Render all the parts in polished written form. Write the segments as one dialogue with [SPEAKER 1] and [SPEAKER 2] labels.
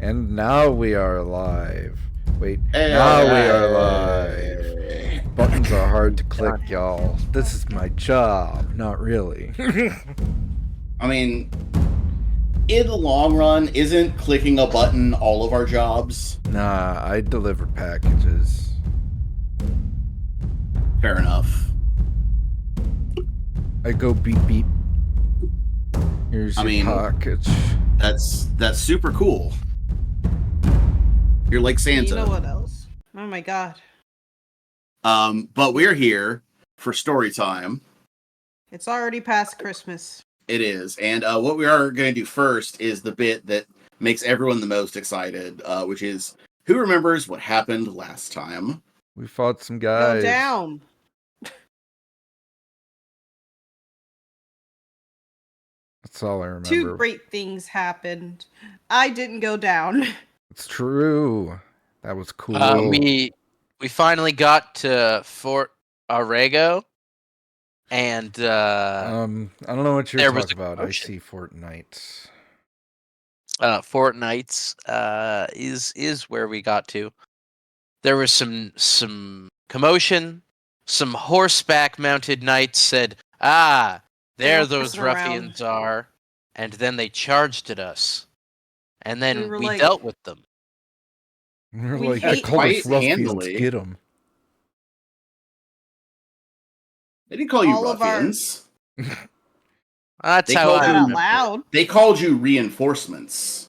[SPEAKER 1] And now we are live. Wait,
[SPEAKER 2] Hey,
[SPEAKER 1] now we
[SPEAKER 2] hey.
[SPEAKER 1] are live. Buttons are hard to click, y'all. This is my job. Not really.
[SPEAKER 2] I mean, in the long run, isn't clicking a button all of our jobs?
[SPEAKER 1] Nah, I deliver packages.
[SPEAKER 2] Fair enough.
[SPEAKER 1] I go beep beep. Here's your package.
[SPEAKER 2] That's super cool. You're like Santa.
[SPEAKER 3] You know what else? Oh my god.
[SPEAKER 2] But we're here for story time.
[SPEAKER 3] It's already past Christmas.
[SPEAKER 2] It is. And what we are going to do first is the bit that makes everyone the most excited, which is who remembers what happened last time?
[SPEAKER 1] We fought some guys.
[SPEAKER 3] Go down.
[SPEAKER 1] That's all I remember.
[SPEAKER 3] 2 great things happened. I didn't go down.
[SPEAKER 1] It's true. That was cool.
[SPEAKER 4] We finally got to Fort Arrego, and
[SPEAKER 1] I don't know what you're talking about. I
[SPEAKER 4] commotion.
[SPEAKER 1] see Fortnite.
[SPEAKER 4] Fort Knights is where we got to. There was some commotion. Some horseback mounted knights said, "Ah, there those ruffians are," and then they charged at us, and then we dealt with them.
[SPEAKER 1] We're
[SPEAKER 3] We
[SPEAKER 1] like,
[SPEAKER 3] hate
[SPEAKER 1] they call us
[SPEAKER 2] quite
[SPEAKER 1] ruffians.
[SPEAKER 2] handily.
[SPEAKER 1] Get them.
[SPEAKER 2] They didn't call you
[SPEAKER 3] All of our-
[SPEAKER 2] ruffians.
[SPEAKER 4] That's
[SPEAKER 2] They
[SPEAKER 4] how
[SPEAKER 2] called
[SPEAKER 4] I
[SPEAKER 2] you-
[SPEAKER 3] Not out
[SPEAKER 4] remember it.
[SPEAKER 3] loud.
[SPEAKER 2] They called you reinforcements.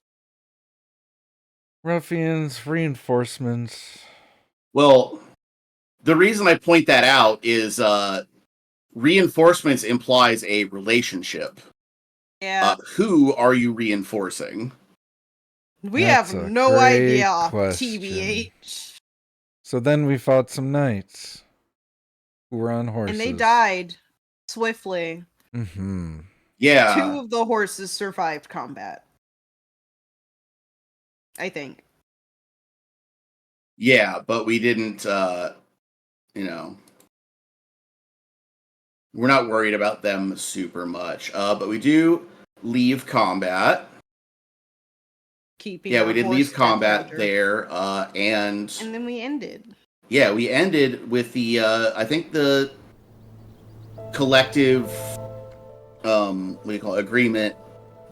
[SPEAKER 1] Ruffians, reinforcements.
[SPEAKER 2] Well, the reason I point that out is reinforcements implies a relationship.
[SPEAKER 3] Yeah.
[SPEAKER 2] Who are you reinforcing?
[SPEAKER 3] We
[SPEAKER 1] That's
[SPEAKER 3] have
[SPEAKER 1] a
[SPEAKER 3] no
[SPEAKER 1] great
[SPEAKER 3] idea off
[SPEAKER 1] question.
[SPEAKER 3] TBH.
[SPEAKER 1] So then we fought some knights who were on horses.
[SPEAKER 3] And they died swiftly.
[SPEAKER 1] Mm-hmm.
[SPEAKER 2] Yeah.
[SPEAKER 3] 2 of the horses survived combat. I think.
[SPEAKER 2] Yeah, but we didn't, we're not worried about them super much. But we do leave combat.
[SPEAKER 3] Keeping
[SPEAKER 2] Yeah,
[SPEAKER 3] our
[SPEAKER 2] we did
[SPEAKER 3] horse
[SPEAKER 2] leave
[SPEAKER 3] dead
[SPEAKER 2] combat
[SPEAKER 3] soldier.
[SPEAKER 2] there, and
[SPEAKER 3] then we ended.
[SPEAKER 2] yeah, we ended with the, I think the collective, agreement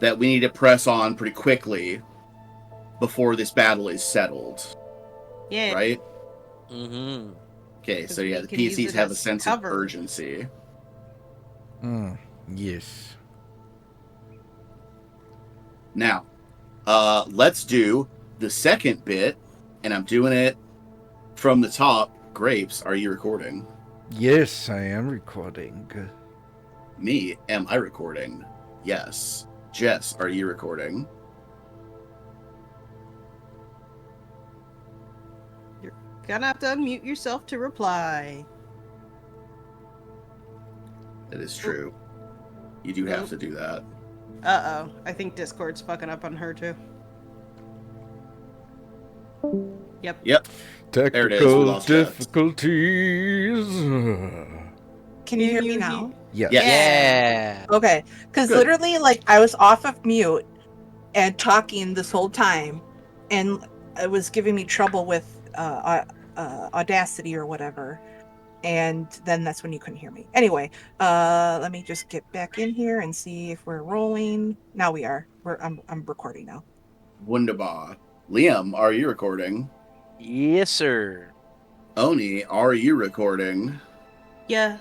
[SPEAKER 2] that we need to press on pretty quickly before this battle is settled.
[SPEAKER 3] Yeah.
[SPEAKER 2] Right?
[SPEAKER 4] Mm-hmm.
[SPEAKER 2] Okay, so
[SPEAKER 3] we
[SPEAKER 2] yeah, the
[SPEAKER 3] can use
[SPEAKER 2] PCs
[SPEAKER 3] it
[SPEAKER 2] have a
[SPEAKER 3] as
[SPEAKER 2] sense
[SPEAKER 3] cover.
[SPEAKER 2] of urgency.
[SPEAKER 1] Yes.
[SPEAKER 2] Now, let's do the second bit, and I'm doing it from the top. Grapes, are you recording?
[SPEAKER 1] Yes, I am recording.
[SPEAKER 2] Me, am I recording? Yes. Jess, are you recording?
[SPEAKER 3] You're gonna have to unmute yourself to reply.
[SPEAKER 2] That is true. You do have to do that.
[SPEAKER 3] Uh-oh. I think Discord's fucking up on her too. Yep.
[SPEAKER 2] Yep. There it is. We
[SPEAKER 1] Technical
[SPEAKER 2] lost Jess.
[SPEAKER 1] difficulties.
[SPEAKER 5] Can you hear me now?
[SPEAKER 1] Yes.
[SPEAKER 4] Yeah.
[SPEAKER 5] Okay, because
[SPEAKER 2] Good.
[SPEAKER 5] literally, like, I was off of mute and talking this whole time, and it was giving me trouble with Audacity or whatever, and then that's when you couldn't hear me. Anyway, let me just get back in here and see if we're rolling. Now we are. I'm recording now.
[SPEAKER 2] Wunderbar. Liam, are you recording?
[SPEAKER 4] Yes, sir.
[SPEAKER 2] Oni, are you recording?
[SPEAKER 3] Yeah.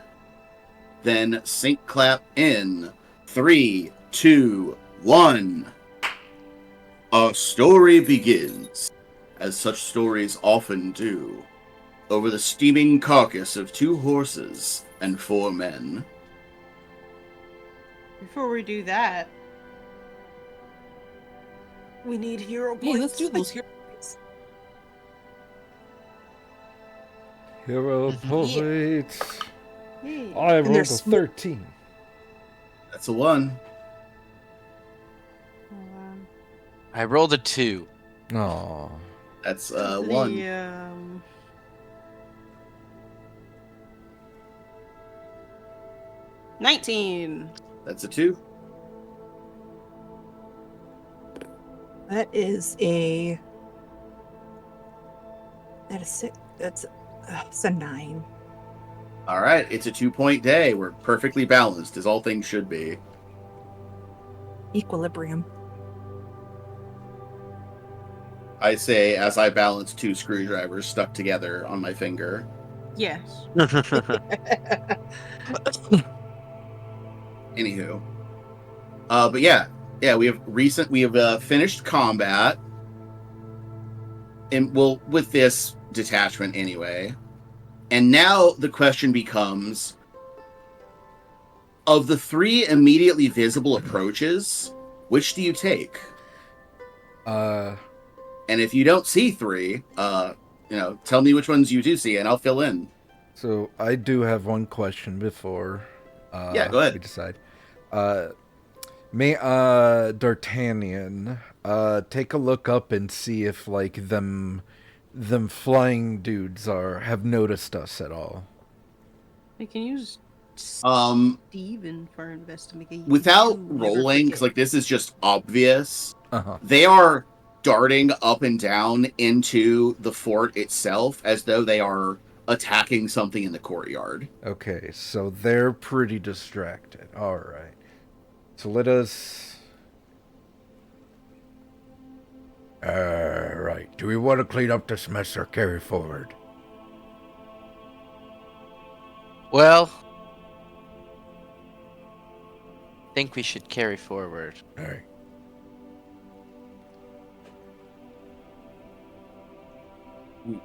[SPEAKER 2] Then sync clap in 3, 2, 1. Our story begins, as such stories often do, over the steaming carcass of 2 horses and 4 men.
[SPEAKER 3] Before we do that, we need hero points.
[SPEAKER 5] Hey, let's do those here.
[SPEAKER 1] Hero points.
[SPEAKER 3] Yay.
[SPEAKER 1] I rolled a
[SPEAKER 5] there's
[SPEAKER 1] 13.
[SPEAKER 2] That's a 1.
[SPEAKER 4] I rolled a 2.
[SPEAKER 1] Aw.
[SPEAKER 2] That's 1.
[SPEAKER 3] The, 19.
[SPEAKER 2] That's a 2.
[SPEAKER 5] That is a. That is six. It's a 9.
[SPEAKER 2] All right, it's a 2-point day. We're perfectly balanced, as all things should be.
[SPEAKER 5] Equilibrium.
[SPEAKER 2] I say as I balance 2 screwdrivers stuck together on my finger.
[SPEAKER 3] Yes.
[SPEAKER 2] Anywho, but yeah, we have finished combat, and well, with this detachment anyway. And now the question becomes: of the 3 immediately visible approaches, which do you take? And if you don't see 3, tell me which ones you do see, and I'll fill in.
[SPEAKER 1] So I do have one question before
[SPEAKER 2] Yeah, go ahead.
[SPEAKER 1] we decide. May D'Artagnan take a look up and see if like them flying dudes have noticed us at all.
[SPEAKER 3] We can use Steven for investigation.
[SPEAKER 2] Without
[SPEAKER 3] Never
[SPEAKER 2] rolling, because
[SPEAKER 3] forget.
[SPEAKER 2] like this is just obvious.
[SPEAKER 1] Uh-huh.
[SPEAKER 2] They are darting up and down into the fort itself as though they are attacking something in the courtyard.
[SPEAKER 1] Okay, so they're pretty distracted. All right. So let us. Right. Do we want to clean up this mess or carry forward?
[SPEAKER 4] Well, I think we should carry forward.
[SPEAKER 1] All right.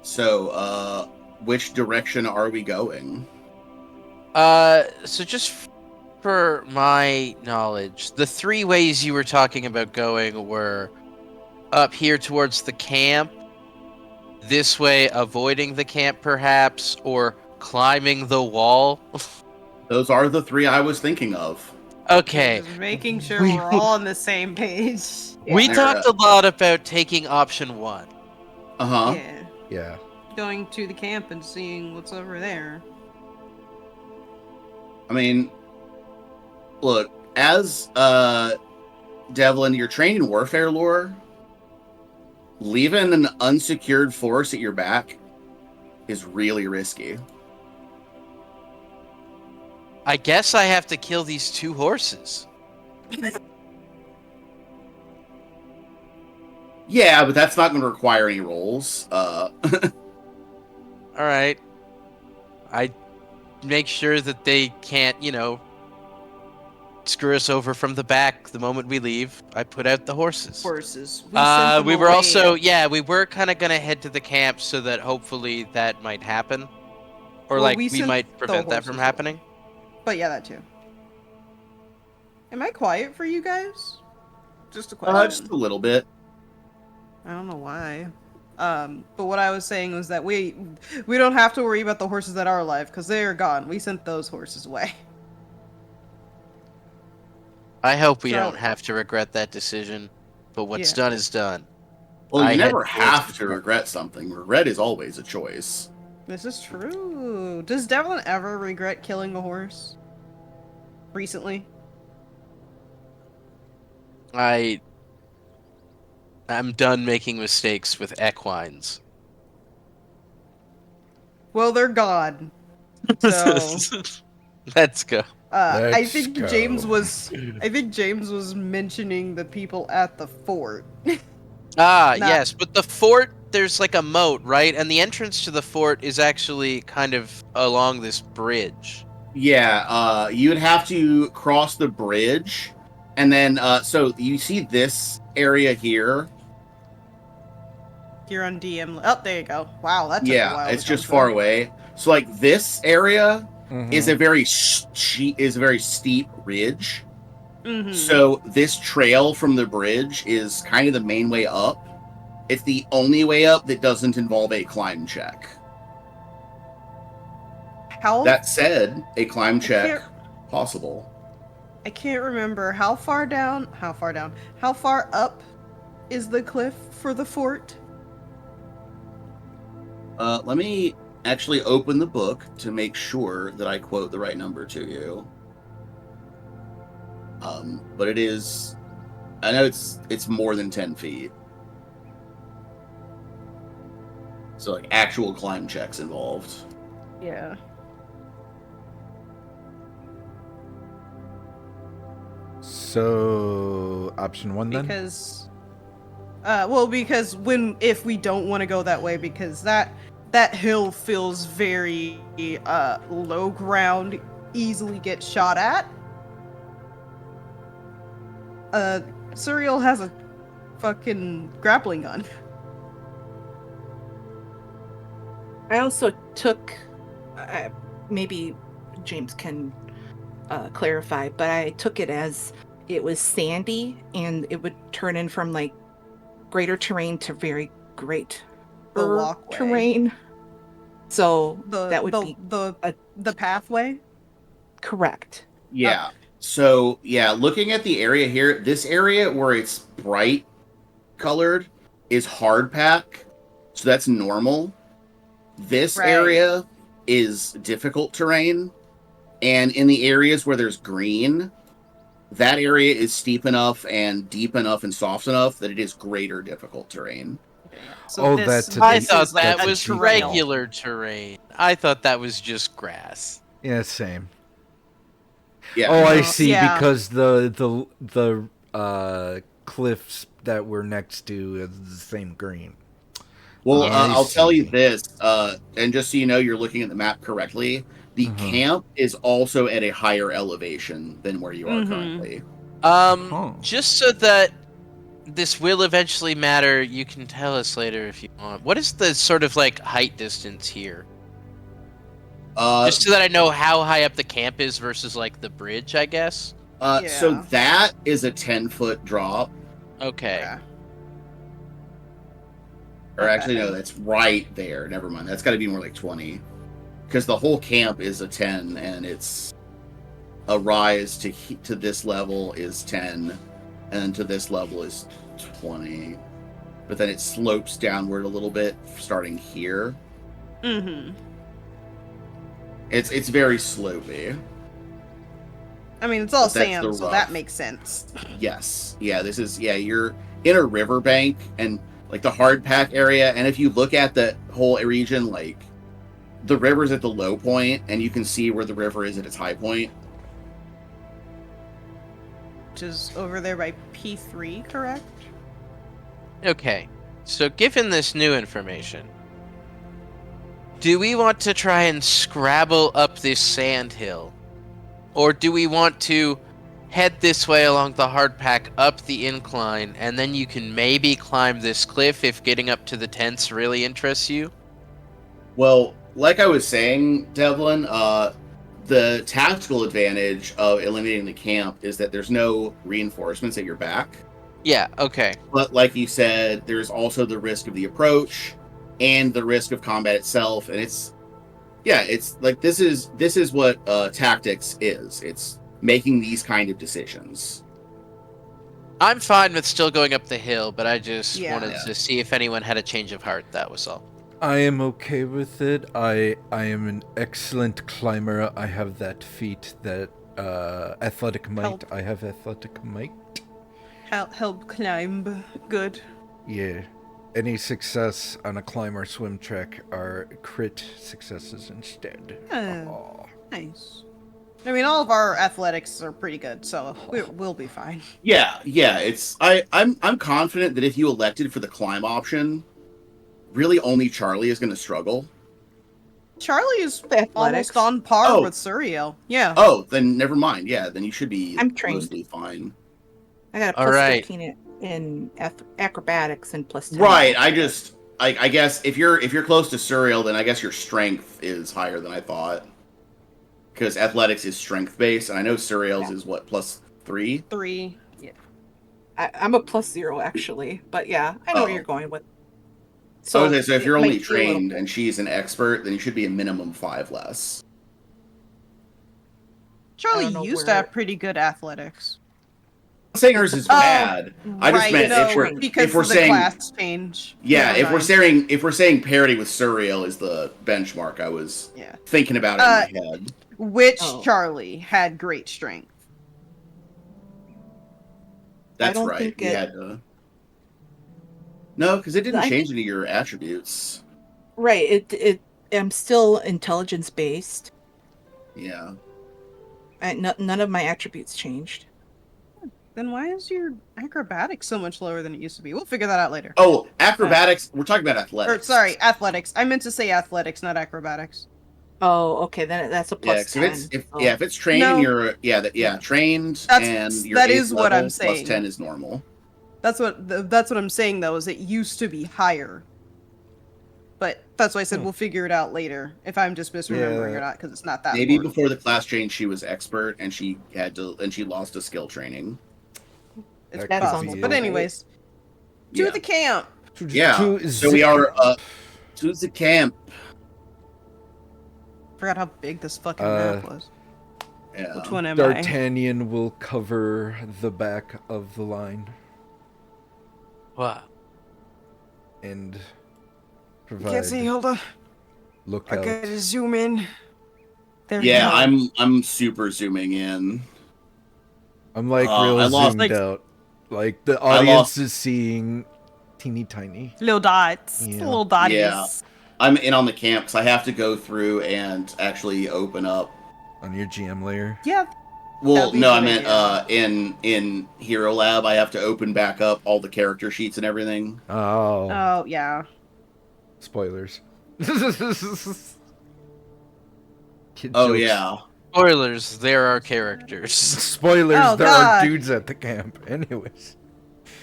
[SPEAKER 2] So, which direction are we going?
[SPEAKER 4] So just for my knowledge, the 3 ways you were talking about going were up here towards the camp, this way avoiding the camp perhaps, or climbing the wall.
[SPEAKER 2] Those are the 3 I was thinking of.
[SPEAKER 4] Okay.
[SPEAKER 3] Just making sure we're all on the same page.
[SPEAKER 4] We
[SPEAKER 2] Yeah.
[SPEAKER 4] talked a lot about taking option 1.
[SPEAKER 2] Uh-huh.
[SPEAKER 3] Yeah.
[SPEAKER 1] Yeah.
[SPEAKER 3] Going to the camp and seeing what's over there.
[SPEAKER 2] I mean, look, as Devlin, you're trained in warfare lore. Leaving an unsecured force at your back is really risky.
[SPEAKER 4] I guess I have to kill these 2 horses.
[SPEAKER 2] Yeah, but that's not going to require any rolls.
[SPEAKER 4] All right. I make sure that they can't, screw us over from the back the moment we leave. I put out the horses.
[SPEAKER 3] Horses. sent them
[SPEAKER 4] We were
[SPEAKER 3] away.
[SPEAKER 4] also, we were kind of going to head to the camp so that hopefully that might happen. Or
[SPEAKER 3] Well,
[SPEAKER 4] like
[SPEAKER 3] we
[SPEAKER 4] we
[SPEAKER 3] sent
[SPEAKER 4] might
[SPEAKER 3] the
[SPEAKER 4] prevent that from
[SPEAKER 3] horses
[SPEAKER 4] happening.
[SPEAKER 3] But yeah, that too. Am I quiet for you guys? Just a question.
[SPEAKER 2] Just a little bit.
[SPEAKER 3] I don't know why. But what I was saying was that we don't have to worry about the horses that are alive because they are gone. We sent those horses away.
[SPEAKER 4] I hope we
[SPEAKER 3] So-
[SPEAKER 4] don't have to regret that decision, but what's
[SPEAKER 3] Yeah.
[SPEAKER 4] done is done.
[SPEAKER 2] Well,
[SPEAKER 4] I
[SPEAKER 2] you
[SPEAKER 4] had
[SPEAKER 2] never
[SPEAKER 4] forced
[SPEAKER 2] have
[SPEAKER 4] it.
[SPEAKER 2] to regret something. Regret is always a choice.
[SPEAKER 3] This is true. Does Devlin ever regret killing a horse? Recently?
[SPEAKER 4] I'm done making mistakes with equines.
[SPEAKER 3] Well, they're gone. So,
[SPEAKER 4] Let's go.
[SPEAKER 3] I
[SPEAKER 1] Let's
[SPEAKER 3] think
[SPEAKER 1] go.
[SPEAKER 3] James was mentioning the people at the fort.
[SPEAKER 4] Ah,
[SPEAKER 3] Not-
[SPEAKER 4] yes, but the fort, there's like a moat, right? And the entrance to the fort is actually kind of along this bridge.
[SPEAKER 2] Yeah, you'd have to cross the bridge, and then, so you see this area here?
[SPEAKER 3] Here on DM. Oh, there you go. Wow, that took a
[SPEAKER 2] Yeah,
[SPEAKER 3] while.
[SPEAKER 2] it's
[SPEAKER 3] to
[SPEAKER 2] just
[SPEAKER 3] come
[SPEAKER 2] far
[SPEAKER 3] through.
[SPEAKER 2] away. So, like, this area
[SPEAKER 1] Mhm.
[SPEAKER 2] is a very steep ridge.
[SPEAKER 3] Mhm.
[SPEAKER 2] So this trail from the bridge is kind of the main way up. It's the only way up that doesn't involve a climb check.
[SPEAKER 3] How
[SPEAKER 2] That said, a climb check
[SPEAKER 3] can't-
[SPEAKER 2] possible.
[SPEAKER 3] I can't remember how far up is the cliff for the fort?
[SPEAKER 2] Let me actually open the book to make sure that I quote the right number to you. But it is I know it's more than 10 feet. So like actual climb checks involved.
[SPEAKER 3] Yeah.
[SPEAKER 1] So option 1 then.
[SPEAKER 3] Because if we don't want to go that way, because that hill feels very low ground, easily get shot at. Suriel has a fucking grappling gun.
[SPEAKER 5] I also took, maybe James can clarify, but I took it as it was sandy and it would turn in from like greater terrain to very great
[SPEAKER 3] The walkway.
[SPEAKER 5] terrain. So that would be
[SPEAKER 3] the pathway.
[SPEAKER 5] Correct.
[SPEAKER 2] Yeah. So yeah, looking at the area here, this area where it's bright colored is hard pack, so that's normal. This area is difficult terrain, and in the areas where there's green, that area is steep enough and deep enough and soft enough that it is greater difficult terrain.
[SPEAKER 3] So
[SPEAKER 4] I thought
[SPEAKER 3] like
[SPEAKER 4] that
[SPEAKER 3] a
[SPEAKER 4] was
[SPEAKER 3] trail.
[SPEAKER 4] regular terrain. I thought that was just grass.
[SPEAKER 1] Yeah, same.
[SPEAKER 2] Yeah.
[SPEAKER 1] Oh, I see.
[SPEAKER 3] Yeah.
[SPEAKER 1] Because the cliffs that we're next to is the same green.
[SPEAKER 2] Well,
[SPEAKER 1] I
[SPEAKER 2] I'll tell
[SPEAKER 1] see.
[SPEAKER 2] you this, and just so you know, you're looking at the map correctly. The camp is also at a higher elevation than where you are currently.
[SPEAKER 4] Just so that this will eventually matter, you can tell us later if you want. What is the sort of like height distance here? Just so that I know how high up the camp is versus like the bridge, I guess.
[SPEAKER 2] So that is a 10-foot drop.
[SPEAKER 4] Okay.
[SPEAKER 3] Yeah.
[SPEAKER 2] Or actually, no, that's right there. Never mind. That's got to be more like 20. Because the whole camp is a 10, and it's a rise to this level is 10, and to this level is 20. But then it slopes downward a little bit, starting here.
[SPEAKER 3] Mm-hmm.
[SPEAKER 2] It's very slopey.
[SPEAKER 3] I mean, it's all
[SPEAKER 2] But that's
[SPEAKER 3] sand,
[SPEAKER 2] the
[SPEAKER 3] so
[SPEAKER 2] rough.
[SPEAKER 3] that makes sense.
[SPEAKER 2] Yes. Yeah, you're in a riverbank, and like the hard pack area, and if you look at the whole region, like the river's at the low point, and you can see where the river is at its high point.
[SPEAKER 3] Which is over there by P3, correct?
[SPEAKER 4] Okay. So given this new information, do we want to try and scrabble up this sand hill? Or do we want to head this way along the hard pack up the incline, and then you can maybe climb this cliff if getting up to the tents really interests you?
[SPEAKER 2] Well, like I was saying, Devlin, the tactical advantage of eliminating the camp is that there's no reinforcements at your back.
[SPEAKER 4] Yeah, okay.
[SPEAKER 2] But like you said, there's also the risk of the approach and the risk of combat itself, and it's like this is what tactics is. It's making these kind of decisions.
[SPEAKER 4] I'm fine with still going up the hill, but I just wanted
[SPEAKER 2] Yeah.
[SPEAKER 4] to see if anyone had a change of heart, that was all.
[SPEAKER 1] I am okay with it. I am an excellent climber. I have that feat, that athletic might.
[SPEAKER 3] Help.
[SPEAKER 1] I have athletic might.
[SPEAKER 3] Help climb. Good.
[SPEAKER 1] Yeah. Any success on a climb or swim track are crit successes instead.
[SPEAKER 3] Oh, nice. I mean, all of our athletics are pretty good, so we'll be fine.
[SPEAKER 2] Yeah. I'm confident that if you elected for the climb option, really only Charlie is going to struggle.
[SPEAKER 3] Charlie is
[SPEAKER 5] Athletics.
[SPEAKER 3] almost on par
[SPEAKER 2] Oh.
[SPEAKER 3] with Suriel. Yeah.
[SPEAKER 2] Oh, then never mind. Yeah, then you should be
[SPEAKER 5] I'm trained.
[SPEAKER 2] mostly fine.
[SPEAKER 5] I got a
[SPEAKER 4] All
[SPEAKER 5] plus
[SPEAKER 4] right.
[SPEAKER 5] 15 in acrobatics and plus 10.
[SPEAKER 2] Right. I guess if you're close to Suriel, then I guess your strength is higher than I thought. Because athletics is strength based, and I know Suriel's is what, +3?
[SPEAKER 3] 3. Yeah.
[SPEAKER 5] I'm a plus 0 actually, but yeah, I know
[SPEAKER 2] Oh.
[SPEAKER 5] where you're going with.
[SPEAKER 2] So if
[SPEAKER 5] it
[SPEAKER 2] you're
[SPEAKER 5] might
[SPEAKER 2] only
[SPEAKER 5] be a little-
[SPEAKER 2] trained and she's an expert, then you should be a minimum 5 less.
[SPEAKER 3] Charlie
[SPEAKER 5] don't know
[SPEAKER 3] used to
[SPEAKER 5] where-
[SPEAKER 3] have pretty good athletics.
[SPEAKER 2] I'm not saying hers is bad. I just meant
[SPEAKER 3] no,
[SPEAKER 2] if we're
[SPEAKER 3] because
[SPEAKER 2] if we're
[SPEAKER 3] of the
[SPEAKER 2] saying
[SPEAKER 3] class change.
[SPEAKER 2] yeah,
[SPEAKER 3] Never
[SPEAKER 2] if we're saying parity with Suriel is the benchmark, I was
[SPEAKER 3] Yeah.
[SPEAKER 2] thinking about it in my head.
[SPEAKER 3] Which
[SPEAKER 5] Oh.
[SPEAKER 3] Charlie had great strength.
[SPEAKER 2] That's
[SPEAKER 5] don't
[SPEAKER 2] right.
[SPEAKER 5] think
[SPEAKER 2] You
[SPEAKER 5] it.
[SPEAKER 2] had to. No, because it didn't
[SPEAKER 5] I
[SPEAKER 2] change
[SPEAKER 5] think
[SPEAKER 2] any of your attributes.
[SPEAKER 5] right. I'm still intelligence based.
[SPEAKER 2] Yeah.
[SPEAKER 5] None of my attributes changed.
[SPEAKER 3] Then why is your acrobatics so much lower than it used to be? We'll figure that out later.
[SPEAKER 2] Oh, acrobatics. We're talking about
[SPEAKER 3] Or
[SPEAKER 2] athletics.
[SPEAKER 3] sorry, athletics. I meant to say athletics, not acrobatics.
[SPEAKER 5] Oh, okay. Then that's a
[SPEAKER 2] Yeah,
[SPEAKER 5] plus
[SPEAKER 2] 'cause
[SPEAKER 5] 10.
[SPEAKER 2] if it's trained and
[SPEAKER 3] No.
[SPEAKER 2] you're trained and you're
[SPEAKER 3] That
[SPEAKER 2] 8th
[SPEAKER 3] is what
[SPEAKER 2] level
[SPEAKER 3] I'm
[SPEAKER 2] plus
[SPEAKER 3] saying.
[SPEAKER 2] 10 is normal.
[SPEAKER 3] That's what I'm saying though. Is it used to be higher? But that's why I said we'll figure it out later. If I'm just misremembering
[SPEAKER 1] Yeah.
[SPEAKER 3] or not, because it's not that
[SPEAKER 2] Maybe
[SPEAKER 3] important.
[SPEAKER 2] before the class change, she was expert and she lost a skill training.
[SPEAKER 3] It's
[SPEAKER 1] That
[SPEAKER 5] sounds
[SPEAKER 3] possible.
[SPEAKER 1] could be
[SPEAKER 3] But
[SPEAKER 1] it.
[SPEAKER 3] anyways,
[SPEAKER 2] Yeah.
[SPEAKER 3] to the camp.
[SPEAKER 2] Yeah.
[SPEAKER 1] To
[SPEAKER 2] So we
[SPEAKER 1] zip-
[SPEAKER 2] are to the camp.
[SPEAKER 3] Forgot how big this fucking
[SPEAKER 1] Uh,
[SPEAKER 3] map was.
[SPEAKER 2] Yeah.
[SPEAKER 3] Which one am I?
[SPEAKER 1] D'Artagnan will cover the back of the line
[SPEAKER 4] Wow.
[SPEAKER 1] and
[SPEAKER 3] Can't
[SPEAKER 1] provide
[SPEAKER 3] see, hold on. I
[SPEAKER 1] lookout.
[SPEAKER 3] gotta zoom in. There
[SPEAKER 2] Yeah,
[SPEAKER 3] we go.
[SPEAKER 2] I'm super zooming in.
[SPEAKER 1] I'm like
[SPEAKER 2] I
[SPEAKER 1] real
[SPEAKER 2] lost-
[SPEAKER 1] zoomed
[SPEAKER 3] like-
[SPEAKER 1] out. Like the
[SPEAKER 2] I
[SPEAKER 1] audience
[SPEAKER 2] lost-
[SPEAKER 1] is seeing teeny tiny.
[SPEAKER 3] Little dots.
[SPEAKER 1] Yeah.
[SPEAKER 3] Little dotties.
[SPEAKER 2] Yeah. I'm in on the camp because I have to go through and actually open up.
[SPEAKER 1] On your GM layer.
[SPEAKER 3] Yeah.
[SPEAKER 2] Well,
[SPEAKER 3] That'd be
[SPEAKER 2] no,
[SPEAKER 3] a
[SPEAKER 2] I
[SPEAKER 3] good
[SPEAKER 2] meant
[SPEAKER 3] idea.
[SPEAKER 2] in Hero Lab, I have to open back up all the character sheets and everything.
[SPEAKER 1] Oh,
[SPEAKER 3] Oh, yeah.
[SPEAKER 1] spoilers. Kid
[SPEAKER 2] Oh
[SPEAKER 1] jokes.
[SPEAKER 2] yeah.
[SPEAKER 4] Spoilers, there are characters.
[SPEAKER 1] Spoilers,
[SPEAKER 3] Oh,
[SPEAKER 1] there are
[SPEAKER 3] God.
[SPEAKER 1] dudes at the camp. Anyways.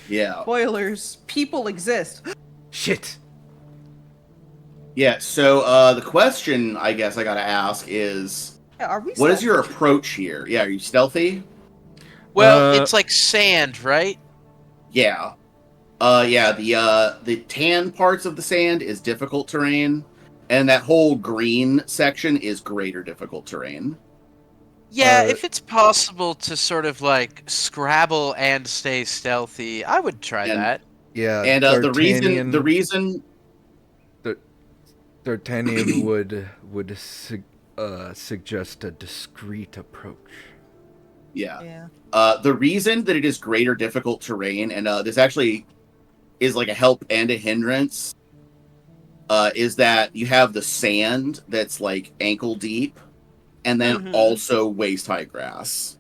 [SPEAKER 2] Yeah.
[SPEAKER 3] Spoilers. People exist.
[SPEAKER 1] Shit.
[SPEAKER 2] Yeah, so the question I guess I gotta ask is,
[SPEAKER 3] Yeah, are we
[SPEAKER 2] what is
[SPEAKER 3] stealthy?
[SPEAKER 2] your approach here? Yeah, are you stealthy?
[SPEAKER 4] Well,
[SPEAKER 1] Uh,
[SPEAKER 4] it's like sand, right?
[SPEAKER 2] Yeah. The tan parts of the sand is difficult terrain, and that whole green section is greater difficult terrain.
[SPEAKER 4] Yeah,
[SPEAKER 1] Uh,
[SPEAKER 4] if it's possible to sort of like scrabble and stay stealthy, I would try
[SPEAKER 2] And-
[SPEAKER 4] that.
[SPEAKER 1] Yeah,
[SPEAKER 2] And
[SPEAKER 1] D'Artagnan,
[SPEAKER 2] the reason
[SPEAKER 1] D'Artagnan would suggest a discreet approach.
[SPEAKER 2] Yeah.
[SPEAKER 3] Yeah.
[SPEAKER 2] The reason that it is greater difficult terrain, and this actually is like a help and a hindrance, is that you have the sand that's like ankle deep, and then
[SPEAKER 3] Mhm.
[SPEAKER 2] also waist high grass.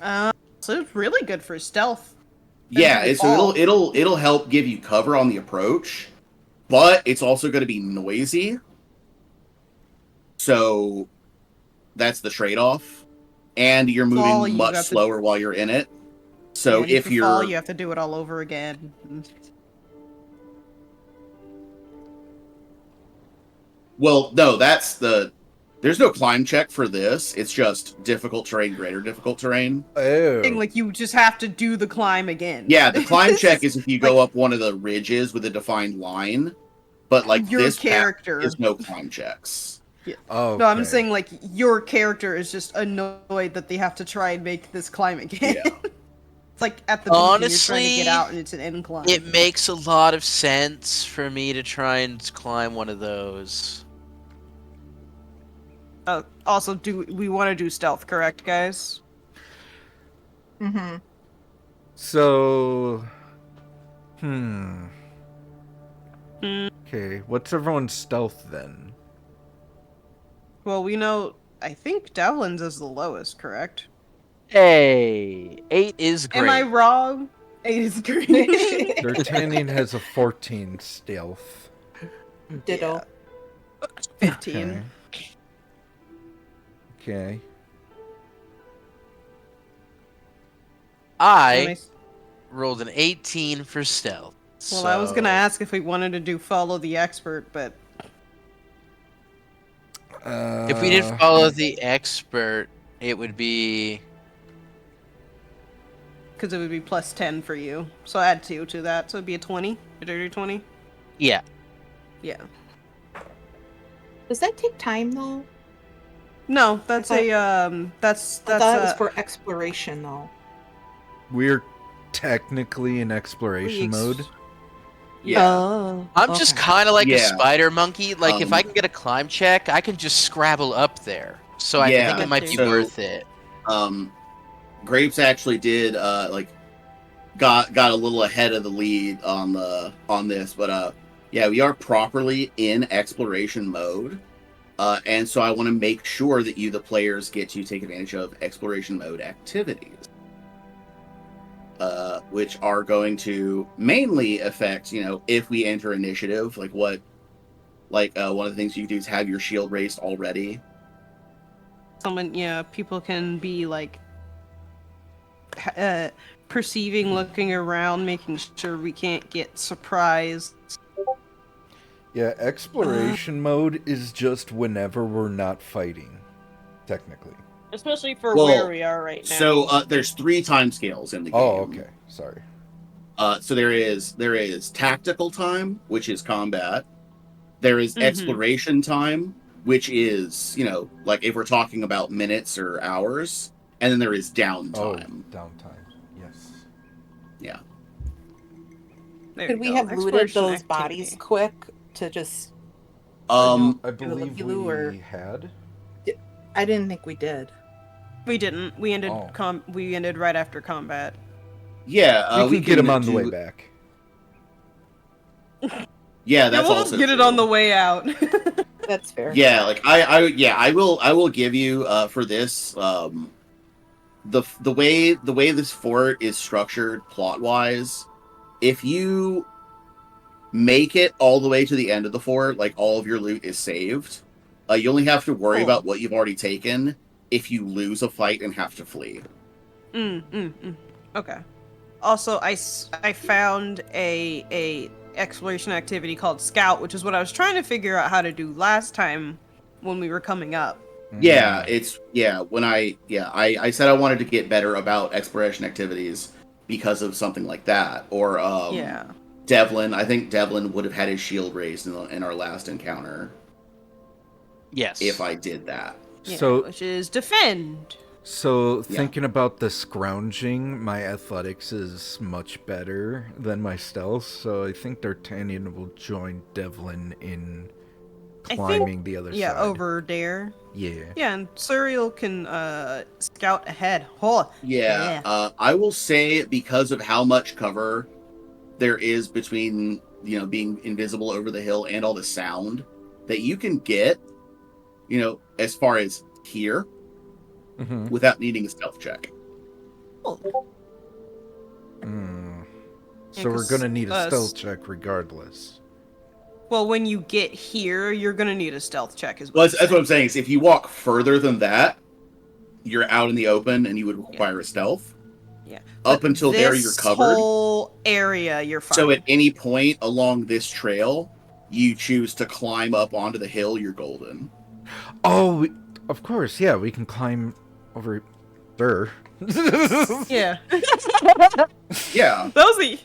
[SPEAKER 3] So it's really good for stealth.
[SPEAKER 2] Yeah,
[SPEAKER 3] Then
[SPEAKER 2] so
[SPEAKER 3] fall.
[SPEAKER 2] it'll help give you cover on the approach, but it's also going to be noisy. So that's the trade-off, and you're moving
[SPEAKER 3] Fall, you
[SPEAKER 2] much
[SPEAKER 3] have to-
[SPEAKER 2] slower while you're in it. So
[SPEAKER 3] And
[SPEAKER 2] if
[SPEAKER 3] you fall,
[SPEAKER 2] you're
[SPEAKER 3] you have to do it all over again.
[SPEAKER 2] Well, no, there's no climb check for this. It's just difficult terrain, greater difficult terrain.
[SPEAKER 1] Oh.
[SPEAKER 3] Like you just have to do the climb again.
[SPEAKER 2] Yeah, the climb check is if you go
[SPEAKER 3] Like-
[SPEAKER 2] up one of the ridges with a defined line, but like
[SPEAKER 3] Your
[SPEAKER 2] this path
[SPEAKER 3] character
[SPEAKER 2] is no climb checks.
[SPEAKER 1] Oh,
[SPEAKER 3] No, I'm saying like your character is just annoyed that they have to try and make this climb again.
[SPEAKER 2] Yeah.
[SPEAKER 3] It's like at the beginning you're trying to
[SPEAKER 4] Honestly,
[SPEAKER 3] get out and it's an incline.
[SPEAKER 4] It makes a lot of sense for me to try and climb one of those.
[SPEAKER 3] Also, do we want to do stealth, correct, guys?
[SPEAKER 5] Mm-hmm.
[SPEAKER 1] So,
[SPEAKER 3] Hmm.
[SPEAKER 1] okay. What's everyone's stealth then?
[SPEAKER 3] Well, we know. I think Devlin's is the lowest, correct?
[SPEAKER 4] Hey, 8 is great.
[SPEAKER 3] Am I wrong? 8 is great.
[SPEAKER 1] D'Artagnan has a 14 stealth.
[SPEAKER 5] Ditto.
[SPEAKER 3] 15.
[SPEAKER 1] Okay.
[SPEAKER 4] I rolled an 18 for stealth.
[SPEAKER 3] Well, I was
[SPEAKER 4] so-
[SPEAKER 3] gonna ask if we wanted to do follow the expert, but
[SPEAKER 4] If we did follow the expert, it would be
[SPEAKER 3] because it would be plus 10 for you, so add 2 to that, so it'd be a 20, a dirty 20.
[SPEAKER 4] yeah.
[SPEAKER 3] Yeah.
[SPEAKER 5] Does that take time though?
[SPEAKER 3] No, that's
[SPEAKER 5] I
[SPEAKER 3] that's
[SPEAKER 5] I thought it was
[SPEAKER 3] uh,
[SPEAKER 5] for exploration though.
[SPEAKER 1] we're technically in exploration mode.
[SPEAKER 2] Yeah.
[SPEAKER 5] Oh.
[SPEAKER 4] I'm just kind of like a
[SPEAKER 2] Yeah.
[SPEAKER 4] spider monkey. Like if I
[SPEAKER 2] Um,
[SPEAKER 4] can get a climb check, I can just scrabble up there. So I think
[SPEAKER 2] Yeah,
[SPEAKER 4] it might be
[SPEAKER 2] so-
[SPEAKER 4] worth it.
[SPEAKER 2] Grapes actually did got a little ahead of the lead on this, but yeah, we are properly in exploration mode. And so I want to make sure that you, the players, get to take advantage of exploration mode activities, which are going to mainly affect, if we enter initiative, one of the things you can do is have your shield raised already.
[SPEAKER 3] People can be perceiving, looking around, making sure we can't get surprised.
[SPEAKER 1] Yeah, exploration mode is just whenever we're not fighting, technically.
[SPEAKER 3] Especially for
[SPEAKER 2] Well,
[SPEAKER 3] where we are right now.
[SPEAKER 2] So there's 3 time scales in the game.
[SPEAKER 1] Oh, okay. Sorry.
[SPEAKER 2] So there is tactical time, which is combat. There is exploration time, which is, if we're talking about minutes or hours. And then there is downtime.
[SPEAKER 1] Oh, downtime. Yes.
[SPEAKER 2] Yeah.
[SPEAKER 5] Could we have looted those bodies quick to just...
[SPEAKER 1] I
[SPEAKER 5] do a
[SPEAKER 1] believe
[SPEAKER 5] loo-loo, or-
[SPEAKER 1] we had.
[SPEAKER 5] I didn't think we did.
[SPEAKER 3] We didn't. We ended we ended right after combat.
[SPEAKER 2] Yeah,
[SPEAKER 1] We can get them on the way back.
[SPEAKER 2] Yeah, that's
[SPEAKER 3] we'll
[SPEAKER 2] also
[SPEAKER 3] just get
[SPEAKER 2] true.
[SPEAKER 3] it on the way out.
[SPEAKER 5] That's fair.
[SPEAKER 2] Yeah, I will give you for this the way this fort is structured plot wise. If you make it all the way to the end of the fort, all of your loot is saved. You only have to worry about what you've already taken if you lose a fight and have to flee.
[SPEAKER 3] Okay. Also, I found a exploration activity called Scout, which is what I was trying to figure out how to do last time when we were coming up.
[SPEAKER 2] Yeah, I said I wanted to get better about exploration activities because of something like that. Or Devlin, I think Devlin would have had his shield raised in our last encounter.
[SPEAKER 4] Yes.
[SPEAKER 2] If I did that.
[SPEAKER 1] So,
[SPEAKER 3] which is defend.
[SPEAKER 1] So, thinking about the scrounging, my athletics is much better than my stealth, so I think D'Artagnan will join Devlin in climbing the other side.
[SPEAKER 3] Yeah, over there.
[SPEAKER 1] Yeah.
[SPEAKER 3] Yeah, and Suriel can scout ahead.
[SPEAKER 2] I will say, because of how much cover there is between, being invisible over the hill and all the sound, that you can get, as far as here, without needing a stealth check.
[SPEAKER 3] Oh.
[SPEAKER 1] So we're going to need a stealth check regardless.
[SPEAKER 3] Well, when you get here, you're going to need a stealth check as
[SPEAKER 2] well.
[SPEAKER 3] Well,
[SPEAKER 2] that's what I'm saying. Is if you walk further than that, you're out in the open and you would require a stealth.
[SPEAKER 3] Yeah.
[SPEAKER 2] Up until there, you're covered.
[SPEAKER 3] This whole area, you're fine.
[SPEAKER 2] So at any point along this trail, you choose to climb up onto the hill, you're golden.
[SPEAKER 1] Oh, of course, yeah, we can climb over there.
[SPEAKER 3] Yeah.
[SPEAKER 2] Yeah.
[SPEAKER 3] That was the...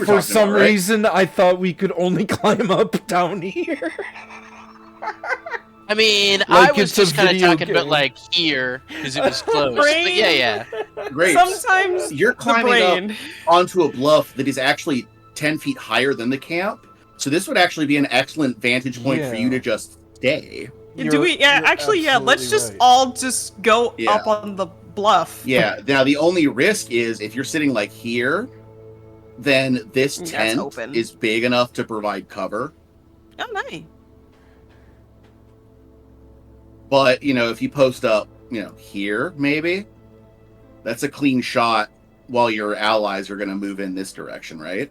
[SPEAKER 1] For some reason, I thought we could only climb up down here.
[SPEAKER 4] I mean, I was just kind of talking about here because it was close. But yeah.
[SPEAKER 2] Great.
[SPEAKER 3] Sometimes
[SPEAKER 2] you're climbing up onto a bluff that is actually 10 feet higher than the camp. So this would actually be an excellent vantage point for you to just stay.
[SPEAKER 3] Let's just all just go up on the bluff.
[SPEAKER 2] Yeah. Now the only risk is if you're sitting here, then this tent is big enough to provide cover.
[SPEAKER 3] Oh, nice.
[SPEAKER 2] But, if you post up, here, maybe, that's a clean shot while your allies are going to move in this direction, right?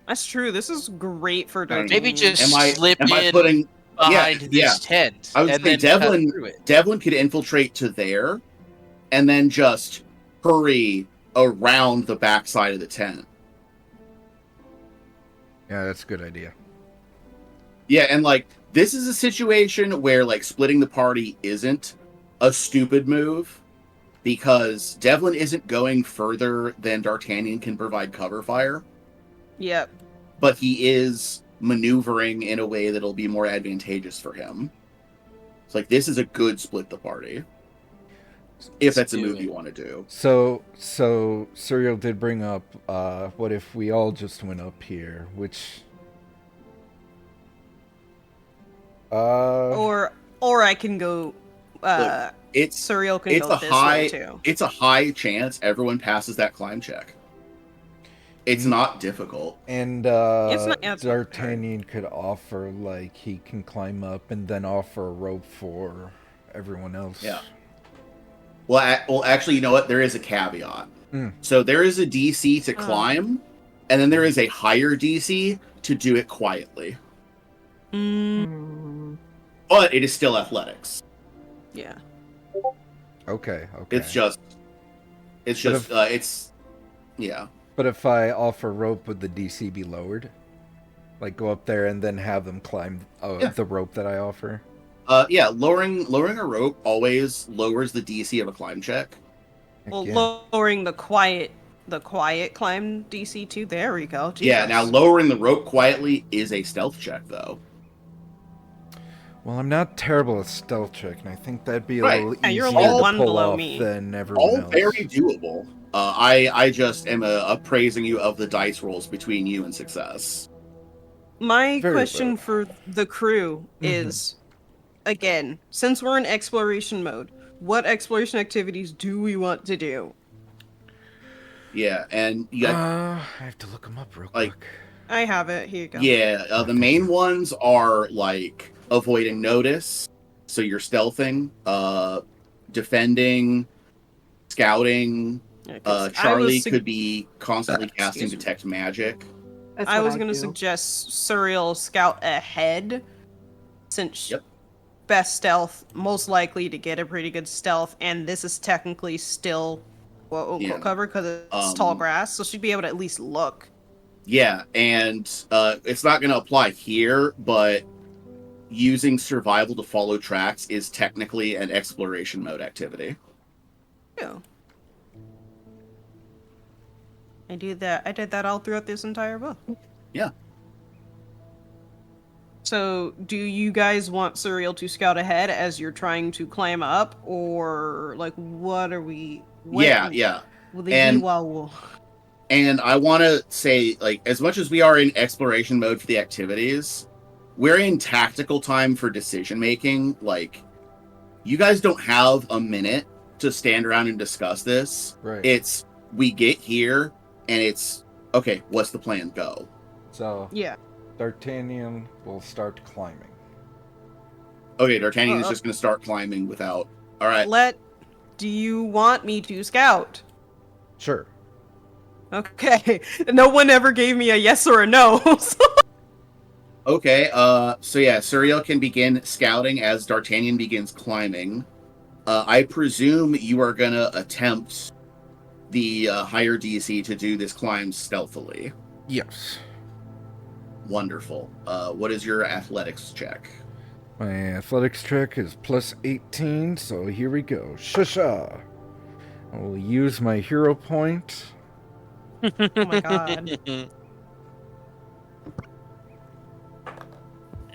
[SPEAKER 3] That's true. This is great for D'Artagnan.
[SPEAKER 4] Maybe just slip in behind this tent.
[SPEAKER 2] I would say Devlin could infiltrate to there and then just hurry around the backside of the tent.
[SPEAKER 1] Yeah, that's a good idea.
[SPEAKER 2] Yeah, and this is a situation where splitting the party isn't a stupid move because Devlin isn't going further than D'Artagnan can provide cover fire.
[SPEAKER 3] Yep.
[SPEAKER 2] But he is maneuvering in a way that'll be more advantageous for him. It's this is a good split the party. If that's a move you want to do.
[SPEAKER 1] So Suriel did bring up, what if we all just went up here, which...
[SPEAKER 3] Or I can go
[SPEAKER 2] It's
[SPEAKER 3] Surreal can
[SPEAKER 2] it's
[SPEAKER 3] go
[SPEAKER 2] a
[SPEAKER 3] this
[SPEAKER 2] high
[SPEAKER 3] way too.
[SPEAKER 2] it's a high chance everyone passes that climb check. It's not difficult.
[SPEAKER 1] And
[SPEAKER 3] It's not hard.
[SPEAKER 1] D'Artagnan could offer, like, he can climb up and then offer a rope for everyone else.
[SPEAKER 2] Yeah. Well, actually, you know what? There is a caveat.
[SPEAKER 1] Mm.
[SPEAKER 2] So there is a DC to climb, and then there is a higher DC to do it quietly. But it is still athletics.
[SPEAKER 3] Yeah.
[SPEAKER 1] Okay.
[SPEAKER 2] It's yeah.
[SPEAKER 1] But if I offer rope, would the DC be lowered? Like, go up there and then have them climb the rope that I offer?
[SPEAKER 2] Yeah, lowering a rope always lowers the DC of a climb check.
[SPEAKER 3] Well,
[SPEAKER 1] Yeah.
[SPEAKER 3] lowering the quiet climb DC too. There we go. Jesus.
[SPEAKER 2] Yeah, now lowering the rope quietly is a stealth check, though.
[SPEAKER 1] Well, I'm not terrible at stealth check, and I think that'd be a
[SPEAKER 2] Right.
[SPEAKER 1] little
[SPEAKER 3] Yeah,
[SPEAKER 1] easier
[SPEAKER 3] you're
[SPEAKER 1] to
[SPEAKER 3] only one
[SPEAKER 1] pull
[SPEAKER 3] below
[SPEAKER 1] off
[SPEAKER 3] me.
[SPEAKER 1] than everyone
[SPEAKER 2] All
[SPEAKER 1] else.
[SPEAKER 2] very doable. I just am appraising you of the dice rolls between you and success.
[SPEAKER 3] My
[SPEAKER 1] Very
[SPEAKER 3] question
[SPEAKER 1] low.
[SPEAKER 3] for the crew is, again, since we're in exploration mode, what exploration activities do we want to do?
[SPEAKER 2] Yeah, and you got
[SPEAKER 1] I have to look them up real
[SPEAKER 2] like-
[SPEAKER 1] quick.
[SPEAKER 3] I have it. Here you go.
[SPEAKER 2] yeah. The main ones are like avoiding notice, so you're stealthing, defending, scouting.
[SPEAKER 3] Yeah, 'cause
[SPEAKER 2] Charlie could be constantly casting
[SPEAKER 3] excuse me.
[SPEAKER 2] detect magic.
[SPEAKER 5] That's
[SPEAKER 3] I
[SPEAKER 5] what
[SPEAKER 3] was going to
[SPEAKER 5] do.
[SPEAKER 3] suggest Surreal scout ahead, since
[SPEAKER 2] Yep.
[SPEAKER 3] best stealth, most likely to get a pretty good stealth, and this is technically still quote unquote
[SPEAKER 2] Yeah.
[SPEAKER 3] cover because it's tall grass, so she'd be able to at least look.
[SPEAKER 2] Yeah, and it's not going to apply here, but using survival to follow tracks is technically an exploration mode activity.
[SPEAKER 3] Yeah. I did that all throughout this entire book.
[SPEAKER 2] Yeah.
[SPEAKER 3] So, do you guys want Surreal to scout ahead as you're trying to climb up, or like what are we?
[SPEAKER 2] Yeah.
[SPEAKER 3] Will they
[SPEAKER 2] And-
[SPEAKER 3] be while
[SPEAKER 2] And I want to say, like, as much as we are in exploration mode for the activities, we're in tactical time for decision making. Like, you guys don't have a minute to stand around and discuss this.
[SPEAKER 1] Right.
[SPEAKER 2] It's we get here and it's okay, what's the plan? Go.
[SPEAKER 1] So,
[SPEAKER 3] Yeah.
[SPEAKER 1] D'Artagnan will start climbing.
[SPEAKER 2] Okay, D'Artagnan is just going to start climbing without. All right.
[SPEAKER 3] Do you want me to scout?
[SPEAKER 1] Sure.
[SPEAKER 3] Okay. No one ever gave me a yes or a no. So-
[SPEAKER 2] Okay, so yeah, Surreal can begin scouting as D'Artagnan begins climbing. I presume you are going to attempt the higher DC to do this climb stealthily.
[SPEAKER 1] Yes.
[SPEAKER 2] Wonderful. What is your athletics check?
[SPEAKER 1] My athletics check is plus 18, so here we go. Shusha! I will use my hero point.
[SPEAKER 3] oh my god.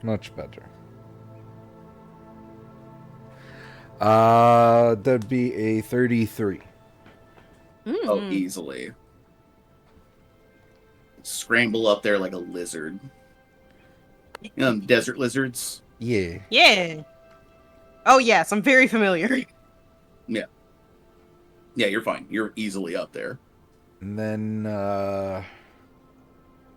[SPEAKER 1] Much better. That'd be a 33.
[SPEAKER 2] Oh, easily. Scramble up there like a lizard. You know, them desert lizards?
[SPEAKER 1] Yeah.
[SPEAKER 3] Yeah. Oh yes, I'm very familiar.
[SPEAKER 2] Yeah, you're fine. You're easily up there.
[SPEAKER 1] And then,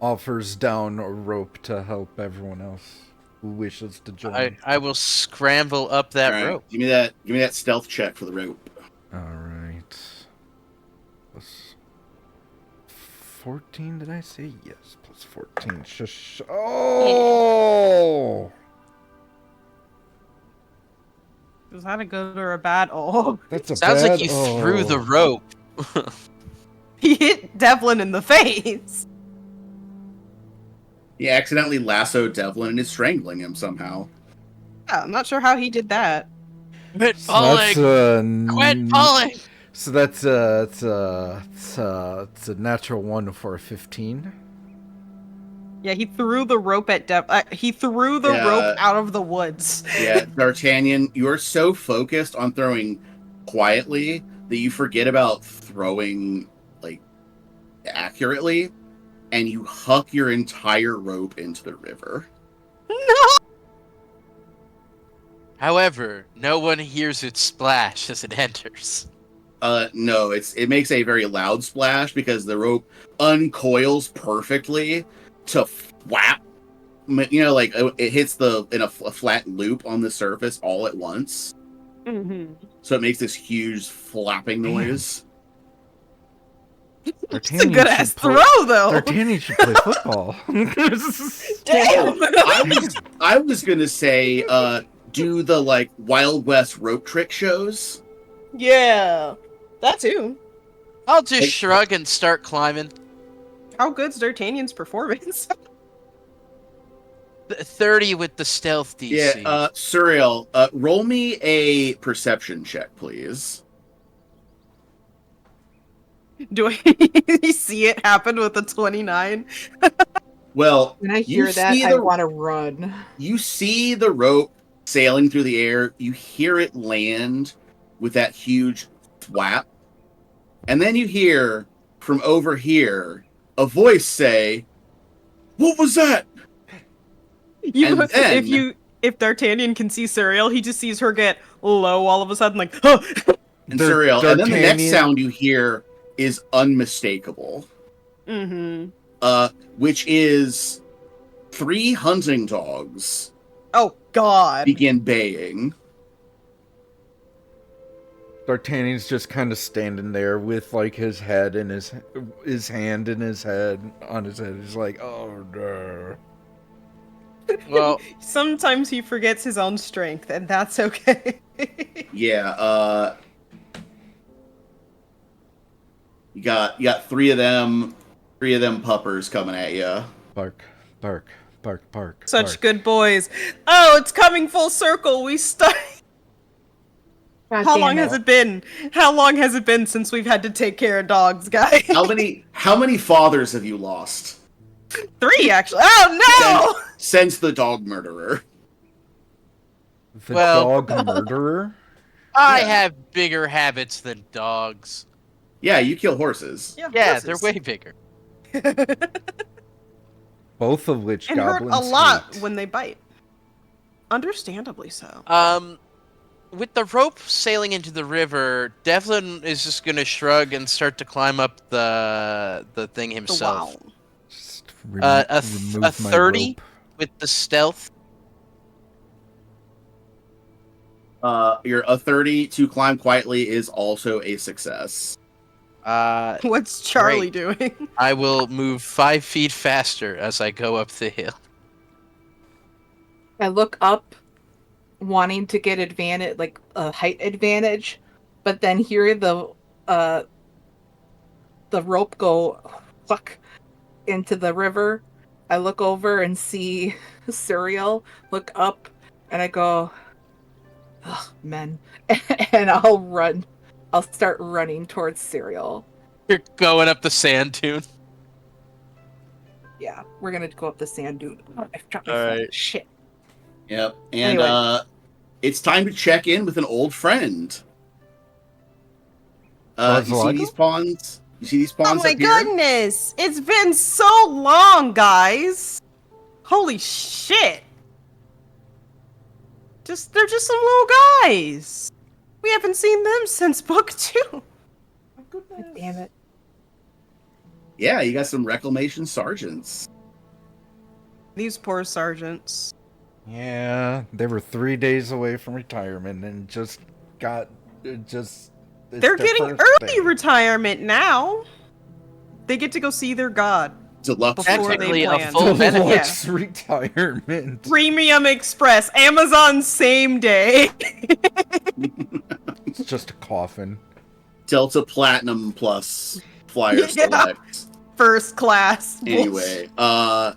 [SPEAKER 1] offers down a rope to help everyone else who wishes to join.
[SPEAKER 4] I will scramble up that
[SPEAKER 2] All right,
[SPEAKER 4] rope.
[SPEAKER 2] Give me that stealth check for the rope.
[SPEAKER 1] Alright. Plus 14, did I say? Yes, plus 14. Shush. Oh!
[SPEAKER 3] Was that a good or a bad? Oh,
[SPEAKER 1] That's a
[SPEAKER 4] Sounds
[SPEAKER 1] bad...
[SPEAKER 4] like you threw the rope.
[SPEAKER 3] he hit Devlin in the face.
[SPEAKER 2] He accidentally lassoed Devlin and is strangling him somehow.
[SPEAKER 3] Yeah, I'm not sure how he did that.
[SPEAKER 4] Quit
[SPEAKER 1] So
[SPEAKER 4] pulling!
[SPEAKER 1] that's,
[SPEAKER 4] Quit pulling!
[SPEAKER 1] So that's it's a natural 1 for a 15.
[SPEAKER 3] Yeah, he threw the rope at he threw the
[SPEAKER 2] Yeah.
[SPEAKER 3] rope out of the woods.
[SPEAKER 2] Yeah, D'Artagnan, you are so focused on throwing quietly that you forget about throwing, like, accurately, and you huck your entire rope into the river.
[SPEAKER 3] No.
[SPEAKER 4] However, no one hears it splash as it enters.
[SPEAKER 2] No, it makes a very loud splash because the rope uncoils perfectly to flap. You know, like it hits in a flat loop on the surface all at once.
[SPEAKER 3] Mm-hmm.
[SPEAKER 2] So it makes this huge flapping noise.
[SPEAKER 3] It's a good ass throw, though.
[SPEAKER 1] D'Artagnan should play football.
[SPEAKER 3] Damn.
[SPEAKER 2] I was gonna say, do the like Wild West rope trick shows.
[SPEAKER 3] Yeah, that too.
[SPEAKER 4] I'll just shrug and start climbing.
[SPEAKER 3] How good's D'Artagnan's performance?
[SPEAKER 4] 30 with the stealth DC.
[SPEAKER 2] Yeah, Surreal, roll me a perception check, please.
[SPEAKER 3] Do I see it happen with a 29?
[SPEAKER 2] Well,
[SPEAKER 5] When I hear that, I want to run.
[SPEAKER 2] You see the rope sailing through the air. You hear it land with that huge thwap. And then you hear from over here a voice say, "What was that?"
[SPEAKER 3] If D'Artagnan can see Suriel, he just sees her get low all of a sudden, like, oh!
[SPEAKER 2] And Suriel, and then the next sound you hear is unmistakable.
[SPEAKER 3] Mm-hmm.
[SPEAKER 2] Which is 3 hunting dogs.
[SPEAKER 3] Oh God!
[SPEAKER 2] Begin baying.
[SPEAKER 1] D'Artagnan's just kind of standing there with like his head and his hand in his head on his head. He's like, oh no.
[SPEAKER 4] Well,
[SPEAKER 3] sometimes he forgets his own strength, and that's okay.
[SPEAKER 2] Yeah. You got 3 of them puppers coming at you.
[SPEAKER 1] Bark, bark, bark, bark.
[SPEAKER 3] Such
[SPEAKER 1] bark.
[SPEAKER 3] good boys. Oh, it's coming full circle. We start. How long has it been? How long has it been since we've had to take care of dogs, guys?
[SPEAKER 2] How many fathers have you lost?
[SPEAKER 3] 3, actually. Oh no!
[SPEAKER 2] Since the dog murderer.
[SPEAKER 1] The dog murderer?
[SPEAKER 4] I have bigger habits than dogs.
[SPEAKER 2] Yeah, you kill horses.
[SPEAKER 4] Yeah,
[SPEAKER 3] horses.
[SPEAKER 4] they're way bigger.
[SPEAKER 1] Both of which
[SPEAKER 3] and
[SPEAKER 1] goblins
[SPEAKER 3] hurt a lot
[SPEAKER 1] hate.
[SPEAKER 3] when they bite. Understandably so.
[SPEAKER 4] With the rope sailing into the river, Devlin is just gonna shrug and start to climb up the thing himself.
[SPEAKER 3] Wow.
[SPEAKER 1] Just
[SPEAKER 4] A
[SPEAKER 1] remove my
[SPEAKER 4] 30
[SPEAKER 1] rope.
[SPEAKER 4] with the stealth.
[SPEAKER 2] Your a 30 to climb quietly is also a success.
[SPEAKER 3] What's Charlie doing?
[SPEAKER 4] I will move 5 feet faster as I go up the hill.
[SPEAKER 5] I look up, wanting to get advantage, like a height advantage, but then hear the rope go into the river. I look over and see Suriel. Look up, and I go, "Ugh, men!" And I'll run. I'll start running towards Suriel.
[SPEAKER 4] You're going up the sand dune.
[SPEAKER 5] Yeah, we're gonna go up the sand dune. Oh, I've dropped my
[SPEAKER 4] All
[SPEAKER 5] phone.
[SPEAKER 4] right.
[SPEAKER 5] Shit.
[SPEAKER 2] Yep. And
[SPEAKER 5] Anyway.
[SPEAKER 2] it's time to check in with an old friend. You see these pawns? You see these pawns
[SPEAKER 3] Oh my
[SPEAKER 2] up here?
[SPEAKER 3] goodness! It's been so long, guys! Holy shit! They're just some little guys! We haven't seen them since book 2!
[SPEAKER 5] God damn it.
[SPEAKER 2] Yeah, you got some reclamation sergeants.
[SPEAKER 3] These poor sergeants.
[SPEAKER 1] Yeah, they were 3 days away from retirement and just got it's
[SPEAKER 3] They're
[SPEAKER 1] their
[SPEAKER 3] getting
[SPEAKER 1] first
[SPEAKER 3] early
[SPEAKER 1] day.
[SPEAKER 3] retirement now! They get to go see their god.
[SPEAKER 2] Deluxe
[SPEAKER 3] Before
[SPEAKER 4] Technically
[SPEAKER 3] they
[SPEAKER 4] a
[SPEAKER 3] plan.
[SPEAKER 4] full benefit.
[SPEAKER 1] Deluxe retirement.
[SPEAKER 3] Premium Express, Amazon same day.
[SPEAKER 1] It's just a coffin.
[SPEAKER 2] Delta Platinum Plus Flyer
[SPEAKER 3] Yeah.
[SPEAKER 2] Select.
[SPEAKER 3] First class.
[SPEAKER 2] Anyway,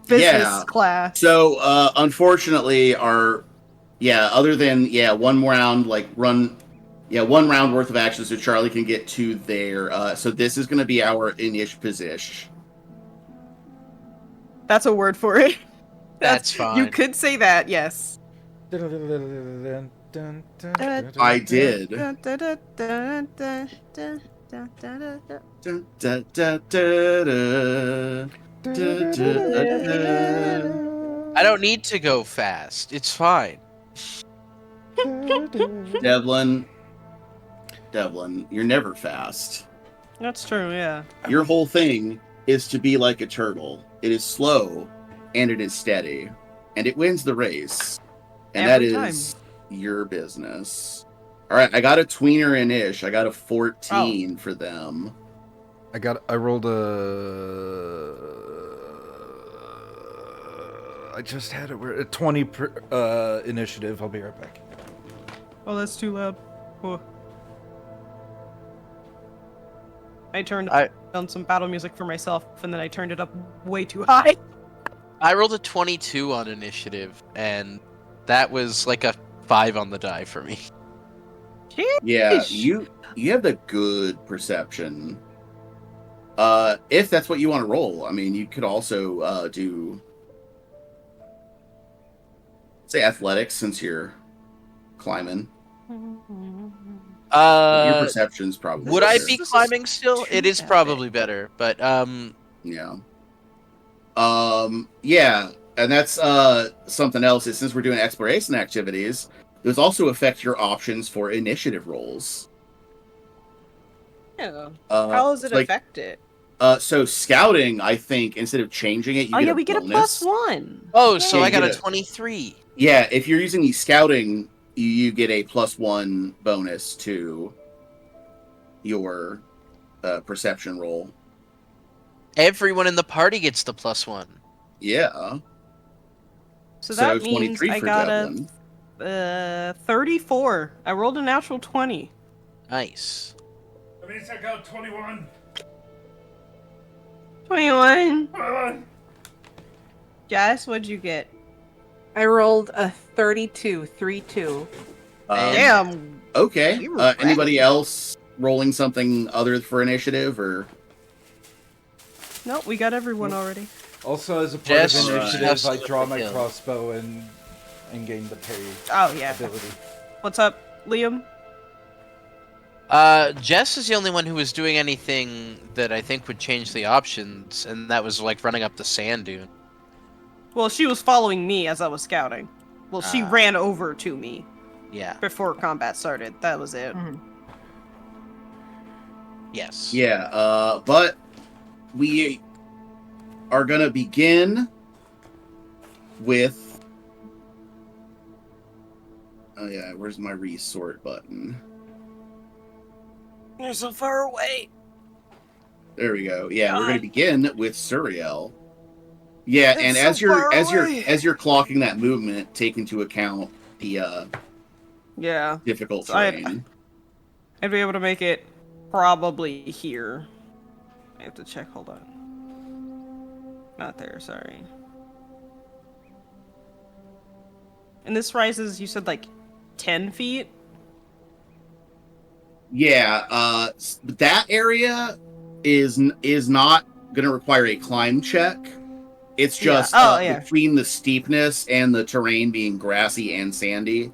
[SPEAKER 3] Business
[SPEAKER 2] yeah.
[SPEAKER 3] class.
[SPEAKER 2] So, unfortunately, other than one round one round worth of action, so Charlie can get to there. So this is going to be our initial position.
[SPEAKER 3] That's a word for it.
[SPEAKER 4] That's fine.
[SPEAKER 3] You could say that, yes.
[SPEAKER 2] I did.
[SPEAKER 3] I
[SPEAKER 2] Dun, dun, dun, dun, dun.
[SPEAKER 4] I don't need to go fast. It's fine.
[SPEAKER 2] Devlin, you're never fast.
[SPEAKER 3] That's true, yeah.
[SPEAKER 2] Your whole thing is to be like a turtle. It is slow, and it is steady, and it wins the race. And
[SPEAKER 3] Every
[SPEAKER 2] that is your business. All right, I got a tweener and ish. I got a 14 for them.
[SPEAKER 1] I rolled I just had it where a 20 initiative. I'll be right back.
[SPEAKER 3] Oh, that's too loud. Oh. I turned on some battle music for myself, and then I turned it up way too high.
[SPEAKER 4] I rolled a 22 on initiative, and that was like a 5 on the die for me.
[SPEAKER 3] Jeez.
[SPEAKER 2] Yeah, you have the good perception. If that's what you want to roll, I mean, you could also do, say, athletics since you're climbing. Your perception's probably
[SPEAKER 4] would
[SPEAKER 2] better.
[SPEAKER 4] I be climbing still? It is probably better, but
[SPEAKER 2] yeah. Yeah, and that's something else. Is since we're doing exploration activities, those also affect your options for initiative rolls.
[SPEAKER 3] Yeah. How does it affect it?
[SPEAKER 2] So scouting, I think, instead of changing it, you get
[SPEAKER 3] we get a +1.
[SPEAKER 4] Oh, so
[SPEAKER 2] Yeah,
[SPEAKER 4] I got
[SPEAKER 2] you
[SPEAKER 4] a
[SPEAKER 2] get
[SPEAKER 4] 23.
[SPEAKER 2] Yeah, if you're using the scouting, you get a +1 bonus to your perception roll.
[SPEAKER 4] Everyone in the party gets the +1.
[SPEAKER 2] Yeah.
[SPEAKER 3] So that means
[SPEAKER 2] 23
[SPEAKER 3] I
[SPEAKER 2] for
[SPEAKER 3] got
[SPEAKER 2] Devlin.
[SPEAKER 3] a 34. I rolled a natural 20.
[SPEAKER 4] Nice.
[SPEAKER 6] That means I got 21.
[SPEAKER 3] 21. Jess, what'd you get?
[SPEAKER 5] I rolled a 32, 3-2.
[SPEAKER 3] Damn.
[SPEAKER 2] Okay.
[SPEAKER 3] We were
[SPEAKER 2] Anybody else rolling something other for initiative or?
[SPEAKER 3] Nope, we got everyone already.
[SPEAKER 1] Also, as a part
[SPEAKER 4] Jess,
[SPEAKER 1] of initiative,
[SPEAKER 4] Jess,
[SPEAKER 1] I draw my
[SPEAKER 4] yeah.
[SPEAKER 1] crossbow and gain the parry
[SPEAKER 3] Oh, yeah.
[SPEAKER 1] ability.
[SPEAKER 3] What's up, Liam?
[SPEAKER 4] Jess is the only one who was doing anything that I think would change the options, and that was like running up the sand dune.
[SPEAKER 3] Well, she was following me as I was scouting. Well, she ran over to me
[SPEAKER 4] Yeah.
[SPEAKER 3] before combat started. That was it.
[SPEAKER 4] Yes.
[SPEAKER 2] Yeah. But we are gonna begin with. Oh yeah, where's my resort button?
[SPEAKER 3] You're so far away.
[SPEAKER 2] There we go. Yeah, we're
[SPEAKER 3] God.
[SPEAKER 2] gonna begin with Suriel. Yeah,
[SPEAKER 3] It's
[SPEAKER 2] and
[SPEAKER 3] so
[SPEAKER 2] as you're
[SPEAKER 3] far away.
[SPEAKER 2] as you're clocking that movement, take into account the
[SPEAKER 3] Yeah.
[SPEAKER 2] difficult
[SPEAKER 3] So
[SPEAKER 2] terrain.
[SPEAKER 3] I'd be able to make it probably here. I have to check. Hold on. Not there. Sorry. And this rises, you said, like 10 feet?
[SPEAKER 2] Yeah, that area is not going to require a climb check. It's just between the steepness and the terrain being grassy and sandy,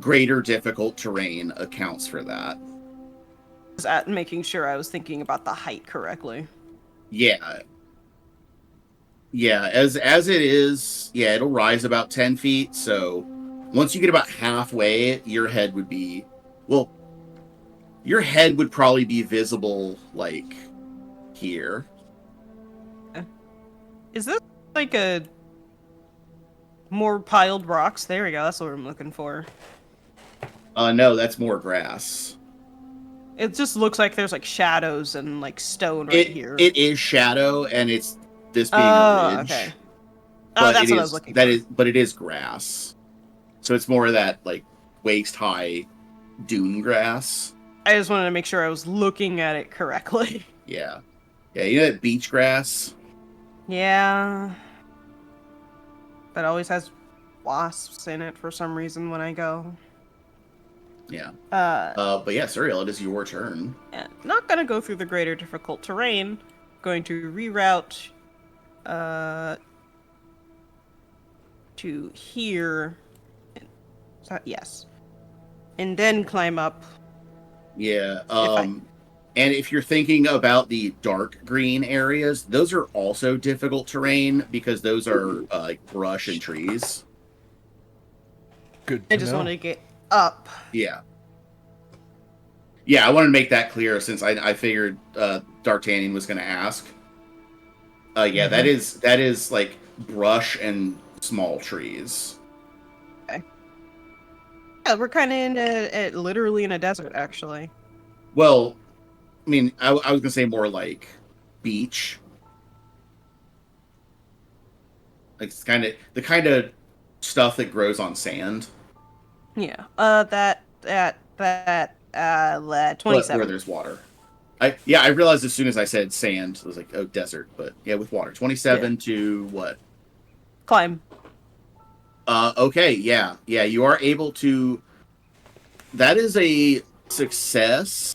[SPEAKER 2] greater difficult terrain accounts for that.
[SPEAKER 3] Was at making sure I was thinking about the height correctly.
[SPEAKER 2] Yeah. Yeah, as it is, yeah, it'll rise about 10 feet, so once you get about halfway, your head would be, well, your head would probably be visible, like, here.
[SPEAKER 3] Is this like a more piled rocks? There we go. That's what I'm looking for.
[SPEAKER 2] No, that's more grass.
[SPEAKER 3] It just looks like there's like shadows and like stone right here.
[SPEAKER 2] It is shadow, and it's this being a ridge.
[SPEAKER 3] Okay.
[SPEAKER 2] But
[SPEAKER 3] That's
[SPEAKER 2] it
[SPEAKER 3] what I
[SPEAKER 2] is-
[SPEAKER 3] was looking
[SPEAKER 2] that
[SPEAKER 3] for.
[SPEAKER 2] is- but it is grass. So it's more of that, like, waist-high dune grass.
[SPEAKER 3] I just wanted to make sure I was looking at it correctly.
[SPEAKER 2] Yeah. Yeah, you know that beach grass?
[SPEAKER 3] Yeah. That always has wasps in it for some reason when I go.
[SPEAKER 2] Yeah. But yeah, Suriel, it is your turn.
[SPEAKER 3] Yeah, not gonna go through the greater difficult terrain. Going to reroute to here. Yes. And then climb up.
[SPEAKER 2] Yeah. And if you're thinking about the dark green areas, those are also difficult terrain because those are like brush and trees.
[SPEAKER 1] Good.
[SPEAKER 3] I just want to get up.
[SPEAKER 2] Yeah. Yeah, I wanted to make that clear since I figured D'Artagnan was going to ask. Yeah, that is like brush and small trees.
[SPEAKER 3] Okay. Yeah, we're kind of literally in a desert, actually.
[SPEAKER 2] Well, I mean, I was going to say more like beach. Like it's the kind of stuff that grows on sand.
[SPEAKER 3] Yeah. That
[SPEAKER 2] But where
[SPEAKER 3] 27.
[SPEAKER 2] there's water. I realized as soon as I said sand, I was like, oh, desert. But yeah, with water. 27 to what?
[SPEAKER 3] Climb.
[SPEAKER 2] Okay, yeah. Yeah, you are able to... That is a success.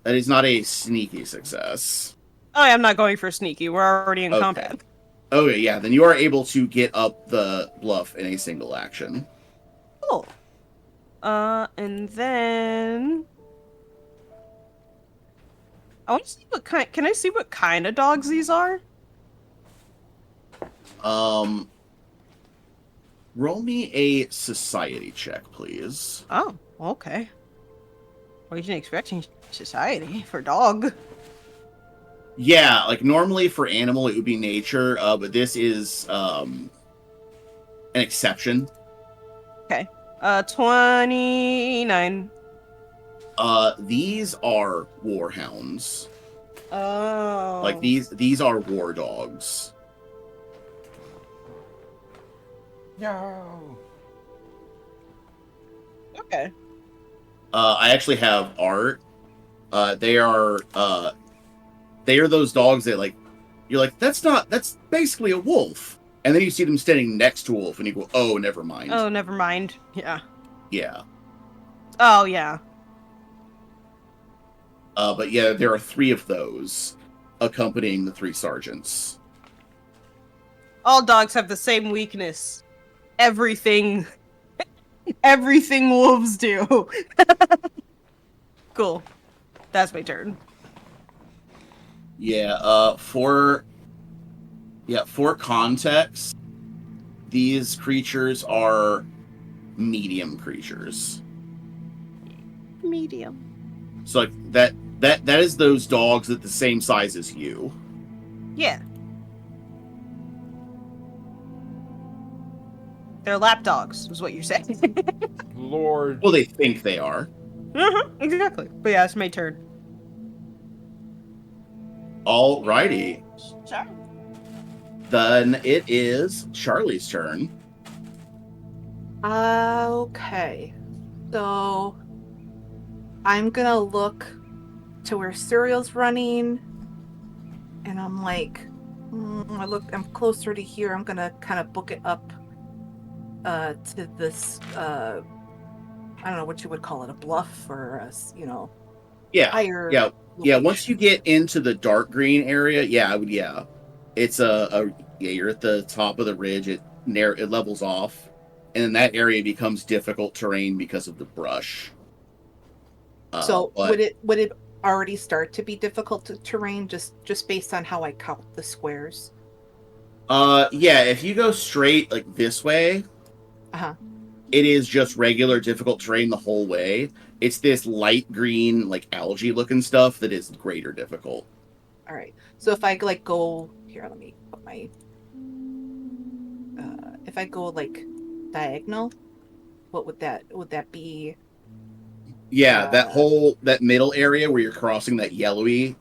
[SPEAKER 2] That is not a sneaky success.
[SPEAKER 3] Oh, yeah, I'm not going for sneaky. We're already in
[SPEAKER 2] Okay.
[SPEAKER 3] combat.
[SPEAKER 2] Okay, yeah, then you are able to get up the bluff in a single action.
[SPEAKER 3] Cool. And then I want to see what kind. Can I see what kind of dogs these are?
[SPEAKER 2] Roll me a society check, please.
[SPEAKER 3] Oh, okay. Wasn't expecting society for dog.
[SPEAKER 2] Yeah, like normally for animal it would be nature, but this is an exception.
[SPEAKER 3] Okay. 29.
[SPEAKER 2] These are warhounds.
[SPEAKER 3] Oh.
[SPEAKER 2] Like these are war dogs.
[SPEAKER 1] No.
[SPEAKER 3] Okay.
[SPEAKER 2] I actually have art. They are those dogs that like you're like that's basically a wolf, and then you see them standing next to a wolf, and you go, oh, never mind.
[SPEAKER 3] Oh, never mind. Yeah.
[SPEAKER 2] Yeah.
[SPEAKER 3] Oh, yeah.
[SPEAKER 2] But yeah, there are 3 of those accompanying the 3 sergeants.
[SPEAKER 3] All dogs have the same weakness. Everything wolves do. Cool. That's my turn.
[SPEAKER 2] Yeah, for context, these creatures are medium creatures.
[SPEAKER 3] Medium.
[SPEAKER 2] So like that is those dogs that the same size as you.
[SPEAKER 3] Yeah. They're lap dogs, is what you're saying.
[SPEAKER 1] Lord.
[SPEAKER 2] Well, they think they are.
[SPEAKER 3] Exactly. But yeah, it's my turn.
[SPEAKER 2] Alrighty.
[SPEAKER 3] Sure.
[SPEAKER 2] Then it is Charlie's turn.
[SPEAKER 5] Okay. So I'm gonna look to where Serial's running, and I'm like, I'm closer to here. I'm gonna kind of book it up to this. I don't know what you would call it, a bluff or a,
[SPEAKER 2] Yeah.
[SPEAKER 5] higher.
[SPEAKER 2] Yeah.
[SPEAKER 5] location.
[SPEAKER 2] Once you get into the dark green area, it's you're at the top of the ridge. It levels off, and then that area becomes difficult terrain because of the brush.
[SPEAKER 5] So would it already start to be difficult terrain just based on how I count the squares?
[SPEAKER 2] Yeah, if you go straight like this way, it is just regular difficult terrain the whole way. It's this light green, like algae looking stuff that is greater difficult.
[SPEAKER 5] All right. So if I like go here, let me put my. If I go like diagonal, what would that be?
[SPEAKER 2] Yeah, that middle area where you're crossing that yellowy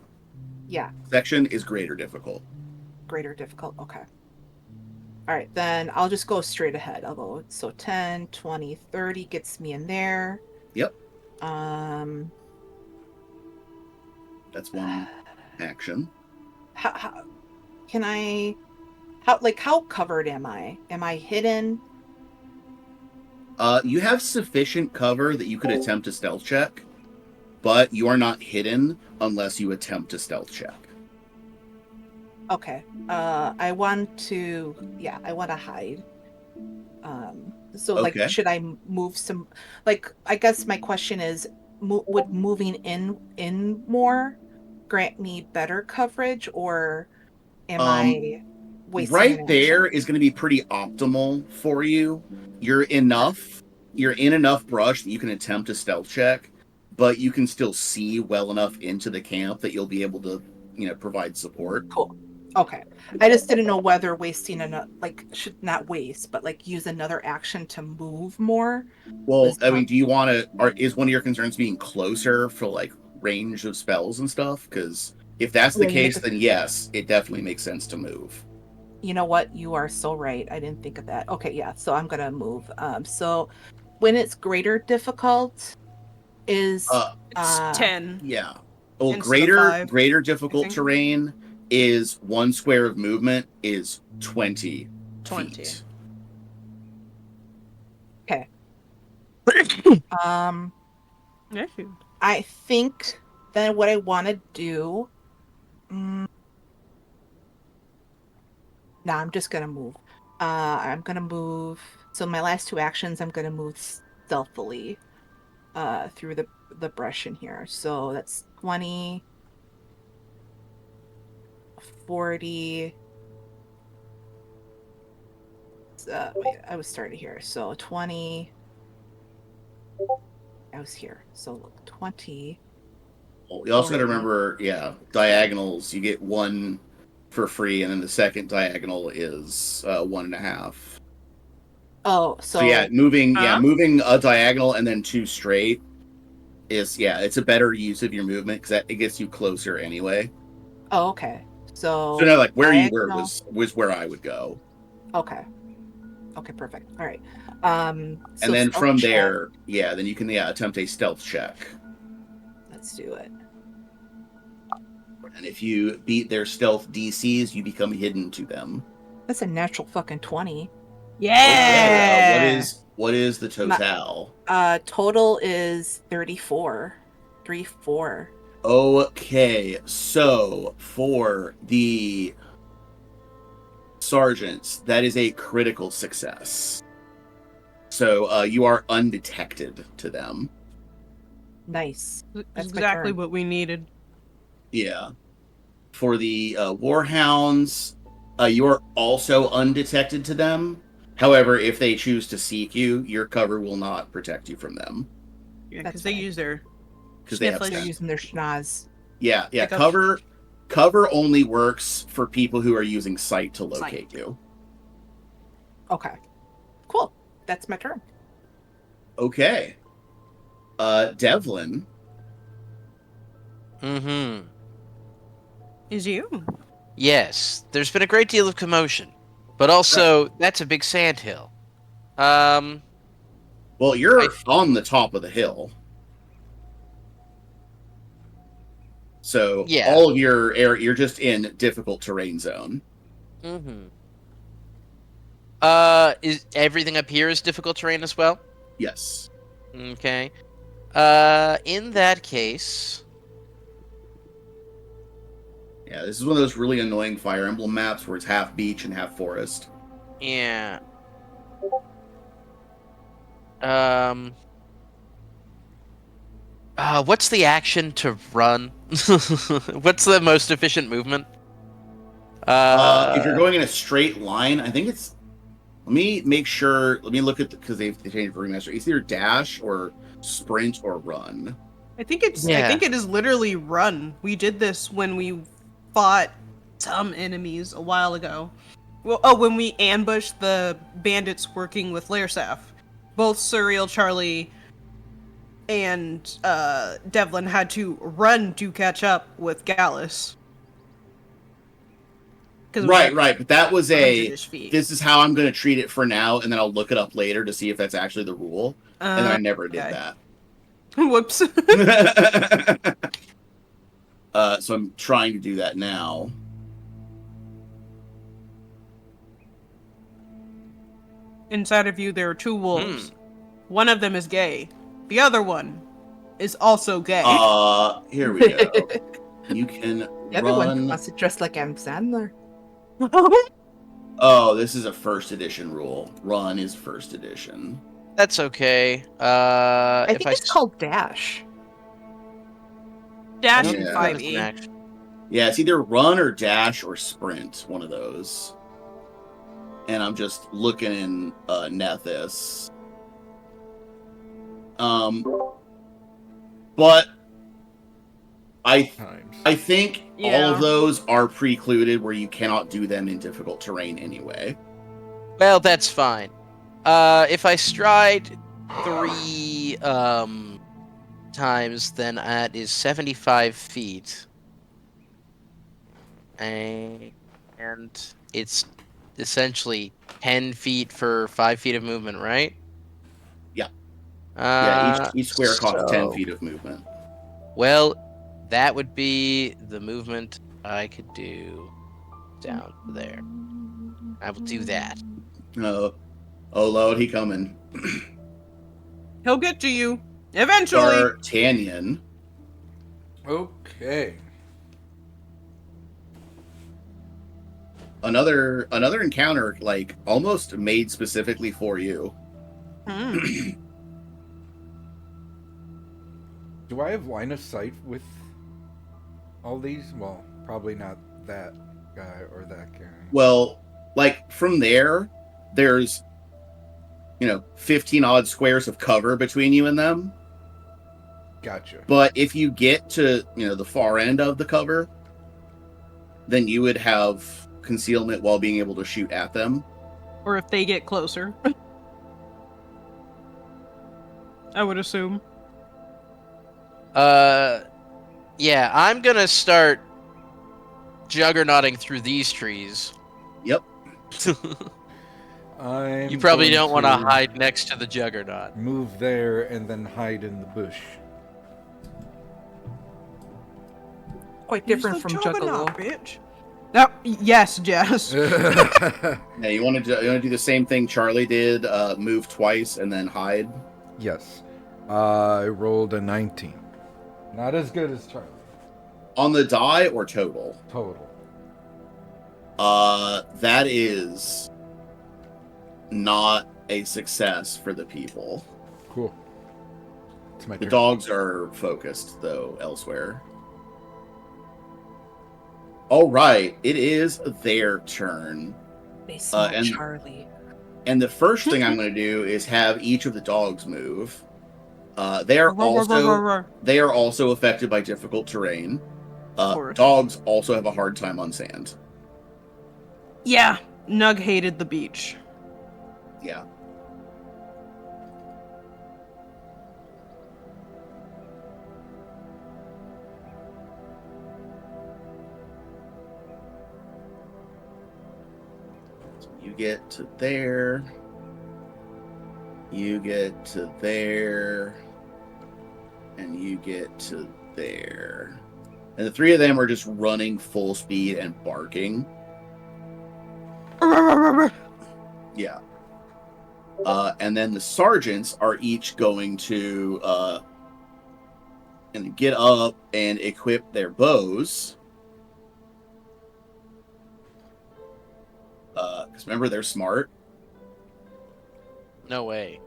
[SPEAKER 2] section is greater difficult.
[SPEAKER 5] Greater difficult. Okay. All right, then I'll just go straight ahead. I'll go, so 10, 20, 30 gets me in there.
[SPEAKER 2] Yep.
[SPEAKER 5] That's
[SPEAKER 2] one action.
[SPEAKER 5] How covered am I? Am I hidden?
[SPEAKER 2] You have sufficient cover that you could attempt a stealth check, but you are not hidden unless you attempt a stealth check.
[SPEAKER 5] Okay. I want to hide.
[SPEAKER 2] Okay.
[SPEAKER 5] Should I move some? Like, I guess my question is, would moving in more grant me better coverage, or am I wasting
[SPEAKER 2] right
[SPEAKER 5] an
[SPEAKER 2] there
[SPEAKER 5] action?
[SPEAKER 2] is going to be pretty optimal for you. You're enough you're in enough brush that you can attempt a stealth check, but you can still see well enough into the camp that you'll be able to, provide support.
[SPEAKER 5] Cool. Okay. I just didn't know whether wasting should not waste, but like use another action to move more.
[SPEAKER 2] Well, I mean, do you want to? Is one of your concerns being closer for like range of spells and stuff? Because if that's the case, then yes, it definitely makes sense to move.
[SPEAKER 5] You know what? You are so right. I didn't think of that. Okay, yeah. So I'm gonna move. So when it's greater difficult is
[SPEAKER 3] It's 10.
[SPEAKER 2] Yeah. Well,
[SPEAKER 3] Instead of 5,
[SPEAKER 2] greater difficult terrain is 1 square of movement is 20 feet.
[SPEAKER 5] Okay.
[SPEAKER 3] Yeah.
[SPEAKER 5] I think then what I want to do. I'm just gonna move. I'm gonna move. So my last 2 actions, I'm gonna move stealthily through the brush in here. So that's 20, 40. Wait, I was started here. So 20. I was here. So 20.
[SPEAKER 2] Well, you also got to remember, diagonals. You get 1 for free, and then the second diagonal is 1.5.
[SPEAKER 5] Oh,
[SPEAKER 2] so yeah, moving a diagonal and then 2 straight is it's a better use of your movement because it gets you closer anyway.
[SPEAKER 5] Oh, okay. So
[SPEAKER 2] no, like where you were was where I would go.
[SPEAKER 5] Okay, perfect. All right.
[SPEAKER 2] And then from there, then you can attempt a stealth check.
[SPEAKER 5] Let's do it.
[SPEAKER 2] And if you beat their stealth DCs, you become hidden to them.
[SPEAKER 5] That's a natural fucking 20.
[SPEAKER 3] Yeah.
[SPEAKER 2] What is the total?
[SPEAKER 5] Total is 34. 34.
[SPEAKER 2] Okay, so for the sergeants, that is a critical success. So you are undetected to them.
[SPEAKER 5] Nice.
[SPEAKER 3] That's exactly what we needed.
[SPEAKER 2] Yeah. For the warhounds, you are also undetected to them. However, if they choose to seek you, your cover will not protect you from them.
[SPEAKER 3] Yeah, because they use their...
[SPEAKER 2] Because they're
[SPEAKER 5] using their schnoz.
[SPEAKER 2] Yeah. Cover only works for people who are using sight to locate you.
[SPEAKER 5] Okay. Cool. That's my turn.
[SPEAKER 2] Okay. Devlin.
[SPEAKER 4] Mm-hmm.
[SPEAKER 3] Is you.
[SPEAKER 4] Yes. There's been a great deal of commotion. But also, that's a big sandhill.
[SPEAKER 2] Well, you're on the top of the hill. So all of your area, you're just in difficult terrain zone.
[SPEAKER 4] Mm-hmm. Is everything up here is difficult terrain as well?
[SPEAKER 2] Yes.
[SPEAKER 4] Okay. In that case...
[SPEAKER 2] Yeah, this is one of those really annoying Fire Emblem maps where it's half beach and half forest.
[SPEAKER 4] Yeah. What's the action to run? What's the most efficient movement?
[SPEAKER 2] If you're going in a straight line, I think it's... Let me make sure... Let me look at because they changed for remaster. It's either dash or sprint or run.
[SPEAKER 3] I think it's... Yeah. I think it is literally run. We did this when we fought some enemies a while ago. Well, when we ambushed the bandits working with Laersaf. Both Surreal Charlie and Devlin had to run to catch up with Gallus.
[SPEAKER 2] Right, but that was this is how I'm going to treat it for now, and then I'll look it up later to see if that's actually the rule. And then I never did that.
[SPEAKER 3] Whoops.
[SPEAKER 2] So I'm trying to do that now.
[SPEAKER 3] Inside of you, there are 2 wolves. One of them is gay. The other one is also gay.
[SPEAKER 2] Here we go. You can
[SPEAKER 5] the other one wants to dress like Adam Sandler.
[SPEAKER 2] Oh, this is a first edition rule. Run is first edition.
[SPEAKER 4] That's okay.
[SPEAKER 5] I think it's called dash.
[SPEAKER 3] Dash and 5e.
[SPEAKER 2] Yeah, it's either run or dash or sprint. One of those. And I'm just looking in Nethys. But I
[SPEAKER 1] Times.
[SPEAKER 2] think all of those are precluded where you cannot do them in difficult terrain anyway.
[SPEAKER 4] Well, that's fine. If I stride 3 times, then that is 75 feet. And it's essentially 10 feet for 5 feet of movement, right?
[SPEAKER 2] Yeah. Each square costs 10
[SPEAKER 4] so-
[SPEAKER 2] feet of movement.
[SPEAKER 4] Well, that would be the movement I could do down to there. I will do that.
[SPEAKER 2] Oh Lord, he coming.
[SPEAKER 3] He'll get to you eventually.
[SPEAKER 2] D'Artagnan.
[SPEAKER 1] Okay.
[SPEAKER 2] Another encounter, like, almost made specifically for you.
[SPEAKER 1] Do I have line of sight with all these? Well, probably not that guy or that guy.
[SPEAKER 2] Well, like, from there's 15 odd squares of cover between you and them.
[SPEAKER 1] Gotcha.
[SPEAKER 2] But if you get to, the far end of the cover, then you would have concealment while being able to shoot at them.
[SPEAKER 3] Or if they get closer. I would assume.
[SPEAKER 4] Yeah, I'm gonna start juggernauting through these trees.
[SPEAKER 2] Yep.
[SPEAKER 4] You probably don't want to hide next to the juggernaut.
[SPEAKER 1] Move there and then hide in the bush.
[SPEAKER 5] Quite different from Juggalo.
[SPEAKER 3] Bitch. No, yes, Jess.
[SPEAKER 2] Yeah, you want to do the same thing Charlie did, move twice and then hide?
[SPEAKER 1] Yes. I rolled a 19. Not as good as Charlie.
[SPEAKER 2] On the die or total?
[SPEAKER 1] Total.
[SPEAKER 2] That is not a success for the people.
[SPEAKER 1] Cool. It's my
[SPEAKER 2] The
[SPEAKER 1] turn.
[SPEAKER 2] dogs are focused, though, elsewhere. All right, it is their turn.
[SPEAKER 5] They smell
[SPEAKER 2] and-
[SPEAKER 5] Charlie.
[SPEAKER 2] And the first thing I'm going to do is have each of the dogs move. They are also affected by difficult terrain.
[SPEAKER 3] course.
[SPEAKER 2] Dogs also have a hard time on sand.
[SPEAKER 3] Yeah, Nug hated the beach.
[SPEAKER 2] Yeah. So you get to there. You get to there. And you get to there. And the three of them are just running full speed and barking. Yeah. And then the sergeants are each going to get up and equip their bows. Because remember, they're smart.
[SPEAKER 4] No way.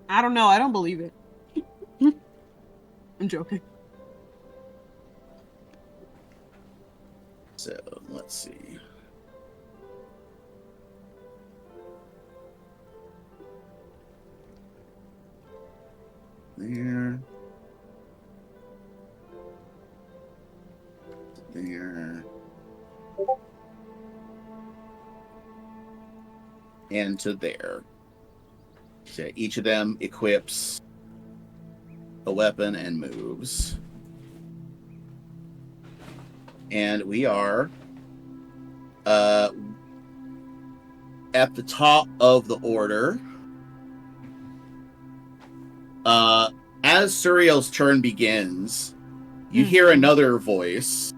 [SPEAKER 3] I don't know. I don't believe it. I'm joking.
[SPEAKER 2] So, let's see. There. There. And to there. So each of them equips a weapon and moves. And we are at the top of the order. As Suriel's turn begins, you hear another voice,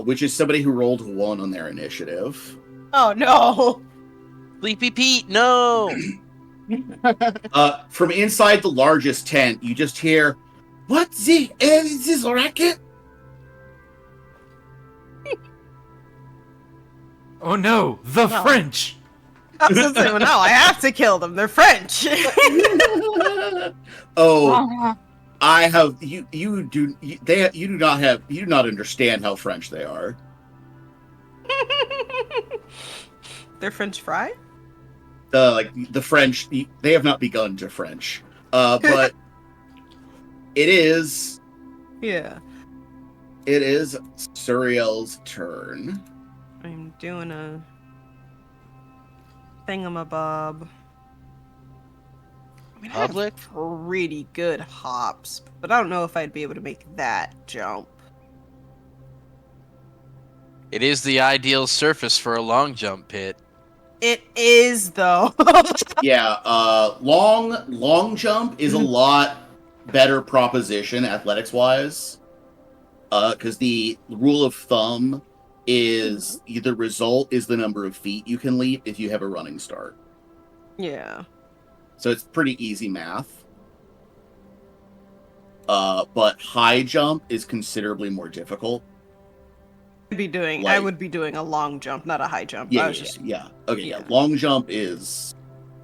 [SPEAKER 2] which is somebody who rolled 1 on their initiative.
[SPEAKER 3] Oh no!
[SPEAKER 4] Sleepy Pete, no!
[SPEAKER 2] From inside the largest tent, you just hear, "What the hell is this racket?"
[SPEAKER 1] Oh no, the
[SPEAKER 3] Well.
[SPEAKER 1] French!
[SPEAKER 3] I was gonna say, well, no, I have to kill them. They're French.
[SPEAKER 2] Oh, I have you. You do not understand how French they are.
[SPEAKER 3] They're French fry?
[SPEAKER 2] the French, they have not begun to French. But it is Suriel's turn.
[SPEAKER 3] I'm doing a thingamabob. I mean, I have
[SPEAKER 4] Public?
[SPEAKER 3] pretty good hops, but I don't know if I'd be able to make that jump.
[SPEAKER 4] It is the ideal surface for a long jump pit.
[SPEAKER 3] It is, though.
[SPEAKER 2] Yeah, long jump is a lot better proposition athletics-wise. Because the rule of thumb is the result is the number of feet you can leap if you have a running start.
[SPEAKER 3] Yeah.
[SPEAKER 2] So it's pretty easy math. But high jump is considerably more difficult.
[SPEAKER 3] I would be doing a long jump, not a high jump.
[SPEAKER 2] Yeah,
[SPEAKER 3] yeah.
[SPEAKER 2] Okay, yeah. Long jump is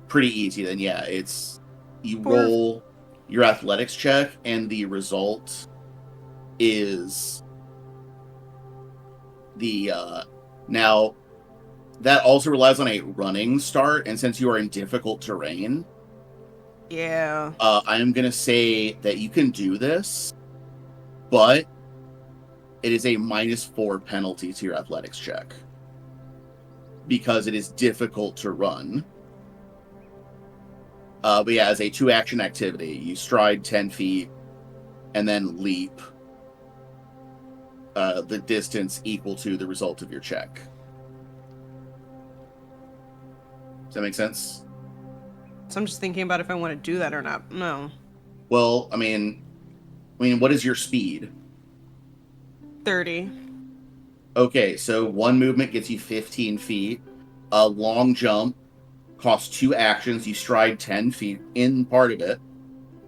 [SPEAKER 2] pretty easy. Then you roll your athletics check, and the result is the now that also relies on a running start, and since you are in difficult terrain, I am gonna say that you can do this, but it is a -4 penalty to your athletics check because it is difficult to run. But yeah, as a 2-action activity, you stride 10 feet and then leap the distance equal to the result of your check. Does that make sense?
[SPEAKER 3] So I'm just thinking about if I want to do that or not. No.
[SPEAKER 2] Well, I mean, what is your speed?
[SPEAKER 3] 30.
[SPEAKER 2] Okay, so one movement gets you 15 feet. A long jump costs 2 actions. You stride 10 feet in part of it.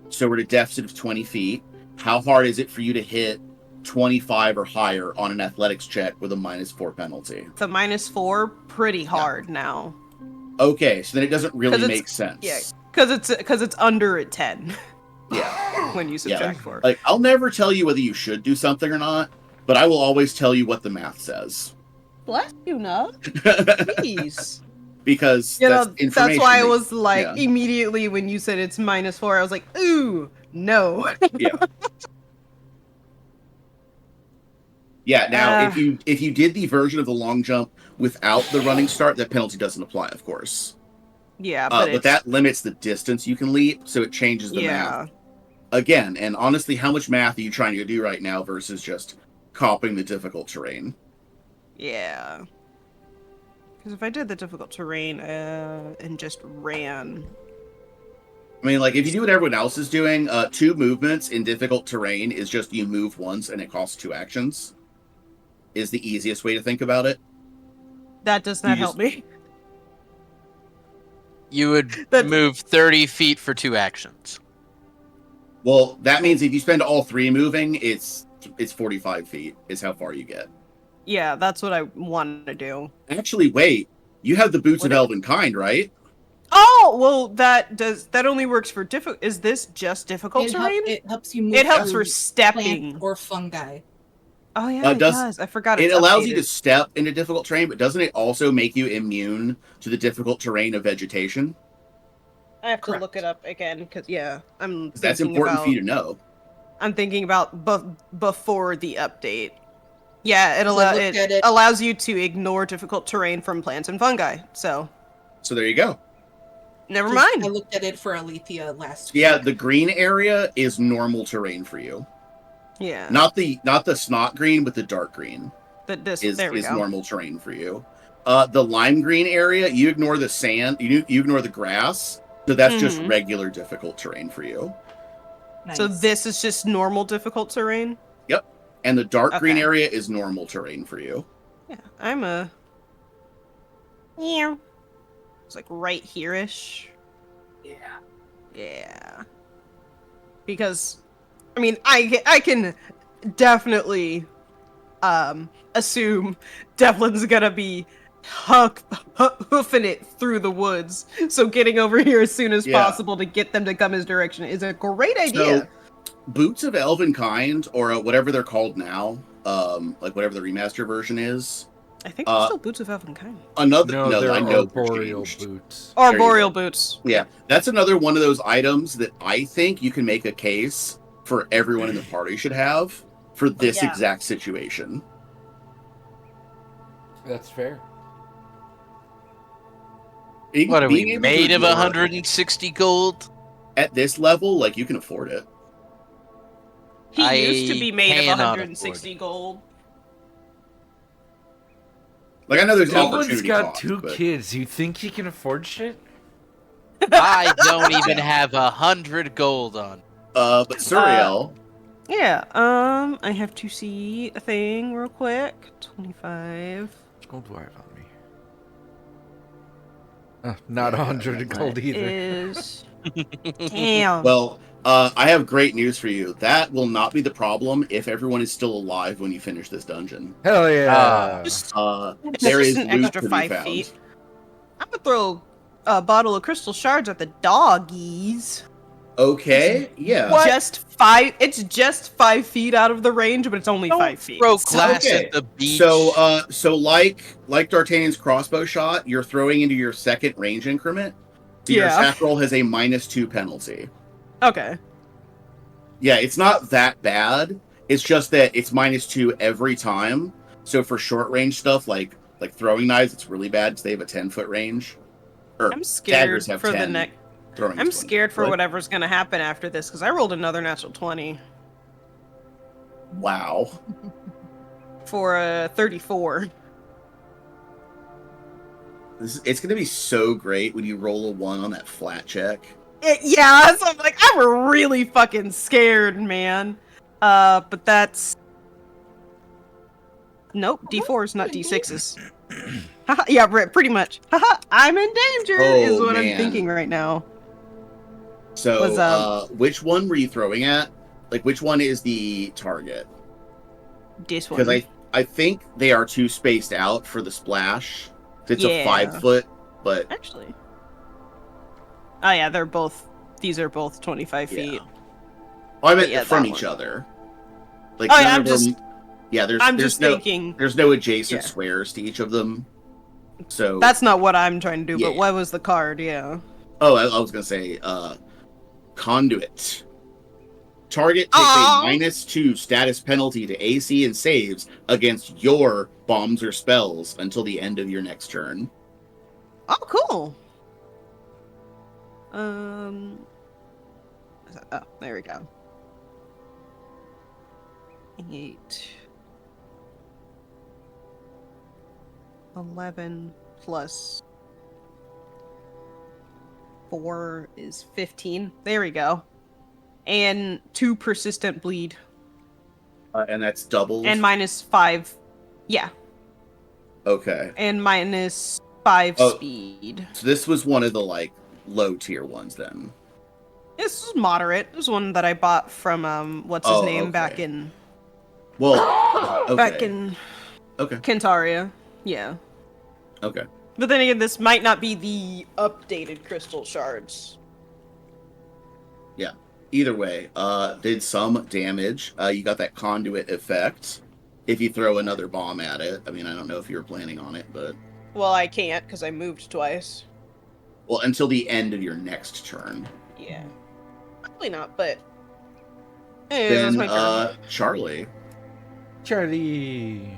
[SPEAKER 2] So we're at a deficit of 20 feet. How hard is it for you to hit 25 or higher on an athletics check with a -4 penalty?
[SPEAKER 3] It's a -4, pretty hard now.
[SPEAKER 2] Okay, so then it doesn't really make sense.
[SPEAKER 3] Yeah, because it's under a 10.
[SPEAKER 2] Yeah.
[SPEAKER 3] When you subtract 4.
[SPEAKER 2] Like, I'll never tell you whether you should do something or not, but I will always tell you what the math says.
[SPEAKER 3] Bless you, no. Please.
[SPEAKER 2] Because
[SPEAKER 3] that's why I was like, immediately when you said it's -4, I was like, ooh, no.
[SPEAKER 2] Yeah. Yeah, now if you did the version of the long jump without the running start, that penalty doesn't apply, of course.
[SPEAKER 3] Yeah,
[SPEAKER 2] but that limits the distance you can leap, so it changes the math. Again, and honestly, how much math are you trying to do right now versus just copying the difficult terrain?
[SPEAKER 3] Yeah. Because if I did the difficult terrain and just ran...
[SPEAKER 2] I mean, like, if you do what everyone else is doing, 2 movements in difficult terrain is just you move once and it costs 2 actions. Is the easiest way to think about it.
[SPEAKER 3] That does not help me.
[SPEAKER 4] You would move 30 feet for 2 actions.
[SPEAKER 2] Well, that means if you spend all 3 moving, it's 45 feet is how far you get.
[SPEAKER 3] Yeah, that's what I want to do.
[SPEAKER 2] Actually, wait. You have the Boots of Elvenkind, right?
[SPEAKER 3] Oh, well, that only works for difficult. Is this just difficult terrain?
[SPEAKER 5] It helps you move.
[SPEAKER 3] It helps for stepping
[SPEAKER 5] or fungi.
[SPEAKER 3] Oh yeah, it does. I forgot.
[SPEAKER 2] It allows you to step into difficult terrain, but doesn't it also make you immune to the difficult terrain of vegetation?
[SPEAKER 3] I have to look it up again because I'm.
[SPEAKER 2] That's important for you to know.
[SPEAKER 3] I'm thinking about before the update. Yeah, it allows you to ignore difficult terrain from plants and fungi. So
[SPEAKER 2] there you go.
[SPEAKER 3] Never mind.
[SPEAKER 5] I looked at it for Alethea last
[SPEAKER 2] week. Yeah, the green area is normal terrain for you.
[SPEAKER 3] Yeah.
[SPEAKER 2] Not the snot green, but the dark green.
[SPEAKER 3] Is
[SPEAKER 2] normal terrain for you. The lime green area, you ignore the sand, you ignore the grass, so that's just regular difficult terrain for you.
[SPEAKER 3] Nice. So this is just normal difficult terrain?
[SPEAKER 2] Yep. And the dark green area is normal terrain for you.
[SPEAKER 3] Yeah, I'm a... Yeah. It's like right here-ish.
[SPEAKER 5] Yeah.
[SPEAKER 3] Yeah. Because, I mean, I can definitely assume Devlin's gonna be hoofing it through the woods. So getting over here as soon as possible to get them to come his direction is a great idea.
[SPEAKER 2] So, Boots of Elvenkind, or whatever they're called now, like whatever the remaster version is,
[SPEAKER 3] I think they're still boots of Elvenkind.
[SPEAKER 2] Another
[SPEAKER 1] No, they're
[SPEAKER 2] I know
[SPEAKER 1] arboreal
[SPEAKER 2] changed.
[SPEAKER 1] boots.
[SPEAKER 3] Arboreal boots.
[SPEAKER 2] Yeah, that's another one of those items that I think you can make a case for everyone in the party should have for this exact situation.
[SPEAKER 1] That's fair.
[SPEAKER 4] What are we,
[SPEAKER 2] Being able to
[SPEAKER 4] made of
[SPEAKER 2] ignore-
[SPEAKER 4] 160 gold?
[SPEAKER 2] At this level, like, you can afford it.
[SPEAKER 3] He used to be made of
[SPEAKER 4] cannot
[SPEAKER 3] 160 gold.
[SPEAKER 2] Like, I know there's
[SPEAKER 1] Devlin's
[SPEAKER 2] opportunity
[SPEAKER 1] got
[SPEAKER 2] cost,
[SPEAKER 1] 2
[SPEAKER 2] but...
[SPEAKER 1] kids. You think he can afford shit?
[SPEAKER 4] I don't even have 100 gold on.
[SPEAKER 2] But Suriel...
[SPEAKER 3] Yeah, I have to see a thing real quick. 25.
[SPEAKER 1] How much gold do I have on me? Not 100 gold either.
[SPEAKER 3] Is... Damn.
[SPEAKER 2] Well, I have great news for you. That will not be the problem if everyone is still alive when you finish this dungeon.
[SPEAKER 1] Hell yeah!
[SPEAKER 3] Just,
[SPEAKER 2] There
[SPEAKER 3] just
[SPEAKER 2] is
[SPEAKER 3] an
[SPEAKER 2] loot
[SPEAKER 3] extra
[SPEAKER 2] to be
[SPEAKER 3] 5
[SPEAKER 2] found.
[SPEAKER 3] feet. I'm gonna throw a bottle of crystal shards at the doggies.
[SPEAKER 2] Okay, yeah.
[SPEAKER 3] What? Just 5. It's just 5 feet out of the range, but it's only
[SPEAKER 4] Don't
[SPEAKER 3] 5 feet.
[SPEAKER 4] throw glass at the beach.
[SPEAKER 2] So like D'Artagnan's crossbow shot, you're throwing into your second range increment. So your attack roll has a -2 penalty.
[SPEAKER 3] Okay.
[SPEAKER 2] Yeah, it's not that bad. It's just that it's -2 every time. So for short range stuff like throwing knives, it's really bad because they have a 10-foot range. Or
[SPEAKER 3] I'm scared
[SPEAKER 2] daggers have
[SPEAKER 3] for
[SPEAKER 2] 10.
[SPEAKER 3] the next.
[SPEAKER 2] Throwing
[SPEAKER 3] I'm
[SPEAKER 2] is 20.
[SPEAKER 3] scared for
[SPEAKER 2] What?
[SPEAKER 3] whatever's gonna happen after this because I rolled another natural 20
[SPEAKER 2] Wow.
[SPEAKER 3] for a 34.
[SPEAKER 2] It's gonna be so great when you roll a 1 on that flat check.
[SPEAKER 3] Yeah, so I'm like, I'm really fucking scared, man. But that's nope. D4s, not D6s. Haha, yeah, pretty much. Haha, I'm in danger. Is what I'm
[SPEAKER 2] man.
[SPEAKER 3] thinking right now.
[SPEAKER 2] So, which one were you throwing at? Like, which one is the target?
[SPEAKER 3] This one.
[SPEAKER 2] Because I think they are too spaced out for the splash. It's a 5 foot, but
[SPEAKER 3] actually, oh yeah, they're both. These are both 25 feet.
[SPEAKER 2] Oh, I meant
[SPEAKER 3] yeah,
[SPEAKER 2] from
[SPEAKER 3] that
[SPEAKER 2] each
[SPEAKER 3] one.
[SPEAKER 2] other. Like,
[SPEAKER 3] Oh yeah,
[SPEAKER 2] none
[SPEAKER 3] I'm
[SPEAKER 2] of
[SPEAKER 3] just.
[SPEAKER 2] them, yeah,
[SPEAKER 3] I'm
[SPEAKER 2] there's
[SPEAKER 3] just
[SPEAKER 2] no
[SPEAKER 3] thinking.
[SPEAKER 2] there's no adjacent
[SPEAKER 3] Yeah.
[SPEAKER 2] squares to each of them. So
[SPEAKER 3] That's not what I'm trying to do. But
[SPEAKER 2] Yeah.
[SPEAKER 3] what was the card? Yeah.
[SPEAKER 2] oh, I was gonna say conduit. Target takes
[SPEAKER 3] Aw.
[SPEAKER 2] a -2 status penalty to AC and saves against your bombs or spells until the end of your next turn.
[SPEAKER 3] Oh, cool. Oh, there we go. 8. 11 plus 4 is 15. There we go. And 2 persistent bleed.
[SPEAKER 2] And that's doubled.
[SPEAKER 3] And -5. Yeah.
[SPEAKER 2] Okay.
[SPEAKER 3] And -5
[SPEAKER 2] Oh.
[SPEAKER 3] speed.
[SPEAKER 2] So this was one of the like low tier ones then.
[SPEAKER 3] This is moderate. This is one that I bought from what's his name
[SPEAKER 2] okay.
[SPEAKER 3] back in
[SPEAKER 2] Well, okay.
[SPEAKER 3] back in
[SPEAKER 2] Okay.
[SPEAKER 3] Kentaria. Yeah.
[SPEAKER 2] Okay.
[SPEAKER 3] But then again, this might not be the updated crystal shards.
[SPEAKER 2] Yeah. Either way, did some damage. You got that conduit effect. If you throw another bomb at it. I mean, I don't know if you were planning on it, but
[SPEAKER 3] Well, I can't because I moved twice.
[SPEAKER 2] well, until the end of your next turn.
[SPEAKER 3] Yeah. Probably not, but anyways, that's
[SPEAKER 2] Then
[SPEAKER 3] my turn.
[SPEAKER 2] Charlie.
[SPEAKER 1] Charlie.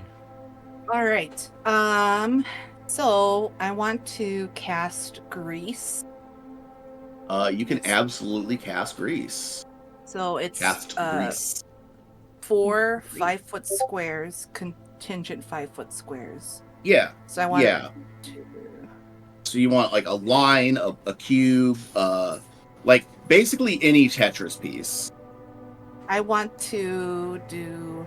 [SPEAKER 5] All right. So I want to cast Grease.
[SPEAKER 2] You can absolutely cast Grease.
[SPEAKER 5] So it's
[SPEAKER 2] Cast Grease.
[SPEAKER 5] 4 5-foot squares, contingent 5-foot squares.
[SPEAKER 2] Yeah.
[SPEAKER 5] So I want
[SPEAKER 2] Yeah.
[SPEAKER 5] to.
[SPEAKER 2] So you want like a line, a cube, like basically any Tetris piece.
[SPEAKER 5] I want to do.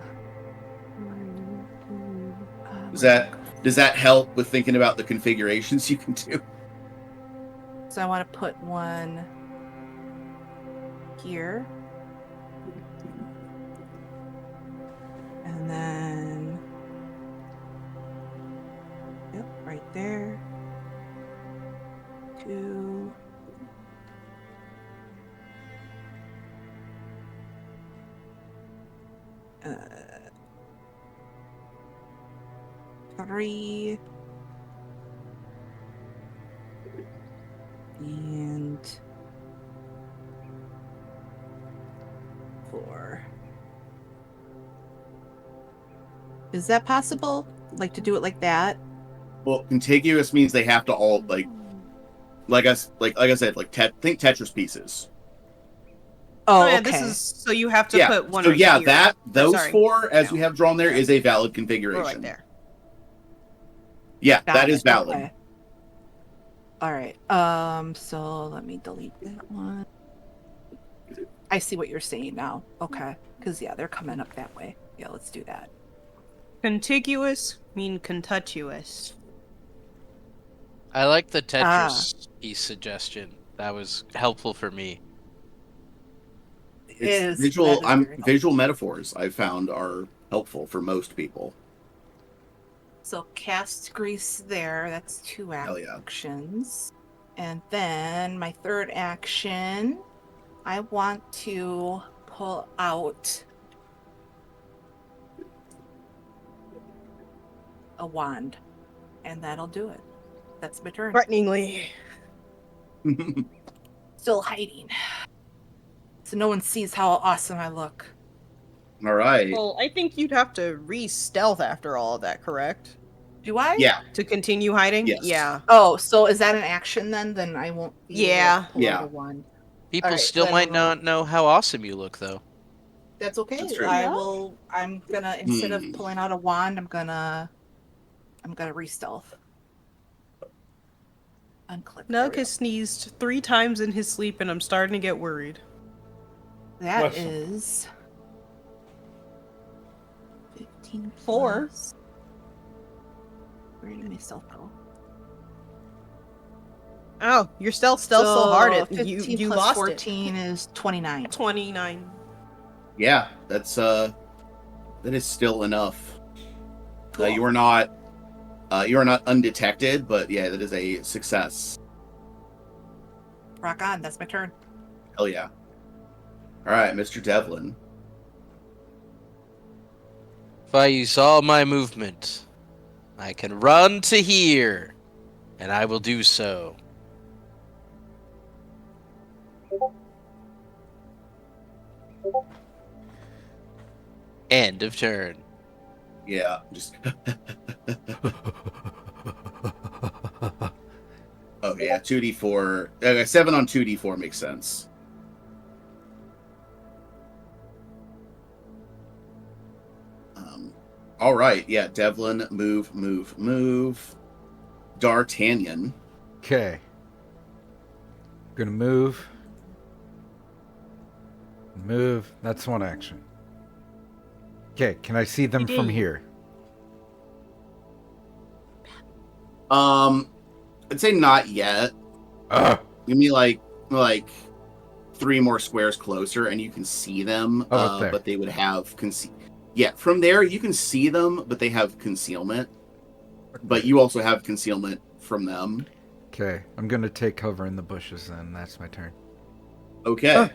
[SPEAKER 2] Does that help with thinking about the configurations you can do?
[SPEAKER 5] So I want to put one here. And then. Yep, right there. 2. 3. And 4. Is that possible? Like to do it like that?
[SPEAKER 2] Well, contiguous means they have to all like I said, think Tetris pieces.
[SPEAKER 5] Oh,
[SPEAKER 3] yeah,
[SPEAKER 5] okay.
[SPEAKER 3] this is so you have to
[SPEAKER 2] Yeah.
[SPEAKER 3] put one
[SPEAKER 2] So
[SPEAKER 3] right
[SPEAKER 2] yeah,
[SPEAKER 3] here.
[SPEAKER 2] those
[SPEAKER 3] sorry.
[SPEAKER 2] 4 as you
[SPEAKER 3] No.
[SPEAKER 2] have drawn there is a valid
[SPEAKER 3] Or
[SPEAKER 2] configuration.
[SPEAKER 3] right there.
[SPEAKER 2] Yeah,
[SPEAKER 5] Got
[SPEAKER 2] that
[SPEAKER 5] it.
[SPEAKER 2] is valid.
[SPEAKER 5] Okay. All right. So let me delete that one. I see what you're saying now. Okay. Because yeah, they're coming up that way. Yeah, let's do that.
[SPEAKER 3] Contiguous mean contiguous.
[SPEAKER 4] I like the Tetris piece suggestion. That was helpful for me.
[SPEAKER 2] It's
[SPEAKER 5] That is very
[SPEAKER 2] visual metaphors I found are helpful for most people.
[SPEAKER 5] So cast grease there. That's 2
[SPEAKER 2] Hell yeah.
[SPEAKER 5] actions. And then my third action, I want to pull out a wand. And that'll do it. That's my turn.
[SPEAKER 3] Threateningly.
[SPEAKER 5] Still hiding. So no one sees how awesome I look.
[SPEAKER 2] All right.
[SPEAKER 3] Well, I think you'd have to re-stealth after all of that, correct?
[SPEAKER 5] Do I?
[SPEAKER 2] Yeah.
[SPEAKER 3] To continue hiding?
[SPEAKER 2] Yes.
[SPEAKER 3] Yeah.
[SPEAKER 5] Oh, so is that an action then? Then I won't be able
[SPEAKER 3] Yeah.
[SPEAKER 5] to pull out a wand.
[SPEAKER 4] People
[SPEAKER 5] Alright,
[SPEAKER 4] still
[SPEAKER 5] then
[SPEAKER 4] might
[SPEAKER 5] I'll-
[SPEAKER 4] not know how awesome you look, though.
[SPEAKER 5] That's okay.
[SPEAKER 2] That's true.
[SPEAKER 5] I'm gonna, instead of pulling out a wand, I'm gonna re-stealth. Unclick.
[SPEAKER 3] Nug has sneezed 3 times in his sleep, and I'm starting to get worried.
[SPEAKER 5] That
[SPEAKER 1] Bless him.
[SPEAKER 5] is 15
[SPEAKER 3] 4.
[SPEAKER 5] plus. Where did my stealth go?
[SPEAKER 3] Oh, your stealth so hard it
[SPEAKER 5] 15
[SPEAKER 3] you
[SPEAKER 5] plus
[SPEAKER 3] lost
[SPEAKER 5] 14 is 29.
[SPEAKER 3] it. 29.
[SPEAKER 2] Yeah, that is still enough.
[SPEAKER 5] Cool.
[SPEAKER 2] You are not undetected, but yeah, that is a success.
[SPEAKER 5] Rock on. That's my turn.
[SPEAKER 2] Hell yeah. All right, Mr. Devlin.
[SPEAKER 4] If I use all my movement, I can run to here, and I will do so. End of turn.
[SPEAKER 2] Yeah, just. Okay, yeah, 2d4. 7 on 2d4 makes sense. All right, yeah, Devlin, move. D'Artagnan.
[SPEAKER 1] Okay. Gonna move. Move. That's one action. Okay, can I see them from here?
[SPEAKER 2] I'd say not yet. Give me like 3 more squares closer, and you can see them.
[SPEAKER 1] Oh, there.
[SPEAKER 2] But they would have Yeah, from there you can see them, but they have concealment. But you also have concealment from them.
[SPEAKER 1] Okay, I'm gonna take cover in the bushes then. That's my turn.
[SPEAKER 2] Okay.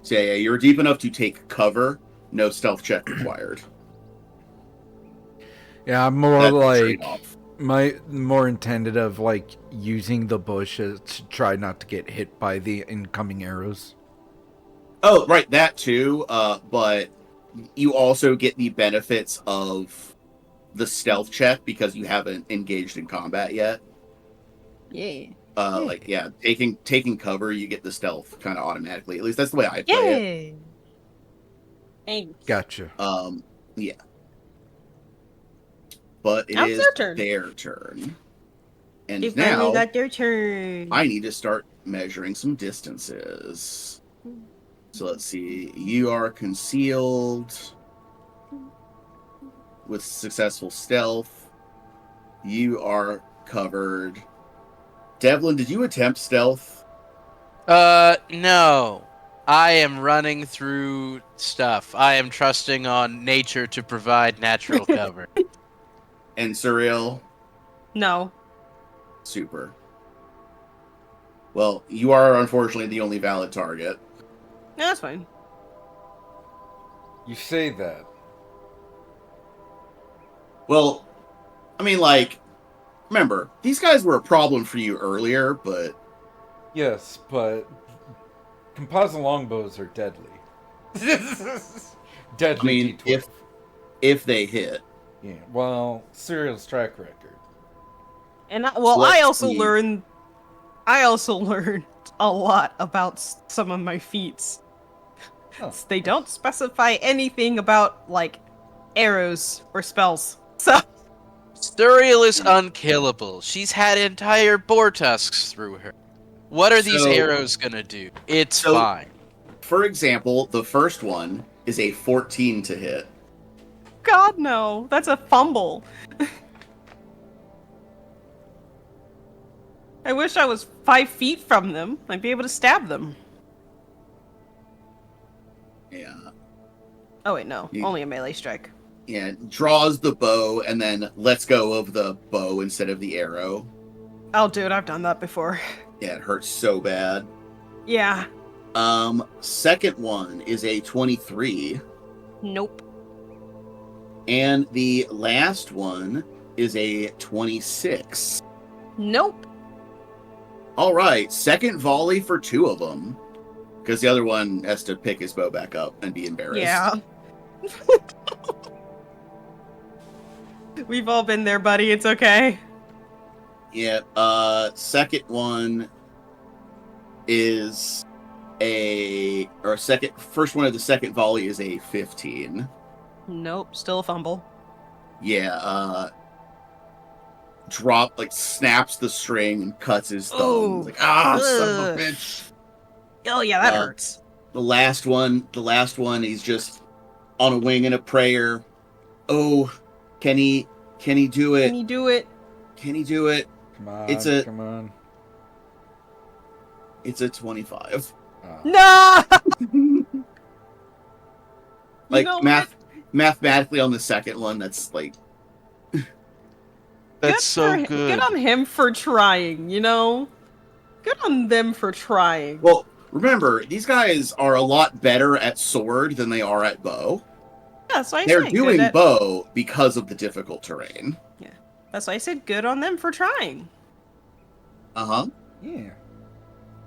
[SPEAKER 2] So yeah, you're deep enough to take cover. No stealth check required.
[SPEAKER 1] Yeah, I'm more
[SPEAKER 2] That's the
[SPEAKER 1] like
[SPEAKER 2] trade-off.
[SPEAKER 1] more intended of like using the bushes to try not to get hit by the incoming arrows.
[SPEAKER 2] Oh, right, that too. But you also get the benefits of the stealth check because you haven't engaged in combat yet.
[SPEAKER 3] Yeah.
[SPEAKER 2] Like yeah, taking cover, you get the stealth kind of automatically. At least that's the way I play it.
[SPEAKER 3] Thanks.
[SPEAKER 1] Gotcha.
[SPEAKER 2] Yeah. But it
[SPEAKER 3] Now
[SPEAKER 2] is
[SPEAKER 3] it's their turn.
[SPEAKER 2] their turn. And
[SPEAKER 3] They
[SPEAKER 2] now
[SPEAKER 3] finally got their turn.
[SPEAKER 2] I need to start measuring some distances. So let's see. You are concealed with successful stealth. You are covered. Devlin, did you attempt stealth?
[SPEAKER 4] No. I am running through stuff. I am trusting on nature to provide natural cover.
[SPEAKER 2] And Surreal?
[SPEAKER 3] No.
[SPEAKER 2] Super. Well, you are unfortunately the only valid target.
[SPEAKER 3] No, that's fine.
[SPEAKER 1] You say that.
[SPEAKER 2] Well, I mean, like, remember, these guys were a problem for you earlier, but...
[SPEAKER 1] Yes, but composite longbows are deadly. Deadly
[SPEAKER 2] I mean,
[SPEAKER 1] D12.
[SPEAKER 2] if they hit.
[SPEAKER 1] Yeah, well, Serial's track record.
[SPEAKER 3] And I
[SPEAKER 2] Let's
[SPEAKER 3] also
[SPEAKER 2] see.
[SPEAKER 3] learned a lot about some of my feats.
[SPEAKER 1] Oh.
[SPEAKER 3] They don't specify anything about like arrows or spells. So
[SPEAKER 4] Sturiel is unkillable. She's had entire boar tusks through her. What are these
[SPEAKER 2] So-
[SPEAKER 4] arrows gonna do? It's
[SPEAKER 2] so-
[SPEAKER 4] fine.
[SPEAKER 2] For example, the first one is a 14 to hit.
[SPEAKER 3] God no, that's a fumble. I wish I was 5 feet from them. I'd be able to stab them.
[SPEAKER 2] Yeah.
[SPEAKER 3] Oh wait, no,
[SPEAKER 2] You-
[SPEAKER 3] only a melee strike.
[SPEAKER 2] Yeah, draws the bow and then lets go of the bow instead of the arrow.
[SPEAKER 3] Oh dude, I've done that before.
[SPEAKER 2] Yeah, it hurts so bad.
[SPEAKER 3] Yeah.
[SPEAKER 2] Second one is a 23.
[SPEAKER 3] Nope.
[SPEAKER 2] And the last one is a 26.
[SPEAKER 3] Nope.
[SPEAKER 2] All right, second volley for 2 of them. Because the other one has to pick his bow back up and be embarrassed.
[SPEAKER 3] Yeah. We've all been there, buddy. It's okay.
[SPEAKER 2] Yeah, second one is first one of the second volley is a 15.
[SPEAKER 3] Nope. Still a fumble.
[SPEAKER 2] Yeah, snaps the string and cuts his thumb.
[SPEAKER 3] Oh.
[SPEAKER 2] Like, son of
[SPEAKER 3] Ugh.
[SPEAKER 2] a bitch.
[SPEAKER 3] Oh yeah, that
[SPEAKER 2] Uh,
[SPEAKER 3] hurts.
[SPEAKER 2] The last one, he's just on a wing and a prayer. Oh, can he do it?
[SPEAKER 3] Can you do it?
[SPEAKER 2] Can he do it?
[SPEAKER 1] Come on, come on.
[SPEAKER 2] It's a 25.
[SPEAKER 3] No.
[SPEAKER 2] Like,
[SPEAKER 3] know
[SPEAKER 2] mathematically on the second one, that's like...
[SPEAKER 4] That's so good.
[SPEAKER 3] Good on him for trying. You know. Good on them for trying.
[SPEAKER 2] Well, remember, these guys are a lot better at sword than they are at bow.
[SPEAKER 3] Yeah, that's why I
[SPEAKER 2] They're
[SPEAKER 3] said
[SPEAKER 2] doing
[SPEAKER 3] good at-
[SPEAKER 2] bow because of the difficult terrain.
[SPEAKER 3] That's why I said good on them for trying.
[SPEAKER 2] Uh-huh.
[SPEAKER 1] Yeah.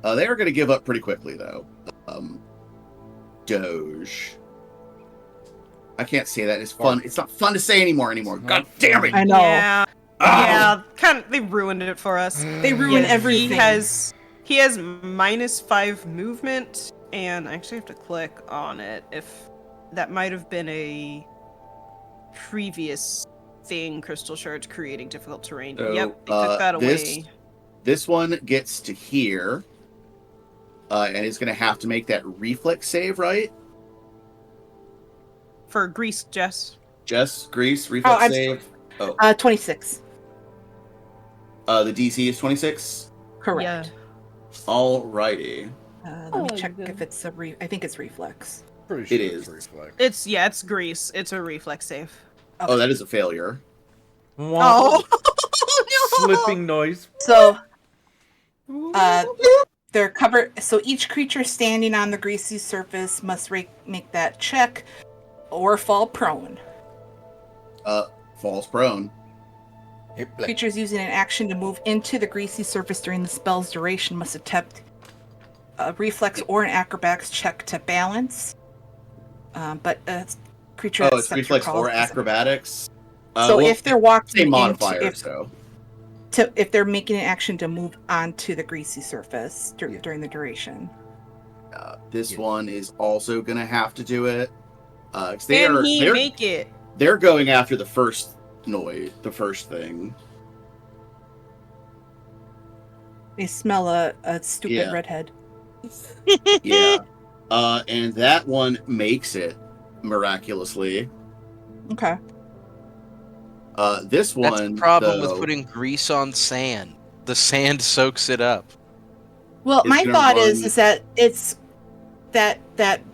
[SPEAKER 2] They are going to give up pretty quickly, though. Doge. I can't say that. It's fun. It's not fun to say anymore. God damn it!
[SPEAKER 5] I know.
[SPEAKER 3] Yeah.
[SPEAKER 2] Ah!
[SPEAKER 3] Yeah. Kind of. They ruined it for us.
[SPEAKER 5] They ruin
[SPEAKER 3] Yeah,
[SPEAKER 5] everything.
[SPEAKER 3] He has -5 movement, and I actually have to click on it if that might have been a previous thing. Crystal shards creating difficult terrain.
[SPEAKER 2] So,
[SPEAKER 3] Yep, they took that away.
[SPEAKER 2] This one gets to here, and is going to have to make that reflex save, right?
[SPEAKER 3] For Grease, Jess.
[SPEAKER 2] Jess, Grease, reflex
[SPEAKER 5] I'm
[SPEAKER 2] save.
[SPEAKER 5] 26.
[SPEAKER 2] The DC is 26.
[SPEAKER 5] Correct.
[SPEAKER 3] Yeah.
[SPEAKER 2] Alrighty.
[SPEAKER 5] Let me check if it's I think it's reflex.
[SPEAKER 1] Pretty sure
[SPEAKER 2] It
[SPEAKER 1] it's
[SPEAKER 2] is.
[SPEAKER 1] reflex.
[SPEAKER 3] It's Grease. It's a reflex save.
[SPEAKER 2] Oh, that is a failure.
[SPEAKER 3] Oh.
[SPEAKER 1] Slipping noise.
[SPEAKER 5] So, they're covered. So each creature standing on the greasy surface must make that check or fall prone.
[SPEAKER 2] Falls prone.
[SPEAKER 5] Creatures using an action to move into the greasy surface during the spell's duration must attempt a reflex or an acrobatics check to balance. But a creature
[SPEAKER 2] Oh,
[SPEAKER 5] that
[SPEAKER 2] it's
[SPEAKER 5] steps
[SPEAKER 2] reflex
[SPEAKER 5] or
[SPEAKER 2] or
[SPEAKER 5] crawls-
[SPEAKER 2] acrobatics.
[SPEAKER 5] So
[SPEAKER 2] Well,
[SPEAKER 5] if they're walking
[SPEAKER 2] same modifier,
[SPEAKER 5] into, if they're making an action to move onto the greasy surface during the duration.
[SPEAKER 2] This one is also going to have to do it. 'Cause
[SPEAKER 3] Can he make it?
[SPEAKER 2] They're going after the first thing.
[SPEAKER 5] They smell a stupid
[SPEAKER 2] Yeah.
[SPEAKER 5] redhead.
[SPEAKER 2] Yeah. And that one makes it miraculously.
[SPEAKER 5] Okay.
[SPEAKER 2] This
[SPEAKER 4] That's
[SPEAKER 2] one,
[SPEAKER 4] the problem
[SPEAKER 2] though,
[SPEAKER 4] with putting grease on sand. The sand soaks it up.
[SPEAKER 5] Well,
[SPEAKER 2] It's
[SPEAKER 5] my
[SPEAKER 2] gonna
[SPEAKER 5] thought
[SPEAKER 2] run-
[SPEAKER 5] is that it's that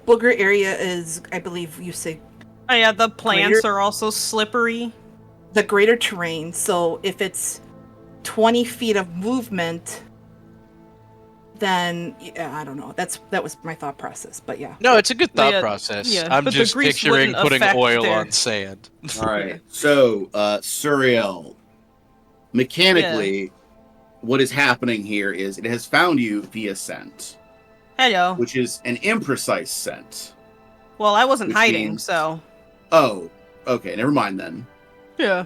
[SPEAKER 5] booger area is, I believe you say,
[SPEAKER 3] Oh yeah, the plants
[SPEAKER 5] Greater-
[SPEAKER 3] are also slippery.
[SPEAKER 5] the greater terrain. So if it's 20 feet of movement, then I don't know. That was my thought process, but yeah.
[SPEAKER 4] No, it's a good thought
[SPEAKER 3] Yeah,
[SPEAKER 4] process.
[SPEAKER 3] yeah,
[SPEAKER 4] I'm
[SPEAKER 3] but the
[SPEAKER 4] just
[SPEAKER 3] grease
[SPEAKER 4] picturing
[SPEAKER 3] wouldn't
[SPEAKER 4] putting
[SPEAKER 3] affect
[SPEAKER 4] oil
[SPEAKER 3] their-
[SPEAKER 4] on sand.
[SPEAKER 2] All right. So, Suriel, mechanically, what is happening here is it has found you via scent,
[SPEAKER 3] Hello.
[SPEAKER 2] which is an imprecise scent.
[SPEAKER 3] Well, I wasn't
[SPEAKER 2] which
[SPEAKER 3] hiding,
[SPEAKER 2] means-
[SPEAKER 3] so
[SPEAKER 2] Oh, okay. Never mind then.
[SPEAKER 3] yeah.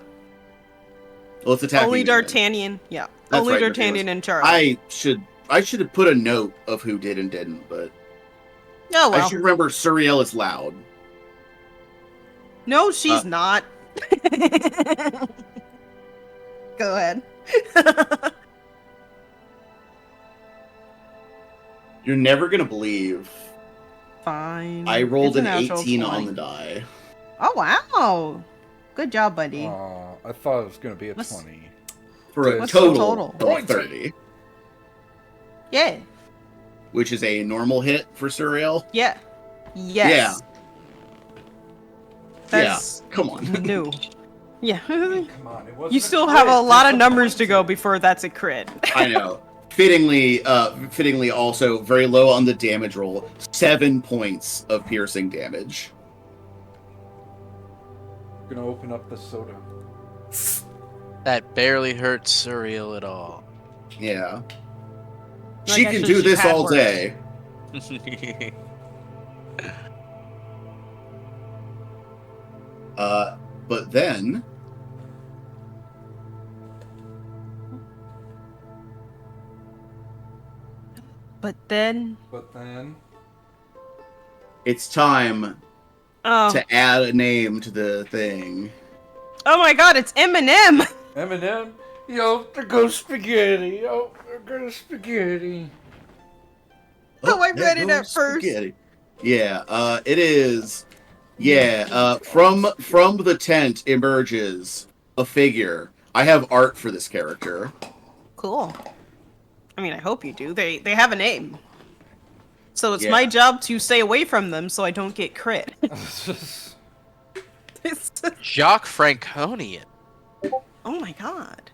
[SPEAKER 2] Well, it's attacking
[SPEAKER 3] Only
[SPEAKER 2] me then.
[SPEAKER 3] D'Artagnan. Yeah.
[SPEAKER 2] That's
[SPEAKER 3] Only
[SPEAKER 2] right,
[SPEAKER 3] D'Artagnan and Charlie.
[SPEAKER 2] I should have put a note of who did and didn't, but
[SPEAKER 3] Oh
[SPEAKER 2] I
[SPEAKER 3] well.
[SPEAKER 2] should remember Suriel is loud.
[SPEAKER 3] No, she's not. Go ahead.
[SPEAKER 2] You're never gonna believe
[SPEAKER 3] Fine.
[SPEAKER 2] I rolled
[SPEAKER 3] It's a
[SPEAKER 2] an
[SPEAKER 3] natural
[SPEAKER 2] 18 on
[SPEAKER 3] 20.
[SPEAKER 2] the die.
[SPEAKER 3] Oh wow. Good job, buddy.
[SPEAKER 1] I thought it was gonna be a
[SPEAKER 3] What's-
[SPEAKER 1] 20.
[SPEAKER 2] For a
[SPEAKER 3] What's the
[SPEAKER 2] total
[SPEAKER 3] total?
[SPEAKER 2] of 30,
[SPEAKER 3] Yeah.
[SPEAKER 2] which is a normal hit for Suriel.
[SPEAKER 3] Yeah. Yes. That's
[SPEAKER 2] Come on.
[SPEAKER 3] new. Yeah.
[SPEAKER 1] Come on, it wasn't
[SPEAKER 3] You
[SPEAKER 1] a
[SPEAKER 3] still
[SPEAKER 1] crit,
[SPEAKER 3] have a lot of
[SPEAKER 1] it's
[SPEAKER 3] numbers to go
[SPEAKER 1] pointed.
[SPEAKER 3] before that's a crit.
[SPEAKER 2] I know. Fittingly also very low on the damage roll. 7 points of piercing damage.
[SPEAKER 1] Gonna open up the soda.
[SPEAKER 4] That barely hurts Surreal at all.
[SPEAKER 2] Yeah.
[SPEAKER 3] Like
[SPEAKER 2] She
[SPEAKER 3] I
[SPEAKER 2] can
[SPEAKER 3] said,
[SPEAKER 2] do
[SPEAKER 3] she's
[SPEAKER 2] this
[SPEAKER 3] had
[SPEAKER 2] all
[SPEAKER 3] work.
[SPEAKER 2] day. But then
[SPEAKER 3] But then,
[SPEAKER 1] But then,
[SPEAKER 2] it's time
[SPEAKER 3] oh,
[SPEAKER 2] to add a name to the thing.
[SPEAKER 3] oh my God, it's Eminem.
[SPEAKER 1] Eminem, yo, there goes spaghetti. Yo, there goes spaghetti.
[SPEAKER 3] Oh, I
[SPEAKER 2] there
[SPEAKER 3] read it at
[SPEAKER 2] goes
[SPEAKER 3] first.
[SPEAKER 2] spaghetti. Yeah, it is. Yeah, from the tent emerges a figure. I have art for this character.
[SPEAKER 3] Cool. I mean, I hope you do. They have a name. So it's
[SPEAKER 2] Yeah.
[SPEAKER 3] my job to stay away from them so I don't get crit.
[SPEAKER 4] Jacques Franconian.
[SPEAKER 3] Oh my God.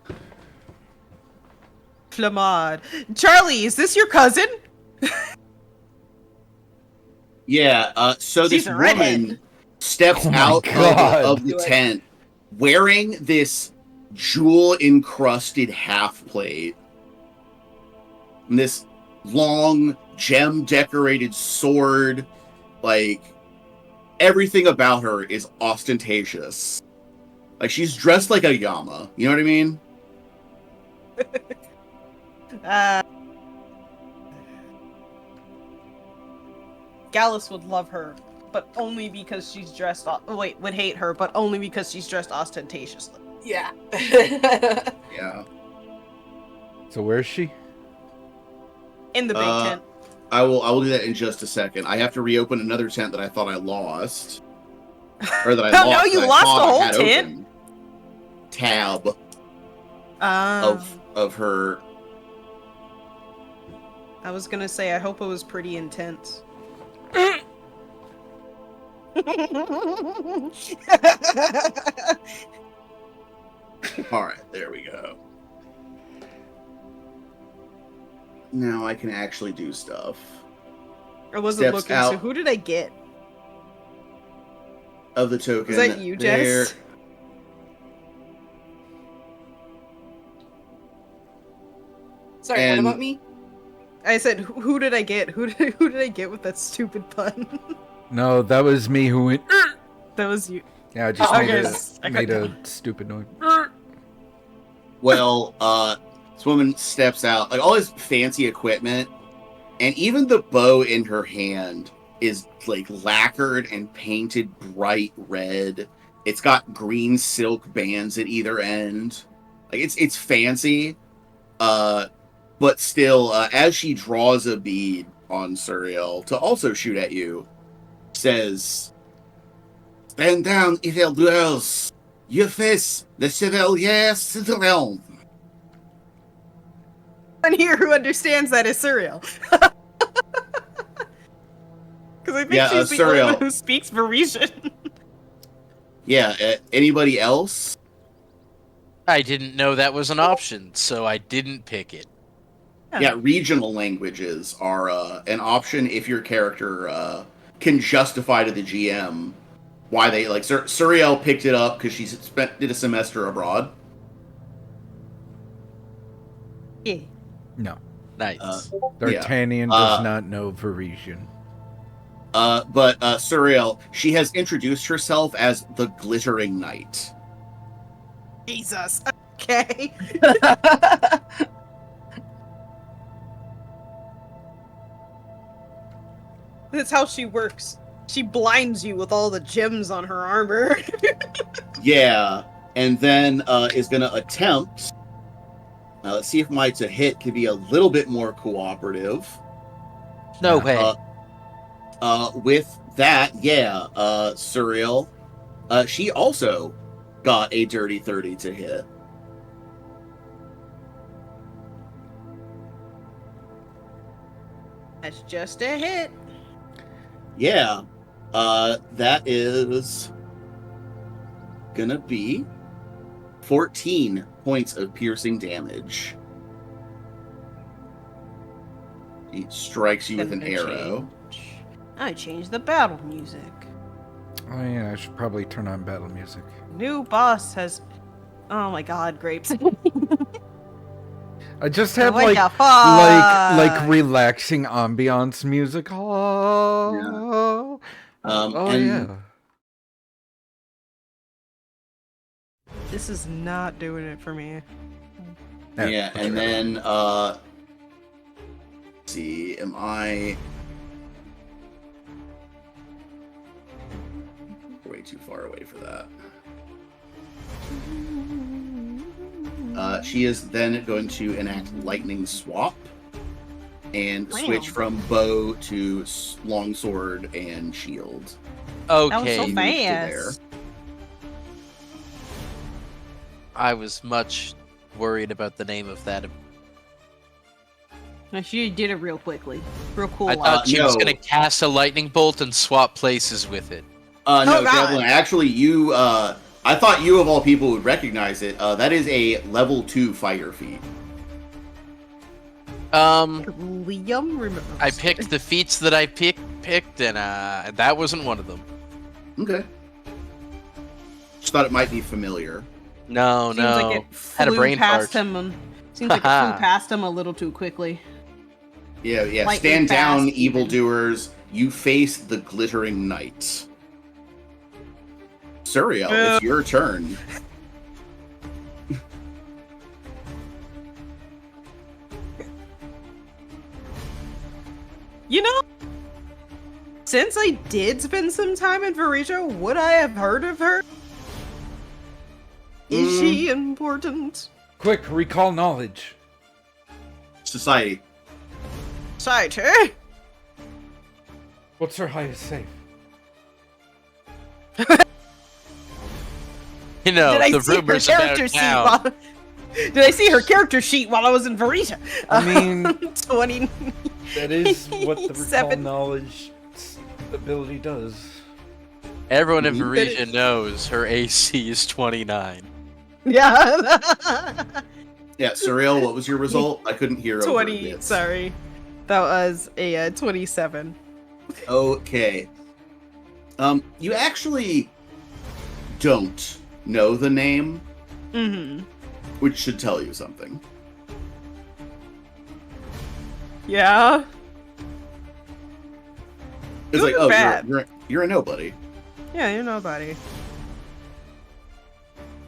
[SPEAKER 3] Flamade. Charlie, is this your cousin?
[SPEAKER 2] Yeah, so
[SPEAKER 3] She's
[SPEAKER 2] this
[SPEAKER 3] a redhead.
[SPEAKER 2] woman steps
[SPEAKER 1] Oh my
[SPEAKER 2] out
[SPEAKER 1] God.
[SPEAKER 2] of the tent wearing this jewel-encrusted half-plate. And this long, gem-decorated sword. Like, everything about her is ostentatious. Like, she's dressed like a llama. You know what I mean?
[SPEAKER 3] Gallus would love her, but only because she's dressed. Would hate her, but only because she's dressed ostentatiously.
[SPEAKER 5] Yeah.
[SPEAKER 2] Yeah.
[SPEAKER 1] So where's she?
[SPEAKER 3] In the big tent.
[SPEAKER 2] I will do that in just a second. I have to reopen another tent that I thought I lost. Or that I
[SPEAKER 3] Oh, no,
[SPEAKER 2] lost.
[SPEAKER 3] you
[SPEAKER 2] that I
[SPEAKER 3] lost
[SPEAKER 2] thought
[SPEAKER 3] the
[SPEAKER 2] I
[SPEAKER 3] whole
[SPEAKER 2] had
[SPEAKER 3] tent?
[SPEAKER 2] open. Tab of her.
[SPEAKER 3] I was gonna say, I hope it was pretty intense.
[SPEAKER 2] Alright, there we go. Now I can actually do stuff.
[SPEAKER 3] I wasn't
[SPEAKER 2] Steps
[SPEAKER 3] looking,
[SPEAKER 2] out.
[SPEAKER 3] so who did I get?
[SPEAKER 2] Of the token.
[SPEAKER 3] Was that you,
[SPEAKER 2] there-
[SPEAKER 3] Jess?
[SPEAKER 5] Sorry,
[SPEAKER 2] And-
[SPEAKER 5] what about me?
[SPEAKER 3] I said, who did I get? Who did I get with that stupid pun?
[SPEAKER 1] No, that was me who went.
[SPEAKER 3] That was you.
[SPEAKER 1] Yeah, I just
[SPEAKER 5] Oh,
[SPEAKER 1] made,
[SPEAKER 3] yes. I
[SPEAKER 1] made
[SPEAKER 3] got
[SPEAKER 1] a stupid noise.
[SPEAKER 2] Well, this woman steps out, like all this fancy equipment, and even the bow in her hand is like lacquered and painted bright red. It's got green silk bands at either end. Like it's fancy. But still, as she draws a bead on Suriel to also shoot at you, says, "Stand down, evil dwellers. You face the Chevalier Citadel."
[SPEAKER 3] One here who understands that is Surreal. Because I think
[SPEAKER 2] Yeah,
[SPEAKER 3] she's the only
[SPEAKER 2] Surreal.
[SPEAKER 3] one who speaks Parisian.
[SPEAKER 2] Yeah, anybody else?
[SPEAKER 4] I didn't know that was an option, so I didn't pick it.
[SPEAKER 2] Yeah, regional languages are an option if your character can justify to the GM why they like. Suriel picked it up because she did a semester abroad.
[SPEAKER 3] Yeah.
[SPEAKER 1] No.
[SPEAKER 4] Nice.
[SPEAKER 1] D'Artagnan does not know Parisian.
[SPEAKER 2] But Suriel, she has introduced herself as the Glittering Knight.
[SPEAKER 3] Jesus. Okay. That's how she works. She blinds you with all the gems on her armor.
[SPEAKER 2] Yeah, and then is going to attempt. Let's see if my to hit can be a little bit more cooperative.
[SPEAKER 4] No way.
[SPEAKER 2] With that, Suriel, she also got a dirty 30 to hit.
[SPEAKER 3] That's just a hit.
[SPEAKER 2] Yeah, that is gonna be 14 points of piercing damage. He strikes you with an arrow.
[SPEAKER 3] I changed the battle music.
[SPEAKER 1] Oh yeah, I should probably turn on battle music.
[SPEAKER 3] New boss has... Oh my god, grapes.
[SPEAKER 1] I just have
[SPEAKER 3] What
[SPEAKER 1] like
[SPEAKER 3] the fuck?
[SPEAKER 1] relaxing ambiance music. Oh, yeah.
[SPEAKER 3] This is not doing it for me.
[SPEAKER 2] Yeah, and then let's see, am I way too far away for that? She is then going to enact lightning swap and switch from bow to longsword and shield.
[SPEAKER 4] Okay.
[SPEAKER 3] That was so fast.
[SPEAKER 4] I was much worried about the name of that.
[SPEAKER 3] No, she did it real quickly. Real cool.
[SPEAKER 4] I thought she was
[SPEAKER 2] no.
[SPEAKER 4] going to cast a lightning bolt and swap places with it.
[SPEAKER 2] No,
[SPEAKER 3] God.
[SPEAKER 2] Devlin, actually, you, I thought you of all people would recognize it. That is a level 2 fighter feat.
[SPEAKER 3] Liam remembers.
[SPEAKER 4] I picked the feats that I picked, and that wasn't one of them.
[SPEAKER 2] Okay. Just thought it might be familiar.
[SPEAKER 4] No,
[SPEAKER 3] Seems
[SPEAKER 4] no.
[SPEAKER 3] like it
[SPEAKER 4] Had a
[SPEAKER 3] flew
[SPEAKER 4] brain
[SPEAKER 3] past
[SPEAKER 4] fart.
[SPEAKER 3] him. Seems like it flew past him a little too quickly.
[SPEAKER 2] Yeah.
[SPEAKER 3] Lightning
[SPEAKER 2] Stand down,
[SPEAKER 3] fast, even.
[SPEAKER 2] evildoers. You face the Glittering Knight. Suriel, it's your turn.
[SPEAKER 3] You know, since I did spend some time in Varija, would I have heard of her? Is she important?
[SPEAKER 1] Quick, recall knowledge.
[SPEAKER 2] Society.
[SPEAKER 3] Cider?
[SPEAKER 1] What's her highest save?
[SPEAKER 4] You know,
[SPEAKER 3] Did I
[SPEAKER 4] the
[SPEAKER 3] see her
[SPEAKER 4] rumors
[SPEAKER 3] character
[SPEAKER 4] about
[SPEAKER 3] sheet
[SPEAKER 4] town.
[SPEAKER 3] Did I see her character sheet while I was in Varija?
[SPEAKER 1] I mean,
[SPEAKER 3] 20.
[SPEAKER 1] that is what the recall
[SPEAKER 3] 7.
[SPEAKER 1] knowledge ability does.
[SPEAKER 4] Everyone in
[SPEAKER 2] Mhm.
[SPEAKER 4] Varija knows her AC is 29.
[SPEAKER 3] Yeah.
[SPEAKER 2] Yeah, Suriel, what was your result? I couldn't hear over
[SPEAKER 3] 20.
[SPEAKER 2] it.
[SPEAKER 3] Sorry. That was a 27.
[SPEAKER 2] Okay. You actually don't know the name,
[SPEAKER 3] Mm-hmm.
[SPEAKER 2] which should tell you something.
[SPEAKER 3] Yeah.
[SPEAKER 2] It's
[SPEAKER 3] Good
[SPEAKER 2] like,
[SPEAKER 3] or
[SPEAKER 2] oh,
[SPEAKER 3] bad?
[SPEAKER 2] you're a nobody.
[SPEAKER 3] Yeah, you're nobody.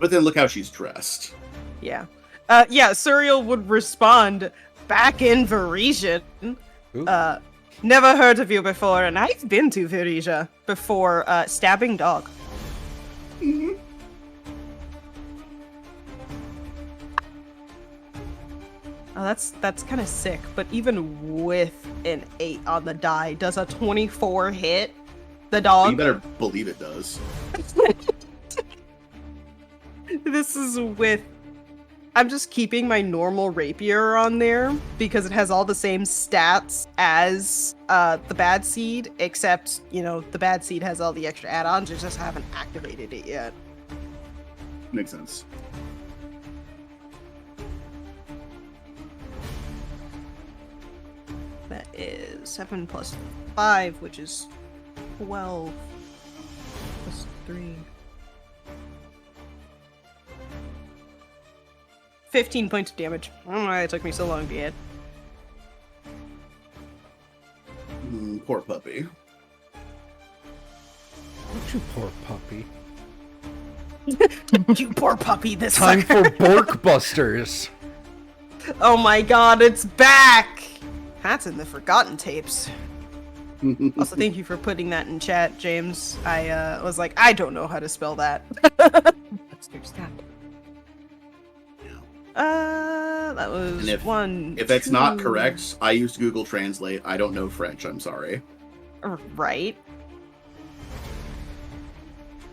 [SPEAKER 2] But then look how she's dressed.
[SPEAKER 3] Yeah. Yeah, Suriel would respond back in Varisian.
[SPEAKER 1] Ooh.
[SPEAKER 3] Never heard of you before, and I've been to Varisia before, stabbing dog. Oh, that's kind of sick, but even with an 8 on the die, does a 24 hit the
[SPEAKER 2] You
[SPEAKER 3] dog?
[SPEAKER 2] better believe it does.
[SPEAKER 3] This is with... I'm just keeping my normal rapier on there because it has all the same stats as the bad seed, except, you know, the bad seed has all the extra add-ons, I just haven't activated it yet.
[SPEAKER 2] Makes sense.
[SPEAKER 3] is 7 plus 5, which is 12 plus 3. 15 points of damage. I don't know why it took me so long to get.
[SPEAKER 2] Poor puppy.
[SPEAKER 1] You poor puppy.
[SPEAKER 3] You poor puppy, this
[SPEAKER 1] Time
[SPEAKER 3] sucker.
[SPEAKER 1] for Borkbusters.
[SPEAKER 3] Oh my god, it's back! That's in the forgotten tapes. Also, thank you for putting that in chat, James. I was like, I don't know how to spell that. That was
[SPEAKER 2] And
[SPEAKER 3] one.
[SPEAKER 2] If that's not
[SPEAKER 3] 2.
[SPEAKER 2] correct, I used Google Translate. I don't know French. I'm sorry.
[SPEAKER 3] Right.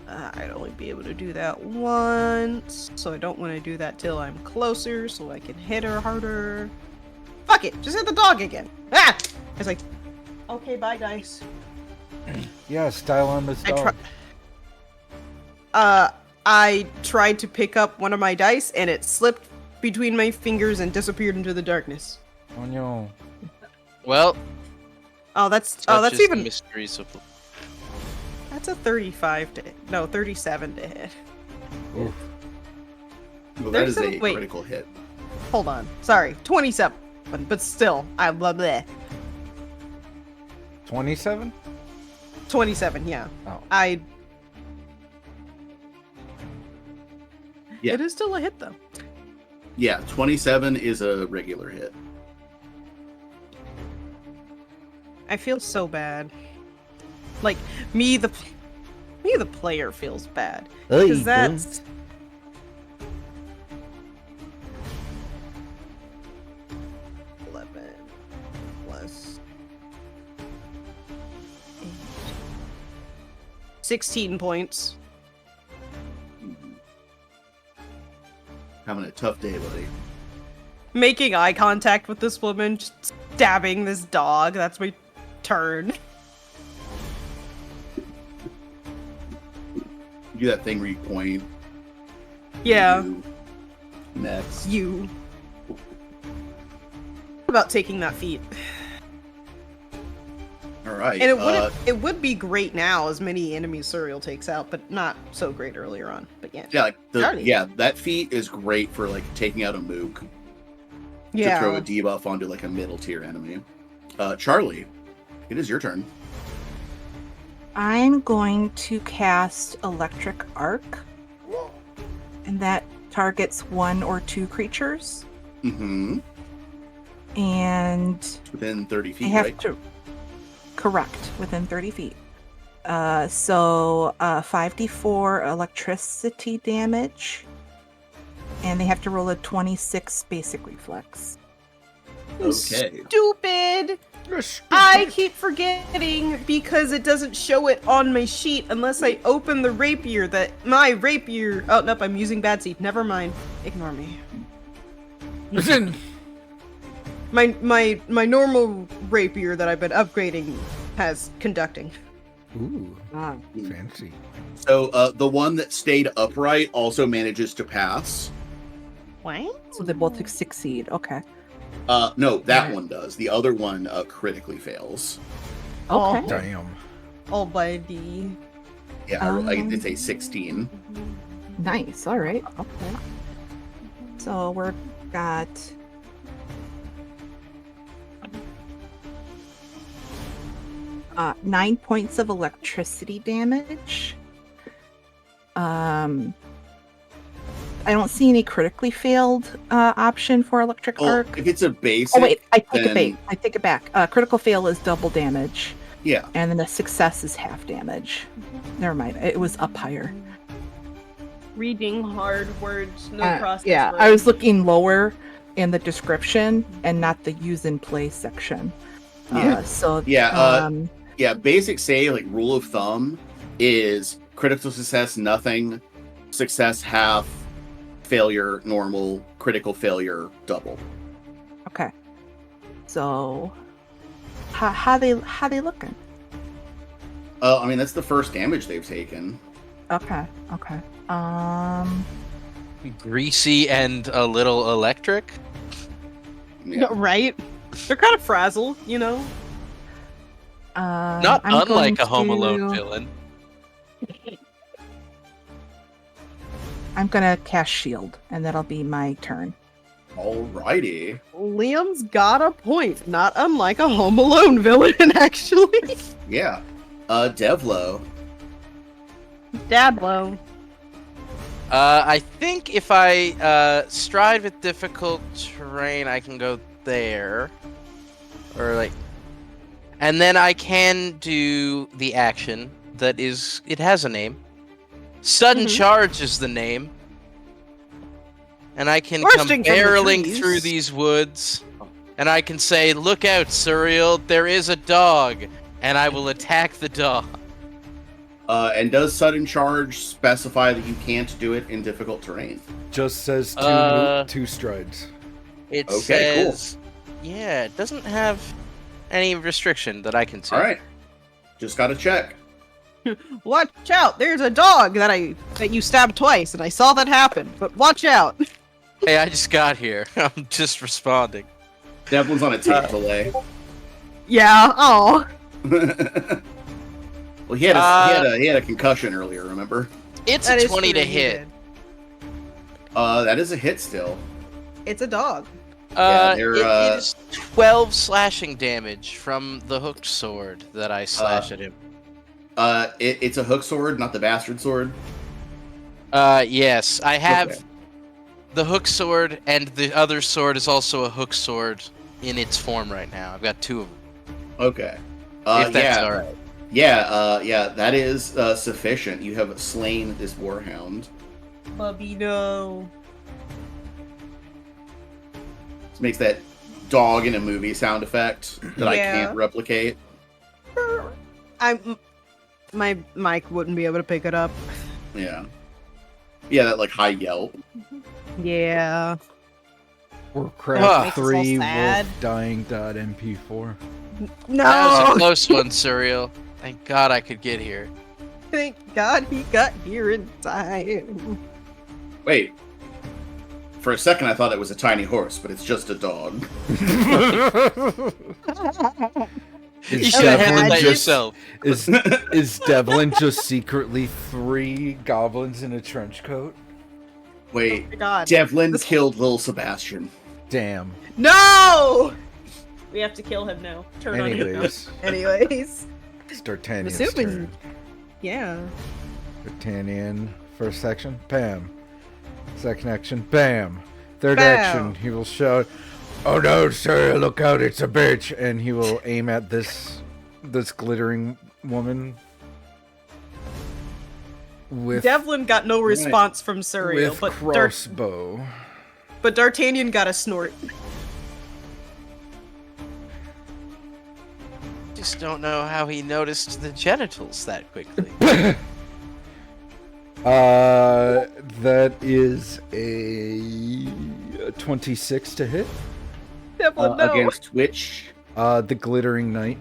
[SPEAKER 3] I'd only be able to do that once, so I don't want to do that till I'm closer, so I can hit her harder. Fuck it, just hit the dog again. Ah! I was like, okay, bye, dice.
[SPEAKER 1] Yeah, style on this dog.
[SPEAKER 3] I tried to pick up one of my dice, and it slipped between my fingers and disappeared into the darkness.
[SPEAKER 1] Oh no.
[SPEAKER 4] Well,
[SPEAKER 3] that's
[SPEAKER 4] such is
[SPEAKER 3] even.
[SPEAKER 4] the mysteries of.
[SPEAKER 3] That's a 37 to hit.
[SPEAKER 1] Oof.
[SPEAKER 2] Well, that is a
[SPEAKER 3] 37 wait.
[SPEAKER 2] critical hit.
[SPEAKER 3] Hold on, sorry, 27, but still, I love that.
[SPEAKER 1] 27?
[SPEAKER 3] 27, yeah.
[SPEAKER 1] Oh.
[SPEAKER 2] Yeah.
[SPEAKER 3] It is still a hit though.
[SPEAKER 2] Yeah, 27 is a regular hit.
[SPEAKER 3] I feel so bad. Like me, the player feels bad because that's. 11 plus 8. 16 points.
[SPEAKER 2] Having a tough day, buddy.
[SPEAKER 3] Making eye contact with this woman, just stabbing this dog. That's my turn.
[SPEAKER 2] Do that thing where you point.
[SPEAKER 3] Yeah.
[SPEAKER 2] Next.
[SPEAKER 3] You. What about taking that feat?
[SPEAKER 2] All right.
[SPEAKER 3] And it would be great now as many enemies Suriel takes out, but not so great earlier on. But yeah.
[SPEAKER 2] Yeah,
[SPEAKER 3] Charlie.
[SPEAKER 2] that feat is great for like taking out a mook.
[SPEAKER 3] Yeah.
[SPEAKER 2] To throw a debuff onto like a middle tier enemy. Charlie, it is your turn.
[SPEAKER 5] I'm going to cast Electric Arc, and that targets 1 or 2 creatures.
[SPEAKER 2] Mm-hmm.
[SPEAKER 5] And
[SPEAKER 2] Within 30 feet,
[SPEAKER 5] I have
[SPEAKER 2] right?
[SPEAKER 5] to correct within 30 feet. So 5d4 electricity damage, and they have to roll a 26 basic reflex.
[SPEAKER 2] Okay.
[SPEAKER 3] Stupid! I keep forgetting because it doesn't show it on my sheet unless I open the rapier my rapier. Oh, nope, I'm using bad seed. Never mind. Ignore me.
[SPEAKER 1] Listen.
[SPEAKER 3] My normal rapier that I've been upgrading has conducting.
[SPEAKER 1] Ooh,
[SPEAKER 5] Ah.
[SPEAKER 1] fancy.
[SPEAKER 2] So the one that stayed upright also manages to pass.
[SPEAKER 3] What?
[SPEAKER 5] So they both succeed. Okay.
[SPEAKER 2] No, that one does. The other one critically fails.
[SPEAKER 5] Okay.
[SPEAKER 1] Damn.
[SPEAKER 3] All by the.
[SPEAKER 2] Yeah, it's a 16.
[SPEAKER 5] Nice. All right. Okay. So we're got. Uh, 9 points of electricity damage. I don't see any critically failed option for electric
[SPEAKER 2] Oh,
[SPEAKER 5] arc.
[SPEAKER 2] if it's a basic.
[SPEAKER 5] Oh wait, I take
[SPEAKER 2] then-
[SPEAKER 5] it back. I take it back. Critical fail is double damage,
[SPEAKER 2] Yeah.
[SPEAKER 5] and then a success is half damage. Never mind. It was up higher.
[SPEAKER 3] Reading hard words, no process.
[SPEAKER 5] Yeah, I was looking lower in the description and not the use and play section.
[SPEAKER 2] Yeah.
[SPEAKER 5] So
[SPEAKER 2] Yeah, Yeah, basic say, like, rule of thumb is critical success, nothing. Success, half. Failure, normal. Critical failure, double.
[SPEAKER 5] okay. So how they looking?
[SPEAKER 2] I mean, that's the first damage they've taken.
[SPEAKER 5] Okay.
[SPEAKER 4] Greasy and a little electric.
[SPEAKER 2] Yeah.
[SPEAKER 3] Right? They're kind of frazzled, you know?
[SPEAKER 4] Not
[SPEAKER 5] I'm
[SPEAKER 4] unlike
[SPEAKER 5] going
[SPEAKER 4] a Home Alone
[SPEAKER 5] to-
[SPEAKER 4] villain.
[SPEAKER 5] I'm gonna cast shield, and that'll be my turn.
[SPEAKER 2] Alrighty.
[SPEAKER 3] Liam's got a point. Not unlike a Home Alone villain, actually.
[SPEAKER 2] Yeah. Devlo.
[SPEAKER 3] Dablo.
[SPEAKER 4] I think if I stride with difficult terrain, I can go there, or like, and then I can do the action that is. It has a name. Sudden charge is the name, and I can
[SPEAKER 3] Bursting
[SPEAKER 4] come
[SPEAKER 3] from the
[SPEAKER 4] barreling
[SPEAKER 3] trees.
[SPEAKER 4] through these woods, and I can say, "Look out, Suriel! There is a dog," and I will attack the dog.
[SPEAKER 2] And does sudden charge specify that you can't do it in difficult terrain?
[SPEAKER 1] Just says two strides.
[SPEAKER 4] It
[SPEAKER 2] Okay, cool.
[SPEAKER 4] says, yeah, it doesn't have any restriction that I can see.
[SPEAKER 2] All right. Just gotta check.
[SPEAKER 3] Watch out! There's a dog that you stabbed twice, and I saw that happen. But watch out!
[SPEAKER 4] Hey, I just got here. I'm just responding.
[SPEAKER 2] Devlin's on a tick delay.
[SPEAKER 3] Yeah. Oh.
[SPEAKER 2] Well, he had a concussion earlier. Remember?
[SPEAKER 4] It's
[SPEAKER 3] That
[SPEAKER 4] a
[SPEAKER 3] is
[SPEAKER 4] 20 to
[SPEAKER 3] true, he
[SPEAKER 4] hit.
[SPEAKER 3] did.
[SPEAKER 2] That is a hit still.
[SPEAKER 3] It's a dog.
[SPEAKER 2] Yeah, they're,
[SPEAKER 4] It is 12 slashing damage from the hooked sword that I slash at him.
[SPEAKER 2] It's a hook sword, not the bastard sword.
[SPEAKER 4] Yes, I have
[SPEAKER 2] Okay.
[SPEAKER 4] the hook sword, and the other sword is also a hook sword in its form right now. I've got two of them.
[SPEAKER 2] Okay.
[SPEAKER 4] If that's
[SPEAKER 2] yeah.
[SPEAKER 4] alright.
[SPEAKER 2] Yeah, that is sufficient. You have slain this warhound.
[SPEAKER 3] Bubby, no.
[SPEAKER 2] This makes that dog in a movie sound effect that I
[SPEAKER 3] Yeah.
[SPEAKER 2] can't replicate.
[SPEAKER 3] My mic wouldn't be able to pick it up.
[SPEAKER 2] Yeah. Yeah, that like high yelp.
[SPEAKER 3] Yeah.
[SPEAKER 1] Warcraft
[SPEAKER 3] Makes us all
[SPEAKER 1] 3
[SPEAKER 3] sad.
[SPEAKER 1] wolfdying.mp4.
[SPEAKER 4] That was
[SPEAKER 3] No.
[SPEAKER 4] a close one, Suriel. Thank God I could get here.
[SPEAKER 3] Thank God he got here in time.
[SPEAKER 2] Wait. For a second, I thought it was a tiny horse, but it's just a dog.
[SPEAKER 1] Is
[SPEAKER 4] You should have handled
[SPEAKER 1] Devlin
[SPEAKER 4] that
[SPEAKER 1] just
[SPEAKER 4] yourself.
[SPEAKER 1] is Devlin just secretly 3 goblins in a trench coat?
[SPEAKER 2] Wait,
[SPEAKER 3] Oh my God.
[SPEAKER 2] Devlin
[SPEAKER 3] This-
[SPEAKER 2] killed little Sebastian.
[SPEAKER 1] Damn.
[SPEAKER 3] No! We have to kill him now. Turn on him now.
[SPEAKER 1] Anyways,
[SPEAKER 3] Anyways.
[SPEAKER 1] it's D'Artagnan's
[SPEAKER 3] Assuming-
[SPEAKER 1] turn.
[SPEAKER 3] Yeah.
[SPEAKER 1] D'Artagnan, first action, bam. Second action, bam. Third
[SPEAKER 3] Bam.
[SPEAKER 1] action, he will shout, "Oh no, sir, look out, it's a bitch!" And he will aim at this glittering woman with
[SPEAKER 3] Devlin got no response from Suriel,
[SPEAKER 1] with
[SPEAKER 3] but
[SPEAKER 1] crossbow.
[SPEAKER 3] but D'Artagnan got a snort.
[SPEAKER 4] Just don't know how he noticed the genitals that quickly.
[SPEAKER 1] That is a 26 to hit.
[SPEAKER 3] Devlin, no.
[SPEAKER 2] Against which?
[SPEAKER 1] The glittering knight.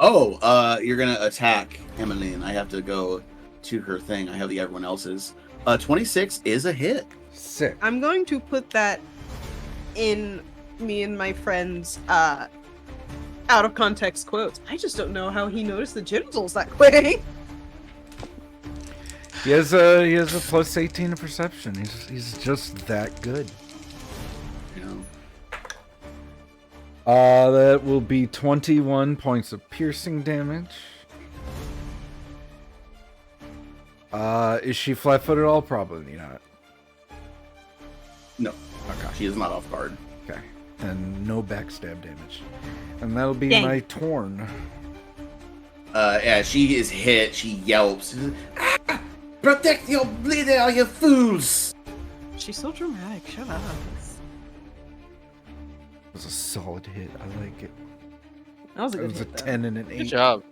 [SPEAKER 2] Oh, you're gonna attack Emmeline. I have to go to her thing. I have everyone else's. 26 is a hit.
[SPEAKER 1] Sick.
[SPEAKER 3] I'm going to put that in me and my friends' out of context quotes. I just don't know how he noticed the genitals that quick.
[SPEAKER 1] He has a plus 18 to perception. He's just that good.
[SPEAKER 2] You know.
[SPEAKER 1] That will be 21 points of piercing damage. Is she flat-footed at all? Probably not.
[SPEAKER 2] No,
[SPEAKER 1] Okay.
[SPEAKER 2] she is not off guard.
[SPEAKER 1] Okay. And no backstab damage. And that'll be
[SPEAKER 3] Dang.
[SPEAKER 1] my torn.
[SPEAKER 2] Yeah, she is hit. She yelps. "Ah! Protect your bleeder, you fools!"
[SPEAKER 3] She's so dramatic. Shut up.
[SPEAKER 1] It was a solid hit. I like it.
[SPEAKER 3] That was a
[SPEAKER 1] It
[SPEAKER 3] good
[SPEAKER 1] was a
[SPEAKER 3] hit, though.
[SPEAKER 1] 10 and an 8.
[SPEAKER 4] Good job.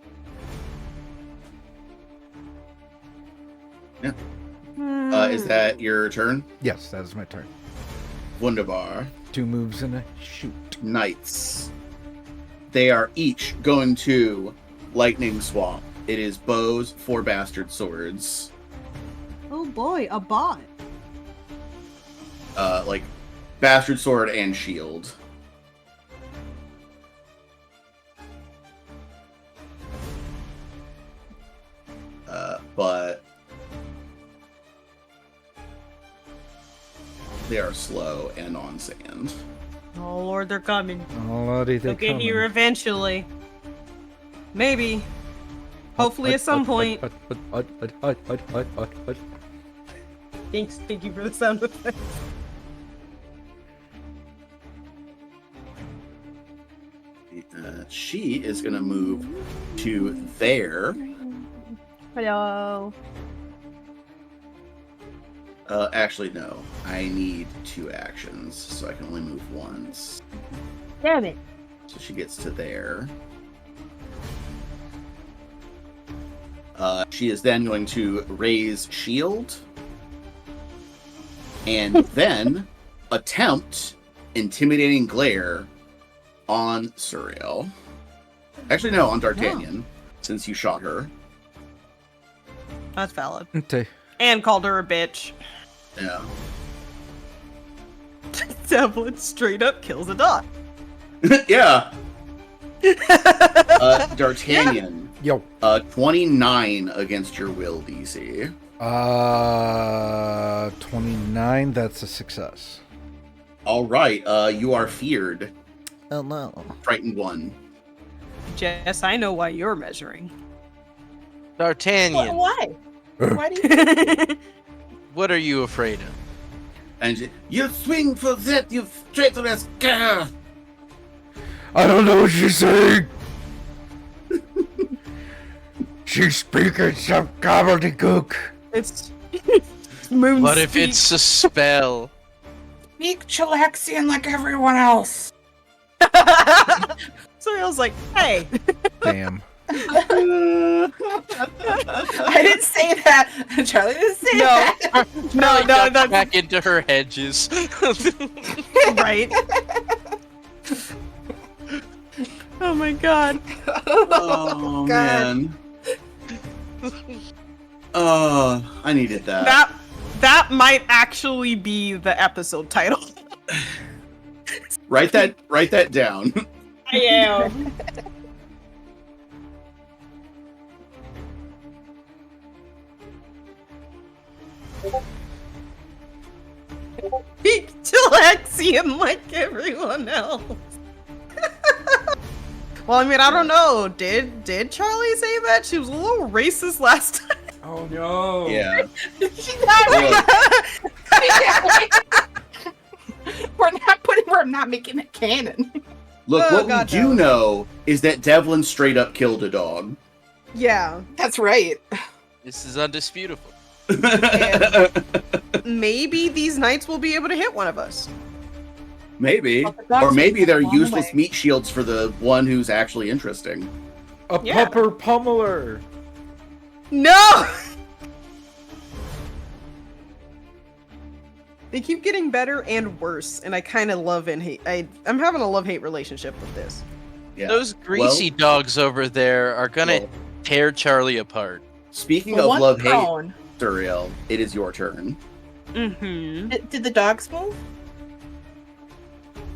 [SPEAKER 2] Is that your turn?
[SPEAKER 1] Yes, that is my turn.
[SPEAKER 2] Wunderbar.
[SPEAKER 1] 2 moves and a shoot.
[SPEAKER 2] Knights. They are each going to lightning swap. It is bows, 4 bastard swords.
[SPEAKER 3] Oh boy, a bot.
[SPEAKER 2] Like bastard sword and shield. They are slow and on sand.
[SPEAKER 3] Oh Lord, they're coming.
[SPEAKER 1] Oh, lordy,
[SPEAKER 3] They'll
[SPEAKER 1] they're
[SPEAKER 3] get here eventually. Maybe. Hopefully at some point. Thanks, thank you for the sound effect.
[SPEAKER 2] She is going to move to there.
[SPEAKER 3] Hello.
[SPEAKER 2] Actually, no. I need 2 actions, so I can only move once.
[SPEAKER 3] Damn it.
[SPEAKER 2] So she gets to there. She is then going to raise shield. And then attempt intimidating glare on Suriel. Actually, no, on D'Artagnan, since you shot her.
[SPEAKER 3] That's valid.
[SPEAKER 1] Okay.
[SPEAKER 3] And called her a bitch.
[SPEAKER 2] Yeah.
[SPEAKER 3] Devlin straight up kills a dog.
[SPEAKER 2] Yeah. D'Artagnan.
[SPEAKER 1] Yo.
[SPEAKER 2] 29 against your will DC.
[SPEAKER 1] 29, that's a success.
[SPEAKER 2] All right, you are feared.
[SPEAKER 1] Oh no.
[SPEAKER 2] Frightened 1.
[SPEAKER 3] Jess, I know why you're measuring.
[SPEAKER 4] D'Artagnan,
[SPEAKER 5] Why? Why do you?
[SPEAKER 4] what are you afraid of?
[SPEAKER 2] And you swing for that, you traitorous girl!
[SPEAKER 1] I don't know what she's saying. She's speaking some gobbledygook.
[SPEAKER 3] It's moon
[SPEAKER 4] What if
[SPEAKER 3] speak.
[SPEAKER 4] it's a spell?
[SPEAKER 5] Speak Chilaxian like everyone else.
[SPEAKER 3] So I was like, hey.
[SPEAKER 1] Damn.
[SPEAKER 5] I didn't say that. Charlie didn't say that.
[SPEAKER 3] No, that's
[SPEAKER 4] Back into her hedges.
[SPEAKER 3] right. Oh my god.
[SPEAKER 2] Oh, man. Oh, I needed that.
[SPEAKER 3] That might actually be the episode title.
[SPEAKER 2] Write that down.
[SPEAKER 3] I am. Speak Chilaxian like everyone else. Well, I mean, I don't know. Did Charlie say that? She was a little racist last time.
[SPEAKER 6] Oh no.
[SPEAKER 2] Yeah.
[SPEAKER 5] She's not We're not making it canon.
[SPEAKER 2] Look,
[SPEAKER 3] Oh,
[SPEAKER 2] what
[SPEAKER 3] God,
[SPEAKER 2] we do
[SPEAKER 3] no.
[SPEAKER 2] know is that Devlin straight up killed a dog.
[SPEAKER 3] Yeah.
[SPEAKER 5] That's right.
[SPEAKER 4] This is undisputable.
[SPEAKER 3] Maybe these knights will be able to hit one of us.
[SPEAKER 2] Maybe.
[SPEAKER 5] Well, the dogs
[SPEAKER 2] Or maybe
[SPEAKER 5] are
[SPEAKER 2] they're
[SPEAKER 5] a long
[SPEAKER 2] useless
[SPEAKER 5] way.
[SPEAKER 2] meat shields for the one who's actually interesting.
[SPEAKER 1] A
[SPEAKER 3] Yeah.
[SPEAKER 1] pupper pummeler.
[SPEAKER 3] No! They keep getting better and worse, and I kind of love and hate. I'm having a love-hate relationship with this.
[SPEAKER 2] Yeah.
[SPEAKER 4] Those greasy dogs over there are gonna
[SPEAKER 2] Well,
[SPEAKER 4] tear Charlie apart.
[SPEAKER 2] speaking
[SPEAKER 5] The
[SPEAKER 2] of
[SPEAKER 5] one
[SPEAKER 2] love hate,
[SPEAKER 5] prone.
[SPEAKER 2] Suriel, it is your turn.
[SPEAKER 3] Mm-hmm.
[SPEAKER 5] Did the dogs move?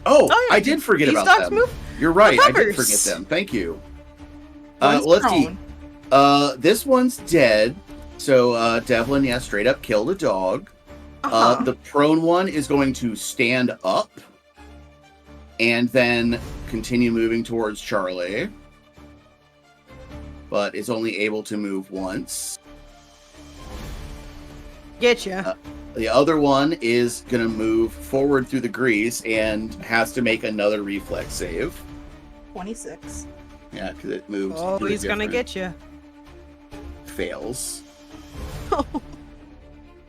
[SPEAKER 2] Oh,
[SPEAKER 3] Oh, yeah.
[SPEAKER 2] I did forget
[SPEAKER 3] These
[SPEAKER 2] about
[SPEAKER 3] dogs
[SPEAKER 2] them.
[SPEAKER 3] move?
[SPEAKER 2] You're right, I did
[SPEAKER 3] puppers.
[SPEAKER 2] forget them. Thank you.
[SPEAKER 5] One's
[SPEAKER 2] Let's see.
[SPEAKER 5] prone.
[SPEAKER 2] This one's dead. So Devlin, yeah, straight up killed a dog.
[SPEAKER 3] Uh-huh.
[SPEAKER 2] The prone one is going to stand up and then continue moving towards Charlie, but is only able to move once.
[SPEAKER 3] Getcha.
[SPEAKER 2] The other one is going to move forward through the grease and has to make another reflex save.
[SPEAKER 5] 26.
[SPEAKER 2] Yeah, because it moves.
[SPEAKER 3] Oh,
[SPEAKER 2] really
[SPEAKER 3] he's gonna
[SPEAKER 2] different.
[SPEAKER 3] get you.
[SPEAKER 2] Fails.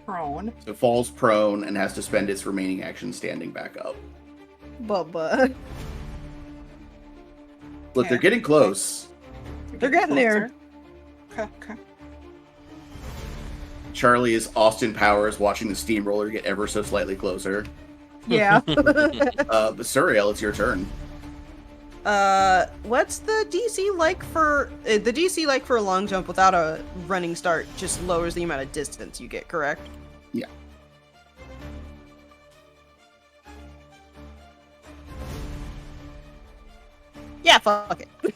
[SPEAKER 5] Prone.
[SPEAKER 2] So falls prone and has to spend its remaining action standing back up.
[SPEAKER 3] Bubba.
[SPEAKER 2] Look, they're
[SPEAKER 5] Okay.
[SPEAKER 2] getting close.
[SPEAKER 3] They're getting there.
[SPEAKER 5] Okay, okay.
[SPEAKER 2] Charlie is Austin Powers watching the steamroller get ever so slightly closer.
[SPEAKER 3] Yeah.
[SPEAKER 2] But Suriel, it's your turn.
[SPEAKER 3] What's the DC like for the DC like for a long jump without a running start? Just lowers the amount of distance you get, correct?
[SPEAKER 2] Yeah.
[SPEAKER 3] Yeah, fuck it.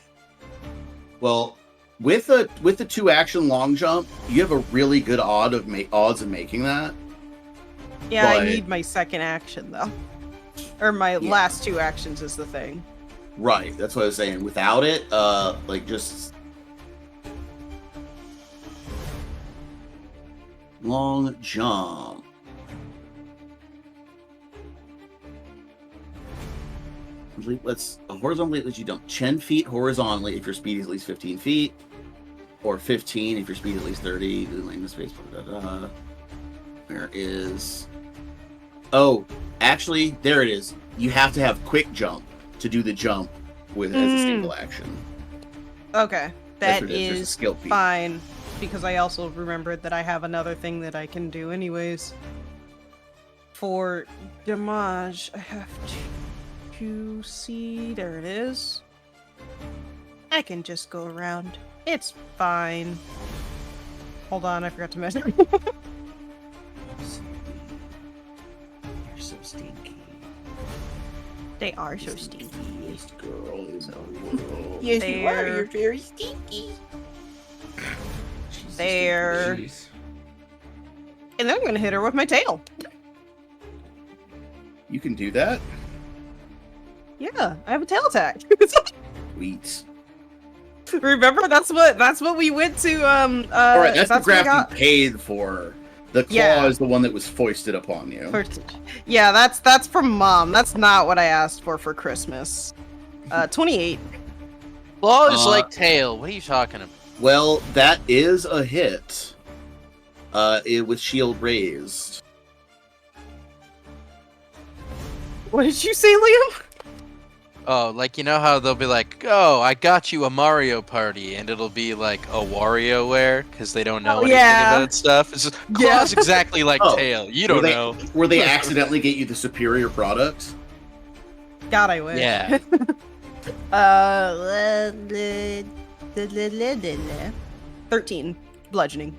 [SPEAKER 2] Well, with the 2-action long jump, you have a really good odds of making that.
[SPEAKER 3] Yeah, I
[SPEAKER 2] But-
[SPEAKER 3] need my second action though. Or my
[SPEAKER 2] Yeah.
[SPEAKER 3] last 2 actions is the thing.
[SPEAKER 2] Right, that's what I was saying. Without it, like just long jump. Let's horizontally let you jump 10 feet horizontally if your speed is at least 15 feet, or 15 if your speed is at least 30. Lane the space. There is. Oh, actually, there it is. You have to have quick jump to do the jump with as a single action.
[SPEAKER 3] Okay,
[SPEAKER 2] That's
[SPEAKER 3] that
[SPEAKER 2] what it is, there's a
[SPEAKER 3] is
[SPEAKER 2] skill feat.
[SPEAKER 3] fine because I also remembered that I have another thing that I can do anyways. For damage, I have to see. There it is. I can just go around. It's fine. Hold on, I forgot to measure.
[SPEAKER 2] You're so stinky.
[SPEAKER 3] They are so stinky.
[SPEAKER 2] Stinkiest girl in the world.
[SPEAKER 5] Yes, you are.
[SPEAKER 3] There.
[SPEAKER 5] You're very stinky.
[SPEAKER 2] She's the
[SPEAKER 3] There.
[SPEAKER 2] stinkiest.
[SPEAKER 3] And then I'm gonna hit her with my tail.
[SPEAKER 2] You can do that?
[SPEAKER 3] Yeah, I have a tail attack.
[SPEAKER 2] Sweet.
[SPEAKER 3] Remember, that's what we went to.
[SPEAKER 2] Alright, that's the
[SPEAKER 3] what we
[SPEAKER 2] graph
[SPEAKER 3] got-
[SPEAKER 2] you paid for. The claw
[SPEAKER 3] Yeah.
[SPEAKER 2] is the one that was foisted upon you.
[SPEAKER 3] Yeah, that's from Mom. That's not what I asked for Christmas. 28.
[SPEAKER 4] Claw is
[SPEAKER 2] Uh,
[SPEAKER 4] like tail. What are you talking about?
[SPEAKER 2] Well, that is a hit. With shield raised.
[SPEAKER 3] What did you say, Liam?
[SPEAKER 4] Oh, like you know how they'll be like, "Oh, I got you a Mario Party," and it'll be like a WarioWare because they don't know
[SPEAKER 3] Oh,
[SPEAKER 4] anything
[SPEAKER 3] yeah.
[SPEAKER 4] about stuff. It's just,
[SPEAKER 3] Yeah.
[SPEAKER 4] Claw's exactly like
[SPEAKER 2] Oh,
[SPEAKER 4] tail. You
[SPEAKER 2] were
[SPEAKER 4] don't
[SPEAKER 2] they,
[SPEAKER 4] know.
[SPEAKER 2] Where they accidentally get you the superior product?
[SPEAKER 3] God, I wish.
[SPEAKER 4] Yeah.
[SPEAKER 3] 13 bludgeoning.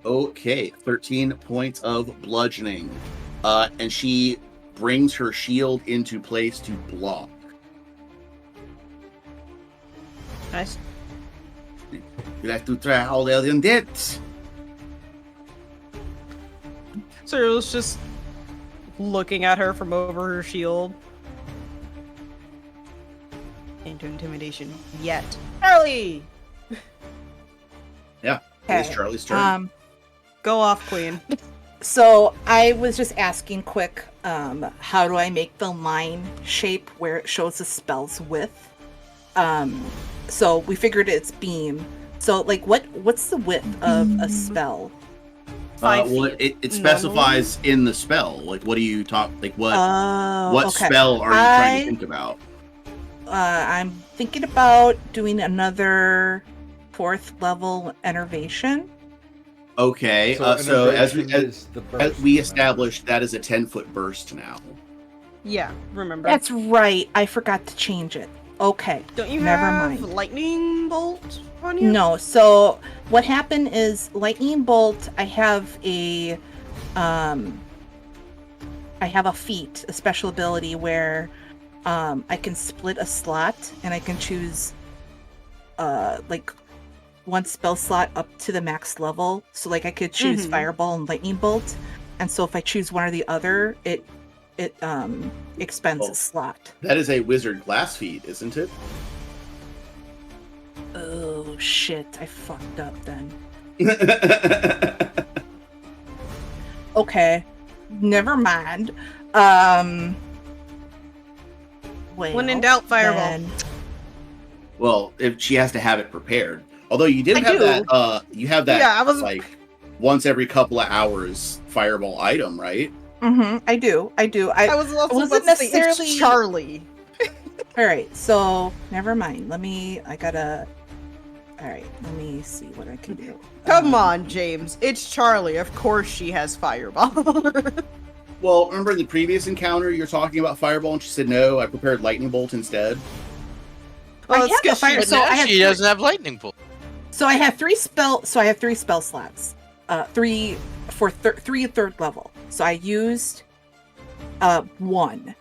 [SPEAKER 2] Okay, 13 points of bludgeoning. And she brings her shield into place to block.
[SPEAKER 3] Nice.
[SPEAKER 2] You have to try all the other undead.
[SPEAKER 3] Cyril's just looking at her from over her shield. Into intimidation yet. Charlie!
[SPEAKER 2] Yeah, it's
[SPEAKER 5] Okay.
[SPEAKER 2] Charlie's turn.
[SPEAKER 3] Go off, Queen.
[SPEAKER 5] So I was just asking quick, how do I make the line shape where it shows the spell's width? So we figured it's beam. So like what's the width of a spell?
[SPEAKER 3] 5
[SPEAKER 2] Well,
[SPEAKER 3] feet.
[SPEAKER 2] it specifies in the spell. Like, what do you talk? Like, what
[SPEAKER 5] Okay.
[SPEAKER 2] spell are you trying to think about?
[SPEAKER 5] I'm thinking about doing another 4th level enervation.
[SPEAKER 2] Okay, so as
[SPEAKER 1] is the burst,
[SPEAKER 2] we established, that is a 10-foot burst now.
[SPEAKER 3] Yeah, remember.
[SPEAKER 5] That's right. I forgot to change it. Okay.
[SPEAKER 3] Don't you
[SPEAKER 5] never
[SPEAKER 3] have
[SPEAKER 5] mind.
[SPEAKER 3] lightning bolt on you?
[SPEAKER 5] No. So what happened is lightning bolt. I have a feat, a special ability where I can split a slot and I can choose like one spell slot up to the max level. So like I could choose fireball and lightning bolt, and so if I choose one or the other, it expends
[SPEAKER 2] Oh.
[SPEAKER 5] a slot.
[SPEAKER 2] That is a wizard glass feat, isn't it?
[SPEAKER 5] Oh shit! I fucked up then. Okay, never mind. Well,
[SPEAKER 3] When in doubt, fireball.
[SPEAKER 5] then-
[SPEAKER 2] Well, if she has to have it prepared. Although you did
[SPEAKER 5] I
[SPEAKER 2] have
[SPEAKER 5] do.
[SPEAKER 2] that, you have that,
[SPEAKER 3] Yeah, I was-
[SPEAKER 2] like, once every couple of hours fireball item, right?
[SPEAKER 5] I do.
[SPEAKER 3] I was also
[SPEAKER 5] wasn't
[SPEAKER 3] about to say, it's
[SPEAKER 5] necessarily-
[SPEAKER 3] Charlie.
[SPEAKER 5] All right, so never mind. All right, let me see what I can do.
[SPEAKER 3] Come on, James. It's Charlie. Of course she has fireball.
[SPEAKER 2] Well, remember in the previous encounter, you're talking about fireball, and she said, no, I prepared lightning bolt instead.
[SPEAKER 3] Well,
[SPEAKER 5] I
[SPEAKER 3] it's
[SPEAKER 5] have the
[SPEAKER 3] 'cause she-
[SPEAKER 5] fire-
[SPEAKER 4] But
[SPEAKER 5] so
[SPEAKER 4] now
[SPEAKER 5] I have
[SPEAKER 4] she
[SPEAKER 5] three-
[SPEAKER 4] doesn't have lightning bolt.
[SPEAKER 5] So I have three spell slots. Three for three at 3rd level. So I used one.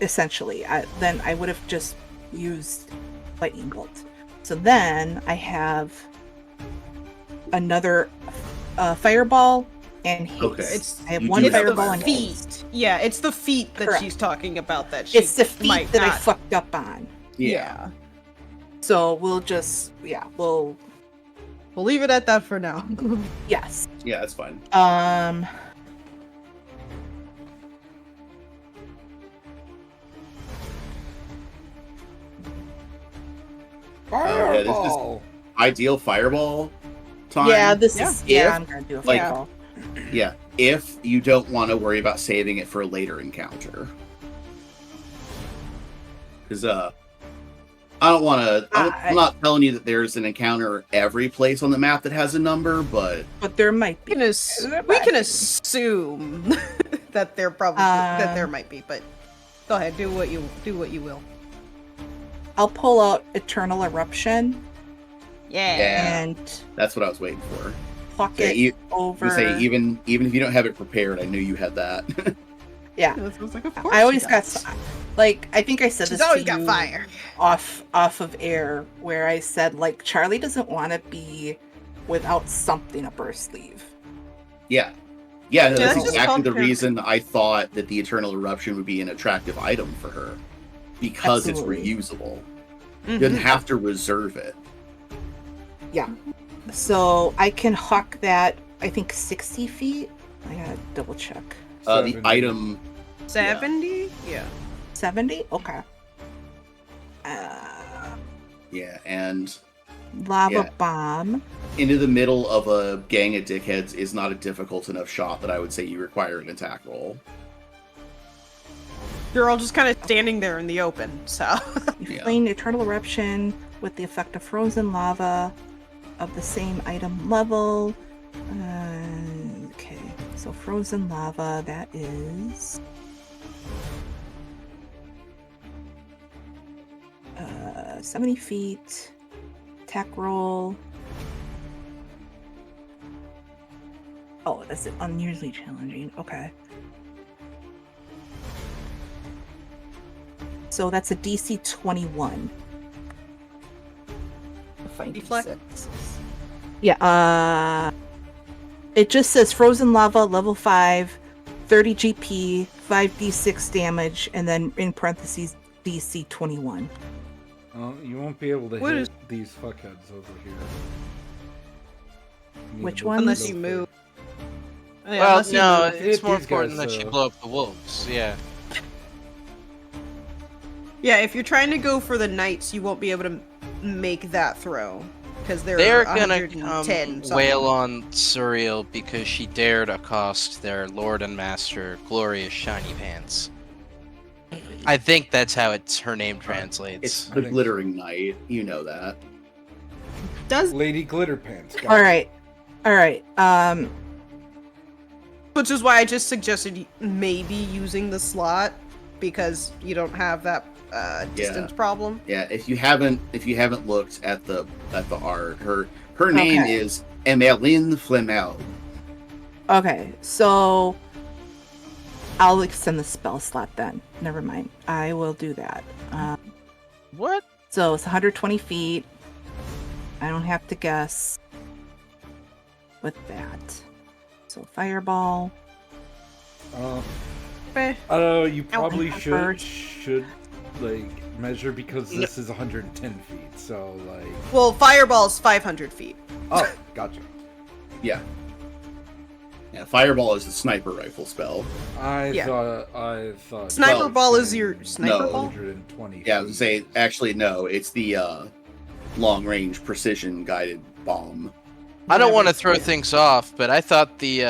[SPEAKER 5] Essentially, then I would have just used lightning bolt. So then I have another fireball and haste.
[SPEAKER 2] Okay.
[SPEAKER 5] I have
[SPEAKER 2] You
[SPEAKER 5] one
[SPEAKER 2] do have
[SPEAKER 5] fireball and
[SPEAKER 2] fireball.
[SPEAKER 5] haste.
[SPEAKER 3] Yeah, it's the feet that
[SPEAKER 5] Correct.
[SPEAKER 3] she's talking about that she
[SPEAKER 5] It's the feet
[SPEAKER 3] might
[SPEAKER 5] that I
[SPEAKER 3] not-
[SPEAKER 5] fucked up on.
[SPEAKER 2] Yeah.
[SPEAKER 5] So we'll just we'll
[SPEAKER 3] We'll leave it at that for now.
[SPEAKER 5] yes.
[SPEAKER 2] Yeah, that's fine. Yeah, this is
[SPEAKER 1] Fireball!
[SPEAKER 2] ideal fireball time.
[SPEAKER 5] Yeah, this is
[SPEAKER 2] If,
[SPEAKER 5] I'm gonna do a
[SPEAKER 2] like,
[SPEAKER 5] fireball.
[SPEAKER 2] Yeah, if you don't want to worry about saving it for a later encounter. Because, I don't want to... I'm not telling you that there's an encounter every place on the map that has a number, but...
[SPEAKER 5] But there might
[SPEAKER 3] we
[SPEAKER 5] be.
[SPEAKER 3] can assume that there probably that there might be, but go ahead, do what you will.
[SPEAKER 5] I'll pull out Eternal Eruption
[SPEAKER 2] Yeah.
[SPEAKER 5] and
[SPEAKER 2] That's what I was waiting for.
[SPEAKER 5] pluck
[SPEAKER 2] Yeah,
[SPEAKER 5] it over.
[SPEAKER 2] Say, even if you don't have it prepared, I knew you had that.
[SPEAKER 5] Yeah.
[SPEAKER 3] This was like, of course
[SPEAKER 5] I always
[SPEAKER 3] she
[SPEAKER 5] got
[SPEAKER 3] does.
[SPEAKER 5] like I think I said
[SPEAKER 3] She's
[SPEAKER 5] this
[SPEAKER 3] always
[SPEAKER 5] to
[SPEAKER 3] got
[SPEAKER 5] you
[SPEAKER 3] fire.
[SPEAKER 5] off of air where I said like Charlie doesn't want to be without something up her sleeve.
[SPEAKER 2] Yeah. Yeah, no, that's
[SPEAKER 3] that's just
[SPEAKER 2] exactly the
[SPEAKER 3] called-
[SPEAKER 2] reason I thought that the Eternal Eruption would be an attractive item for her. Because
[SPEAKER 5] Absolutely.
[SPEAKER 2] it's reusable.
[SPEAKER 3] Mhm.
[SPEAKER 2] You didn't have to reserve it.
[SPEAKER 5] So I can hawk that I think 60 feet. I gotta double check.
[SPEAKER 2] The
[SPEAKER 1] 70.
[SPEAKER 2] item...
[SPEAKER 3] 70? Yeah.
[SPEAKER 5] 70? Okay.
[SPEAKER 2] Yeah, and
[SPEAKER 5] Lava
[SPEAKER 2] Yeah.
[SPEAKER 5] bomb.
[SPEAKER 2] into the middle of a gang of dickheads is not a difficult enough shot that I would say you require an attack roll.
[SPEAKER 3] You're all just kind of standing there in the open, so.
[SPEAKER 2] Yeah.
[SPEAKER 5] Flame Eternal Eruption with the effect of frozen lava of the same item level. Okay, so frozen lava, that is... 70 feet. Attack roll. Oh, that's unusually challenging. Okay. So that's a DC 21.
[SPEAKER 3] Deflect?
[SPEAKER 5] Yeah, it just says frozen lava, level 5, 30 GP, 5d6 damage, and then in parentheses, DC 21.
[SPEAKER 1] You won't be able to
[SPEAKER 3] What
[SPEAKER 1] hit
[SPEAKER 3] is-
[SPEAKER 1] these fuckheads over here. You need
[SPEAKER 5] Which
[SPEAKER 1] to
[SPEAKER 5] ones?
[SPEAKER 1] look
[SPEAKER 3] Unless you
[SPEAKER 1] for-
[SPEAKER 3] move. Yeah,
[SPEAKER 4] Well,
[SPEAKER 3] unless you
[SPEAKER 4] no,
[SPEAKER 3] move.
[SPEAKER 4] it's
[SPEAKER 1] Hit
[SPEAKER 4] more
[SPEAKER 1] these
[SPEAKER 4] important
[SPEAKER 1] guys,
[SPEAKER 4] that you
[SPEAKER 1] though.
[SPEAKER 4] blow up the wolves. Yeah.
[SPEAKER 3] Yeah, if you're trying to go for the knights, you won't be able to make that throw. Because
[SPEAKER 4] They're gonna
[SPEAKER 3] 110
[SPEAKER 4] come wail on Suriel because she dared accost their lord and master, Glorious Shiny Pants. I think that's how her name translates.
[SPEAKER 2] It's
[SPEAKER 1] I
[SPEAKER 2] the
[SPEAKER 1] think-
[SPEAKER 2] Glittering Knight. You know that.
[SPEAKER 3] Does
[SPEAKER 1] Lady Glitterpants. got
[SPEAKER 5] All
[SPEAKER 1] it.
[SPEAKER 5] right.
[SPEAKER 3] Which is why I just suggested maybe using the slot because you don't have that distance problem.
[SPEAKER 2] Yeah, if you haven't looked at the art, her name
[SPEAKER 5] Okay.
[SPEAKER 2] is Emmeline Flemel.
[SPEAKER 5] Okay, so I'll extend the spell slot then. Never mind. I will do that.
[SPEAKER 4] What?
[SPEAKER 5] So it's 120 feet. I don't have to guess with that. So fireball.
[SPEAKER 3] Eh.
[SPEAKER 1] You probably
[SPEAKER 5] First.
[SPEAKER 2] Mm.
[SPEAKER 1] should like measure because this is 110 feet. So like,
[SPEAKER 3] Well, fireball's 500 feet.
[SPEAKER 1] oh, gotcha.
[SPEAKER 2] Yeah. Yeah, Fireball is the sniper rifle spell.
[SPEAKER 1] I
[SPEAKER 3] Yeah.
[SPEAKER 1] thought
[SPEAKER 3] Sniper
[SPEAKER 2] Well,
[SPEAKER 3] ball is your sniper
[SPEAKER 2] no.
[SPEAKER 3] ball?
[SPEAKER 1] 120.
[SPEAKER 2] Yeah, I was gonna say, actually, no, it's the long-range precision guided bomb.
[SPEAKER 4] I don't want to
[SPEAKER 3] Whatever.
[SPEAKER 4] throw things off, but I thought the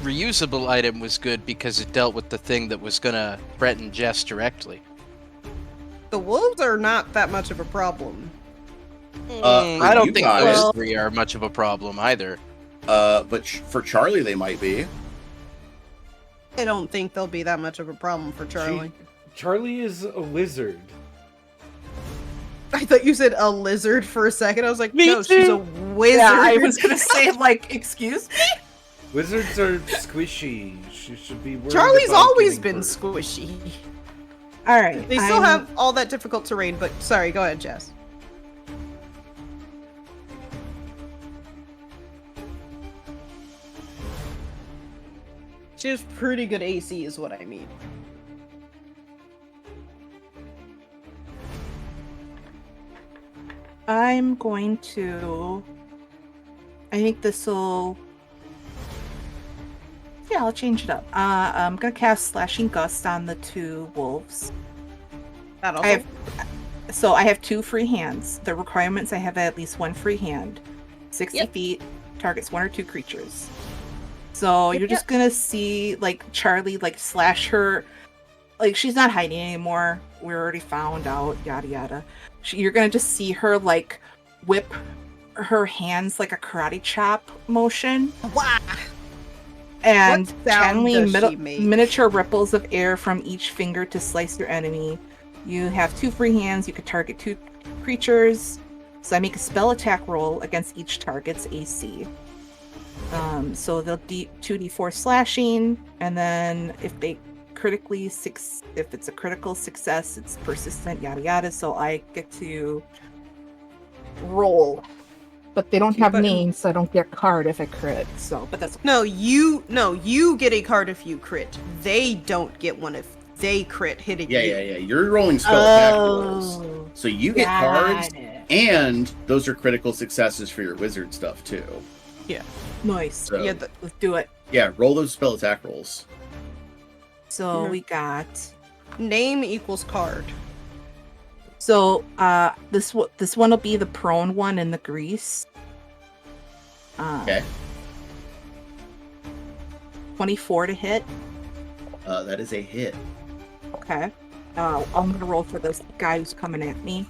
[SPEAKER 4] reusable item was good because it dealt with the thing that was gonna threaten Jess directly.
[SPEAKER 3] The wolves are not that much of a problem.
[SPEAKER 2] For
[SPEAKER 4] I don't
[SPEAKER 2] you
[SPEAKER 4] think
[SPEAKER 2] guys-
[SPEAKER 4] those three are much of a problem either.
[SPEAKER 2] But for Charlie, they might be.
[SPEAKER 3] I don't think they'll be that much of a problem for Charlie.
[SPEAKER 1] Charlie is a lizard.
[SPEAKER 3] I thought you said a lizard for a second. I was like,
[SPEAKER 4] Me
[SPEAKER 3] no, she's a
[SPEAKER 4] too.
[SPEAKER 3] wizard.
[SPEAKER 5] Yeah, I was gonna say like, excuse me.
[SPEAKER 1] Lizards are squishy. She should be worried
[SPEAKER 3] Charlie's
[SPEAKER 1] about
[SPEAKER 3] always
[SPEAKER 1] getting
[SPEAKER 3] been
[SPEAKER 1] hurt.
[SPEAKER 3] squishy.
[SPEAKER 5] All right.
[SPEAKER 3] They still have all that difficult terrain, but sorry, go ahead, Jess. is pretty good AC, is what I mean.
[SPEAKER 5] I'm going to... I think this will... Yeah, I'll change it up. I'm going to cast Slashing Gust on the 2 wolves.
[SPEAKER 3] That
[SPEAKER 5] I have 2 free hands. The requirements, I have at least 1 free hand. 60 feet, targets 1 or 2 creatures. So you're just gonna see, like, Charlie, like, slash her. Like, she's not hiding anymore. We already found out, yada yada. You're gonna just see her, like, whip her hands like a karate chop motion.
[SPEAKER 3] Wow.
[SPEAKER 5] And
[SPEAKER 3] What sound
[SPEAKER 5] channeling
[SPEAKER 3] does she make?
[SPEAKER 5] miniature ripples of air from each finger to slice your enemy. You have 2 free hands. You could target 2 creatures. So I make a spell attack roll against each target's AC. So they'll 2d4 slashing, and then if they if it's a critical success, it's persistent, yada yada. So I get to roll, but they don't have names, so I don't get a card if I crit. So, but that's
[SPEAKER 3] no. You get a card if you crit. They don't get one if they crit hitting you.
[SPEAKER 2] Yeah. You're rolling spell attack rolls, so you get cards, and those are critical successes for your wizard stuff too.
[SPEAKER 3] Yeah.
[SPEAKER 5] Nice.
[SPEAKER 2] So,
[SPEAKER 5] yeah, let's do it.
[SPEAKER 2] Yeah, roll those spell attack rolls.
[SPEAKER 5] So we got
[SPEAKER 3] name equals card.
[SPEAKER 5] So this one will be the prone one in the grease.
[SPEAKER 2] Okay.
[SPEAKER 5] 24 to hit.
[SPEAKER 2] That is a hit.
[SPEAKER 5] Okay. I'm gonna roll for this guy who's coming at me.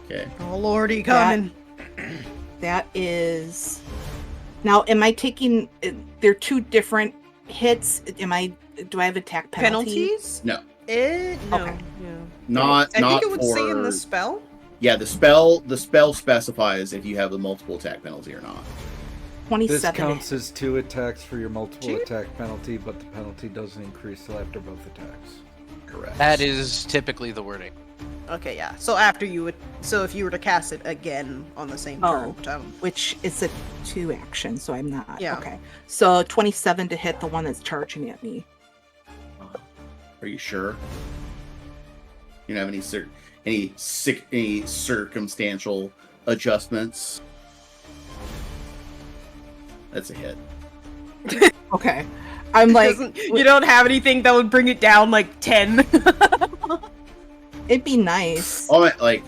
[SPEAKER 2] Okay.
[SPEAKER 3] Oh lordy, coming.
[SPEAKER 5] That is. Now, am I taking? They're 2 different hits. Do I have attack
[SPEAKER 3] penalties?
[SPEAKER 2] No.
[SPEAKER 3] No.
[SPEAKER 5] Okay.
[SPEAKER 3] Yeah.
[SPEAKER 2] Not.
[SPEAKER 3] I
[SPEAKER 2] not
[SPEAKER 3] think it would
[SPEAKER 2] for...
[SPEAKER 3] say in the spell.
[SPEAKER 2] Yeah, the spell specifies if you have a multiple attack penalty or not.
[SPEAKER 5] 27.
[SPEAKER 1] This counts as 2 attacks for your multiple attack penalty, but the penalty doesn't increase till after both attacks.
[SPEAKER 2] Correct.
[SPEAKER 4] That is typically the wording.
[SPEAKER 3] Okay, yeah. So after you would, so if you were to cast it again on the same turn,
[SPEAKER 5] which is a 2 action, so I'm not.
[SPEAKER 3] Yeah.
[SPEAKER 5] Okay. So 27 to hit the one that's charging at me.
[SPEAKER 2] Are you sure? You don't have any circumstantial adjustments? That's a hit.
[SPEAKER 5] Okay. I'm like,
[SPEAKER 3] you don't have anything that would bring it down like 10.
[SPEAKER 5] It'd be nice.
[SPEAKER 2] Oh, like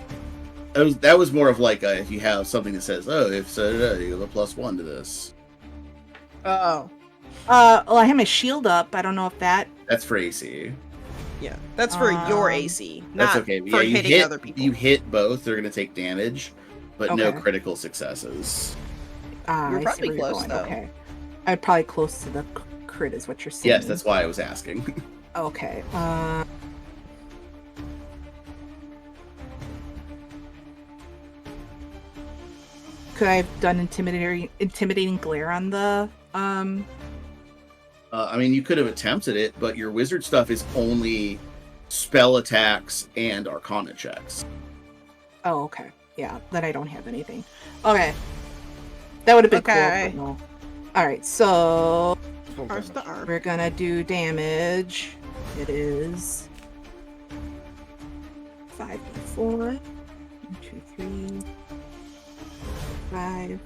[SPEAKER 2] that was more of like if you have something that says, "Oh, if so, you have a +1 to this."
[SPEAKER 3] Oh.
[SPEAKER 5] Well, I have my shield up. I don't know if that.
[SPEAKER 2] That's for AC.
[SPEAKER 3] Yeah, that's for your AC, not
[SPEAKER 2] That's okay.
[SPEAKER 3] for
[SPEAKER 2] you
[SPEAKER 3] hitting other people.
[SPEAKER 2] You hit both; they're going to take damage, but no
[SPEAKER 5] Okay.
[SPEAKER 2] critical successes.
[SPEAKER 3] You're
[SPEAKER 5] I see
[SPEAKER 3] probably
[SPEAKER 5] where you're
[SPEAKER 3] close,
[SPEAKER 5] going.
[SPEAKER 3] though.
[SPEAKER 5] Okay. I'm probably close to the crit, is what you're saying.
[SPEAKER 2] Yes, that's why I was asking.
[SPEAKER 5] Okay. Could I have done intimidating glare on the
[SPEAKER 2] I mean, you could have attempted it, but your wizard stuff is only spell attacks and Arcana checks.
[SPEAKER 5] Oh, okay. Yeah, then I don't have anything. Okay. That would have been
[SPEAKER 3] Okay.
[SPEAKER 5] cool. But no. Alright, so
[SPEAKER 3] Arse the arm.
[SPEAKER 5] we're gonna do damage. It is 5d4. 1, 2, 3, 5.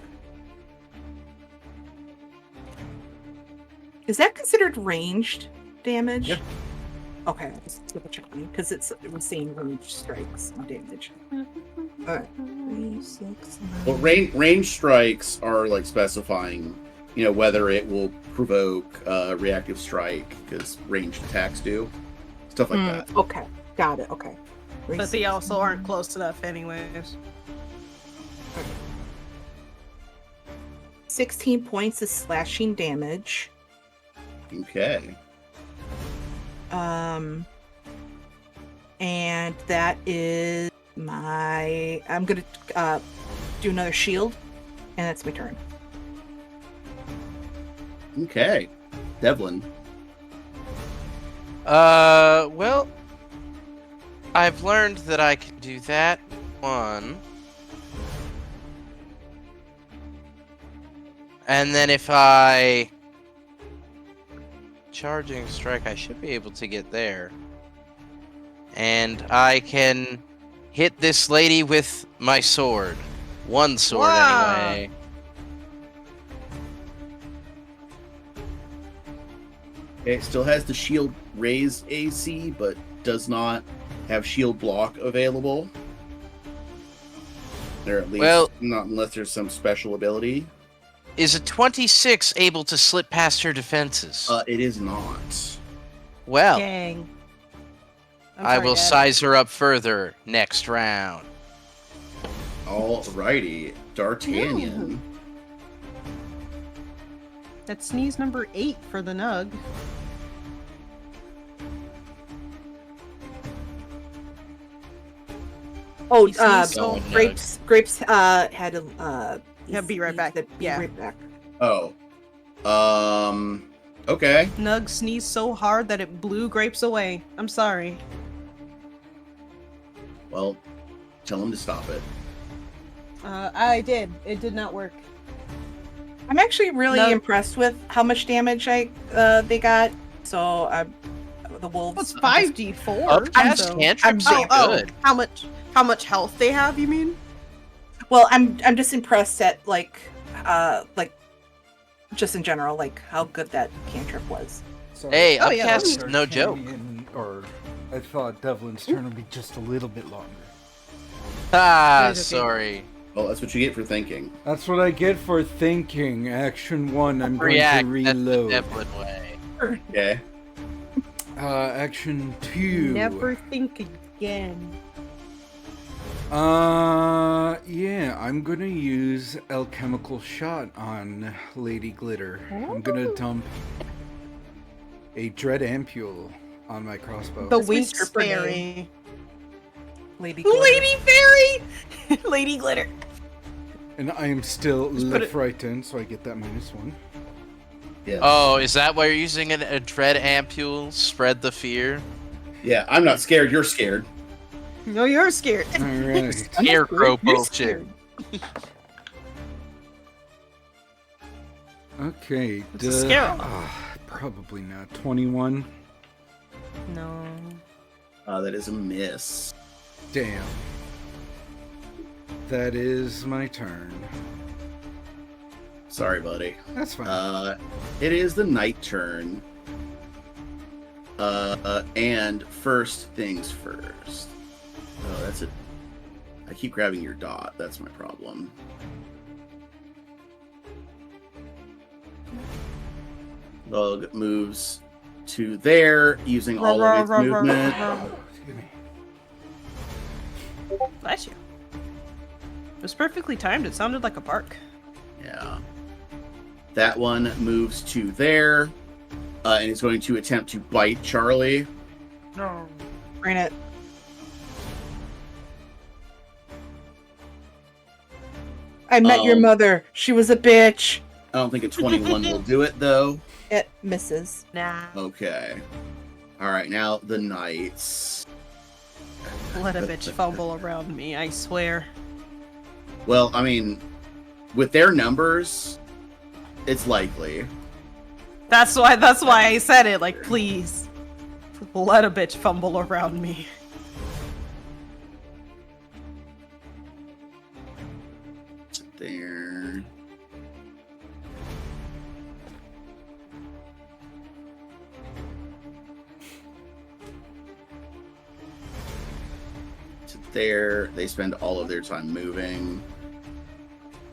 [SPEAKER 5] Is that considered ranged damage?
[SPEAKER 2] Yeah.
[SPEAKER 5] Okay, just double checking because it was saying ranged strikes and damage. Alright. 3, 6, 9.
[SPEAKER 2] Well, range strikes are like specifying, whether it will provoke reactive strike, because ranged attacks do stuff like that.
[SPEAKER 5] Okay, got it. Okay.
[SPEAKER 3] But they also aren't close enough anyways.
[SPEAKER 5] 16 points of slashing damage.
[SPEAKER 2] Okay.
[SPEAKER 5] And that is I'm gonna do another shield, and that's my turn.
[SPEAKER 2] Okay. Devlin.
[SPEAKER 4] Well, I've learned that I can do that one. And then if I charging strike. I should be able to get there. And I can hit this lady with my sword. One sword,
[SPEAKER 3] Wow.
[SPEAKER 4] anyway.
[SPEAKER 2] It still has the shield raise AC, but does not have shield block available. Or at least not unless there's some special ability.
[SPEAKER 4] Is a 26 able to slip past her defenses?
[SPEAKER 2] It is not.
[SPEAKER 4] Well,
[SPEAKER 3] Dang.
[SPEAKER 4] I will size her up further next round.
[SPEAKER 2] Alrighty, D'Artagnan.
[SPEAKER 3] That's sneeze number 8 for the Nug.
[SPEAKER 5] Oh,
[SPEAKER 3] He sees so-
[SPEAKER 5] Grapes had a
[SPEAKER 3] Yeah, be right back.
[SPEAKER 5] Be
[SPEAKER 3] Yeah.
[SPEAKER 5] right back.
[SPEAKER 2] Oh. Okay.
[SPEAKER 3] Nug sneezed so hard that it blew Grapes away. I'm sorry.
[SPEAKER 2] Well, tell him to stop it.
[SPEAKER 3] I did. It did not work.
[SPEAKER 5] I'm actually really
[SPEAKER 3] No.
[SPEAKER 5] impressed with how much damage they got. So the wolves.
[SPEAKER 3] Well, it's 5d4.
[SPEAKER 4] Upcast
[SPEAKER 3] so-
[SPEAKER 4] cantrips
[SPEAKER 5] I'm-
[SPEAKER 4] are good.
[SPEAKER 3] How much health they have, you mean?
[SPEAKER 5] Well, I'm just impressed at like just in general, like how good that cantrip was.
[SPEAKER 1] So
[SPEAKER 4] Hey,
[SPEAKER 3] Oh, yeah,
[SPEAKER 4] Upcast,
[SPEAKER 3] that's
[SPEAKER 4] no joke.
[SPEAKER 1] Or I thought Devlin's turn would be just a little bit longer.
[SPEAKER 4] Ah,
[SPEAKER 3] It's okay.
[SPEAKER 4] sorry.
[SPEAKER 2] Well, that's what you get for thinking.
[SPEAKER 1] That's what I get for thinking. Action 1, I'm going
[SPEAKER 4] React.
[SPEAKER 1] to
[SPEAKER 4] That's the
[SPEAKER 1] reload.
[SPEAKER 4] Devlin way.
[SPEAKER 2] Okay.
[SPEAKER 1] Action 2.
[SPEAKER 3] Never think again.
[SPEAKER 1] Yeah, I'm gonna use alchemical shot on Lady Glitter. I'm gonna dump a dread ampule on my crossbow.
[SPEAKER 3] The
[SPEAKER 5] That's my
[SPEAKER 3] Winx
[SPEAKER 5] stripper name.
[SPEAKER 3] Fairy.
[SPEAKER 5] Lady Glitter.
[SPEAKER 3] Lady Fairy! Lady Glitter.
[SPEAKER 1] And I am still
[SPEAKER 3] Just put
[SPEAKER 1] left
[SPEAKER 3] it-
[SPEAKER 1] frightened, so I get that -1.
[SPEAKER 2] Yeah.
[SPEAKER 4] Oh, is that why you're using a dread ampule? Spread the fear?
[SPEAKER 2] Yeah, I'm not scared. You're scared.
[SPEAKER 3] No, you're scared.
[SPEAKER 1] Alright.
[SPEAKER 4] Scarecrow
[SPEAKER 5] You're
[SPEAKER 4] bullshit.
[SPEAKER 5] scared.
[SPEAKER 1] Okay.
[SPEAKER 3] It's a scarab.
[SPEAKER 1] Probably not. 21.
[SPEAKER 3] No.
[SPEAKER 2] That is a miss.
[SPEAKER 1] Damn. That is my turn.
[SPEAKER 2] Sorry, buddy.
[SPEAKER 1] That's fine.
[SPEAKER 2] It is the night turn. And first things first. Oh, that's it. I keep grabbing your dot. That's my problem. Lug moves to there, using all of its movement.
[SPEAKER 1] Excuse me.
[SPEAKER 3] Bless you. It was perfectly timed. It sounded like a bark.
[SPEAKER 2] Yeah. That one moves to there, and is going to attempt to bite Charlie.
[SPEAKER 3] No.
[SPEAKER 5] Bring it. I met your mother. She was a bitch.
[SPEAKER 2] I don't think a 21 will do it, though.
[SPEAKER 5] It misses.
[SPEAKER 3] Nah.
[SPEAKER 2] Okay. Alright, now the knights.
[SPEAKER 3] Let a bitch fumble around me, I swear.
[SPEAKER 2] Well, I mean, with their numbers, it's likely.
[SPEAKER 3] That's why I said it, like, please. Let a bitch fumble around me.
[SPEAKER 2] There. To there. They spend all of their time moving.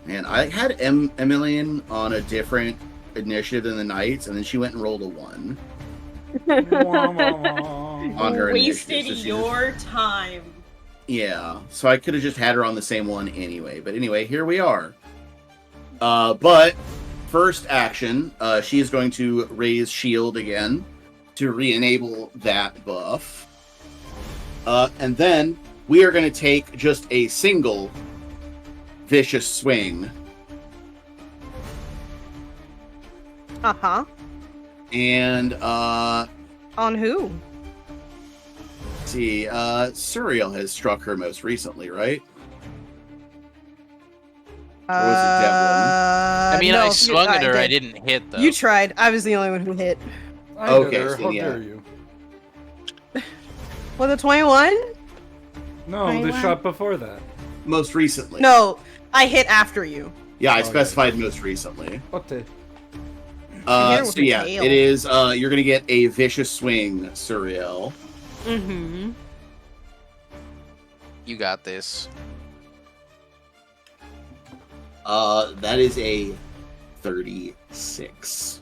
[SPEAKER 2] Man, I had Emilian on a different initiative than the Knights, and then she went and rolled a 1 on her initiative. So she just-
[SPEAKER 3] time.
[SPEAKER 2] Yeah, so I could have just had her on the same one anyway. But anyway, here we are. But first action, she is going to raise shield again to re-enable that buff. And then we are going to take just a single vicious swing.
[SPEAKER 3] Uh-huh.
[SPEAKER 2] And,
[SPEAKER 3] On who?
[SPEAKER 2] let's see, Suriel has struck her most recently, right? Or was it Devlin?
[SPEAKER 4] I mean,
[SPEAKER 3] no,
[SPEAKER 4] I swung at her. I
[SPEAKER 3] did.
[SPEAKER 4] didn't hit, though.
[SPEAKER 3] You tried. I was the only one who hit.
[SPEAKER 1] I
[SPEAKER 2] Okay,
[SPEAKER 1] hit her.
[SPEAKER 2] so
[SPEAKER 1] How
[SPEAKER 2] yeah.
[SPEAKER 1] dare you?
[SPEAKER 3] Was it 21?
[SPEAKER 1] No,
[SPEAKER 5] I
[SPEAKER 1] the
[SPEAKER 5] won.
[SPEAKER 1] shot before that.
[SPEAKER 2] Most recently.
[SPEAKER 3] No, I hit after you.
[SPEAKER 2] Yeah, I
[SPEAKER 1] Oh,
[SPEAKER 2] specified most recently.
[SPEAKER 1] What the?
[SPEAKER 3] I hit her with
[SPEAKER 2] So
[SPEAKER 3] a
[SPEAKER 2] yeah,
[SPEAKER 3] tail.
[SPEAKER 2] it is. You're gonna get a vicious swing, Surreal.
[SPEAKER 3] Mm-hmm.
[SPEAKER 4] You got this.
[SPEAKER 2] That is a 36.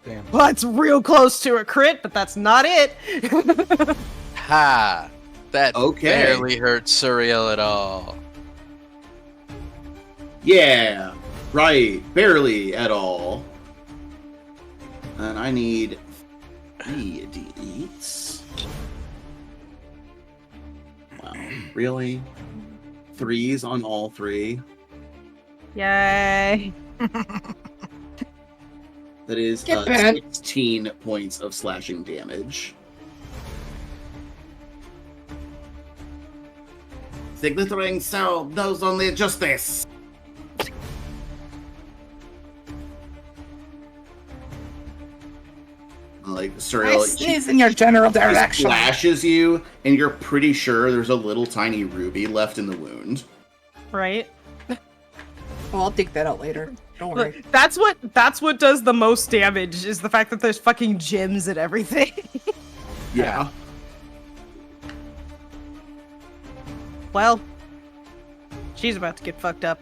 [SPEAKER 1] Damn.
[SPEAKER 3] Well, it's real close to a crit, but that's not it.
[SPEAKER 4] Ha! That
[SPEAKER 2] Okay.
[SPEAKER 4] barely hurt Surreal at all.
[SPEAKER 2] Yeah, right. Barely at all. And I need 3 d8s. Wow, really? 3s on all 3?
[SPEAKER 3] Yay.
[SPEAKER 2] That is
[SPEAKER 5] Get bent.
[SPEAKER 2] 16 points of slashing damage. The glittering soul knows only justice. Like
[SPEAKER 5] I
[SPEAKER 2] Surreal,
[SPEAKER 5] sneeze in your general
[SPEAKER 2] she
[SPEAKER 5] direction.
[SPEAKER 2] splashes you, and you're pretty sure there's a little tiny ruby left in the wound.
[SPEAKER 3] Right?
[SPEAKER 5] Well, I'll dig that out later. Don't worry.
[SPEAKER 3] Look, that's what does the most damage, is the fact that there's fucking gems and everything.
[SPEAKER 2] Yeah.
[SPEAKER 3] Well, she's about to get fucked up.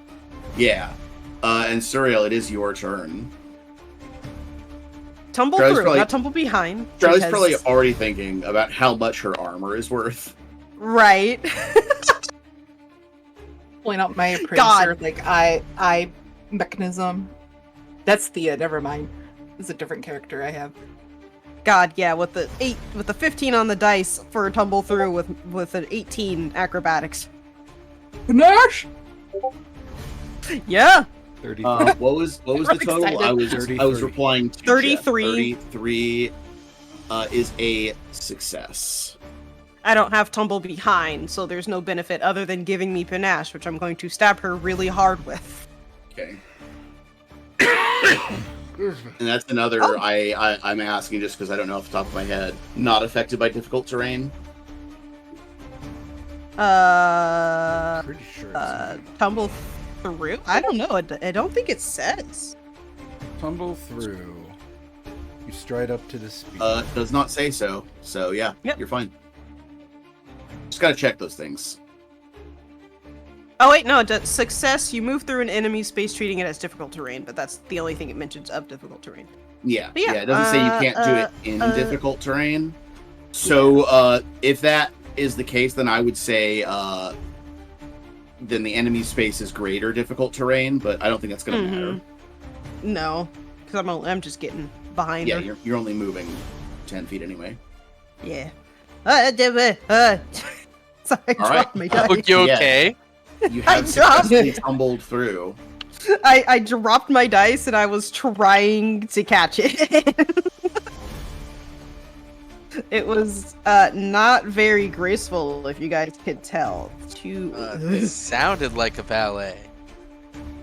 [SPEAKER 2] Yeah. And Surreal, it is your turn.
[SPEAKER 3] Tumble
[SPEAKER 2] Charlie's
[SPEAKER 3] through,
[SPEAKER 2] probably-
[SPEAKER 3] not tumble behind.
[SPEAKER 2] Charlie's
[SPEAKER 3] because-
[SPEAKER 2] probably already thinking about how much her armor is worth.
[SPEAKER 3] Right.
[SPEAKER 5] Pulling out my appraiser,
[SPEAKER 3] God.
[SPEAKER 5] like I mechanism. That's Thea. Never mind. It's a different character I have.
[SPEAKER 3] God, yeah, with the 15 on the dice for a tumble through with an 18 acrobatics.
[SPEAKER 5] Nash.
[SPEAKER 3] Yeah.
[SPEAKER 1] 30.
[SPEAKER 2] What was the
[SPEAKER 5] I'm
[SPEAKER 2] total?
[SPEAKER 5] excited.
[SPEAKER 2] I was
[SPEAKER 1] 33.
[SPEAKER 2] replying to Jeff.
[SPEAKER 3] 33.
[SPEAKER 2] 33 is a success.
[SPEAKER 3] I don't have tumble behind, so there's no benefit other than giving me panache, which I'm going to stab her really hard with.
[SPEAKER 2] Okay. And that's another
[SPEAKER 3] Oh.
[SPEAKER 2] I'm asking just because I don't know off the top of my head. Not affected by difficult terrain.
[SPEAKER 1] Pretty sure it's
[SPEAKER 3] Tumble through? I don't know. I don't think it says.
[SPEAKER 1] tumble through. You stride up to the speed.
[SPEAKER 2] Does not say so. So yeah,
[SPEAKER 3] Yep.
[SPEAKER 2] you're fine. Just gotta check those things.
[SPEAKER 3] Oh wait, no, it does. Success, you move through an enemy space treating it as difficult terrain, but that's the only thing it mentions of difficult terrain.
[SPEAKER 2] Yeah,
[SPEAKER 3] But yeah,
[SPEAKER 2] it doesn't say you can't do it in difficult terrain. So if that is the case, then I would say then the enemy space is greater difficult terrain, but I don't think that's gonna matter.
[SPEAKER 3] No, because I'm just getting behind
[SPEAKER 2] Yeah,
[SPEAKER 3] her.
[SPEAKER 2] you're only moving 10 feet anyway.
[SPEAKER 3] Yeah. Sorry, I dropped my dice.
[SPEAKER 4] You
[SPEAKER 2] Yeah.
[SPEAKER 4] okay?
[SPEAKER 2] You
[SPEAKER 3] I
[SPEAKER 2] have
[SPEAKER 3] dropped
[SPEAKER 2] successfully tumbled through.
[SPEAKER 3] I dropped my dice and I was trying to catch it. It was not very graceful, if you guys could tell.
[SPEAKER 4] It sounded like a ballet.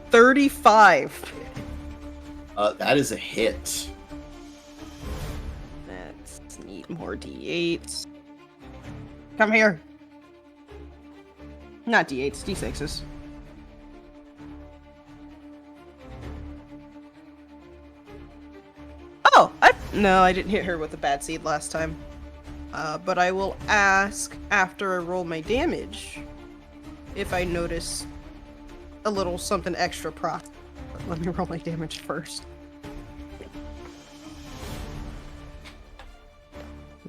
[SPEAKER 3] 35.
[SPEAKER 2] That is a hit.
[SPEAKER 3] Let's need more d8s. Come here. Not d8s, d6s. Oh, no, I didn't hit her with a bad seed last time. But I will ask after I roll my damage if I notice a little something extra prot. But let me roll my damage first.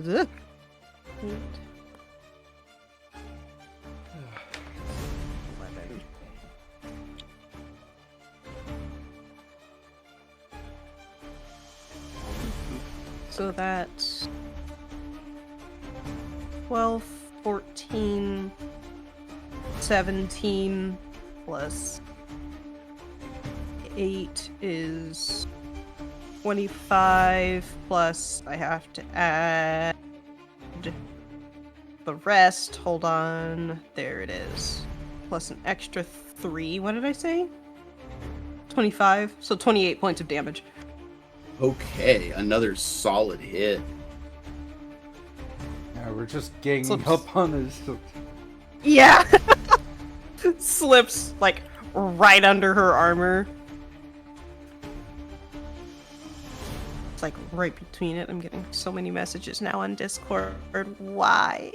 [SPEAKER 3] Ugh. 8. 11. So that's 12, 14, 17 plus 8 is 25 plus I have to add the rest. Hold on. There it is. Plus an extra 3. What did I say? 25. So 28 points of damage.
[SPEAKER 2] Okay, another solid hit.
[SPEAKER 1] Yeah, we're just ganging
[SPEAKER 3] Slips.
[SPEAKER 1] up on us.
[SPEAKER 3] Yeah. Slips like right under her armor. It's like right between it. I'm getting so many messages now on Discord. Why?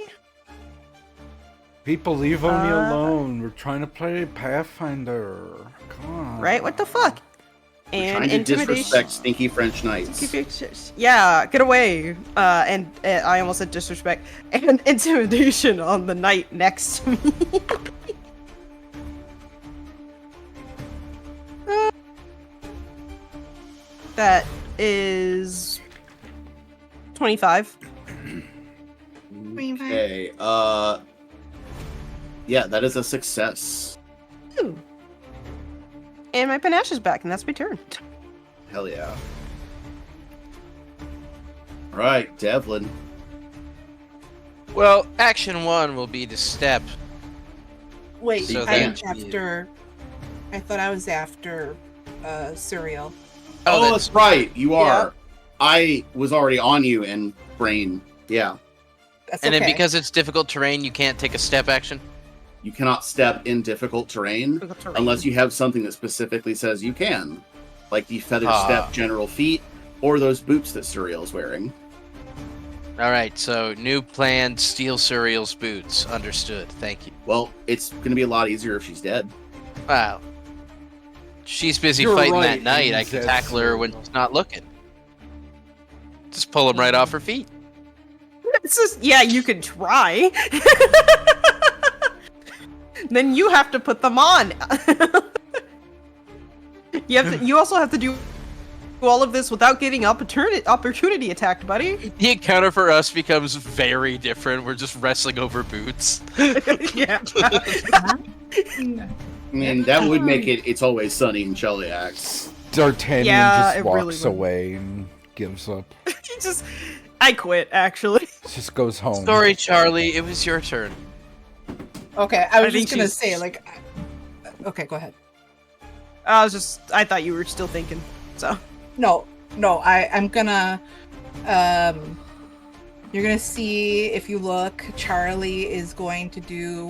[SPEAKER 1] People, leave Oni alone. We're trying to play Pathfinder. Come on.
[SPEAKER 3] Right? What the fuck?
[SPEAKER 2] We're
[SPEAKER 3] And
[SPEAKER 2] trying to
[SPEAKER 3] intimidation.
[SPEAKER 2] disrespect stinky French knights.
[SPEAKER 3] Yeah, get away. And I almost said disrespect. And intimidation on the knight next to me. That is 25.
[SPEAKER 2] Okay, yeah, that is a success.
[SPEAKER 3] Ooh. And my panache is back, and that's my turn.
[SPEAKER 2] Hell yeah. Alright, Devlin.
[SPEAKER 4] Well, action 1 will be to step.
[SPEAKER 5] Wait,
[SPEAKER 4] So
[SPEAKER 5] I'm
[SPEAKER 2] that-
[SPEAKER 5] after. I thought I was after Cereal.
[SPEAKER 2] Oh, that's right, you are. I was already on you and brain. Yeah.
[SPEAKER 5] That's
[SPEAKER 4] And
[SPEAKER 5] okay.
[SPEAKER 4] then because it's difficult terrain, you can't take a step action.
[SPEAKER 2] You cannot step in difficult terrain unless you have something that specifically says you can. Like the feather step general feet, or those boots that Surreal's wearing.
[SPEAKER 4] Alright, so new plan, steal Surreal's boots. Understood. Thank you.
[SPEAKER 2] Well, it's going to be a lot easier if she's dead.
[SPEAKER 4] Wow. She's busy
[SPEAKER 1] You're
[SPEAKER 4] fighting
[SPEAKER 1] right,
[SPEAKER 4] that night. I can
[SPEAKER 1] Incest.
[SPEAKER 4] tackle her when she's not looking. Just pull him right off her feet.
[SPEAKER 3] It's just, yeah, you can try. Then you have to put them on. You also have to do all of this without getting opportunity attacked, buddy.
[SPEAKER 4] The encounter for us becomes very different. We're just wrestling over boots.
[SPEAKER 3] Yeah.
[SPEAKER 2] I mean, that would make it It's Always Sunny in Cheliax.
[SPEAKER 1] D'Artagnan
[SPEAKER 3] Yeah,
[SPEAKER 1] just
[SPEAKER 3] it
[SPEAKER 1] walks
[SPEAKER 3] really would.
[SPEAKER 1] away and gives up.
[SPEAKER 3] I quit, actually.
[SPEAKER 1] Just goes home.
[SPEAKER 4] Sorry, Charlie. It was your turn.
[SPEAKER 5] Okay, I was
[SPEAKER 3] think
[SPEAKER 5] just gonna
[SPEAKER 3] she's-
[SPEAKER 5] say, like. Okay, go ahead.
[SPEAKER 3] I thought you were still thinking, so.
[SPEAKER 5] No, I'm gonna. You're gonna see if you look. Charlie is going to do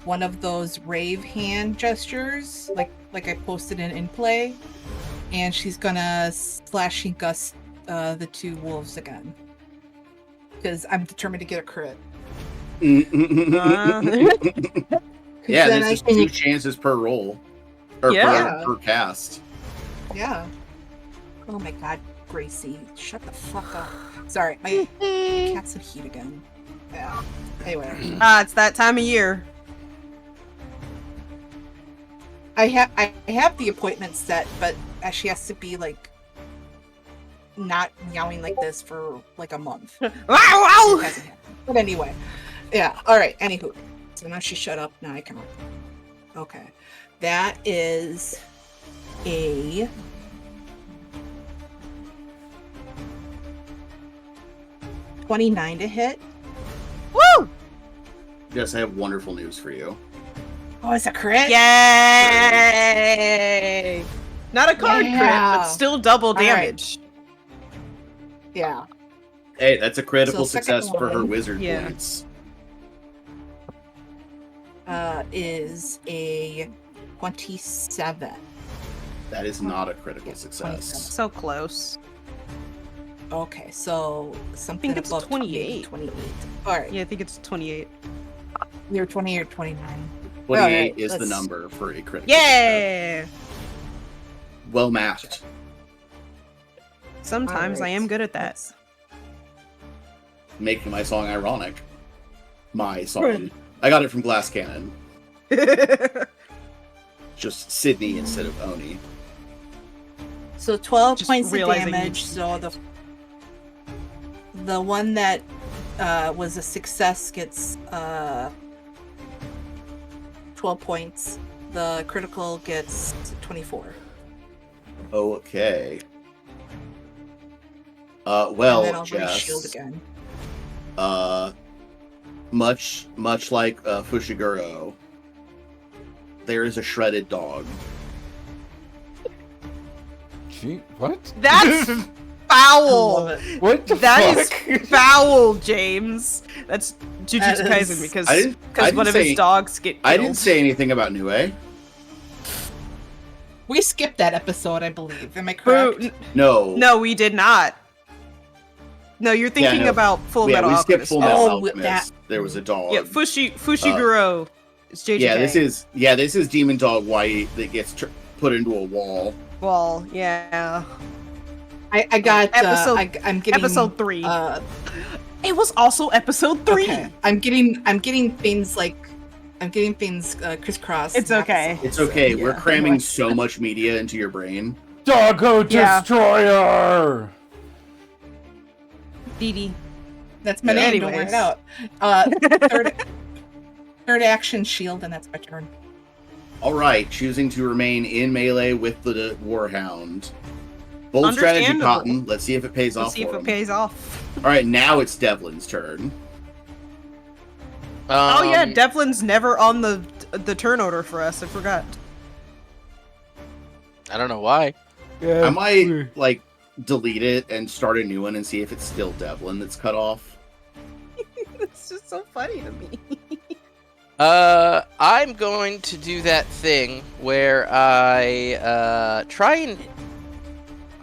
[SPEAKER 5] one of those rave hand gestures, like I posted in play, and she's gonna slashing gust the two wolves again. Because I'm determined to get a crit.
[SPEAKER 2] Yeah,
[SPEAKER 5] then
[SPEAKER 2] this
[SPEAKER 5] I
[SPEAKER 2] is
[SPEAKER 5] can-
[SPEAKER 2] 2 chances per roll. Or
[SPEAKER 3] Yeah.
[SPEAKER 2] per cast.
[SPEAKER 5] Yeah. Oh my god, Gracie, shut the fuck up. Sorry, my cat's in heat again. Yeah. Anyway,
[SPEAKER 3] It's that time of year.
[SPEAKER 5] I have the appointment set, but she has to be like not meowing like this for like a month.
[SPEAKER 3] Wow,
[SPEAKER 5] It
[SPEAKER 3] wow!
[SPEAKER 5] hasn't happened. But anyway, yeah. All right. Anywho, so now she shut up. Now I can. Okay, that is a 29 to hit.
[SPEAKER 3] Woo!
[SPEAKER 2] Yes, I have wonderful news for you.
[SPEAKER 5] Oh, it's a crit.
[SPEAKER 3] Yay! Not a card crit,
[SPEAKER 5] Yeah.
[SPEAKER 3] but still double
[SPEAKER 5] right.
[SPEAKER 3] damage.
[SPEAKER 5] Yeah.
[SPEAKER 2] Hey, that's a critical
[SPEAKER 5] So second
[SPEAKER 2] success for her
[SPEAKER 5] one.
[SPEAKER 2] wizard
[SPEAKER 3] Yeah.
[SPEAKER 2] points.
[SPEAKER 5] Is a 27.
[SPEAKER 2] That is not a critical success.
[SPEAKER 3] So close.
[SPEAKER 5] Okay, so something
[SPEAKER 3] it's
[SPEAKER 5] above
[SPEAKER 3] 28.
[SPEAKER 5] 28. All right,
[SPEAKER 3] Yeah, I think it's 28.
[SPEAKER 5] you're 28 or 29.
[SPEAKER 2] 28
[SPEAKER 5] Alright,
[SPEAKER 2] is the
[SPEAKER 5] let's-
[SPEAKER 2] number for a critical success.
[SPEAKER 3] Yeah!
[SPEAKER 2] Well matched.
[SPEAKER 3] Sometimes I
[SPEAKER 5] Alright,
[SPEAKER 3] am good at that.
[SPEAKER 5] let's-
[SPEAKER 2] Making my song ironic. My song. I got it from Glass Cannon. Just Sydney instead of Oni.
[SPEAKER 5] So 12
[SPEAKER 3] Just
[SPEAKER 5] points of
[SPEAKER 3] realizing you-
[SPEAKER 5] damage. So the one that was a success gets 12 points. The critical gets 24.
[SPEAKER 2] Okay.
[SPEAKER 5] And then
[SPEAKER 2] Well,
[SPEAKER 5] I'll raise shield
[SPEAKER 2] Jess,
[SPEAKER 5] again.
[SPEAKER 2] much like Fushiguro, there is a shredded dog.
[SPEAKER 1] Gee, what?
[SPEAKER 3] That's foul.
[SPEAKER 5] I love it.
[SPEAKER 1] What the
[SPEAKER 3] That
[SPEAKER 1] fuck?
[SPEAKER 3] is foul, James. That's Jujutsu
[SPEAKER 5] That is-
[SPEAKER 3] Kaisen because
[SPEAKER 2] I didn't
[SPEAKER 3] one of
[SPEAKER 2] say-
[SPEAKER 3] his dogs get killed.
[SPEAKER 2] I didn't say anything about Nue.
[SPEAKER 5] We skipped that episode, I believe. Am I
[SPEAKER 3] Boo-
[SPEAKER 5] correct?
[SPEAKER 3] n-
[SPEAKER 2] No.
[SPEAKER 3] No, we did not. No, you're thinking
[SPEAKER 2] no.
[SPEAKER 3] about Full
[SPEAKER 2] Yeah,
[SPEAKER 3] Metal
[SPEAKER 2] we skipped
[SPEAKER 3] Alchemist.
[SPEAKER 2] Full Metal
[SPEAKER 5] Oh,
[SPEAKER 2] Alchemist.
[SPEAKER 5] that-
[SPEAKER 2] There was a dog.
[SPEAKER 3] Yeah, Fushiguro. It's JJK.
[SPEAKER 2] This is Demon Dog White that gets put into a wall.
[SPEAKER 3] Wall, yeah.
[SPEAKER 5] I got
[SPEAKER 3] Episode-
[SPEAKER 5] I'm getting
[SPEAKER 3] Episode 3.
[SPEAKER 5] It
[SPEAKER 3] It was also episode 3.
[SPEAKER 5] Okay. I'm getting things crisscross.
[SPEAKER 3] It's okay.
[SPEAKER 2] It's okay.
[SPEAKER 5] Yeah.
[SPEAKER 2] We're cramming so much media into your brain.
[SPEAKER 1] Doggo
[SPEAKER 3] Yeah.
[SPEAKER 1] Destroyer!
[SPEAKER 3] Dee Dee.
[SPEAKER 5] That's my name. Don't wear
[SPEAKER 3] Anyways.
[SPEAKER 5] it out. Third action shield, and that's my turn.
[SPEAKER 2] All right, choosing to remain in melee with the Warhound. Bold strategy,
[SPEAKER 3] Understandable.
[SPEAKER 2] Cotton. Let's see if it pays
[SPEAKER 3] Let's
[SPEAKER 2] off
[SPEAKER 3] see if
[SPEAKER 2] for
[SPEAKER 3] it
[SPEAKER 2] him.
[SPEAKER 3] pays off.
[SPEAKER 2] All right, now it's Devlin's turn.
[SPEAKER 3] Oh yeah, Devlin's never on the turn order for us. I forgot.
[SPEAKER 4] I don't know why.
[SPEAKER 1] Yeah,
[SPEAKER 2] I might like delete it and start a new one and see if it's still Devlin that's cut off.
[SPEAKER 3] It's just so funny to me.
[SPEAKER 4] I'm going to do that thing where I try and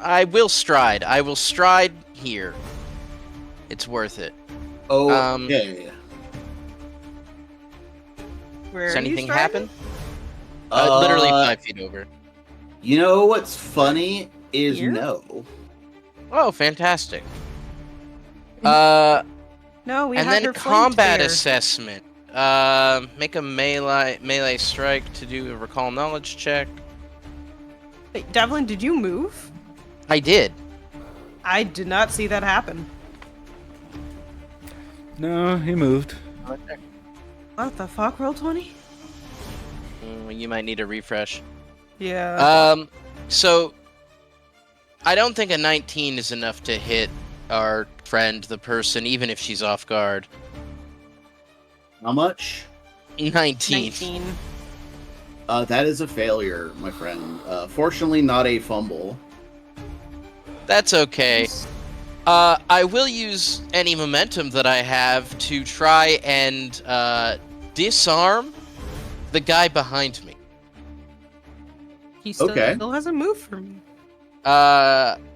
[SPEAKER 4] I will stride. I will stride here. It's worth it.
[SPEAKER 2] Okay.
[SPEAKER 3] Where
[SPEAKER 4] Does
[SPEAKER 3] are you
[SPEAKER 4] anything
[SPEAKER 3] striding?
[SPEAKER 4] happen? Literally 5 feet over.
[SPEAKER 2] You know what's funny is
[SPEAKER 3] Here?
[SPEAKER 2] no.
[SPEAKER 4] Oh, fantastic.
[SPEAKER 3] No, we
[SPEAKER 4] And
[SPEAKER 3] had
[SPEAKER 4] then
[SPEAKER 3] her
[SPEAKER 4] combat
[SPEAKER 3] flanked there.
[SPEAKER 4] assessment. Make a melee strike to do a recall knowledge check.
[SPEAKER 3] Wait, Devlin, did you move?
[SPEAKER 4] I did.
[SPEAKER 3] I did not see that happen.
[SPEAKER 1] No, he moved.
[SPEAKER 3] What the fuck? Roll 20?
[SPEAKER 4] You might need a refresh.
[SPEAKER 3] Yeah.
[SPEAKER 4] So I don't think a 19 is enough to hit our friend, the person, even if she's off guard.
[SPEAKER 2] How much?
[SPEAKER 4] 19.
[SPEAKER 3] 19.
[SPEAKER 2] That is a failure, my friend. Fortunately, not a fumble.
[SPEAKER 4] That's okay. I will use any momentum that I have to try and disarm the guy behind me.
[SPEAKER 3] He still
[SPEAKER 2] Okay.
[SPEAKER 3] hasn't moved for me.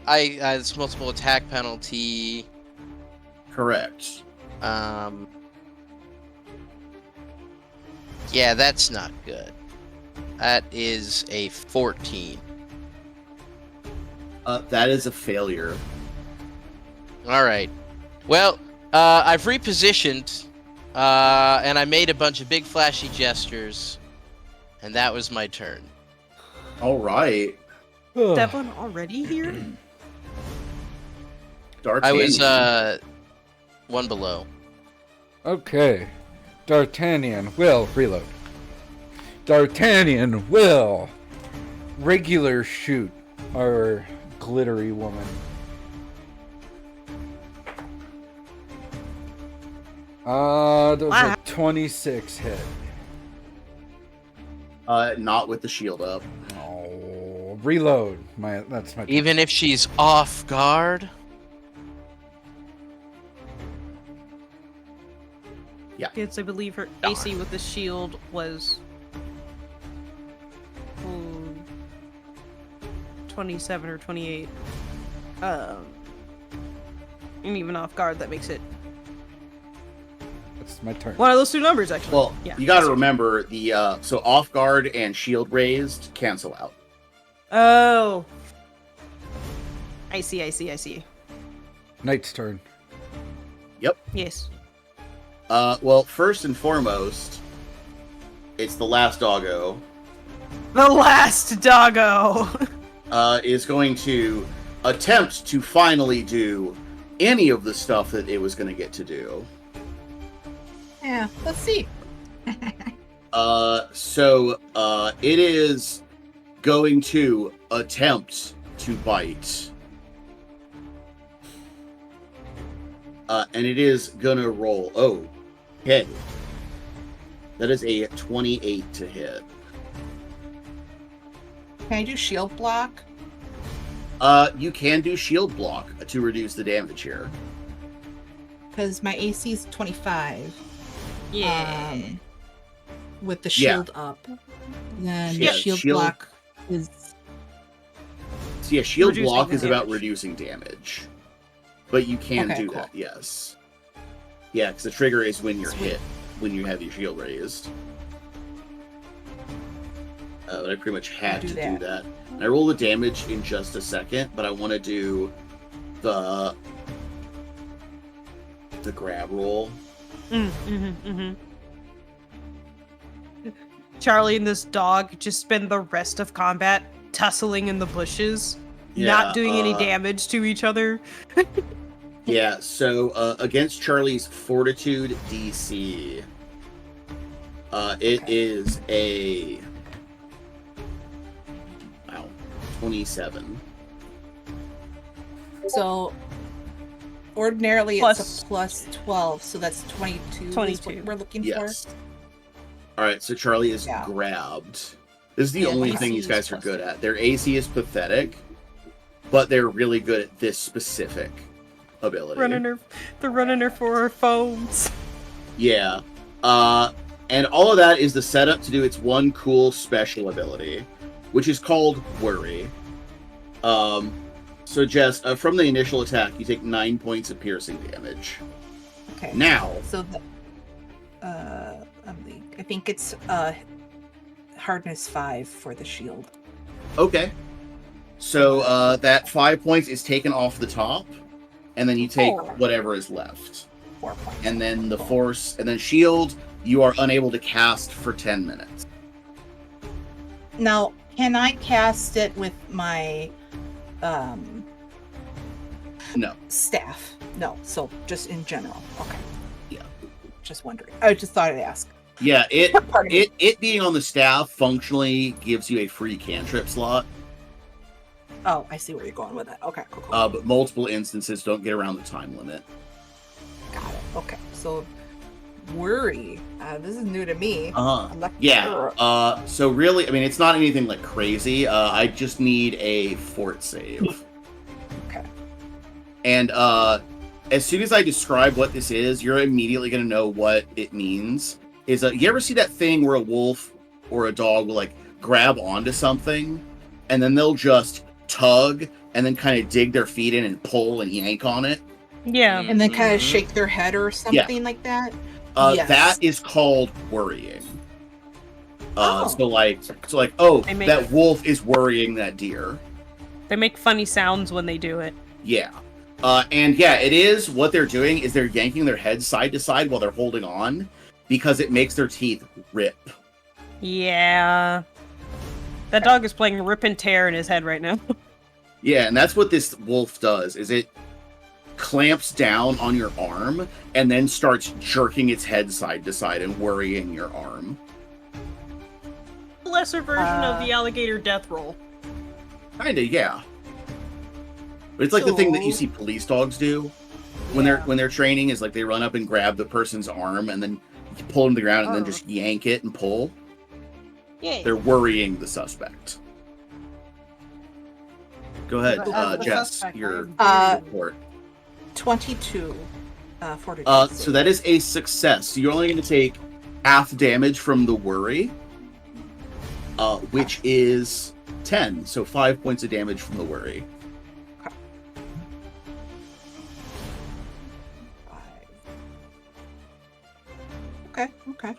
[SPEAKER 4] It's multiple attack penalty.
[SPEAKER 2] Correct.
[SPEAKER 4] Yeah, that's not good. That is a 14.
[SPEAKER 2] That is a failure.
[SPEAKER 4] All right. Well, I've repositioned, and I made a bunch of big flashy gestures, and that was my turn.
[SPEAKER 2] All right.
[SPEAKER 3] Devlin already here?
[SPEAKER 2] D'Artagnan.
[SPEAKER 4] I was one below.
[SPEAKER 1] Okay. D'Artagnan will reload. D'Artagnan will regular shoot our glittery woman. That was
[SPEAKER 3] Wow.
[SPEAKER 1] a 26 hit.
[SPEAKER 2] Not with the shield up.
[SPEAKER 1] Oh, reload. That's my.
[SPEAKER 4] Even if she's off guard.
[SPEAKER 3] Yes, I believe her AC with the shield was 27 or 28. And even off guard, that makes it
[SPEAKER 1] That's my turn.
[SPEAKER 3] one of those two numbers, actually.
[SPEAKER 2] Well,
[SPEAKER 3] yeah.
[SPEAKER 2] you got to remember the so off guard and shield raised cancel out.
[SPEAKER 3] Oh. I see.
[SPEAKER 1] Knight's turn.
[SPEAKER 3] Yes.
[SPEAKER 2] Well, first and foremost, it's the last doggo
[SPEAKER 3] The last doggo.
[SPEAKER 2] is going to attempt to finally do any of the stuff that it was going to get to do.
[SPEAKER 5] Yeah, let's see.
[SPEAKER 2] So it is going to attempt to bite. And it is gonna roll. Oh, okay. That is a 28 to hit.
[SPEAKER 5] Can I do shield block?
[SPEAKER 2] You can do shield block to reduce the damage here.
[SPEAKER 5] Because my AC is 25.
[SPEAKER 3] Yeah.
[SPEAKER 5] With the shield up. Then
[SPEAKER 2] Yeah,
[SPEAKER 5] shield block is...
[SPEAKER 2] So yeah, shield
[SPEAKER 3] Reducing
[SPEAKER 2] block
[SPEAKER 3] the
[SPEAKER 2] is about
[SPEAKER 3] damage.
[SPEAKER 2] reducing damage. But you can
[SPEAKER 5] Okay,
[SPEAKER 2] do
[SPEAKER 5] cool.
[SPEAKER 2] that, yes. Yeah, because the trigger is when you're
[SPEAKER 5] Sweet.
[SPEAKER 2] hit, when you have your shield raised. But I pretty much had
[SPEAKER 5] Do
[SPEAKER 2] to
[SPEAKER 5] that.
[SPEAKER 2] do that. I roll the damage in just a second, but I want to do the grab roll.
[SPEAKER 3] Charlie and this dog just spend the rest of combat tussling in the bushes, not doing any damage to each other.
[SPEAKER 2] Yeah, so against Charlie's Fortitude DC, it is a 27.
[SPEAKER 5] So ordinarily
[SPEAKER 3] Plus-
[SPEAKER 5] it's a plus 12, so that's 22. Is
[SPEAKER 3] 22.
[SPEAKER 5] what we're looking
[SPEAKER 2] Yes. All right, so Charlie is
[SPEAKER 5] Yeah.
[SPEAKER 2] grabbed. This is the
[SPEAKER 5] Yeah,
[SPEAKER 2] only
[SPEAKER 5] AC
[SPEAKER 2] thing these
[SPEAKER 5] is
[SPEAKER 2] guys are
[SPEAKER 5] plus
[SPEAKER 2] good
[SPEAKER 5] 2.
[SPEAKER 2] at. Their AC is pathetic, but they're really good at this specific ability.
[SPEAKER 3] They're running her for her phones.
[SPEAKER 2] Yeah. And all of that is the setup to do its one cool special ability, which is called Worry. So Jess, from the initial attack, you take 9 points of piercing damage.
[SPEAKER 5] Okay.
[SPEAKER 2] Now,
[SPEAKER 5] So I think it's hardness 5 for the shield.
[SPEAKER 2] okay. So that 5 points is taken off the top, and then you take
[SPEAKER 5] Oh.
[SPEAKER 2] whatever is left.
[SPEAKER 5] 4 points.
[SPEAKER 2] And then the force, and then shield, you are unable to cast for 10 minutes.
[SPEAKER 5] Now, can I cast it with my
[SPEAKER 2] No.
[SPEAKER 5] staff? No. So just in general. Okay.
[SPEAKER 2] Yeah.
[SPEAKER 5] Just wondering. I just thought I'd ask.
[SPEAKER 2] Yeah,
[SPEAKER 5] Pardon me.
[SPEAKER 2] it being on the staff functionally gives you a free cantrip slot,
[SPEAKER 5] Oh, I see where you're going with that. Okay, cool.
[SPEAKER 2] but multiple instances don't get around the time limit.
[SPEAKER 5] Got it. Okay. So worry. This is new to me.
[SPEAKER 2] Uh-huh.
[SPEAKER 5] I'm not
[SPEAKER 2] Yeah.
[SPEAKER 5] sure.
[SPEAKER 2] So really, I mean, it's not anything like crazy. I just need a fort save.
[SPEAKER 5] Okay.
[SPEAKER 2] And as soon as I describe what this is, you're immediately going to know what it means. You ever see that thing where a wolf or a dog will like grab onto something and then they'll just tug and then kind of dig their feet in and pull and yank on it?
[SPEAKER 3] Yeah.
[SPEAKER 5] And then kind of
[SPEAKER 2] Mhm.
[SPEAKER 5] shake their head or something like that. Yes.
[SPEAKER 2] That is called worrying.
[SPEAKER 5] Oh.
[SPEAKER 2] So like,
[SPEAKER 3] They make-
[SPEAKER 2] that wolf is worrying that deer.
[SPEAKER 3] They make funny sounds when they do it.
[SPEAKER 2] Yeah. And yeah, it is what they're doing is they're yanking their heads side to side while they're holding on because it makes their teeth rip.
[SPEAKER 3] Yeah. That dog is playing rip and tear in his head right now.
[SPEAKER 2] Yeah, and that's what this wolf does is it clamps down on your arm and then starts jerking its head side to side and worrying your arm.
[SPEAKER 3] Lesser version of the alligator death roll.
[SPEAKER 2] Kinda, yeah. But it's like the thing that you
[SPEAKER 5] So-
[SPEAKER 2] see police dogs do when they're training is like they run up and grab the person's arm and then you pull them to the ground and then just yank it and pull.
[SPEAKER 3] Yay.
[SPEAKER 2] They're worrying the suspect. Go ahead,
[SPEAKER 3] The
[SPEAKER 2] Jess.
[SPEAKER 3] suspect,
[SPEAKER 2] Your
[SPEAKER 5] Uh,
[SPEAKER 2] report.
[SPEAKER 5] 22 fortitude.
[SPEAKER 2] So that is a success. So you're only going to take half damage from the worry, which is 10. So 5 points of damage from the worry.
[SPEAKER 5] Okay.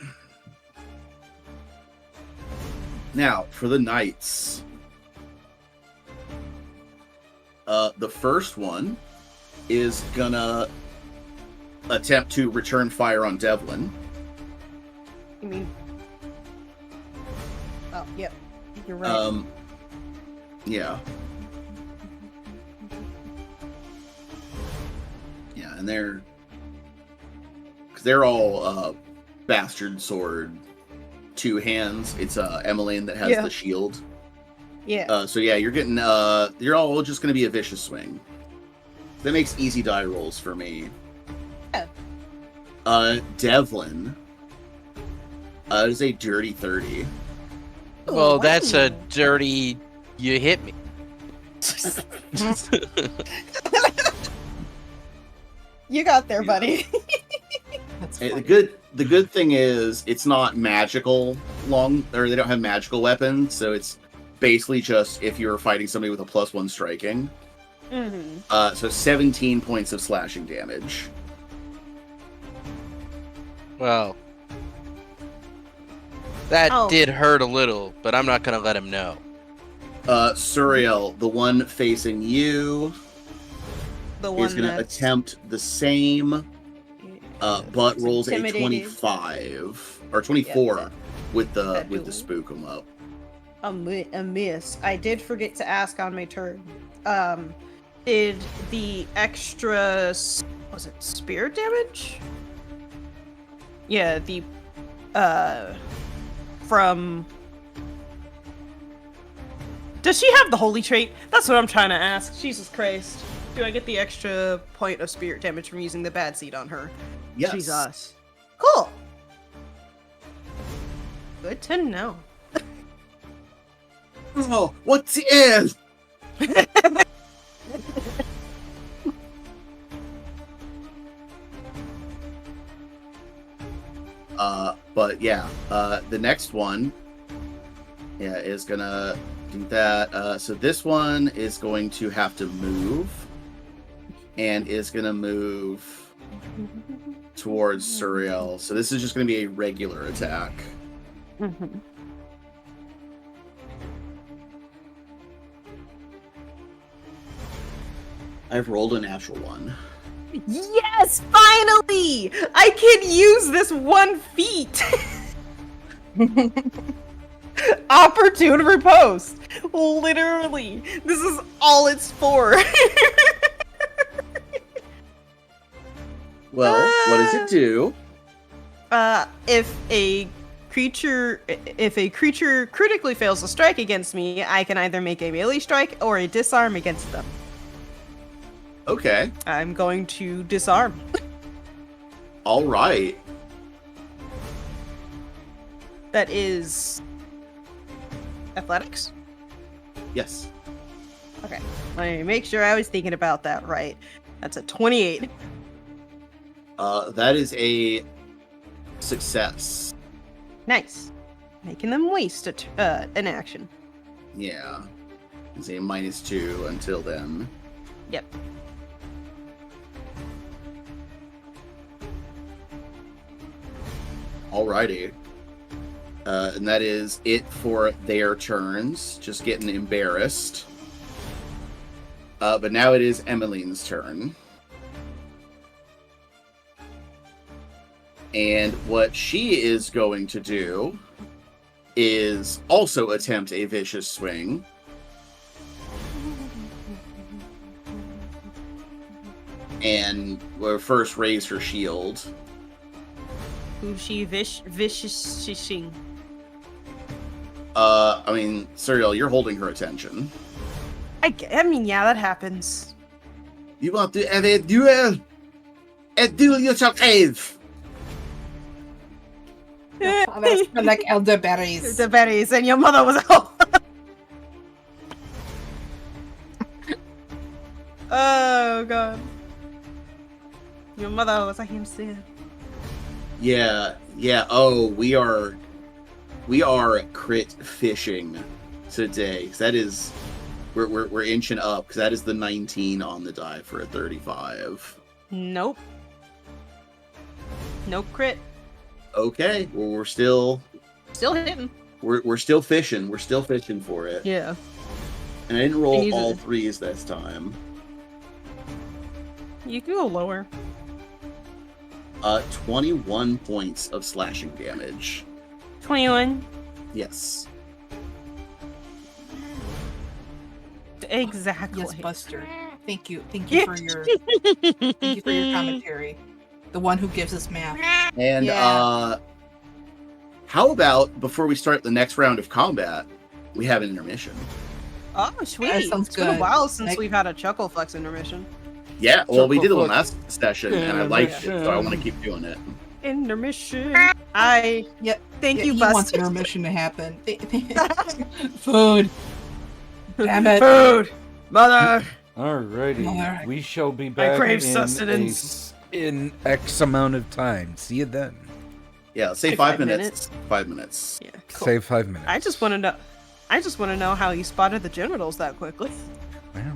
[SPEAKER 2] Now, for the knights. The first one is gonna attempt to return fire on Devlin.
[SPEAKER 3] You mean? Oh, yep. You're right.
[SPEAKER 2] Yeah. Yeah, and they're all bastard sword 2 hands. It's Emmeline that has
[SPEAKER 3] Yeah.
[SPEAKER 2] the shield.
[SPEAKER 3] Yeah.
[SPEAKER 2] So yeah, you're getting you're all just gonna be a vicious swing. That makes easy die rolls for me.
[SPEAKER 3] Yeah.
[SPEAKER 2] Devlin. Is a dirty 30.
[SPEAKER 4] Well, that's a dirty. You hit me.
[SPEAKER 3] You got there, buddy.
[SPEAKER 5] That's
[SPEAKER 2] Hey,
[SPEAKER 5] funny.
[SPEAKER 2] the good thing is it's not magical or they don't have magical weapons, so it's basically just if you're fighting somebody with a +1 striking.
[SPEAKER 3] Mm-hmm.
[SPEAKER 2] So 17 points of slashing damage.
[SPEAKER 4] Well, that
[SPEAKER 3] Oh.
[SPEAKER 4] did hurt a little, but I'm not gonna let him know.
[SPEAKER 2] Suriel, the one facing you,
[SPEAKER 3] The one
[SPEAKER 2] is going to
[SPEAKER 3] that's
[SPEAKER 2] attempt the same, but rolls a
[SPEAKER 3] intimidated.
[SPEAKER 2] 25 or 24
[SPEAKER 3] Yep.
[SPEAKER 2] with
[SPEAKER 3] That
[SPEAKER 2] the
[SPEAKER 3] do.
[SPEAKER 2] spook 'em up.
[SPEAKER 3] A miss. I did forget to ask on my turn. Did the extra was it spirit damage? Yeah, the from. Does she have the holy trait? That's what I'm trying to ask. Jesus Christ. Do I get the extra point of spirit damage from using the bad seed on her?
[SPEAKER 2] Yes.
[SPEAKER 3] Jesus. Cool. Good to know.
[SPEAKER 2] Oh, what's the end? But yeah, the next one, is gonna do that. So this one is going to have to move, and is gonna move towards Suriel. So this is just gonna be a regular attack.
[SPEAKER 3] Mm-hmm.
[SPEAKER 2] I've rolled a natural one.
[SPEAKER 3] Yes, finally! I can use this one feat. Opportune riposte. Literally, this is all it's for.
[SPEAKER 2] Well, what does it do?
[SPEAKER 3] If a creature critically fails to strike against me, I can either make a melee strike or a disarm against them.
[SPEAKER 2] Okay.
[SPEAKER 3] I'm going to disarm.
[SPEAKER 2] All right.
[SPEAKER 3] That is athletics.
[SPEAKER 2] Yes.
[SPEAKER 3] Okay, let me make sure I was thinking about that right. That's a 28.
[SPEAKER 2] That is a success.
[SPEAKER 3] Nice. Making them waste an action.
[SPEAKER 2] Yeah. It's a -2 until then.
[SPEAKER 3] Yep.
[SPEAKER 2] Alrighty. And that is it for their turns. Just getting embarrassed. But now it is Emmeline's turn. And what she is going to do is also attempt a vicious swing. And will first raise her shield.
[SPEAKER 3] Who's she vicious-shing?
[SPEAKER 2] I mean, Suriel, you're holding her attention.
[SPEAKER 3] I mean, yeah, that happens.
[SPEAKER 2] You want to have a duel? A duel yourself, Eve!
[SPEAKER 5] That's for like elderberries.
[SPEAKER 3] The berries, and your mother was a Oh, God. Your mother was a hamster.
[SPEAKER 2] Yeah. Oh, we are crit fishing today. 'Cause that is, we're inching up because that is the 19 on the die for a 35.
[SPEAKER 3] Nope. No crit.
[SPEAKER 2] Okay, well we're still
[SPEAKER 3] Hitting.
[SPEAKER 2] we're still fishing. We're still fishing for it.
[SPEAKER 3] Yeah.
[SPEAKER 2] And I didn't roll
[SPEAKER 3] And
[SPEAKER 2] all
[SPEAKER 3] uses-
[SPEAKER 2] threes this time.
[SPEAKER 3] You can go lower.
[SPEAKER 2] 21 points of slashing damage.
[SPEAKER 3] 21.
[SPEAKER 2] Yes.
[SPEAKER 3] Exactly.
[SPEAKER 5] Yes, Buster. Thank you for your commentary. The one who gives us math.
[SPEAKER 2] And
[SPEAKER 3] Yeah.
[SPEAKER 2] how about before we start the next round of combat, we have an intermission?
[SPEAKER 3] Oh, sweet.
[SPEAKER 5] That sounds
[SPEAKER 3] It's been a
[SPEAKER 5] good.
[SPEAKER 3] while since
[SPEAKER 5] Like-
[SPEAKER 3] we've had a Chuckle Flex intermission.
[SPEAKER 2] Yeah, well, we did it
[SPEAKER 1] Chuckle
[SPEAKER 2] last session, and I liked it, so I want to keep doing it.
[SPEAKER 3] Intermission.
[SPEAKER 5] Yep.
[SPEAKER 3] Thank
[SPEAKER 5] Yeah,
[SPEAKER 3] you,
[SPEAKER 5] he wants
[SPEAKER 3] Buster.
[SPEAKER 5] intermission to happen. Food. Damn it.
[SPEAKER 3] Food. Mother!
[SPEAKER 1] Alrighty,
[SPEAKER 5] Mother.
[SPEAKER 1] we shall be
[SPEAKER 3] I
[SPEAKER 1] back
[SPEAKER 3] crave
[SPEAKER 1] in
[SPEAKER 3] sustenance.
[SPEAKER 1] in X amount of time. See you then.
[SPEAKER 2] Yeah, say
[SPEAKER 3] Like
[SPEAKER 2] 5
[SPEAKER 3] 5
[SPEAKER 2] minutes.
[SPEAKER 3] minutes?
[SPEAKER 2] 5 minutes.
[SPEAKER 3] Yeah, cool.
[SPEAKER 1] Say 5 minutes.
[SPEAKER 3] I just want to know how you spotted the genitals that quickly.
[SPEAKER 1] Wow.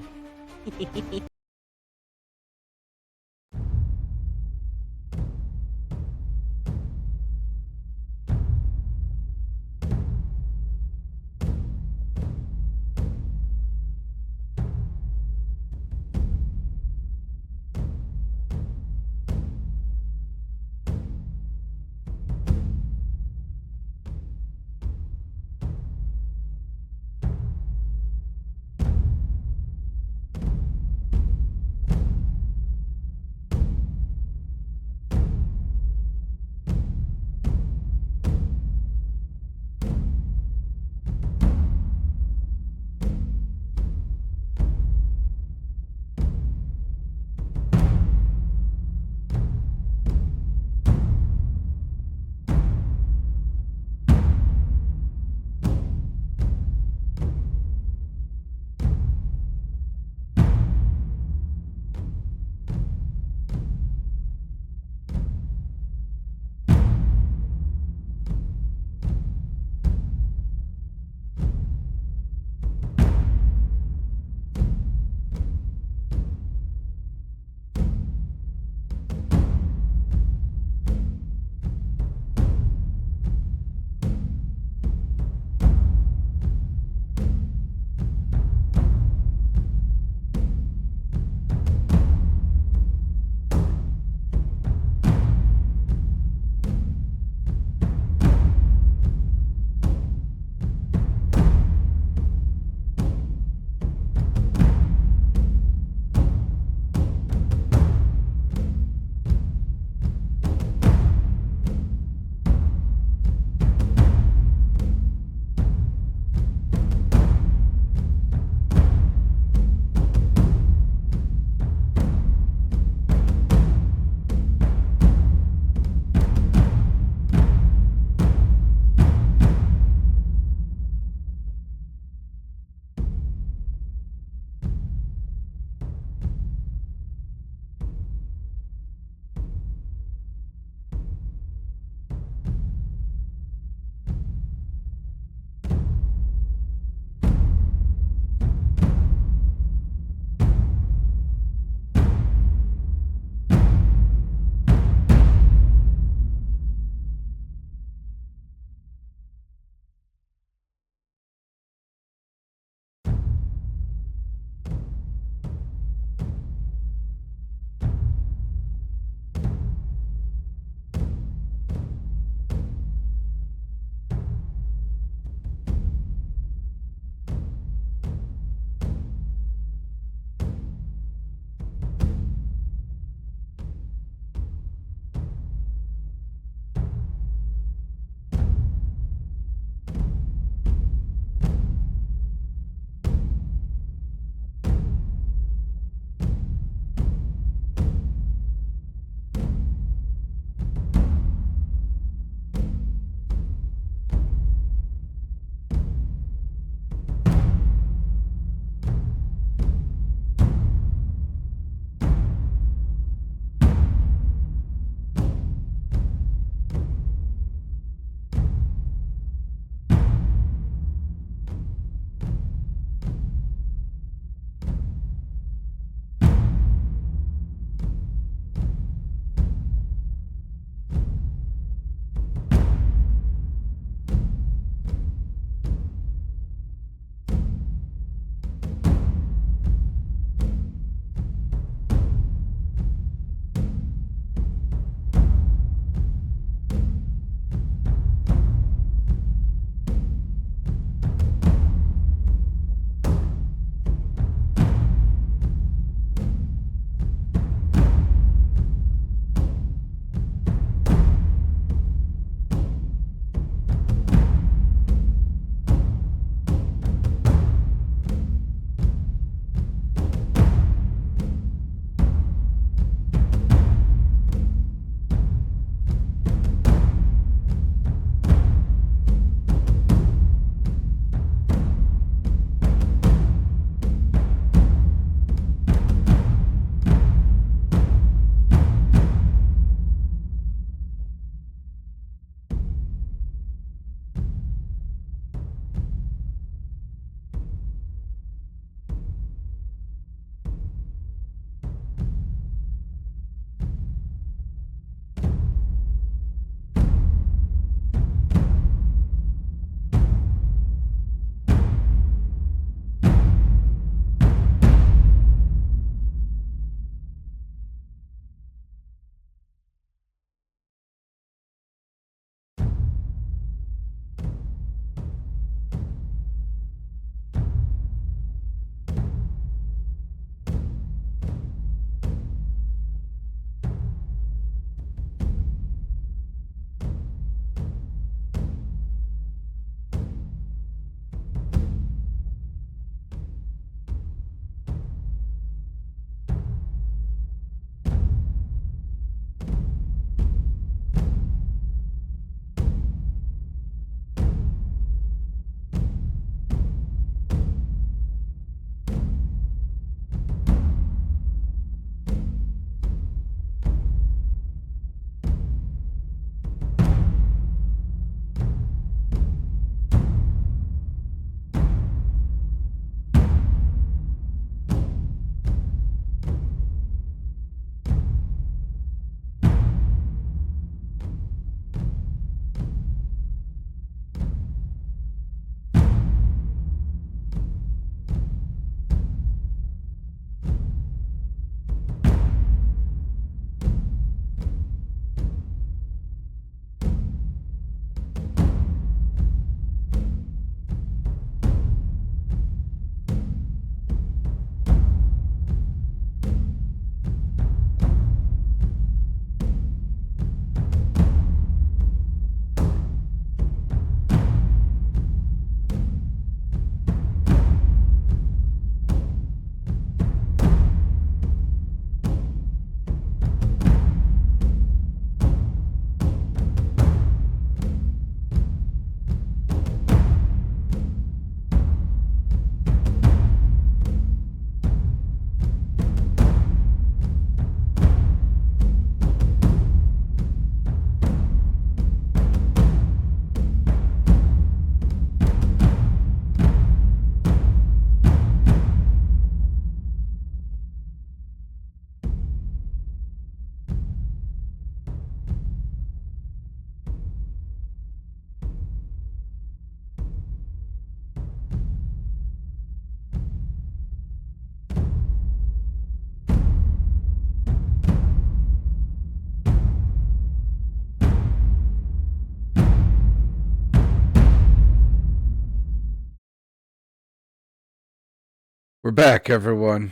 [SPEAKER 1] We're back, everyone.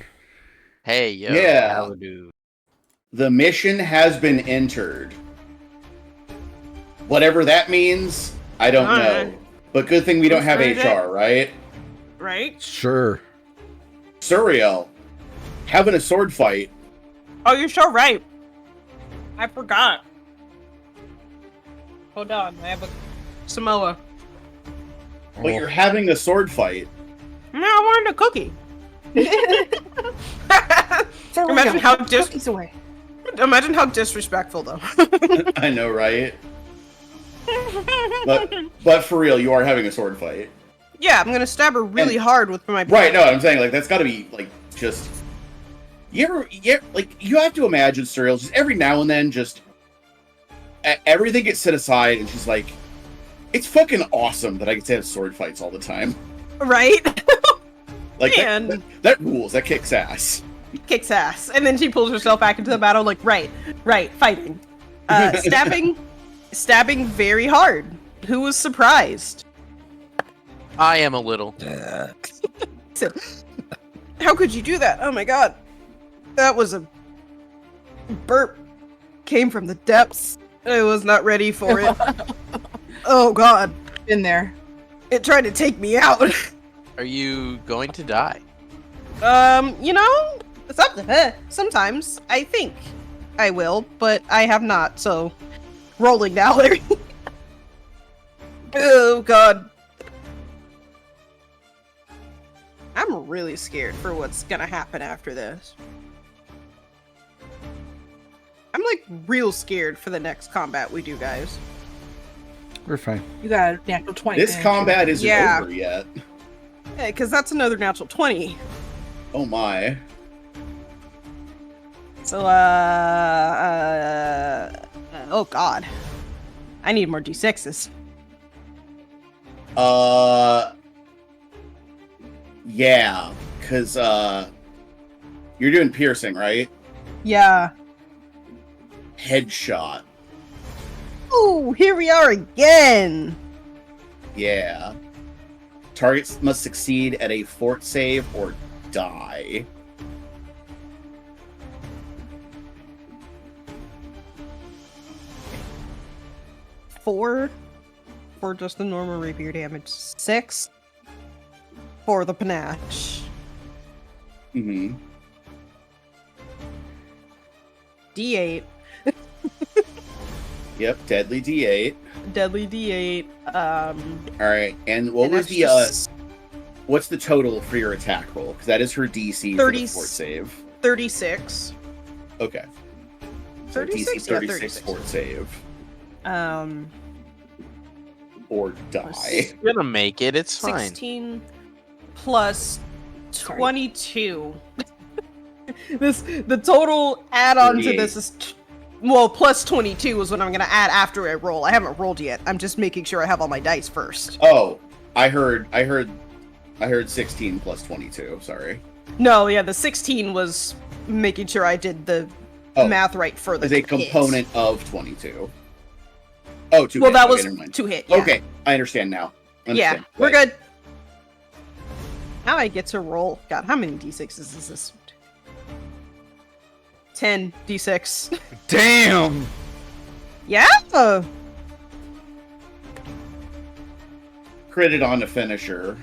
[SPEAKER 4] Hey, yo.
[SPEAKER 2] Yeah.
[SPEAKER 4] How do?
[SPEAKER 2] The mission has been entered. Whatever that means, I don't know. But good thing we don't have HR, right?
[SPEAKER 3] Right?
[SPEAKER 1] Sure.
[SPEAKER 2] Suriel, having a sword fight.
[SPEAKER 3] Oh, you're so right. I forgot. Hold on, I have a Samoa.
[SPEAKER 2] But you're having a sword fight.
[SPEAKER 3] No, I wanted a cookie. Imagine how disrespectful, though.
[SPEAKER 2] I know, right? But for real, you are having a sword fight.
[SPEAKER 3] Yeah, I'm gonna stab her really hard with my.
[SPEAKER 2] Right? No, I'm saying like that's got to be like just. You have to imagine Suriel just every now and then just everything gets set aside and she's like, it's fucking awesome that I get to have sword fights all the time.
[SPEAKER 3] Right?
[SPEAKER 2] Like that rules. That kicks ass.
[SPEAKER 3] Kicks ass, and then she pulls herself back into the battle. Like, right, fighting, stabbing very hard. Who was surprised?
[SPEAKER 4] I am a little.
[SPEAKER 3] So, how could you do that? Oh my god, that was a burp. Came from the depths. I was not ready for it. Oh god,
[SPEAKER 5] Been there.
[SPEAKER 3] it tried to take me out.
[SPEAKER 4] Are you going to die?
[SPEAKER 3] You know, it's up to her. Sometimes I think I will, but I have not. So, rolling now, Larry. Oh god, I'm really scared for what's gonna happen after this. I'm like real scared for the next combat we do, guys.
[SPEAKER 1] We're fine.
[SPEAKER 5] You got a natural 20.
[SPEAKER 2] This combat isn't
[SPEAKER 3] Yeah.
[SPEAKER 2] over yet.
[SPEAKER 3] Yeah, because that's another natural 20.
[SPEAKER 2] Oh my.
[SPEAKER 3] So, oh god. I need more D6s.
[SPEAKER 2] Yeah, because, you're doing piercing, right?
[SPEAKER 3] Yeah.
[SPEAKER 2] Headshot.
[SPEAKER 3] Oh, here we are again.
[SPEAKER 2] Yeah. Targets must succeed at a fort save or die.
[SPEAKER 3] Four for just the normal rapier damage. 6 for the panache.
[SPEAKER 2] Mm-hmm.
[SPEAKER 3] D8.
[SPEAKER 2] Yep, deadly D8.
[SPEAKER 3] Deadly D8.
[SPEAKER 2] Alright, and what was
[SPEAKER 3] that's
[SPEAKER 2] the,
[SPEAKER 3] just
[SPEAKER 2] what's the total for your attack roll? Because that is her DC
[SPEAKER 3] 30
[SPEAKER 2] for the fort save.
[SPEAKER 3] 36.
[SPEAKER 2] Okay. So
[SPEAKER 3] 36?
[SPEAKER 2] DC
[SPEAKER 3] Yeah,
[SPEAKER 2] 36 fort save. Or die.
[SPEAKER 4] You're gonna make it. It's fine.
[SPEAKER 3] 16 plus 22. The total add-on to this is plus 22 is what I'm gonna add after I roll. I haven't rolled yet. I'm just making sure I have all my dice first.
[SPEAKER 2] Oh, I heard 16 plus 22. Sorry.
[SPEAKER 3] No, yeah, the 16 was making sure I did the math right for the
[SPEAKER 2] As a component of 22. Oh, two.
[SPEAKER 3] Well,
[SPEAKER 2] hit.
[SPEAKER 3] that
[SPEAKER 2] Okay,
[SPEAKER 3] was
[SPEAKER 2] never mind.
[SPEAKER 3] 2 hit. Yeah.
[SPEAKER 2] Okay, I understand now.
[SPEAKER 3] Yeah, we're good. Now I get to roll. God, how many d6s is this? 10 d6.
[SPEAKER 1] Damn!
[SPEAKER 3] Yeah.
[SPEAKER 2] Critted on a finisher.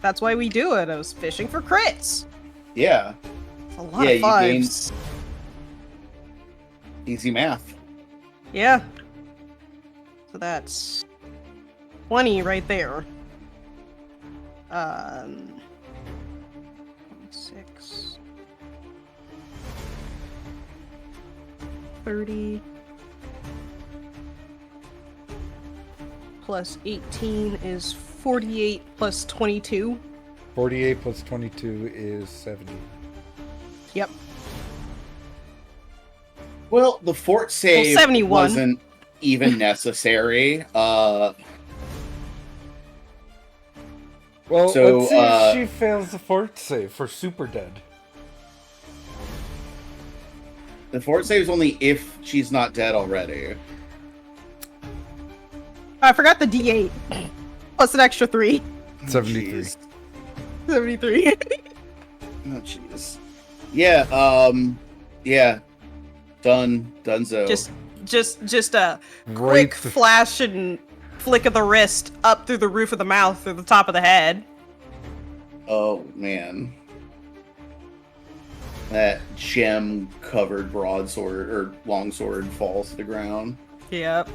[SPEAKER 3] That's why we do it. I was fishing for crits.
[SPEAKER 2] Yeah.
[SPEAKER 3] It's a lot
[SPEAKER 2] Yeah,
[SPEAKER 3] of
[SPEAKER 2] you
[SPEAKER 3] fives.
[SPEAKER 2] Easy math.
[SPEAKER 3] Yeah. So that's 20 right there. 6 30 plus 18 is 48 plus 22.
[SPEAKER 1] 48 plus 22 is 70.
[SPEAKER 3] Yep.
[SPEAKER 2] Well, the fort save
[SPEAKER 3] 71.
[SPEAKER 2] wasn't even necessary.
[SPEAKER 1] Well,
[SPEAKER 2] So,
[SPEAKER 1] let's see if she fails the fort save for super dead.
[SPEAKER 2] the fort save is only if she's not dead already.
[SPEAKER 3] I forgot the D8. Plus an extra 3.
[SPEAKER 1] 73.
[SPEAKER 2] Jeez.
[SPEAKER 3] 73.
[SPEAKER 2] Oh jeez. Yeah. Yeah. Dunzo.
[SPEAKER 3] Just a
[SPEAKER 1] Right
[SPEAKER 3] quick flash and flick of the wrist up through the roof of the mouth through the top of the head.
[SPEAKER 2] Oh man. That gem-covered broadsword or longsword falls to the ground.
[SPEAKER 3] Yep.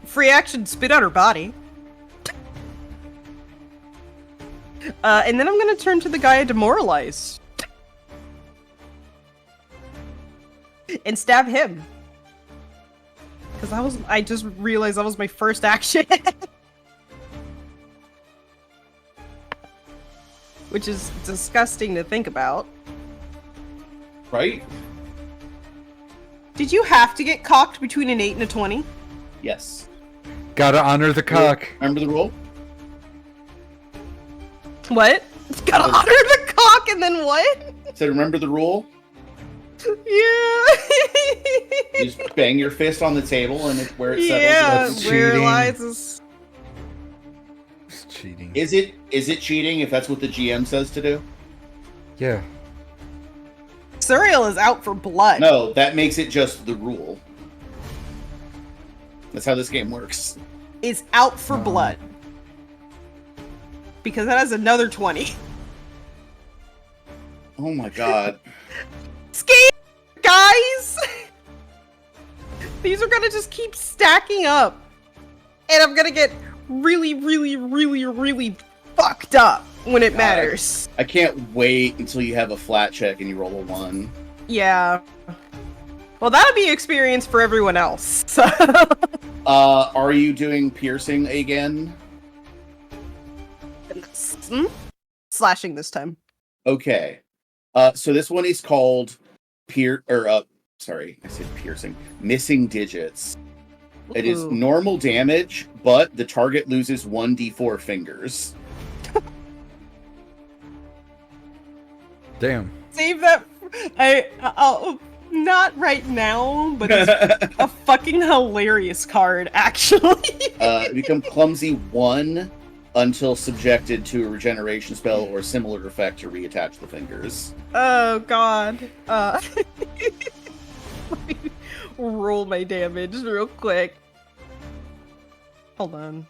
[SPEAKER 3] Free action, spit out her body. And then I'm gonna turn to the guy I demoralized. And stab him. Because I just realized that was my first action. Which is disgusting to think about.
[SPEAKER 2] Right?
[SPEAKER 3] Did you have to get cocked between an 8 and a 20?
[SPEAKER 2] Yes.
[SPEAKER 1] Gotta honor the cock.
[SPEAKER 2] Remember the rule?
[SPEAKER 3] What? Gotta honor the cock and then what?
[SPEAKER 2] So remember the rule?
[SPEAKER 3] Yeah.
[SPEAKER 2] You just bang your fist on the table and where it settles.
[SPEAKER 3] Yeah,
[SPEAKER 1] That's
[SPEAKER 3] where
[SPEAKER 1] cheating.
[SPEAKER 3] lies is...
[SPEAKER 1] It's cheating.
[SPEAKER 2] Is it cheating if that's what the GM says to do?
[SPEAKER 1] Yeah.
[SPEAKER 3] Suriel is out for blood.
[SPEAKER 2] No, that makes it just the rule. That's how this game works.
[SPEAKER 3] Is out for
[SPEAKER 1] No.
[SPEAKER 3] blood. Because that has another 20.
[SPEAKER 2] Oh my god.
[SPEAKER 3] Skate, guys! These are gonna just keep stacking up. And I'm gonna get really, really, really, really fucked up when it
[SPEAKER 2] God.
[SPEAKER 3] matters.
[SPEAKER 2] I can't wait until you have a flat check and you roll a 1.
[SPEAKER 3] Yeah. Well, that'll be experience for everyone else. So.
[SPEAKER 2] Are you doing piercing again?
[SPEAKER 3] Slashing this time.
[SPEAKER 2] Okay. So this one is called sorry, I said piercing. Missing digits. It is
[SPEAKER 3] Ooh.
[SPEAKER 2] normal damage, but the target loses 1d4 fingers.
[SPEAKER 1] Damn.
[SPEAKER 3] Save that. I'll not right now, but it's a fucking hilarious card, actually.
[SPEAKER 2] Become clumsy 1 until subjected to a regeneration spell or similar effect to reattach the fingers.
[SPEAKER 3] Oh god. Let me roll my damage real quick. Hold on.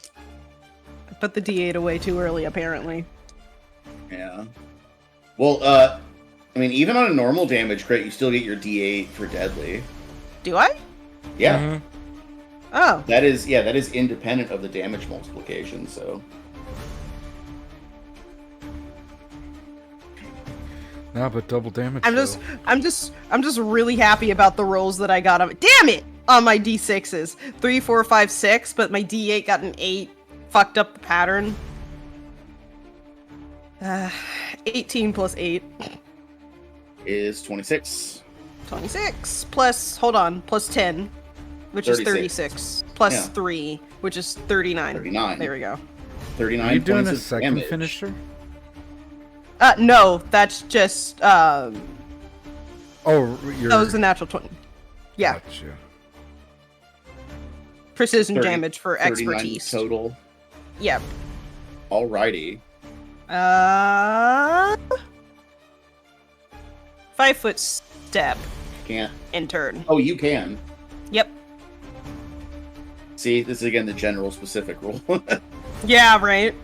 [SPEAKER 3] I put the D8 away too early, apparently.
[SPEAKER 2] Yeah. Well, I mean, even on a normal damage crit, you still get your D8 for deadly.
[SPEAKER 3] Do I?
[SPEAKER 2] Yeah.
[SPEAKER 1] Mhm.
[SPEAKER 3] Oh.
[SPEAKER 2] That is independent of the damage multiplication, so.
[SPEAKER 1] Nah, but double damage.
[SPEAKER 3] I'm just really happy about the rolls that I got on. Damn it! On my D6s. 3, 4, 5, 6, but my D8 got an 8. Fucked up the pattern. 18 plus 8.
[SPEAKER 2] Is 26.
[SPEAKER 3] 26 plus, hold on, plus 10, which is 36. Plus
[SPEAKER 2] Yeah.
[SPEAKER 3] 3, which is 39.
[SPEAKER 2] 39.
[SPEAKER 3] There we go.
[SPEAKER 2] 39
[SPEAKER 1] Are you doing
[SPEAKER 2] points
[SPEAKER 1] a
[SPEAKER 2] of
[SPEAKER 1] second
[SPEAKER 2] damage.
[SPEAKER 1] finisher?
[SPEAKER 3] No, that's just,
[SPEAKER 1] Oh, you're.
[SPEAKER 3] that was a natural 20. Yeah,
[SPEAKER 1] Gotcha.
[SPEAKER 3] precision
[SPEAKER 2] 30
[SPEAKER 3] damage for
[SPEAKER 2] 39
[SPEAKER 3] expertise.
[SPEAKER 2] total.
[SPEAKER 3] Yep.
[SPEAKER 2] Alrighty.
[SPEAKER 3] 5-foot step
[SPEAKER 2] Can't.
[SPEAKER 3] and turn.
[SPEAKER 2] Oh, you can.
[SPEAKER 3] Yep.
[SPEAKER 2] See, this is again the general specific rule.
[SPEAKER 3] Yeah, right.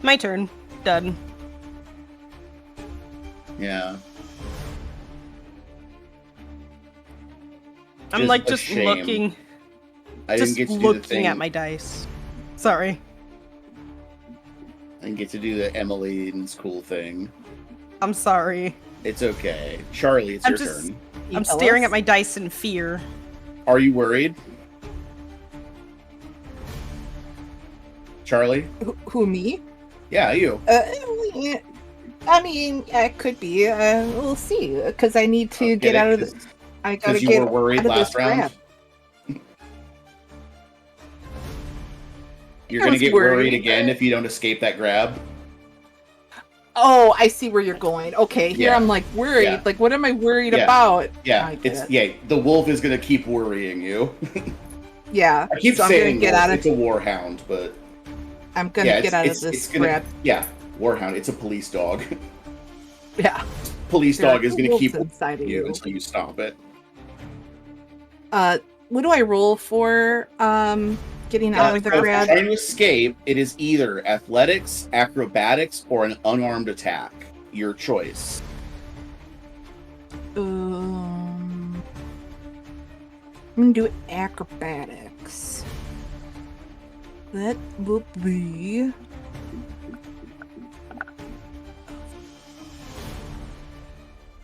[SPEAKER 3] My turn. Done.
[SPEAKER 2] Yeah.
[SPEAKER 3] I'm
[SPEAKER 2] Just
[SPEAKER 3] like
[SPEAKER 2] a
[SPEAKER 3] just
[SPEAKER 2] shame.
[SPEAKER 3] looking,
[SPEAKER 2] I
[SPEAKER 3] just
[SPEAKER 2] didn't get to do the
[SPEAKER 3] looking
[SPEAKER 2] thing.
[SPEAKER 3] at my dice. Sorry.
[SPEAKER 2] I didn't get to do the Emmeline's cool thing.
[SPEAKER 3] I'm sorry.
[SPEAKER 2] It's okay. Charlie, it's
[SPEAKER 3] I'm
[SPEAKER 2] your
[SPEAKER 3] just-
[SPEAKER 2] turn.
[SPEAKER 3] I'm staring at my dice in fear.
[SPEAKER 2] Are you worried? Charlie?
[SPEAKER 5] Who me?
[SPEAKER 2] Yeah, you.
[SPEAKER 5] I mean, it could be. We'll see. Because I need to get out of this. I gotta
[SPEAKER 2] Because you
[SPEAKER 5] get
[SPEAKER 2] were worried
[SPEAKER 5] out of
[SPEAKER 2] last
[SPEAKER 5] this
[SPEAKER 2] round?
[SPEAKER 5] grab.
[SPEAKER 2] You're
[SPEAKER 5] I
[SPEAKER 2] going to
[SPEAKER 5] was
[SPEAKER 2] get worried
[SPEAKER 5] worried.
[SPEAKER 2] again if you don't escape that grab?
[SPEAKER 5] Oh, I see where you're going. Okay, here
[SPEAKER 2] Yeah.
[SPEAKER 5] I'm like worried.
[SPEAKER 2] Yeah.
[SPEAKER 5] Like, what am I worried
[SPEAKER 2] Yeah.
[SPEAKER 5] about?
[SPEAKER 2] Yeah,
[SPEAKER 5] I get
[SPEAKER 2] it's
[SPEAKER 5] it.
[SPEAKER 2] yeah. The wolf is going to keep worrying you.
[SPEAKER 5] Yeah.
[SPEAKER 2] I keep
[SPEAKER 5] so
[SPEAKER 2] saying
[SPEAKER 5] I'm gonna get out of.
[SPEAKER 2] it's a warhound, but
[SPEAKER 5] I'm gonna get out of this grab.
[SPEAKER 2] Yeah, warhound. It's a police dog.
[SPEAKER 5] Yeah.
[SPEAKER 2] Police
[SPEAKER 5] There are
[SPEAKER 2] dog is going to
[SPEAKER 5] wolves
[SPEAKER 2] keep
[SPEAKER 5] inside of you.
[SPEAKER 2] until you stop it.
[SPEAKER 5] What do I roll for getting out of the grab?
[SPEAKER 2] Trying to escape, it is either athletics, acrobatics, or an unarmed attack. Your choice.
[SPEAKER 5] I'm gonna do acrobatics. That will be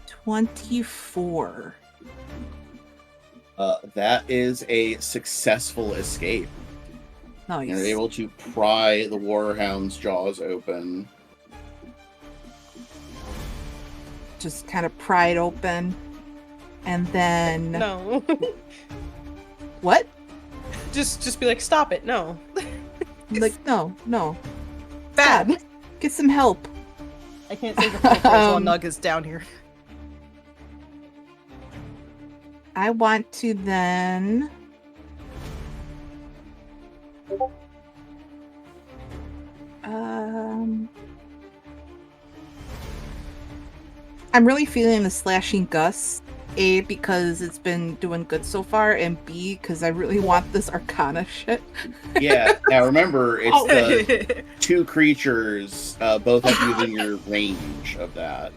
[SPEAKER 5] 24.
[SPEAKER 2] That is a successful escape.
[SPEAKER 5] Nice.
[SPEAKER 2] You're able to pry the warhound's jaws open.
[SPEAKER 5] Just kind of pry it open, and then
[SPEAKER 3] No.
[SPEAKER 5] what?
[SPEAKER 3] just be like, stop it. No.
[SPEAKER 5] Like no.
[SPEAKER 3] Bad.
[SPEAKER 5] Stop. Get some help.
[SPEAKER 3] I can't say the full phrase while Nug is down here.
[SPEAKER 5] I want to then I'm really feeling the slashing gust. A, because it's been doing good so far, and B, because I really want this Arcana shit.
[SPEAKER 2] Yeah, now remember, it's the two creatures, both of you within your range of that.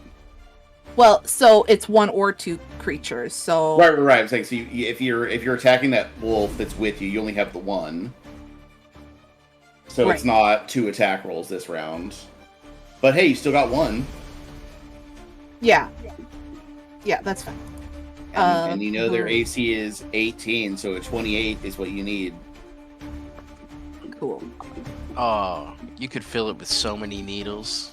[SPEAKER 5] Well, so it's one or two creatures, so...
[SPEAKER 2] Right. I'm saying, so if you're attacking that wolf that's with you, you only have the one. So
[SPEAKER 5] Right.
[SPEAKER 2] It's not 2 attack rolls this round. But hey, you still got one.
[SPEAKER 5] Yeah, that's fine.
[SPEAKER 2] And you know their AC is 18, so a 28 is what you need.
[SPEAKER 5] Cool.
[SPEAKER 4] Oh, you could fill it with so many needles.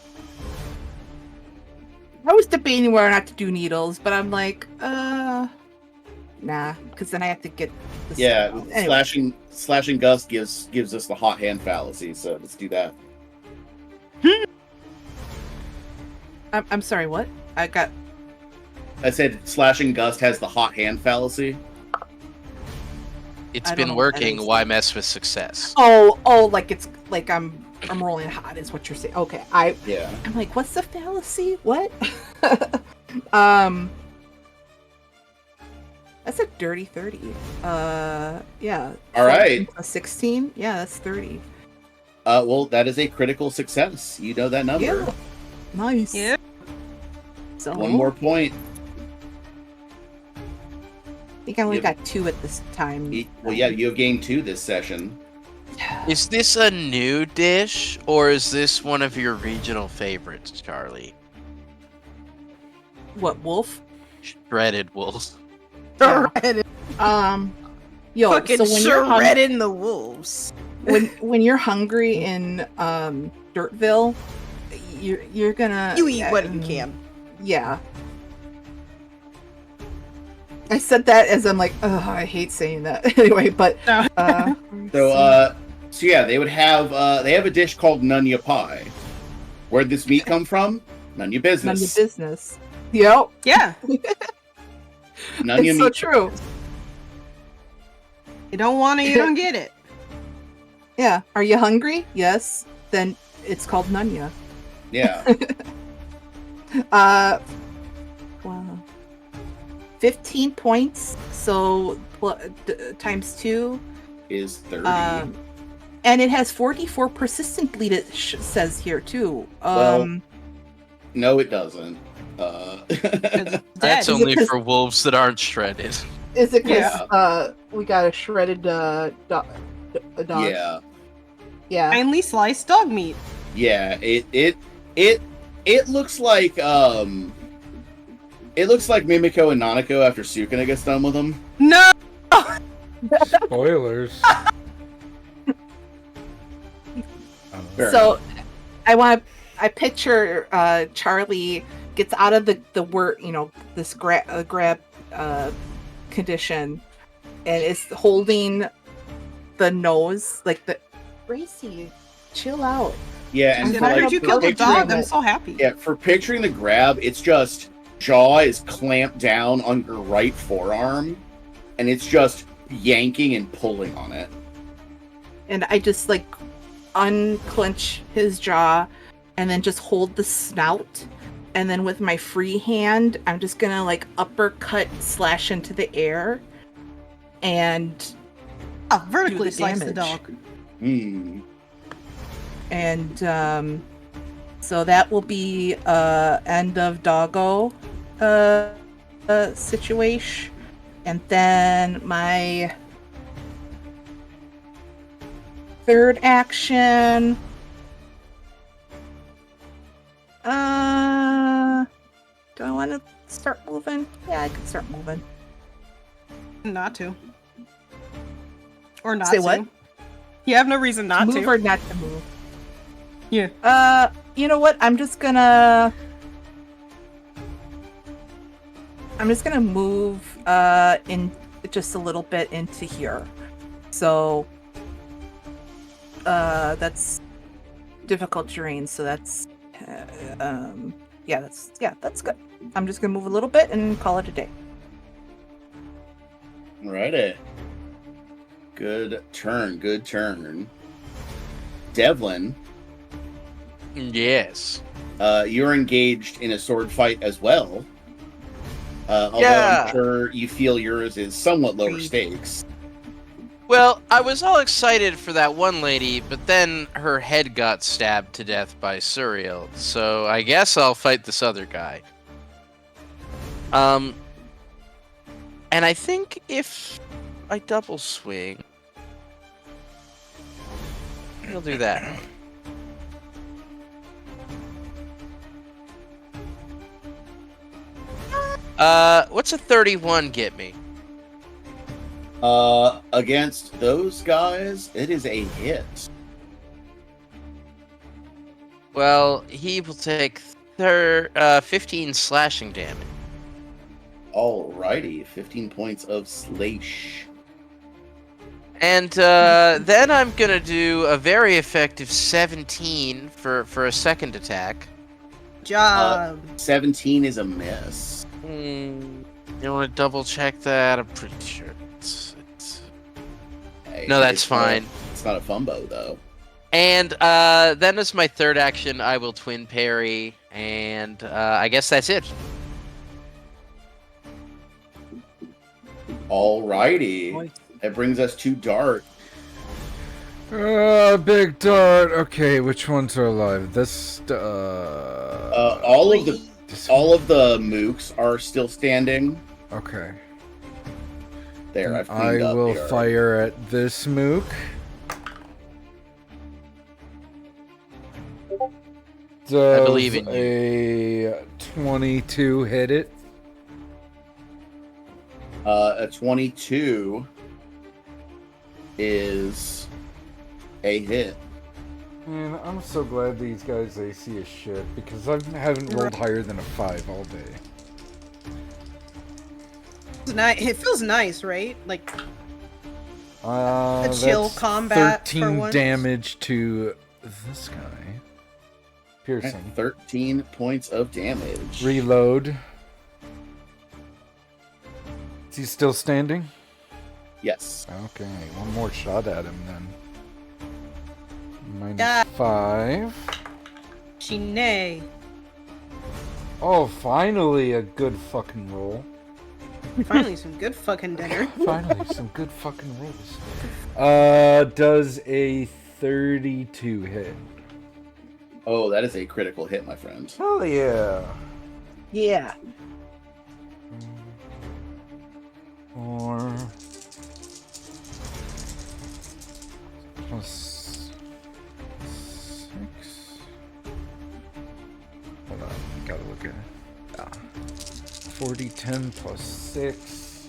[SPEAKER 5] I was debating whether or not to do needles, but I'm like, nah, because then I have to get the
[SPEAKER 2] Yeah,
[SPEAKER 5] anyway.
[SPEAKER 2] slashing gust gives us the hot hand fallacy, so let's do that.
[SPEAKER 5] I'm sorry, what?
[SPEAKER 2] I said slashing gust has the hot hand fallacy.
[SPEAKER 4] It's
[SPEAKER 5] I don't
[SPEAKER 4] been
[SPEAKER 5] know what that
[SPEAKER 4] working.
[SPEAKER 5] is.
[SPEAKER 4] Why mess with success?
[SPEAKER 5] Oh, like it's like I'm rolling hot is what you're saying. Okay,
[SPEAKER 2] Yeah.
[SPEAKER 5] I'm like, what's the fallacy? What? That's a dirty 30. Yeah.
[SPEAKER 2] All right.
[SPEAKER 5] A 16? Yeah, that's 30.
[SPEAKER 2] Well, that is a critical success. You know that number.
[SPEAKER 5] Yeah. Nice.
[SPEAKER 3] Yeah.
[SPEAKER 5] So
[SPEAKER 2] One more point.
[SPEAKER 5] I think I only
[SPEAKER 2] Yep.
[SPEAKER 5] got 2 at this time.
[SPEAKER 2] Well, yeah, you have gained 2 this session.
[SPEAKER 4] Is this a new dish, or is this one of your regional favorites, Charlie?
[SPEAKER 5] What, wolf?
[SPEAKER 4] Shredded wolves.
[SPEAKER 3] Shredded.
[SPEAKER 5] Yo,
[SPEAKER 3] Fucking
[SPEAKER 5] so when you're
[SPEAKER 3] shredding the wolves.
[SPEAKER 5] when you're hungry in Dirtville, you're gonna
[SPEAKER 3] You eat what you can.
[SPEAKER 5] Yeah. I said that as I'm like, oh, I hate saying that. Anyway, but
[SPEAKER 2] So yeah, they have a dish called Nunya pie. Where'd this meat come from? None your business.
[SPEAKER 5] none of your business. Yep.
[SPEAKER 3] Yeah.
[SPEAKER 2] None your
[SPEAKER 5] It's so
[SPEAKER 2] meat.
[SPEAKER 5] true.
[SPEAKER 3] You don't want it, you don't get it.
[SPEAKER 5] Yeah. Are you hungry? Yes. Then it's called Nunya.
[SPEAKER 2] Yeah.
[SPEAKER 5] Wow. 15 points. So times 2.
[SPEAKER 2] Is 30.
[SPEAKER 5] And it has 44 persistent bleed. It says here too.
[SPEAKER 2] No, it doesn't.
[SPEAKER 4] That's
[SPEAKER 3] Dead.
[SPEAKER 4] only
[SPEAKER 5] 'cause-
[SPEAKER 4] for wolves that aren't shredded.
[SPEAKER 5] Is it because
[SPEAKER 2] Yeah.
[SPEAKER 5] we got a shredded dog?
[SPEAKER 2] Yeah.
[SPEAKER 5] Yeah.
[SPEAKER 3] Finely sliced dog meat.
[SPEAKER 2] Yeah. It looks like Mimiko and Nanako after Sukuna gets done with them.
[SPEAKER 3] No!
[SPEAKER 1] Spoilers.
[SPEAKER 2] Fair
[SPEAKER 5] So I picture Charlie gets out of the word, this grab condition, and is holding the nose, like the Gracie, chill out.
[SPEAKER 2] Yeah, and
[SPEAKER 3] Did
[SPEAKER 2] for,
[SPEAKER 3] I
[SPEAKER 2] like,
[SPEAKER 3] heard you
[SPEAKER 2] for
[SPEAKER 3] killed a
[SPEAKER 2] picturing
[SPEAKER 3] dog?
[SPEAKER 2] the-
[SPEAKER 3] I'm so happy.
[SPEAKER 2] Yeah, for picturing the grab, it's just jaw is clamped down on your right forearm, and it's just yanking and pulling on it.
[SPEAKER 5] And I just like unclench his jaw and then just hold the snout. And then with my free hand, I'm just gonna like uppercut slash into the air and
[SPEAKER 3] vertically slice the
[SPEAKER 5] damage.
[SPEAKER 3] dog.
[SPEAKER 5] And so that will be end of doggo situation. And then my third action. Do I want to start moving? Yeah, I can start moving.
[SPEAKER 3] Not to. Or not
[SPEAKER 5] Say
[SPEAKER 3] to.
[SPEAKER 5] what?
[SPEAKER 3] You have no reason not
[SPEAKER 5] move
[SPEAKER 3] to.
[SPEAKER 5] or not to move?
[SPEAKER 3] Yeah.
[SPEAKER 5] You know what? I'm just gonna move in just a little bit into here. So that's difficult terrain, so that's that's good. I'm just gonna move a little bit and call it a day.
[SPEAKER 2] Alrighty. Good turn. Devlin,
[SPEAKER 4] Yes.
[SPEAKER 2] you're engaged in a sword fight as well. Although
[SPEAKER 4] Yeah.
[SPEAKER 2] I'm sure you feel yours is somewhat lower stakes.
[SPEAKER 4] Well, I was all excited for that one lady, but then her head got stabbed to death by Suriel, so I guess I'll fight this other guy. And I think if I double swing, we'll do that. What's a 31 get me?
[SPEAKER 2] Against those guys, it is a hit.
[SPEAKER 4] Well, he will take 15 slashing damage.
[SPEAKER 2] Alrighty, 15 points of slash.
[SPEAKER 4] And then I'm gonna do a very effective 17 for a second attack.
[SPEAKER 3] Job.
[SPEAKER 2] 17 is a miss.
[SPEAKER 4] You want to double check that? I'm pretty sure it's...
[SPEAKER 2] Hey,
[SPEAKER 4] No, that's
[SPEAKER 2] it's not-
[SPEAKER 4] fine.
[SPEAKER 2] It's not a fumbo, though.
[SPEAKER 4] And then as my third action, I will twin parry, and I guess that's it.
[SPEAKER 2] Alrighty. That brings us to Dart.
[SPEAKER 1] Big dart. Okay, which ones are alive? This.
[SPEAKER 2] All of the mooks are still standing.
[SPEAKER 1] Okay.
[SPEAKER 2] There, I've
[SPEAKER 1] I
[SPEAKER 2] cleaned up.
[SPEAKER 1] will
[SPEAKER 2] the art.
[SPEAKER 1] fire at this mook. Does
[SPEAKER 4] believe in you.
[SPEAKER 1] a 22 hit it?
[SPEAKER 2] A 22 is a hit.
[SPEAKER 1] Man, I'm so glad these guys AC is shit because I haven't rolled higher than a 5 all day.
[SPEAKER 3] It feels nice, right? Like
[SPEAKER 1] A
[SPEAKER 3] chill combat for
[SPEAKER 1] 13
[SPEAKER 3] once.
[SPEAKER 1] damage to this guy. Piercing.
[SPEAKER 2] 13 points of damage.
[SPEAKER 1] Reload. Is he still standing?
[SPEAKER 2] Yes.
[SPEAKER 1] Okay, one more shot at him then.
[SPEAKER 3] Yeah.
[SPEAKER 1] -5.
[SPEAKER 3] Shine.
[SPEAKER 1] Oh, finally a good fucking roll.
[SPEAKER 3] Finally, some good fucking dinner.
[SPEAKER 1] Finally, some good fucking rolls. Does a 32 hit?
[SPEAKER 2] Oh, that is a critical hit, my friend.
[SPEAKER 1] Hell yeah.
[SPEAKER 5] Yeah.
[SPEAKER 1] 4 plus 6. Hold on, gotta look at it. 40, 10 plus 6.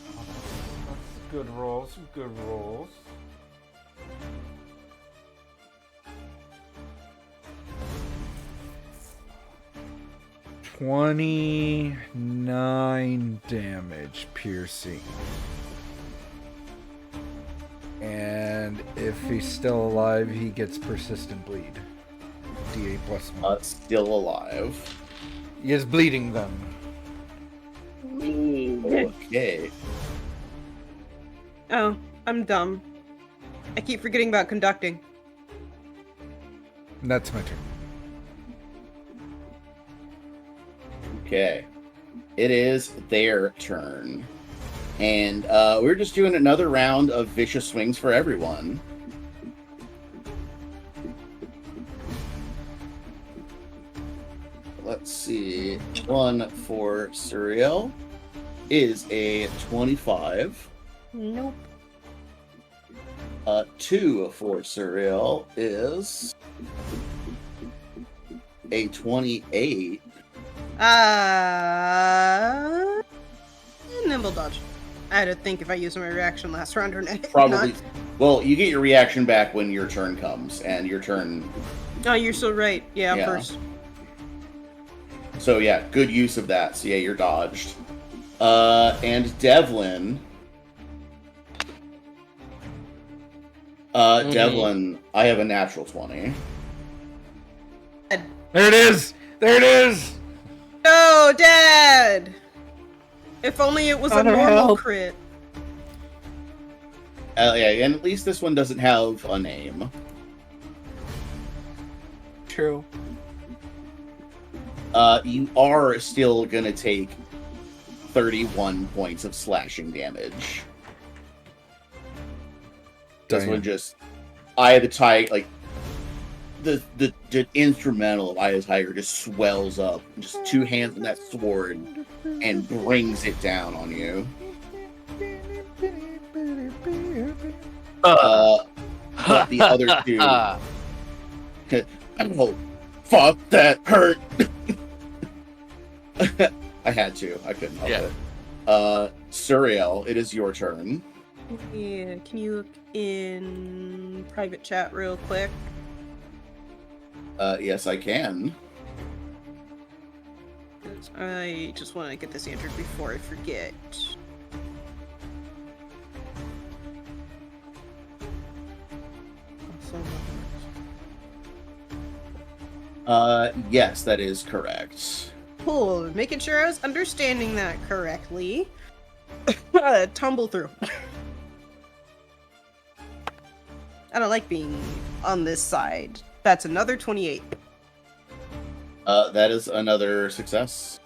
[SPEAKER 1] That's good rolls, some good rolls. $29 damage piercing. And if he's still alive, he gets persistent bleed. D8 plus 1.
[SPEAKER 2] Still alive.
[SPEAKER 1] He is bleeding then.
[SPEAKER 2] Okay.
[SPEAKER 3] Oh, I'm dumb. I keep forgetting about conducting.
[SPEAKER 1] That's my turn.
[SPEAKER 2] Okay. It is their turn. And we're just doing another round of vicious swings for everyone. Let's see. 1 for Suriel is a 25.
[SPEAKER 3] Nope.
[SPEAKER 2] 2 for Suriel is a 28.
[SPEAKER 3] Nimble dodge. I had to think if I used my reaction last round or not.
[SPEAKER 2] Probably. Well, you get your reaction back when your turn comes, and your turn.
[SPEAKER 3] Oh, you're so right. Yeah,
[SPEAKER 2] Yeah.
[SPEAKER 3] first.
[SPEAKER 2] So yeah, good use of that. So yeah, you're dodged. And Devlin. Devlin, I have a natural 20.
[SPEAKER 1] There it is! There it is!
[SPEAKER 3] No, Dad! If only it was a
[SPEAKER 5] Gotta
[SPEAKER 3] normal
[SPEAKER 5] help.
[SPEAKER 3] crit.
[SPEAKER 2] Yeah, and at least this one doesn't have a name.
[SPEAKER 5] True.
[SPEAKER 2] You are still gonna take 31 points of slashing damage. This one just Eye of the Tiger, like the instrumental of Eye of the Tiger just swells up, just two hands on that sword, and brings it down on you. But the other two, oh, fuck, that hurt. I had to. I couldn't help it. Suriel, it is your turn.
[SPEAKER 3] Yeah, can you look in private chat real quick?
[SPEAKER 2] Yes, I can.
[SPEAKER 3] I just want to get this answered before I forget.
[SPEAKER 2] Yes, that is correct.
[SPEAKER 3] Cool, making sure I was understanding that correctly. Tumble through. I don't like being on this side. That's another 28.
[SPEAKER 2] That is another success.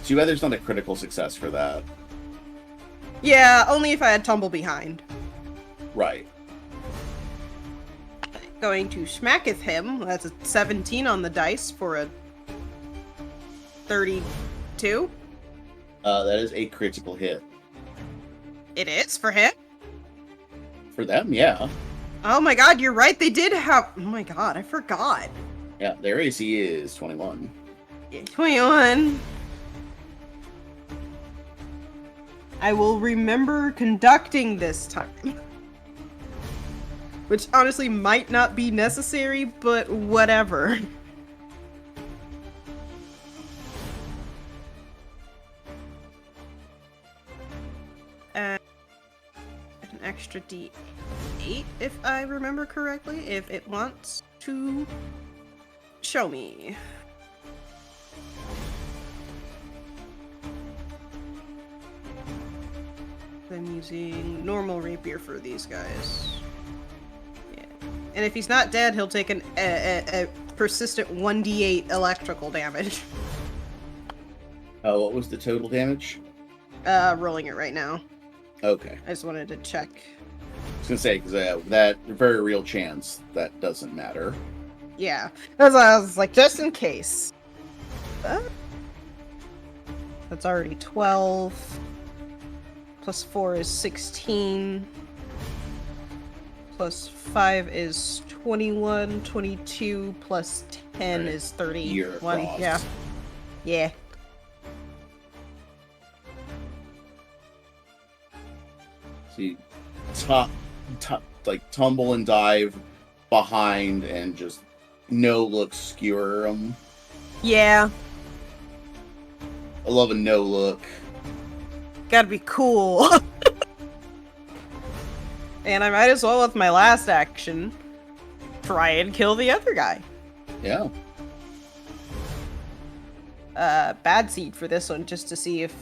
[SPEAKER 2] Too bad there's not a critical success for that.
[SPEAKER 3] Yeah, only if I had tumble behind.
[SPEAKER 2] Right.
[SPEAKER 3] Going to smacketh him. That's a 17 on the dice for a 32.
[SPEAKER 2] That is a critical hit.
[SPEAKER 3] It is for him?
[SPEAKER 2] For them, yeah.
[SPEAKER 3] Oh my god, you're right. They did have. Oh my god, I forgot.
[SPEAKER 2] Yeah, their AC is 21.
[SPEAKER 3] Yeah, 21. I will remember conducting this time. Which honestly might not be necessary, but whatever. An extra D8, if I remember correctly, if it wants to show me. I'm using normal rapier for these guys. Yeah. And if he's not dead, he'll take a persistent 1d8 electrical damage.
[SPEAKER 2] What was the total damage?
[SPEAKER 3] Rolling it right now.
[SPEAKER 2] Okay.
[SPEAKER 3] I just wanted to check.
[SPEAKER 2] I was gonna say, because that very real chance that doesn't matter.
[SPEAKER 3] Yeah. That's why I was like, just in case. That's already 12. Plus 4 is 16. Plus 5 is 21. 22 plus 10
[SPEAKER 2] Right.
[SPEAKER 3] is 30.
[SPEAKER 2] Year across.
[SPEAKER 3] Yeah. Yeah.
[SPEAKER 2] So you like tumble and dive behind and just no look skewer them.
[SPEAKER 3] Yeah.
[SPEAKER 2] I love a no look.
[SPEAKER 3] Gotta be cool. And I might as well, with my last action, try and kill the other guy.
[SPEAKER 2] Yeah.
[SPEAKER 3] Bad seed for this one, just to see if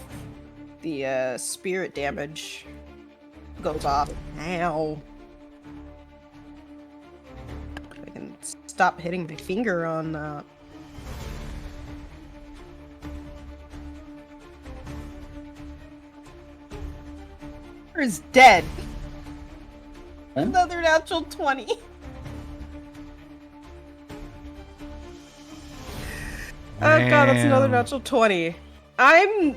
[SPEAKER 3] the spirit damage goes off. Ow. I can stop hitting my finger on that. Is dead.
[SPEAKER 2] Huh?
[SPEAKER 3] Another natural 20. Oh god, that's another
[SPEAKER 1] Wow.
[SPEAKER 3] natural 20. I'm...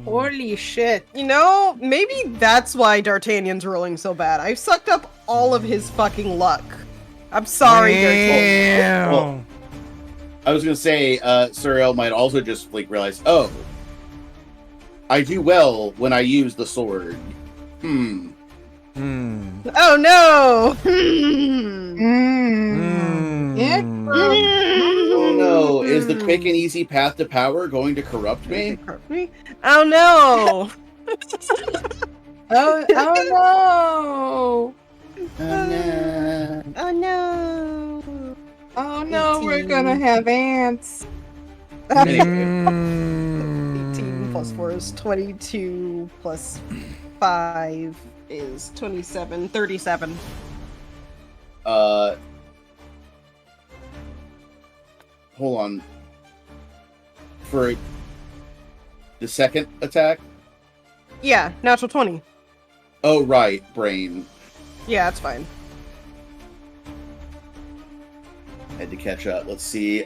[SPEAKER 5] Holy shit.
[SPEAKER 3] You know, maybe that's why D'Artagnan's rolling so bad. I've sucked up all of his fucking luck. I'm sorry, D'Artagnan.
[SPEAKER 2] Well, I was gonna say, Suriel might also just realize, oh, I do well when I use the sword.
[SPEAKER 1] Hmm.
[SPEAKER 3] Oh no!
[SPEAKER 2] Oh no, is the quick and easy path to power going to corrupt me?
[SPEAKER 3] Oh no!
[SPEAKER 5] Oh no!
[SPEAKER 3] Oh no!
[SPEAKER 5] Oh no, we're
[SPEAKER 3] 18.
[SPEAKER 5] gonna have ants.
[SPEAKER 3] 18 plus 4 is 22 plus 5 is 27. 37.
[SPEAKER 2] Hold on. For the second attack?
[SPEAKER 3] Yeah, natural 20.
[SPEAKER 2] Oh, right, brain.
[SPEAKER 3] Yeah, that's fine.
[SPEAKER 2] Had to catch up. Let's see.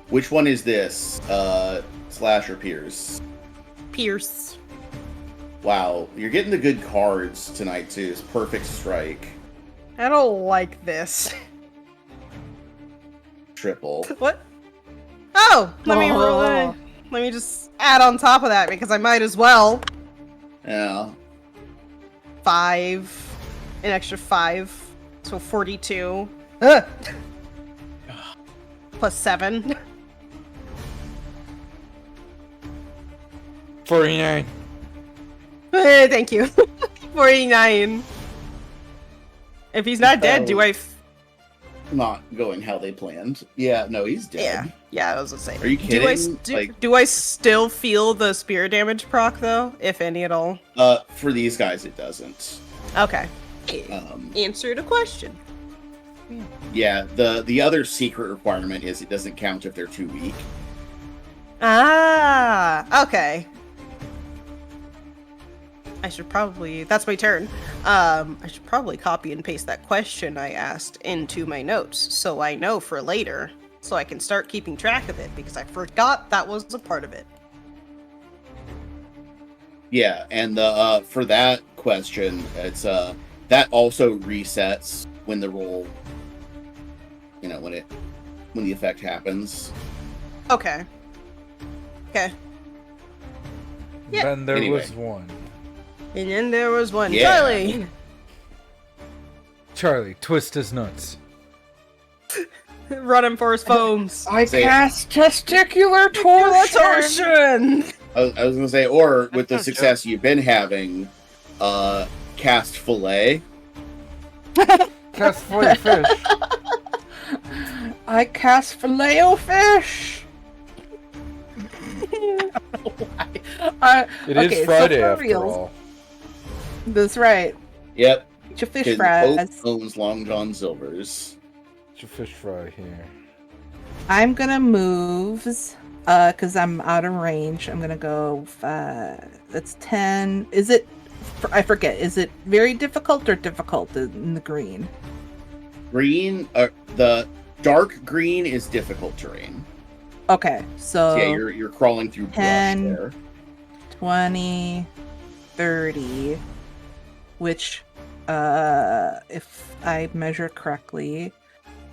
[SPEAKER 2] Which one is this? Slash or Pierce?
[SPEAKER 3] Pierce.
[SPEAKER 2] Wow, you're getting the good cards tonight too. It's perfect strike.
[SPEAKER 3] I don't like this.
[SPEAKER 2] Triple.
[SPEAKER 3] What? Oh! Let me roll
[SPEAKER 5] Oh.
[SPEAKER 3] it. Let me just add on top of that because I might as well.
[SPEAKER 2] Yeah.
[SPEAKER 3] 5. An extra 5. So 42. Ugh. Plus 7.
[SPEAKER 1] 49.
[SPEAKER 3] Thank you. 49. If he's not dead, do I...
[SPEAKER 2] Not going how they planned. Yeah, no, he's dead.
[SPEAKER 3] Yeah, I was gonna say.
[SPEAKER 2] Are you kidding?
[SPEAKER 3] Do I still feel the spirit damage proc though, if any at all?
[SPEAKER 2] For these guys, it doesn't.
[SPEAKER 3] Okay.
[SPEAKER 2] Answer
[SPEAKER 3] the question.
[SPEAKER 2] Yeah, the other secret requirement is it doesn't count if they're too weak.
[SPEAKER 3] Ah, okay. I should probably... That's my turn. I should probably copy and paste that question I asked into my notes, so I know for later, so I can start keeping track of it, because I forgot that was a part of it.
[SPEAKER 2] Yeah, and the for that question, it's that also resets when the roll, you know, when the effect happens.
[SPEAKER 3] Okay. Okay. Yeah.
[SPEAKER 1] Then there
[SPEAKER 2] Anyway.
[SPEAKER 1] was one.
[SPEAKER 3] And then there was one.
[SPEAKER 2] Yeah.
[SPEAKER 3] Charlie!
[SPEAKER 1] Charlie, twist his nuts.
[SPEAKER 3] Running for his foams.
[SPEAKER 5] I
[SPEAKER 2] Say it.
[SPEAKER 5] cast testicular torsion.
[SPEAKER 3] Torsion!
[SPEAKER 2] I was gonna say, or with the
[SPEAKER 3] sounds
[SPEAKER 2] success you've been having, cast fillet.
[SPEAKER 1] Cast for fish.
[SPEAKER 5] I cast filet-o-fish.
[SPEAKER 1] It is
[SPEAKER 5] okay,
[SPEAKER 1] Friday
[SPEAKER 5] so for
[SPEAKER 1] after
[SPEAKER 5] reals,
[SPEAKER 1] all.
[SPEAKER 5] That's right.
[SPEAKER 2] Yep,
[SPEAKER 5] Eat your fish
[SPEAKER 2] because
[SPEAKER 5] fries.
[SPEAKER 2] Pope owns Long John Silver's.
[SPEAKER 1] It's your fish fry here.
[SPEAKER 5] I'm gonna move, because I'm out of range. I'm gonna go. That's 10. Is it? I forget. Is it very difficult or difficult in the green?
[SPEAKER 2] Green, the dark green is difficult terrain.
[SPEAKER 5] Okay, so
[SPEAKER 2] So yeah, you're crawling through brush
[SPEAKER 5] 10.
[SPEAKER 2] there.
[SPEAKER 5] 20, 30, which, if I measure correctly,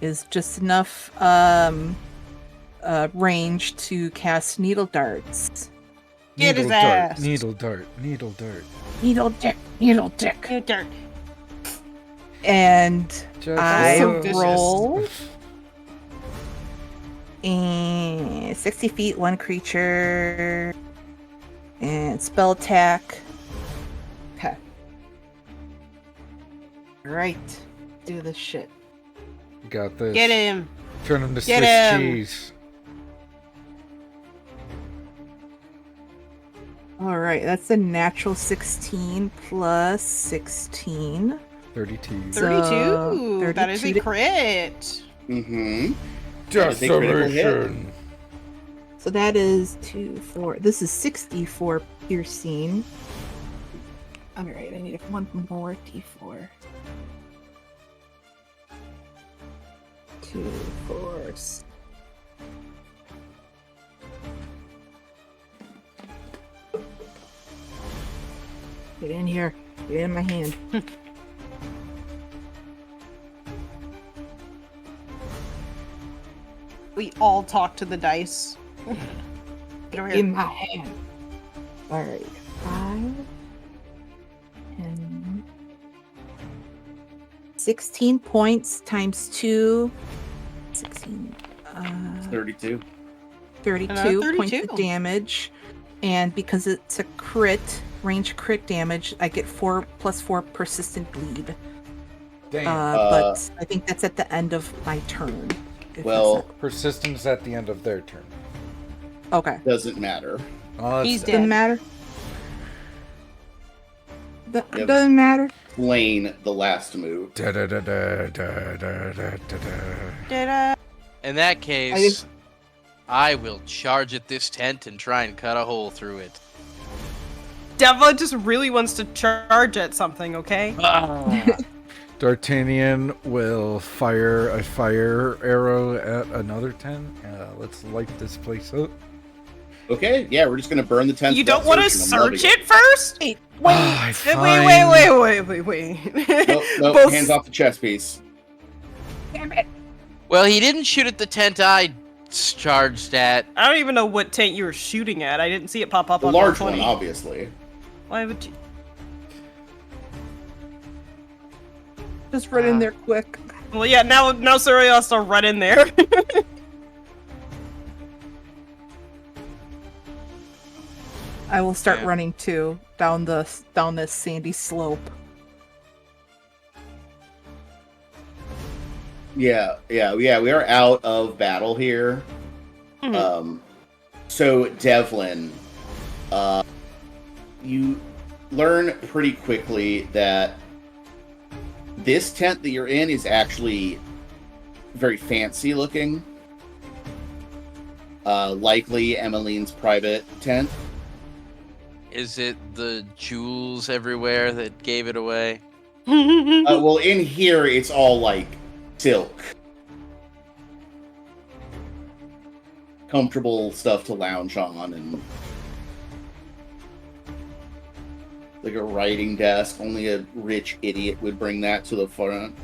[SPEAKER 5] is just enough range to cast needle darts.
[SPEAKER 3] Get his
[SPEAKER 1] Needle dart,
[SPEAKER 3] ass.
[SPEAKER 1] needle dart, needle dart.
[SPEAKER 5] Needle dick, needle dick.
[SPEAKER 3] Dirt.
[SPEAKER 5] And
[SPEAKER 1] Just
[SPEAKER 5] I
[SPEAKER 3] so vicious.
[SPEAKER 5] roll. And 60 feet, one creature. And spell attack. Okay. Alright. Do this shit.
[SPEAKER 1] Got this.
[SPEAKER 3] Get him.
[SPEAKER 1] Turn him to
[SPEAKER 3] Get
[SPEAKER 1] Swiss
[SPEAKER 3] him.
[SPEAKER 1] cheese.
[SPEAKER 5] All right, that's a natural 16 plus 16.
[SPEAKER 1] 32.
[SPEAKER 3] 32. That is a
[SPEAKER 5] 32
[SPEAKER 3] crit.
[SPEAKER 2] Mm-hmm. That is a critical hit.
[SPEAKER 1] Decimation.
[SPEAKER 5] So that is 2, 4. This is 64 piercing. All right, I need one more d4. 2, 4. Get in here. Get in my hand.
[SPEAKER 3] We all talk to the dice. Get over here.
[SPEAKER 5] In my hand. All right, 5, 10, 16 points times 2. 16.
[SPEAKER 2] 32.
[SPEAKER 5] 32
[SPEAKER 3] 32.
[SPEAKER 5] points of damage, and because it's a crit, range crit damage, I get 4 plus 4 persistent bleed.
[SPEAKER 1] Damn.
[SPEAKER 5] But I think that's at the end of my turn. if
[SPEAKER 2] Well,
[SPEAKER 5] that's
[SPEAKER 1] Persistence at the end of their turn.
[SPEAKER 5] not- okay.
[SPEAKER 2] doesn't matter.
[SPEAKER 1] Oh,
[SPEAKER 3] He's
[SPEAKER 1] that's-
[SPEAKER 3] dead.
[SPEAKER 5] Doesn't matter.
[SPEAKER 2] Yep.
[SPEAKER 5] Doesn't matter.
[SPEAKER 2] Plain the last move.
[SPEAKER 1] Da-da-da-da-da-da-da-da.
[SPEAKER 4] In that case, I will charge at this tent and try and cut a hole through it.
[SPEAKER 3] Devlin just really wants to charge at something, okay?
[SPEAKER 1] D'Artagnan will fire a fire arrow at another 10. Let's light this place up.
[SPEAKER 2] Okay, yeah, we're just gonna burn the tent.
[SPEAKER 3] You don't want to search it first?
[SPEAKER 5] Wait,
[SPEAKER 1] Ah,
[SPEAKER 3] Wait, wait.
[SPEAKER 2] Nope,
[SPEAKER 3] Both-
[SPEAKER 2] hands off the chest piece.
[SPEAKER 5] damn it.
[SPEAKER 4] Well, he didn't shoot at the tent I charged at.
[SPEAKER 3] I don't even know what tank you were shooting at. I didn't see it pop up
[SPEAKER 2] The
[SPEAKER 3] on
[SPEAKER 2] large
[SPEAKER 3] roll
[SPEAKER 2] one,
[SPEAKER 3] 20.
[SPEAKER 2] obviously.
[SPEAKER 3] Why would you?
[SPEAKER 5] Just run in there quick.
[SPEAKER 3] Well, yeah, now Suri has to run in there.
[SPEAKER 5] I will start
[SPEAKER 4] Yeah.
[SPEAKER 5] running too down this sandy slope.
[SPEAKER 2] Yeah, we are out of battle here.
[SPEAKER 3] Mhm.
[SPEAKER 2] So Devlin, you learn pretty quickly that this tent that you're in is actually very fancy looking. Likely Emmeline's private tent.
[SPEAKER 4] Is it the jewels everywhere that gave it away?
[SPEAKER 2] Well, in here it's all like silk. Comfortable stuff to lounge on and like a writing desk. Only a rich idiot would bring that to the front.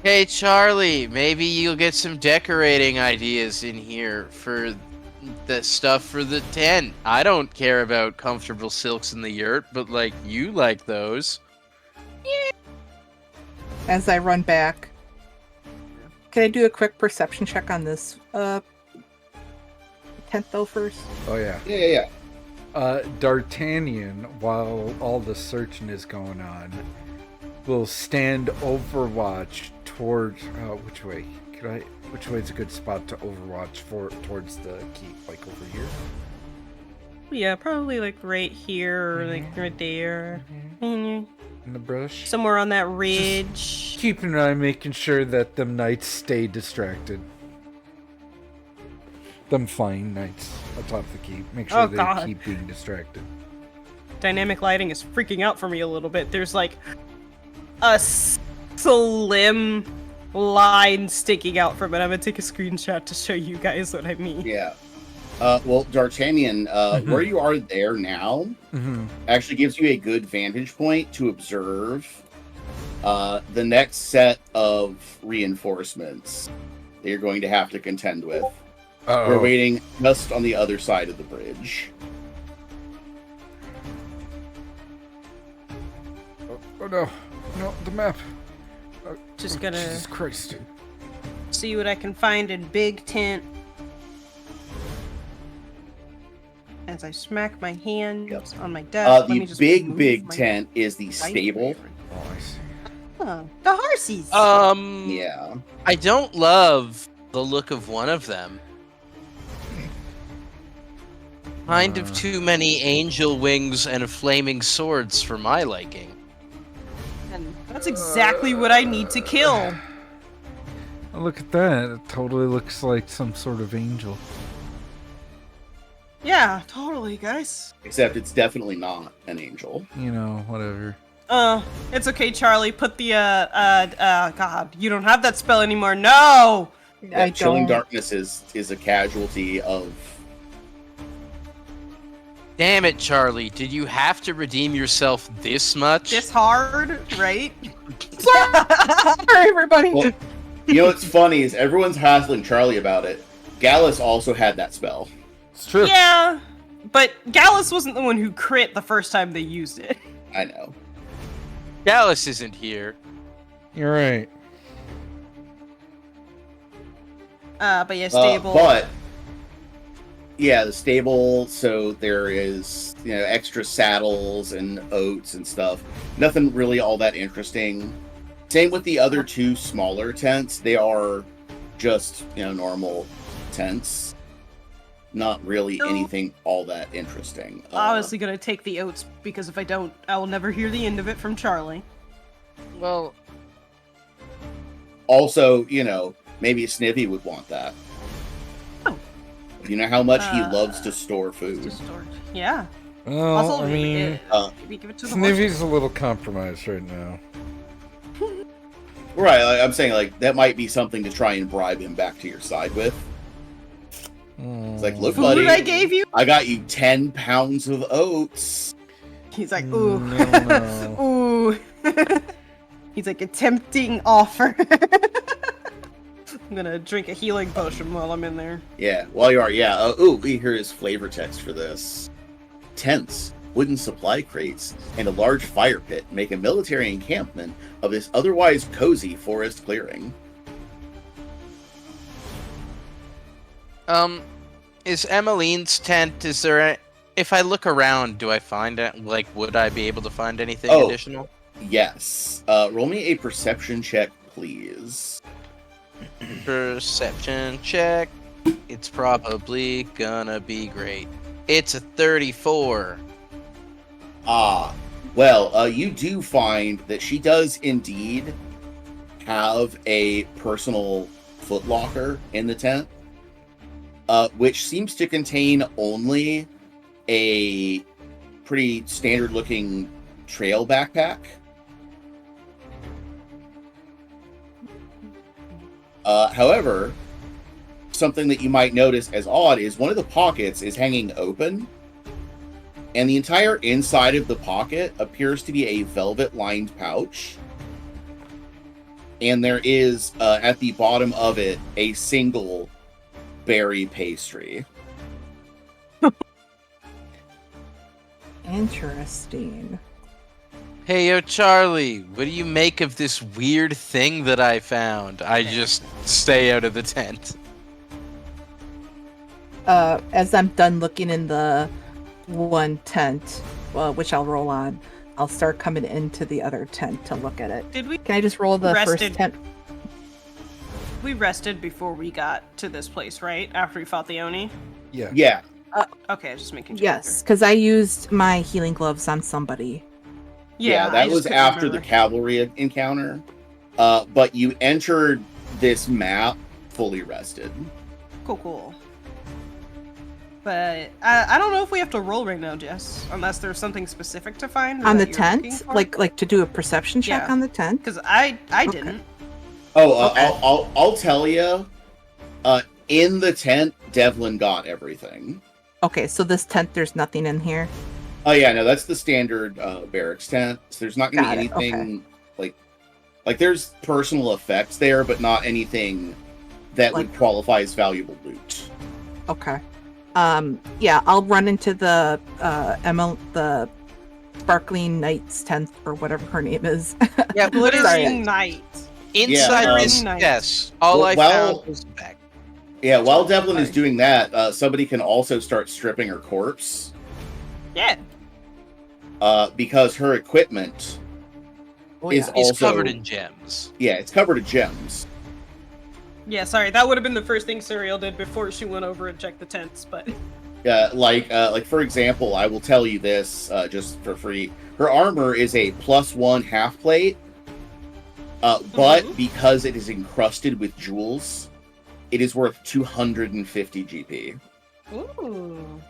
[SPEAKER 4] Hey, Charlie, maybe you'll get some decorating ideas in here for the stuff for the tent. I don't care about comfortable silks in the yurt, but like you like those.
[SPEAKER 5] As I run back, can I do a quick perception check on this tent though first?
[SPEAKER 1] Oh, yeah.
[SPEAKER 2] Yeah.
[SPEAKER 1] D'Artagnan, while all the searching is going on, will stand overwatch towards. Which way? Which way is a good spot to overwatch towards the keep? Like over here?
[SPEAKER 3] Yeah, probably like right here or like right there.
[SPEAKER 1] In the brush?
[SPEAKER 3] Somewhere on that ridge.
[SPEAKER 1] Keep an eye, making sure that them knights stay distracted. Them flying knights atop the keep. Make sure
[SPEAKER 3] Oh,
[SPEAKER 1] they
[SPEAKER 3] God.
[SPEAKER 1] keep being distracted.
[SPEAKER 3] Dynamic lighting is freaking out for me a little bit. There's like a slim line sticking out from it. I'm gonna take a screenshot to show you guys what I mean.
[SPEAKER 2] Yeah. Well, D'Artagnan, where you are there now
[SPEAKER 1] Mm-hmm.
[SPEAKER 2] actually gives you a good vantage point to observe the next set of reinforcements that you're going to have to contend with. We're waiting just on the other side of the bridge.
[SPEAKER 1] Oh no. No, the map.
[SPEAKER 3] Just
[SPEAKER 1] Oh,
[SPEAKER 3] gonna
[SPEAKER 1] Jesus Christ.
[SPEAKER 3] see what I can find in big tent. As I smack my hand
[SPEAKER 2] Yep.
[SPEAKER 3] on my desk. Let me
[SPEAKER 2] The
[SPEAKER 3] just
[SPEAKER 2] big
[SPEAKER 3] move my
[SPEAKER 2] tent is the
[SPEAKER 3] light
[SPEAKER 2] stable.
[SPEAKER 3] away.
[SPEAKER 1] Oh, I see.
[SPEAKER 3] Huh, the horses.
[SPEAKER 2] Yeah.
[SPEAKER 4] I don't love the look of one of them. Kind of too many angel wings and flaming swords for my liking.
[SPEAKER 3] And that's exactly what I need to kill.
[SPEAKER 1] Oh, look at that. It totally looks like some sort of angel.
[SPEAKER 3] Yeah, totally, guys.
[SPEAKER 2] Except it's definitely not an angel.
[SPEAKER 1] You know, whatever.
[SPEAKER 3] It's okay, Charlie. Put the, God, you don't have that spell anymore. No!
[SPEAKER 2] Yeah, Chilling Darkness is a casualty of...
[SPEAKER 4] Damn it, Charlie. Did you have to redeem yourself this much?
[SPEAKER 3] This hard, right?
[SPEAKER 5] Sorry, everybody.
[SPEAKER 2] Well, you know what's funny is everyone's hassling Charlie about it. Gallus also had that spell.
[SPEAKER 1] It's true.
[SPEAKER 3] Yeah, but Gallus wasn't the one who crit the first time they used it.
[SPEAKER 2] I know.
[SPEAKER 4] Gallus isn't here.
[SPEAKER 1] You're right.
[SPEAKER 3] But yeah, stable.
[SPEAKER 2] But yeah, the stable. So there is extra saddles and oats and stuff. Nothing really all that interesting. Same with the other two smaller tents. They are just normal tents. Not really anything all that interesting.
[SPEAKER 3] Obviously gonna take the oats because if I don't, I will never hear the end of it from Charlie.
[SPEAKER 4] Well,
[SPEAKER 2] also, maybe Snippy would want that.
[SPEAKER 3] Oh.
[SPEAKER 2] You know how much he loves to store food.
[SPEAKER 3] Yeah.
[SPEAKER 1] Well,
[SPEAKER 3] Also,
[SPEAKER 1] I mean,
[SPEAKER 3] maybe give it to the
[SPEAKER 1] Snivy's a little compromised right now.
[SPEAKER 2] Right, I'm saying that might be something to try and bribe him back to your side with. It's like, look,
[SPEAKER 3] food
[SPEAKER 2] buddy,
[SPEAKER 3] I gave you.
[SPEAKER 2] I got you 10 pounds of oats.
[SPEAKER 3] He's like, ooh,
[SPEAKER 1] No.
[SPEAKER 3] ooh. He's like a tempting offer. I'm gonna drink a healing potion while I'm in there.
[SPEAKER 2] Yeah, while you are, yeah. Here is flavor text for this. Tents, wooden supply crates, and a large fire pit make a military encampment of this otherwise cozy forest clearing.
[SPEAKER 4] Is Emmeline's tent, if I look around, do I find it, would I be able to find anything additional?
[SPEAKER 2] Yes. Roll me a perception check, please.
[SPEAKER 4] Perception check. It's probably gonna be great. It's a 34.
[SPEAKER 2] Well, you do find that she does indeed have a personal footlocker in the tent. Which seems to contain only a pretty standard-looking trail backpack. However, something that you might notice as odd is one of the pockets is hanging open, and the entire inside of the pocket appears to be a velvet-lined pouch. And there is, at the bottom of it, a single berry pastry.
[SPEAKER 5] Interesting.
[SPEAKER 4] Hey, yo, Charlie, what do you make of this weird thing that I found? I just stay out of the tent.
[SPEAKER 5] As I'm done looking in the one tent, which I'll roll on, I'll start coming into the other tent to look at it. Can I just roll the first tent?
[SPEAKER 3] We rested before we got to this place, right? After we fought the Oni?
[SPEAKER 1] Yeah.
[SPEAKER 2] Yeah.
[SPEAKER 3] Okay, I was just making sure.
[SPEAKER 5] Yes, because I used my healing gloves on somebody.
[SPEAKER 2] Yeah, that was after the cavalry encounter. But you entered this map fully rested.
[SPEAKER 3] Cool. But I don't know if we have to roll right now, Jess, unless there's something specific to find
[SPEAKER 5] on the tent, like to do a perception check on the tent.
[SPEAKER 3] Because I didn't.
[SPEAKER 2] Okay. I'll tell you. In the tent, Devlin got everything.
[SPEAKER 5] Okay, so this tent, there's nothing in here.
[SPEAKER 2] Oh yeah, no, that's the standard barracks tent. So there's not going to be anything like there's personal effects there, but not anything that would qualify as valuable loot.
[SPEAKER 5] Okay. Yeah, I'll run into the the Sparkling Knight's tent or whatever her name is.
[SPEAKER 4] Yeah,
[SPEAKER 3] Glittering Knight.
[SPEAKER 4] Inside this desk, all I found was back.
[SPEAKER 2] Yeah, while Devlin is doing that, somebody can also start stripping her corpse.
[SPEAKER 3] Yeah.
[SPEAKER 2] Because her equipment is also
[SPEAKER 4] covered in gems.
[SPEAKER 2] Yeah, it's covered in gems.
[SPEAKER 3] Yeah, sorry, that would have been the first thing Suriel did before she went over and checked the tents, but...
[SPEAKER 2] Like for example, I will tell you this just for free. Her armor is a +1 half plate, but because it is encrusted with jewels, it is worth 250 GP.
[SPEAKER 3] Ooh.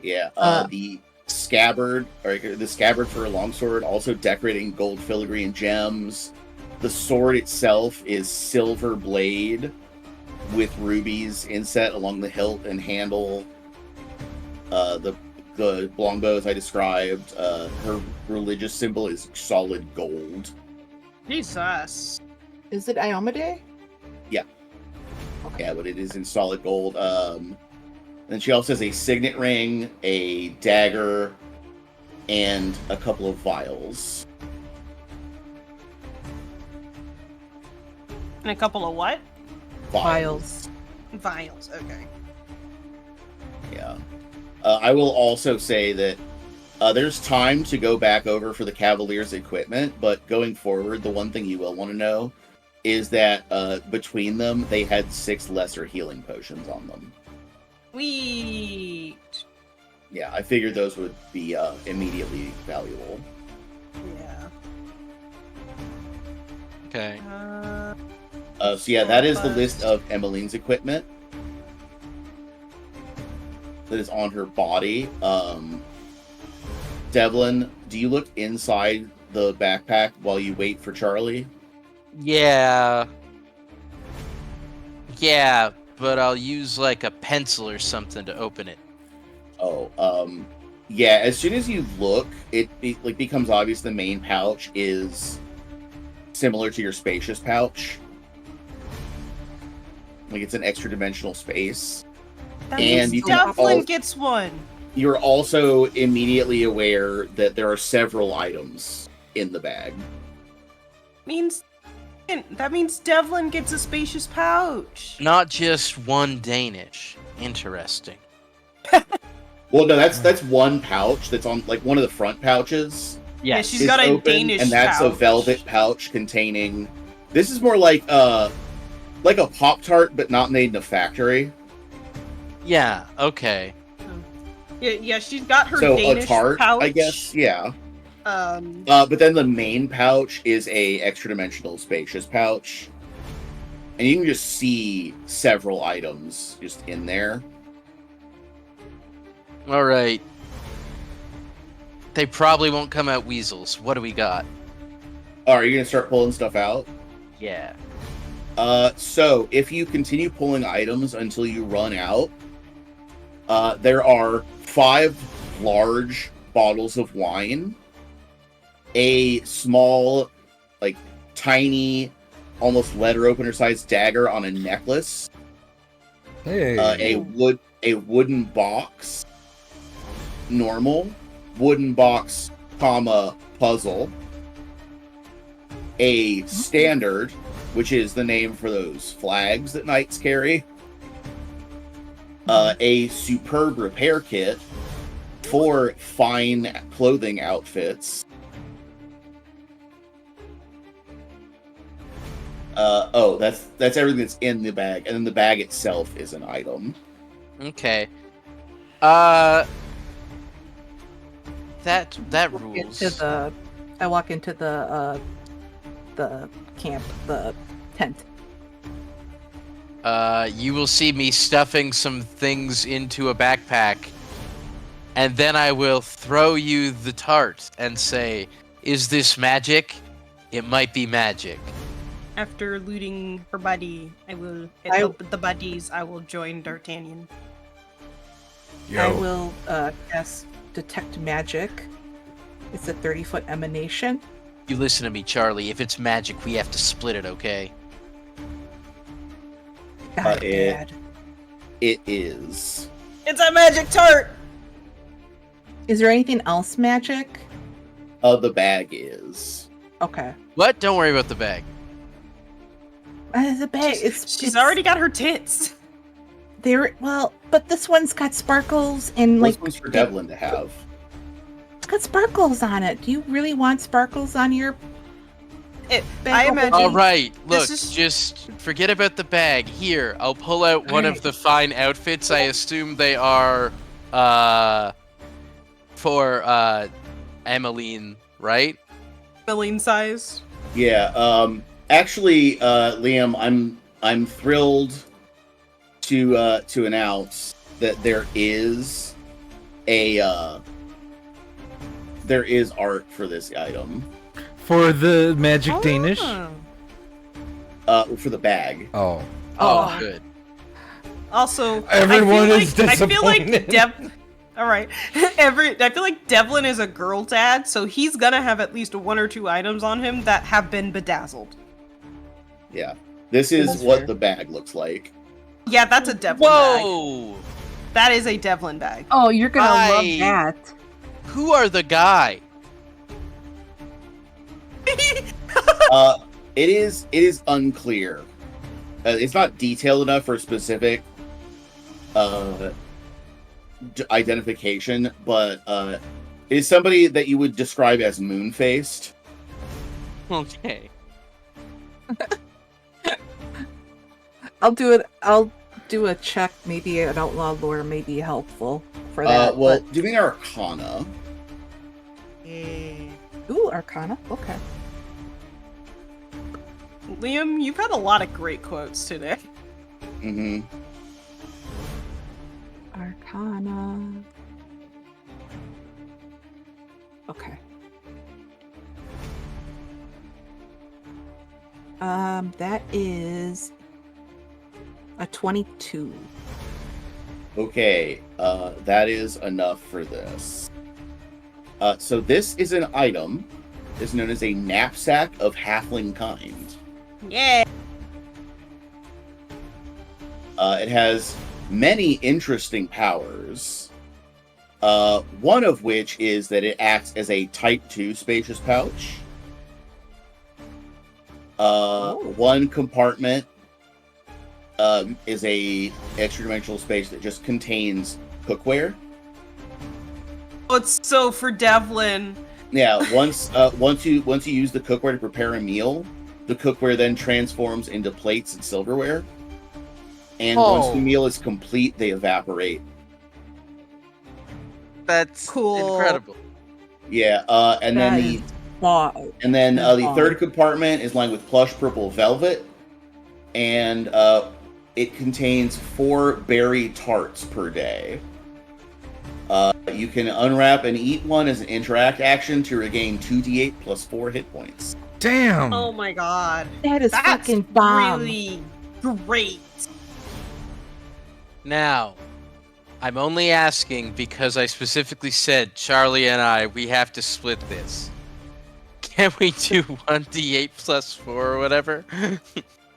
[SPEAKER 2] Yeah. The scabbard for a longsword, also decorated in gold filigree and gems. The sword itself is silver blade with rubies inset along the hilt and handle. The longbow, as I described, her religious symbol is solid gold.
[SPEAKER 3] Jesus.
[SPEAKER 5] Is it Iomade?
[SPEAKER 2] Yeah. Okay. Yeah, but it is in solid gold. And she also has a signet ring, a dagger, and a couple of vials.
[SPEAKER 3] And a couple of what?
[SPEAKER 5] Vials.
[SPEAKER 3] Vials, okay.
[SPEAKER 2] Yeah. I will also say that there's time to go back over for the Cavalier's equipment, but going forward, the one thing you will want to know is that between them, they had 6 lesser healing potions on them.
[SPEAKER 3] Sweet.
[SPEAKER 2] Yeah, I figured those would be immediately valuable.
[SPEAKER 3] Yeah.
[SPEAKER 4] Okay.
[SPEAKER 2] So yeah, that is the list of Emmeline's equipment that is on her body. Devlin, do you look inside the backpack while you wait for Charlie?
[SPEAKER 4] Yeah. Yeah, but I'll use like a pencil or something to open it.
[SPEAKER 2] Yeah, as soon as you look, it becomes obvious the main pouch is similar to your spacious pouch. Like it's an extra dimensional space.
[SPEAKER 3] That
[SPEAKER 2] And
[SPEAKER 3] means
[SPEAKER 2] you can
[SPEAKER 3] Devlin
[SPEAKER 2] al-
[SPEAKER 3] gets one.
[SPEAKER 2] You're also immediately aware that there are several items in the bag.
[SPEAKER 3] That means Devlin gets a spacious pouch.
[SPEAKER 4] Not just one Danish. Interesting.
[SPEAKER 2] Well, no, that's one pouch that's on like one of the front pouches.
[SPEAKER 3] Yeah,
[SPEAKER 4] Yes.
[SPEAKER 3] she's
[SPEAKER 2] is
[SPEAKER 3] got a
[SPEAKER 2] open,
[SPEAKER 3] Danish
[SPEAKER 2] and that's a
[SPEAKER 3] pouch.
[SPEAKER 2] velvet pouch containing. This is more like a Pop-Tart, but not made in a factory.
[SPEAKER 4] Yeah, okay.
[SPEAKER 3] Yeah, she's got her
[SPEAKER 2] So
[SPEAKER 3] Danish
[SPEAKER 2] a tart,
[SPEAKER 3] pouch.
[SPEAKER 2] I guess. Yeah.
[SPEAKER 3] Um,
[SPEAKER 2] But then the main pouch is a extra dimensional spacious pouch, and you can just see several items just in there.
[SPEAKER 4] Alright. They probably won't come out weasels. What do we got?
[SPEAKER 2] Oh, are you gonna start pulling stuff out?
[SPEAKER 4] Yeah.
[SPEAKER 2] So if you continue pulling items until you run out, there are 5 large bottles of wine, a small, like tiny, almost letter opener sized dagger on a necklace,
[SPEAKER 1] Hey.
[SPEAKER 2] a wooden box, normal, wooden box, comma, puzzle, a standard, which is the name for those flags that knights carry, a superb repair kit, 4 fine clothing outfits. That's everything that's in the bag, and then the bag itself is an item.
[SPEAKER 4] Okay. That
[SPEAKER 5] Walk
[SPEAKER 4] rules.
[SPEAKER 5] I walk into the camp, the tent.
[SPEAKER 4] You will see me stuffing some things into a backpack, and then I will throw you the tart and say, "Is this magic? It might be magic."
[SPEAKER 3] after looting her body, I will the buddies. I will join D'Artagnan.
[SPEAKER 5] I will cast Detect Magic. It's a 30-foot emanation.
[SPEAKER 4] You listen to me, Charlie. If it's magic, we have to split it, okay?
[SPEAKER 5] God, Dad.
[SPEAKER 2] It is.
[SPEAKER 3] It's a magic tart.
[SPEAKER 5] Is there anything else magic?
[SPEAKER 2] The bag is.
[SPEAKER 5] Okay.
[SPEAKER 4] What? Don't worry about the bag.
[SPEAKER 5] The bag.
[SPEAKER 3] She's already got her tits.
[SPEAKER 5] But this one's got sparkles and
[SPEAKER 2] This one's for Devlin to have.
[SPEAKER 5] It's got sparkles on it. Do you really want sparkles on your
[SPEAKER 3] I imagine.
[SPEAKER 4] All right, look,
[SPEAKER 3] This is-
[SPEAKER 4] just forget about the bag. Here, I'll pull out one of
[SPEAKER 5] Alright.
[SPEAKER 4] the fine outfits. I assume they are for Emmeline, right?
[SPEAKER 3] Filling size.
[SPEAKER 2] Yeah. Actually, Liam, I'm thrilled to announce that there is art for this item.
[SPEAKER 1] For the Magic Danish?
[SPEAKER 2] For the bag.
[SPEAKER 1] Oh.
[SPEAKER 4] Oh, good.
[SPEAKER 3] Also,
[SPEAKER 1] Everyone
[SPEAKER 3] I
[SPEAKER 1] is
[SPEAKER 3] feel like,
[SPEAKER 1] disappointed.
[SPEAKER 3] All right. I feel like Devlin is a girl dad, so he's gonna have at least 1 or 2 items on him that have been bedazzled.
[SPEAKER 2] Yeah. This is
[SPEAKER 5] That's
[SPEAKER 2] what
[SPEAKER 5] fair.
[SPEAKER 2] the bag looks like.
[SPEAKER 3] Yeah, that's a Devlin bag.
[SPEAKER 4] Whoa!
[SPEAKER 3] That is a Devlin bag.
[SPEAKER 5] Oh, you're gonna love
[SPEAKER 4] I-
[SPEAKER 5] that.
[SPEAKER 4] Who are the guy?
[SPEAKER 2] It is unclear. It's not detailed enough for specific identification, but it is somebody that you would describe as moon-faced.
[SPEAKER 4] Okay.
[SPEAKER 5] I'll do a check. Maybe an outlaw lore may be helpful for that.
[SPEAKER 2] Well, do me Arcana.
[SPEAKER 5] Ooh, Arcana. Okay.
[SPEAKER 3] Liam, you've had a lot of great quotes today.
[SPEAKER 2] Mm-hmm.
[SPEAKER 5] Arcana. Okay. That is a 22.
[SPEAKER 2] Okay, that is enough for this. So this is an item. It's known as a knapsack of halfling kind.
[SPEAKER 3] Yeah.
[SPEAKER 2] It has many interesting powers. One of which is that it acts as a Type 2 spacious pouch. One compartment is a extra-dimensional space that just contains cookware.
[SPEAKER 3] Oh, it's so for Devlin.
[SPEAKER 2] Yeah, once you use the cookware to prepare a meal, the cookware then transforms into plates and silverware. And once the meal is complete, they evaporate.
[SPEAKER 4] That's
[SPEAKER 3] Cool.
[SPEAKER 4] incredible.
[SPEAKER 2] Yeah, and
[SPEAKER 5] That
[SPEAKER 2] then
[SPEAKER 5] is wow.
[SPEAKER 2] the third compartment is lined with plush purple velvet, and it contains 4 berry tarts per day. You can unwrap and eat one as an interact action to regain 2d8 plus 4 hit points.
[SPEAKER 1] Damn.
[SPEAKER 3] Oh my god.
[SPEAKER 5] That is
[SPEAKER 3] That's
[SPEAKER 5] fucking bomb.
[SPEAKER 3] really great.
[SPEAKER 4] Now, I'm only asking because I specifically said Charlie and we have to split this. Can we do 1d8 plus 4 or whatever?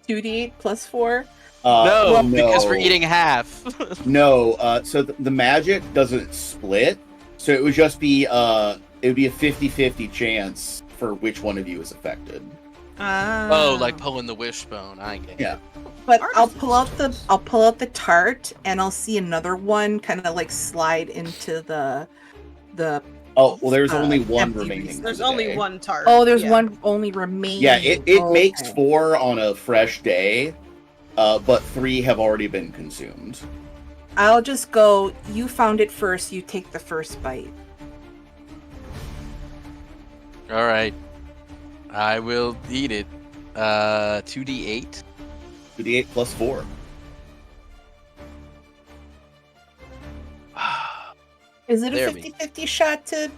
[SPEAKER 5] 2d8 plus 4.
[SPEAKER 4] No, because we're eating half.
[SPEAKER 2] No, so the magic doesn't split, so it would just be it would be a 50-50 chance for which one of you is affected.
[SPEAKER 4] Oh, like pulling the wishbone. I get it.
[SPEAKER 2] Yeah.
[SPEAKER 5] But
[SPEAKER 3] Tart
[SPEAKER 5] I'll
[SPEAKER 3] is
[SPEAKER 5] pull out the tart, and I'll see another one kind of like slide into the.
[SPEAKER 2] Oh, well, there's only one
[SPEAKER 5] empty
[SPEAKER 2] remaining.
[SPEAKER 5] resource.
[SPEAKER 3] There's
[SPEAKER 2] for
[SPEAKER 3] only
[SPEAKER 2] today.
[SPEAKER 3] one tart.
[SPEAKER 5] Oh, there's
[SPEAKER 3] Yeah.
[SPEAKER 5] one only remaining.
[SPEAKER 2] Yeah, it makes
[SPEAKER 5] Okay.
[SPEAKER 2] 4 on a fresh day, but 3 have already been consumed.
[SPEAKER 5] I'll just go. You found it first. You take the first bite.
[SPEAKER 4] All right. I will eat it. 2d8.
[SPEAKER 2] 2d8 plus 4.
[SPEAKER 5] Is it a
[SPEAKER 4] There we-
[SPEAKER 5] 50-50 shot to?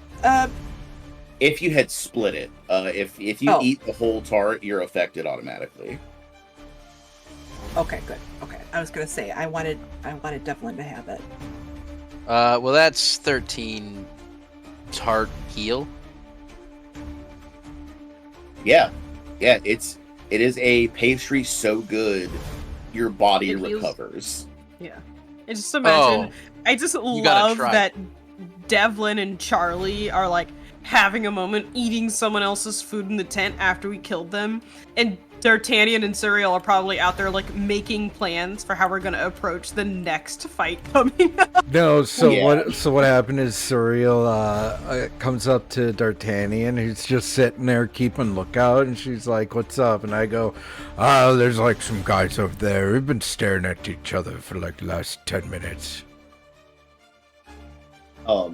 [SPEAKER 2] If you had split it, if you
[SPEAKER 5] Oh.
[SPEAKER 2] eat the whole tart, you're affected automatically.
[SPEAKER 5] Okay, good. Okay, I was gonna say I wanted Devlin to have it.
[SPEAKER 4] Well, that's 13 tart heal.
[SPEAKER 2] Yeah, it is a pastry so good your body
[SPEAKER 3] It heals-
[SPEAKER 2] recovers.
[SPEAKER 3] I just imagine.
[SPEAKER 4] Oh,
[SPEAKER 3] I just
[SPEAKER 4] gotta
[SPEAKER 3] love
[SPEAKER 4] try.
[SPEAKER 3] that Devlin and Charlie are like, having a moment, eating someone else's food in the tent after we killed them, and D'Artagnan and Cyril are probably out there like making plans for how we're gonna approach the next fight coming up.
[SPEAKER 1] No, so
[SPEAKER 2] Yeah.
[SPEAKER 1] what happened is Suriel comes up to D'Artagnan, who's just sitting there keeping lookout, and she's like, "What's up?" And I go, there's like some guys over there. We've been staring at each other for like the last 10 minutes.
[SPEAKER 2] But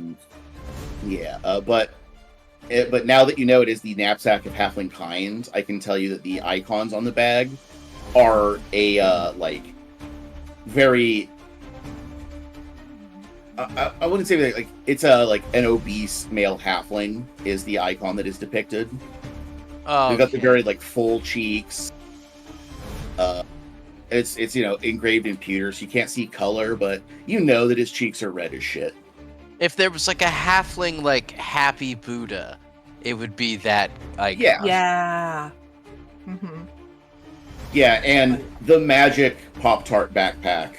[SPEAKER 2] now that you know it is the knapsack of halfling kind, I can tell you that the icons on the bag are a very. I wouldn't say like it's an obese male halfling is the icon that is depicted.
[SPEAKER 4] Oh,
[SPEAKER 2] They've got the very like full cheeks. It's engraved in pewter, so you can't see color, but you know that his cheeks are red as shit.
[SPEAKER 4] if there was like a halfling like happy Buddha, it would be that icon.
[SPEAKER 2] Yeah.
[SPEAKER 5] Yeah. Mm-hmm.
[SPEAKER 2] Yeah, and the magic Pop-Tart backpack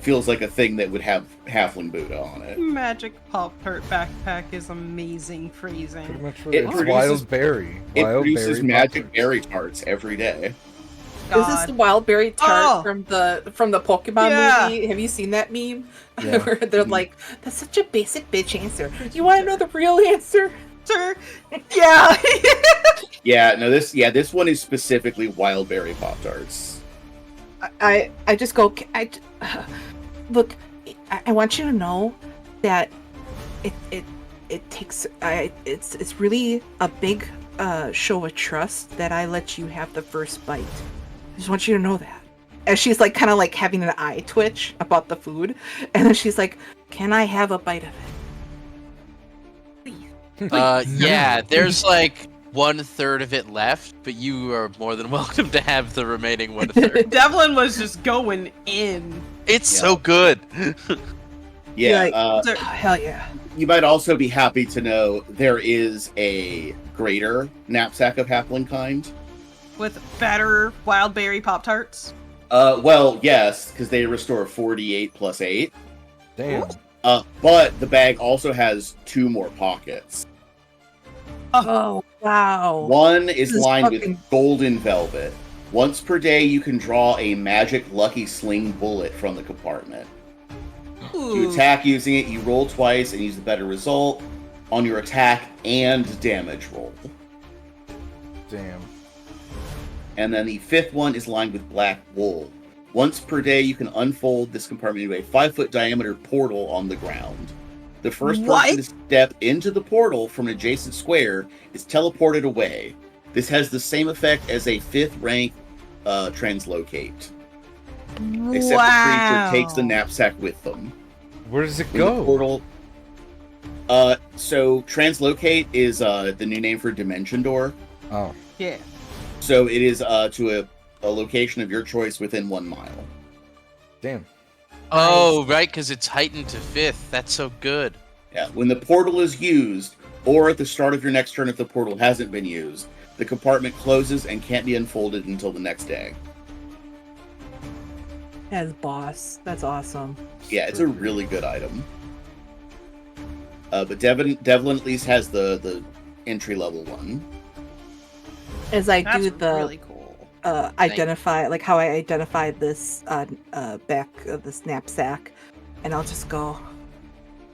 [SPEAKER 2] feels like a thing that would have Halfling Buddha on it.
[SPEAKER 3] Magic Pop-Tart backpack is amazing phrasing.
[SPEAKER 1] Pretty much what
[SPEAKER 2] It
[SPEAKER 1] it's
[SPEAKER 2] produces-
[SPEAKER 1] wild berry.
[SPEAKER 2] It
[SPEAKER 1] Wild
[SPEAKER 2] produces
[SPEAKER 1] berry
[SPEAKER 2] magic
[SPEAKER 1] Pop-Tarts.
[SPEAKER 2] berry tarts every day.
[SPEAKER 5] Is this the wild berry tart
[SPEAKER 3] Oh!
[SPEAKER 5] from the Pokemon
[SPEAKER 3] Yeah.
[SPEAKER 5] movie? Have you seen that meme?
[SPEAKER 1] Yeah.
[SPEAKER 5] Where they're like, "That's such a basic bitch answer. You want to know the real answer?"
[SPEAKER 3] Sure. Yeah.
[SPEAKER 2] Yeah, no, this one is specifically wild berry Pop-Tarts.
[SPEAKER 5] I just go. Look. I want you to know that it takes. It's really a big show of trust that I let you have the first bite. I just want you to know that. As she's like kind of like having an eye twitch about the food, and then she's like, "Can I have a bite of it?" Please.
[SPEAKER 4] Yeah, there's like 1/3 of it left, but you are more than welcome to have the remaining 1/3.
[SPEAKER 3] Devlin was just going in.
[SPEAKER 4] It's so good.
[SPEAKER 2] Yeah,
[SPEAKER 5] Like-
[SPEAKER 3] So-
[SPEAKER 5] Oh, hell yeah.
[SPEAKER 2] you might also be happy to know there is a greater knapsack of Halfling kind.
[SPEAKER 3] with better wild berry Pop-Tarts.
[SPEAKER 2] Well, yes, because they restore 48 plus 8.
[SPEAKER 1] Damn.
[SPEAKER 2] But the bag also has 2 more pockets.
[SPEAKER 5] Oh wow.
[SPEAKER 2] One is
[SPEAKER 5] This is
[SPEAKER 2] lined
[SPEAKER 5] fucking-
[SPEAKER 2] with golden velvet. Once per day, you can draw a magic lucky sling bullet from the compartment. To
[SPEAKER 3] Ooh.
[SPEAKER 2] attack using it, you roll twice and use the better result on your attack and damage roll.
[SPEAKER 1] Damn.
[SPEAKER 2] And then the 5th one is lined with black wool. Once per day, you can unfold this compartment into a 5-foot diameter portal on the ground. The first
[SPEAKER 3] What?
[SPEAKER 2] person to step into the portal from an adjacent square is teleported away. This has the same effect as a 5th rank translocate. Except the creature takes the knapsack with them.
[SPEAKER 1] Where does it
[SPEAKER 2] When the
[SPEAKER 1] go?
[SPEAKER 2] portal. So translocate is the new name for dimension door.
[SPEAKER 1] Oh.
[SPEAKER 3] Yeah.
[SPEAKER 2] So it is to a location of your choice within 1 mile.
[SPEAKER 1] Damn.
[SPEAKER 4] Oh, right, because it's heightened to 5th. That's so good.
[SPEAKER 2] Yeah. When the portal is used, or at the start of your next turn if the portal hasn't been used, the compartment closes and can't be unfolded until the next day.
[SPEAKER 5] As boss. That's awesome.
[SPEAKER 2] Yeah, it's a really good item. But Devlin at least has the entry level one.
[SPEAKER 5] As I
[SPEAKER 3] That's
[SPEAKER 5] do the
[SPEAKER 3] really cool.
[SPEAKER 5] identify, like how I identify this back of this knapsack, and I'll just go,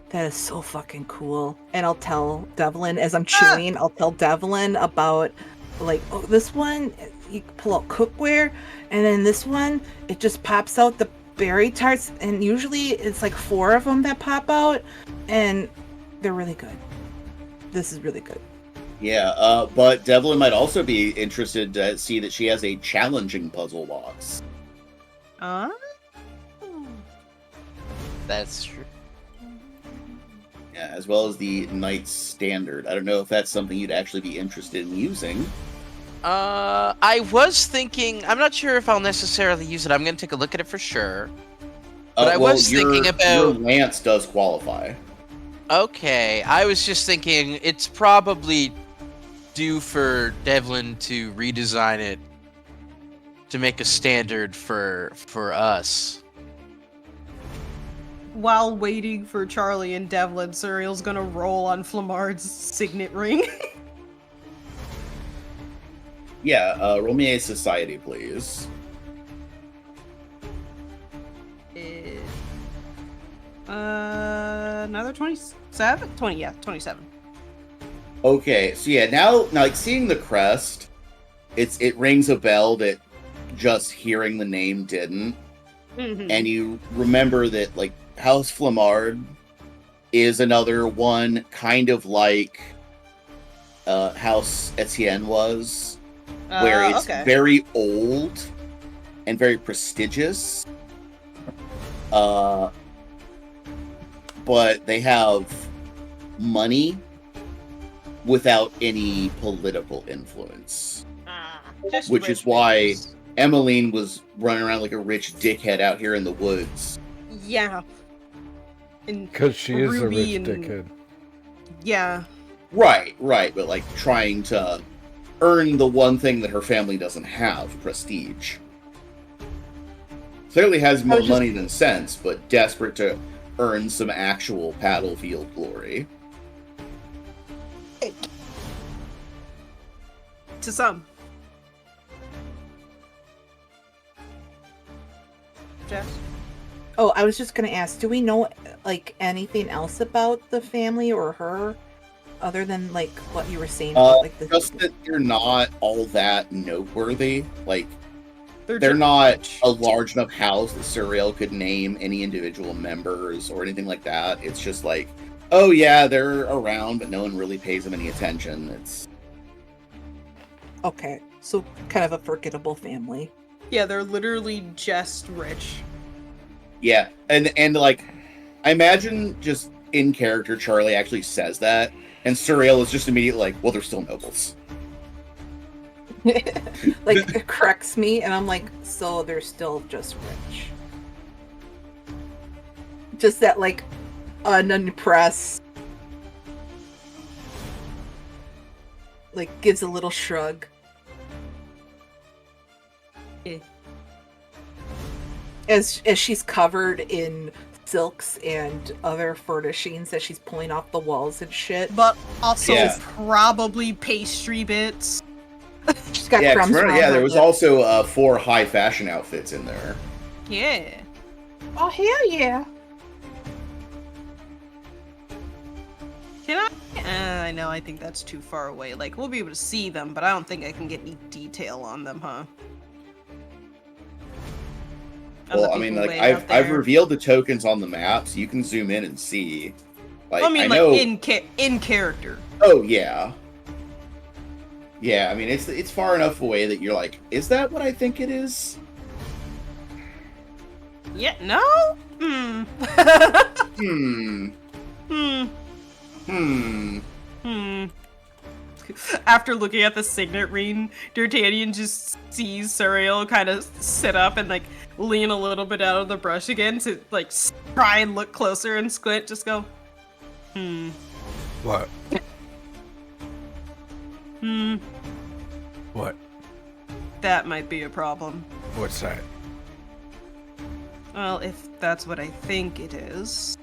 [SPEAKER 5] "That is so fucking cool." And I'll tell Devlin as I'm chewing. I'll tell Devlin about, like, oh, this one you can pull out cookware, and then this one it just pops out the berry tarts, and usually it's like 4 of them that pop out, and they're really good. This is really good.
[SPEAKER 2] Yeah, but Devlin might also be interested to see that she has a challenging puzzle box.
[SPEAKER 4] That's true.
[SPEAKER 2] Yeah, as well as the Knight's Standard. I don't know if that's something you'd actually be interested in using.
[SPEAKER 4] I was thinking. I'm not sure if I'll necessarily use it. I'm gonna take a look at it for sure. But I was thinking
[SPEAKER 2] your
[SPEAKER 4] about-
[SPEAKER 2] Lance does qualify.
[SPEAKER 4] Okay, I was just thinking it's probably due for Devlin to redesign it to make a standard for us.
[SPEAKER 3] while waiting for Charlie and Devlin, Suriel's gonna roll on Flamard's signet ring.
[SPEAKER 2] Yeah, roll me a society, please.
[SPEAKER 3] Another 27? 27.
[SPEAKER 2] Okay, so yeah, now like seeing the crest, it rings a bell that just hearing the name didn't.
[SPEAKER 3] Mm-hmm.
[SPEAKER 2] And you remember that like House Flamard is another one kind of like House Etienne was, where it's very old and very prestigious. But they have money without any political influence. Which is why Emmeline was running around like a rich dickhead out here in the woods.
[SPEAKER 3] Yeah.
[SPEAKER 1] Because she is a rich dickhead.
[SPEAKER 3] Yeah.
[SPEAKER 2] Right, but like trying to earn the one thing that her family doesn't have, prestige. Clearly has more money than sense, but desperate to earn some actual battlefield glory.
[SPEAKER 3] To some. Jess?
[SPEAKER 5] Oh, I was just gonna ask, do we know like anything else about the family or her, other than like what you were saying? About, like
[SPEAKER 2] just that they're not all that noteworthy. Like they're not a large enough house that Suriel could name any individual members or anything like that. It's just like, oh yeah, they're around, but no one really pays them any attention. It's
[SPEAKER 5] okay, so kind of a forgettable family.
[SPEAKER 3] Yeah, they're literally just rich.
[SPEAKER 2] Yeah, and like, I imagine just in character, Charlie actually says that, and Suriel is just immediately like, well, they're still nobles.
[SPEAKER 5] Like, it corrects me, and I'm like, so they're still just rich. Just that, like, unimpressed, like, gives a little shrug.
[SPEAKER 3] Yeah.
[SPEAKER 5] As she's covered in silks and other furnishings that she's pulling off the walls and shit.
[SPEAKER 3] But also probably pastry bits.
[SPEAKER 5] She's got crumbs.
[SPEAKER 2] There was also 4 high fashion outfits in there.
[SPEAKER 3] Yeah.
[SPEAKER 5] Oh, hell yeah.
[SPEAKER 3] Can I? I know, I think that's too far away. Like, we'll be able to see them, but I don't think I can get any detail on them, huh?
[SPEAKER 2] Well, I mean, like, I've revealed the tokens on the map, so you can zoom in and see. Like,
[SPEAKER 3] I mean,
[SPEAKER 2] I
[SPEAKER 3] like,
[SPEAKER 2] know...
[SPEAKER 3] in character.
[SPEAKER 2] Oh, yeah. Yeah, I mean, it's far enough away that you're like, is that what I think it is?
[SPEAKER 3] Yeah, no? After looking at the signet ring, D'Artagnan just sees Suriel kind of sit up and, like, lean a little bit out of the brush again to, like, try and look closer and squint, just go,
[SPEAKER 1] What? What?
[SPEAKER 3] That might be a problem.
[SPEAKER 1] What's that?
[SPEAKER 3] Well, if that's what I think it is.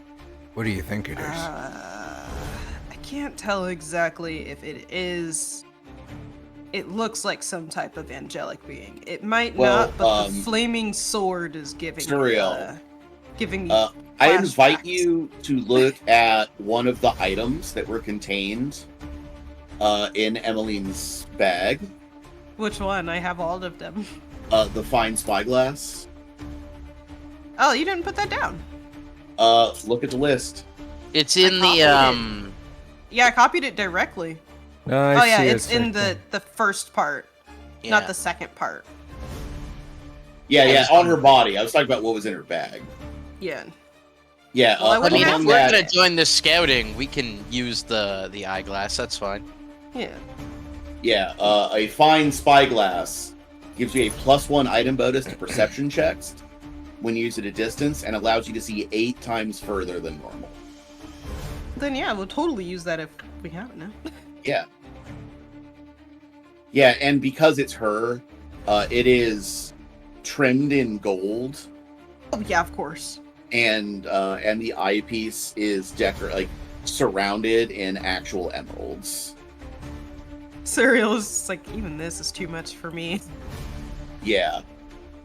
[SPEAKER 1] What do you think it is?
[SPEAKER 3] I can't tell exactly if it is. It looks like some type of angelic being. It might not, but the flaming sword is giving
[SPEAKER 2] Suriel.
[SPEAKER 3] Giving
[SPEAKER 2] I invite you to look at one of the items that were contained in Emmeline's bag.
[SPEAKER 3] Which one? I have all of them.
[SPEAKER 2] The fine spyglass.
[SPEAKER 3] Oh, you didn't put that down.
[SPEAKER 2] Look at the list.
[SPEAKER 4] It's in the
[SPEAKER 3] Yeah, I copied it directly.
[SPEAKER 1] No,
[SPEAKER 3] it's in the first part, not the second part.
[SPEAKER 2] Yeah, on her body. I was talking about what was in her bag.
[SPEAKER 3] Yeah.
[SPEAKER 2] Yeah.
[SPEAKER 3] Well,
[SPEAKER 4] I mean, if we're gonna join this scouting, we can use the eyeglass. That's fine.
[SPEAKER 3] Yeah.
[SPEAKER 2] Yeah. A fine spyglass gives you a +1 item bonus to perception checks when you use it at distance, and allows you to see 8 times further than normal.
[SPEAKER 3] Then yeah, we'll totally use that if we have it now.
[SPEAKER 2] Yeah. Yeah, and because it's her, it is trimmed in gold.
[SPEAKER 3] Oh yeah, of course.
[SPEAKER 2] and the eyepiece is surrounded in actual emeralds.
[SPEAKER 3] Cereal is just like, even this is too much for me.
[SPEAKER 2] Yeah.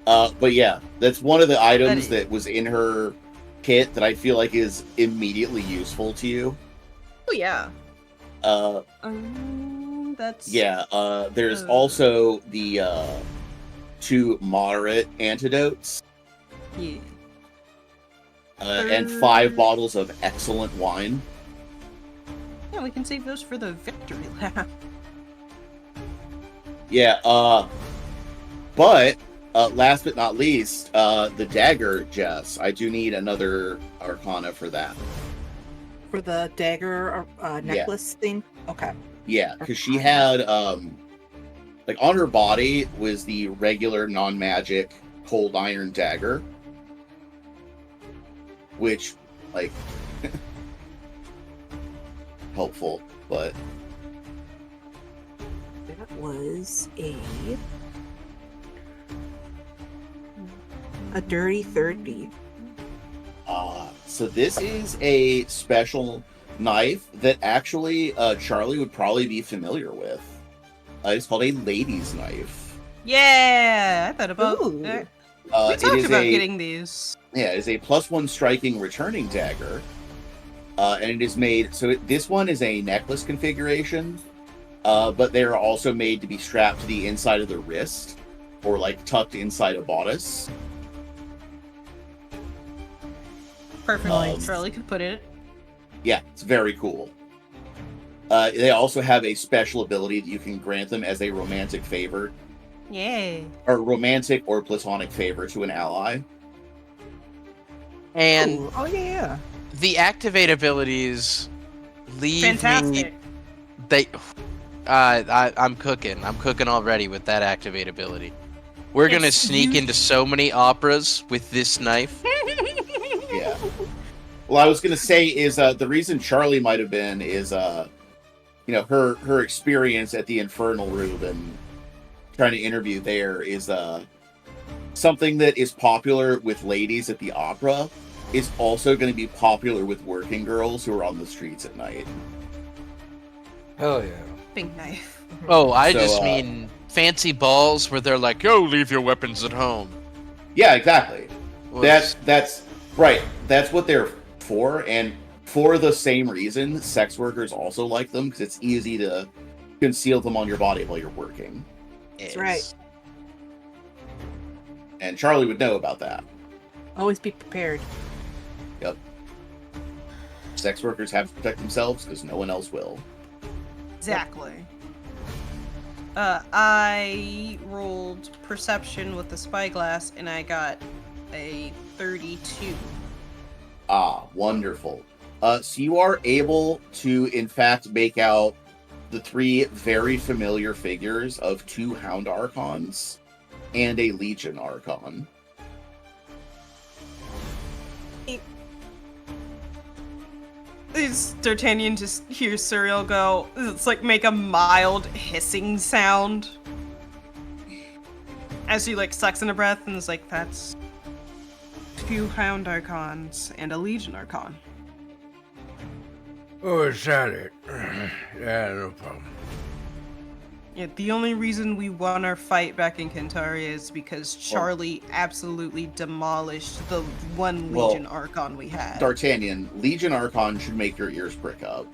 [SPEAKER 2] But yeah, that's one of the items that was in her kit that I feel like is immediately useful to you.
[SPEAKER 3] Oh yeah. That's
[SPEAKER 2] There's also the 2 moderate antidotes.
[SPEAKER 3] Yeah.
[SPEAKER 2] And 5 bottles of excellent wine.
[SPEAKER 3] Yeah, we can save those for the victory lap.
[SPEAKER 2] Yeah, but last but not least, the dagger, Jess. I do need another arcana for that.
[SPEAKER 5] For the dagger necklace thing? Okay.
[SPEAKER 2] Yeah, because she had, on her body was the regular non-magic cold iron dagger. Which, helpful, but...
[SPEAKER 5] That was a dirty 30.
[SPEAKER 2] So this is a special knife that actually Charlie would probably be familiar with. It's called a lady's knife.
[SPEAKER 3] Yeah, I thought about
[SPEAKER 5] Ooh.
[SPEAKER 3] that. We talked about getting these.
[SPEAKER 2] Yeah, it's a +1 striking returning dagger. And it is made... So this one is a necklace configuration, but they're also made to be strapped to the inside of the wrist, or tucked inside a bodice.
[SPEAKER 3] Perfect. Charlie could put it.
[SPEAKER 2] Yeah, it's very cool. They also have a special ability that you can grant them as a romantic favor.
[SPEAKER 3] Yay.
[SPEAKER 2] Or romantic or platonic favor to an ally.
[SPEAKER 4] And
[SPEAKER 5] Ooh. Oh yeah.
[SPEAKER 4] the activate abilities leave
[SPEAKER 3] Fantastic.
[SPEAKER 4] me... I'm cooking. I'm cooking already with that activate ability. We're gonna sneak into so many operas with this knife.
[SPEAKER 2] Yeah. Well, I was gonna say is the reason Charlie might have been is her experience at the Infernal Room and trying to interview there is something that is popular with ladies at the opera is also going to be popular with working girls who are on the streets at night.
[SPEAKER 1] Hell yeah.
[SPEAKER 3] Big knife.
[SPEAKER 4] Oh, I just mean fancy balls where they're like, "Yo, leave your weapons at home."
[SPEAKER 2] Yeah, exactly.
[SPEAKER 4] Well,
[SPEAKER 2] That's right. That's what they're for, and for the same reason, sex workers also like them because it's easy to conceal them on your body while you're working.
[SPEAKER 5] That's right.
[SPEAKER 2] And Charlie would know about that.
[SPEAKER 5] Always be prepared.
[SPEAKER 2] Yep. Sex workers have to protect themselves because no one else will.
[SPEAKER 3] Exactly. I rolled perception with the spyglass and I got a 32.
[SPEAKER 2] Ah, wonderful. So you are able to, in fact, make out the 3 very familiar figures of 2 Hound Archons and a Legion Archon.
[SPEAKER 3] D'Artagnan just hears Cyril go, it's like make a mild hissing sound. As he sucks in a breath and is like, that's 2 Hound Archons and a Legion Archon.
[SPEAKER 1] Oh, is that it? Yeah, no problem.
[SPEAKER 3] Yeah, the only reason we won our fight back in Kentaria is because Charlie absolutely demolished the 1 Legion Archon we had.
[SPEAKER 2] D'Artagnan, Legion Archon should make your ears prick up.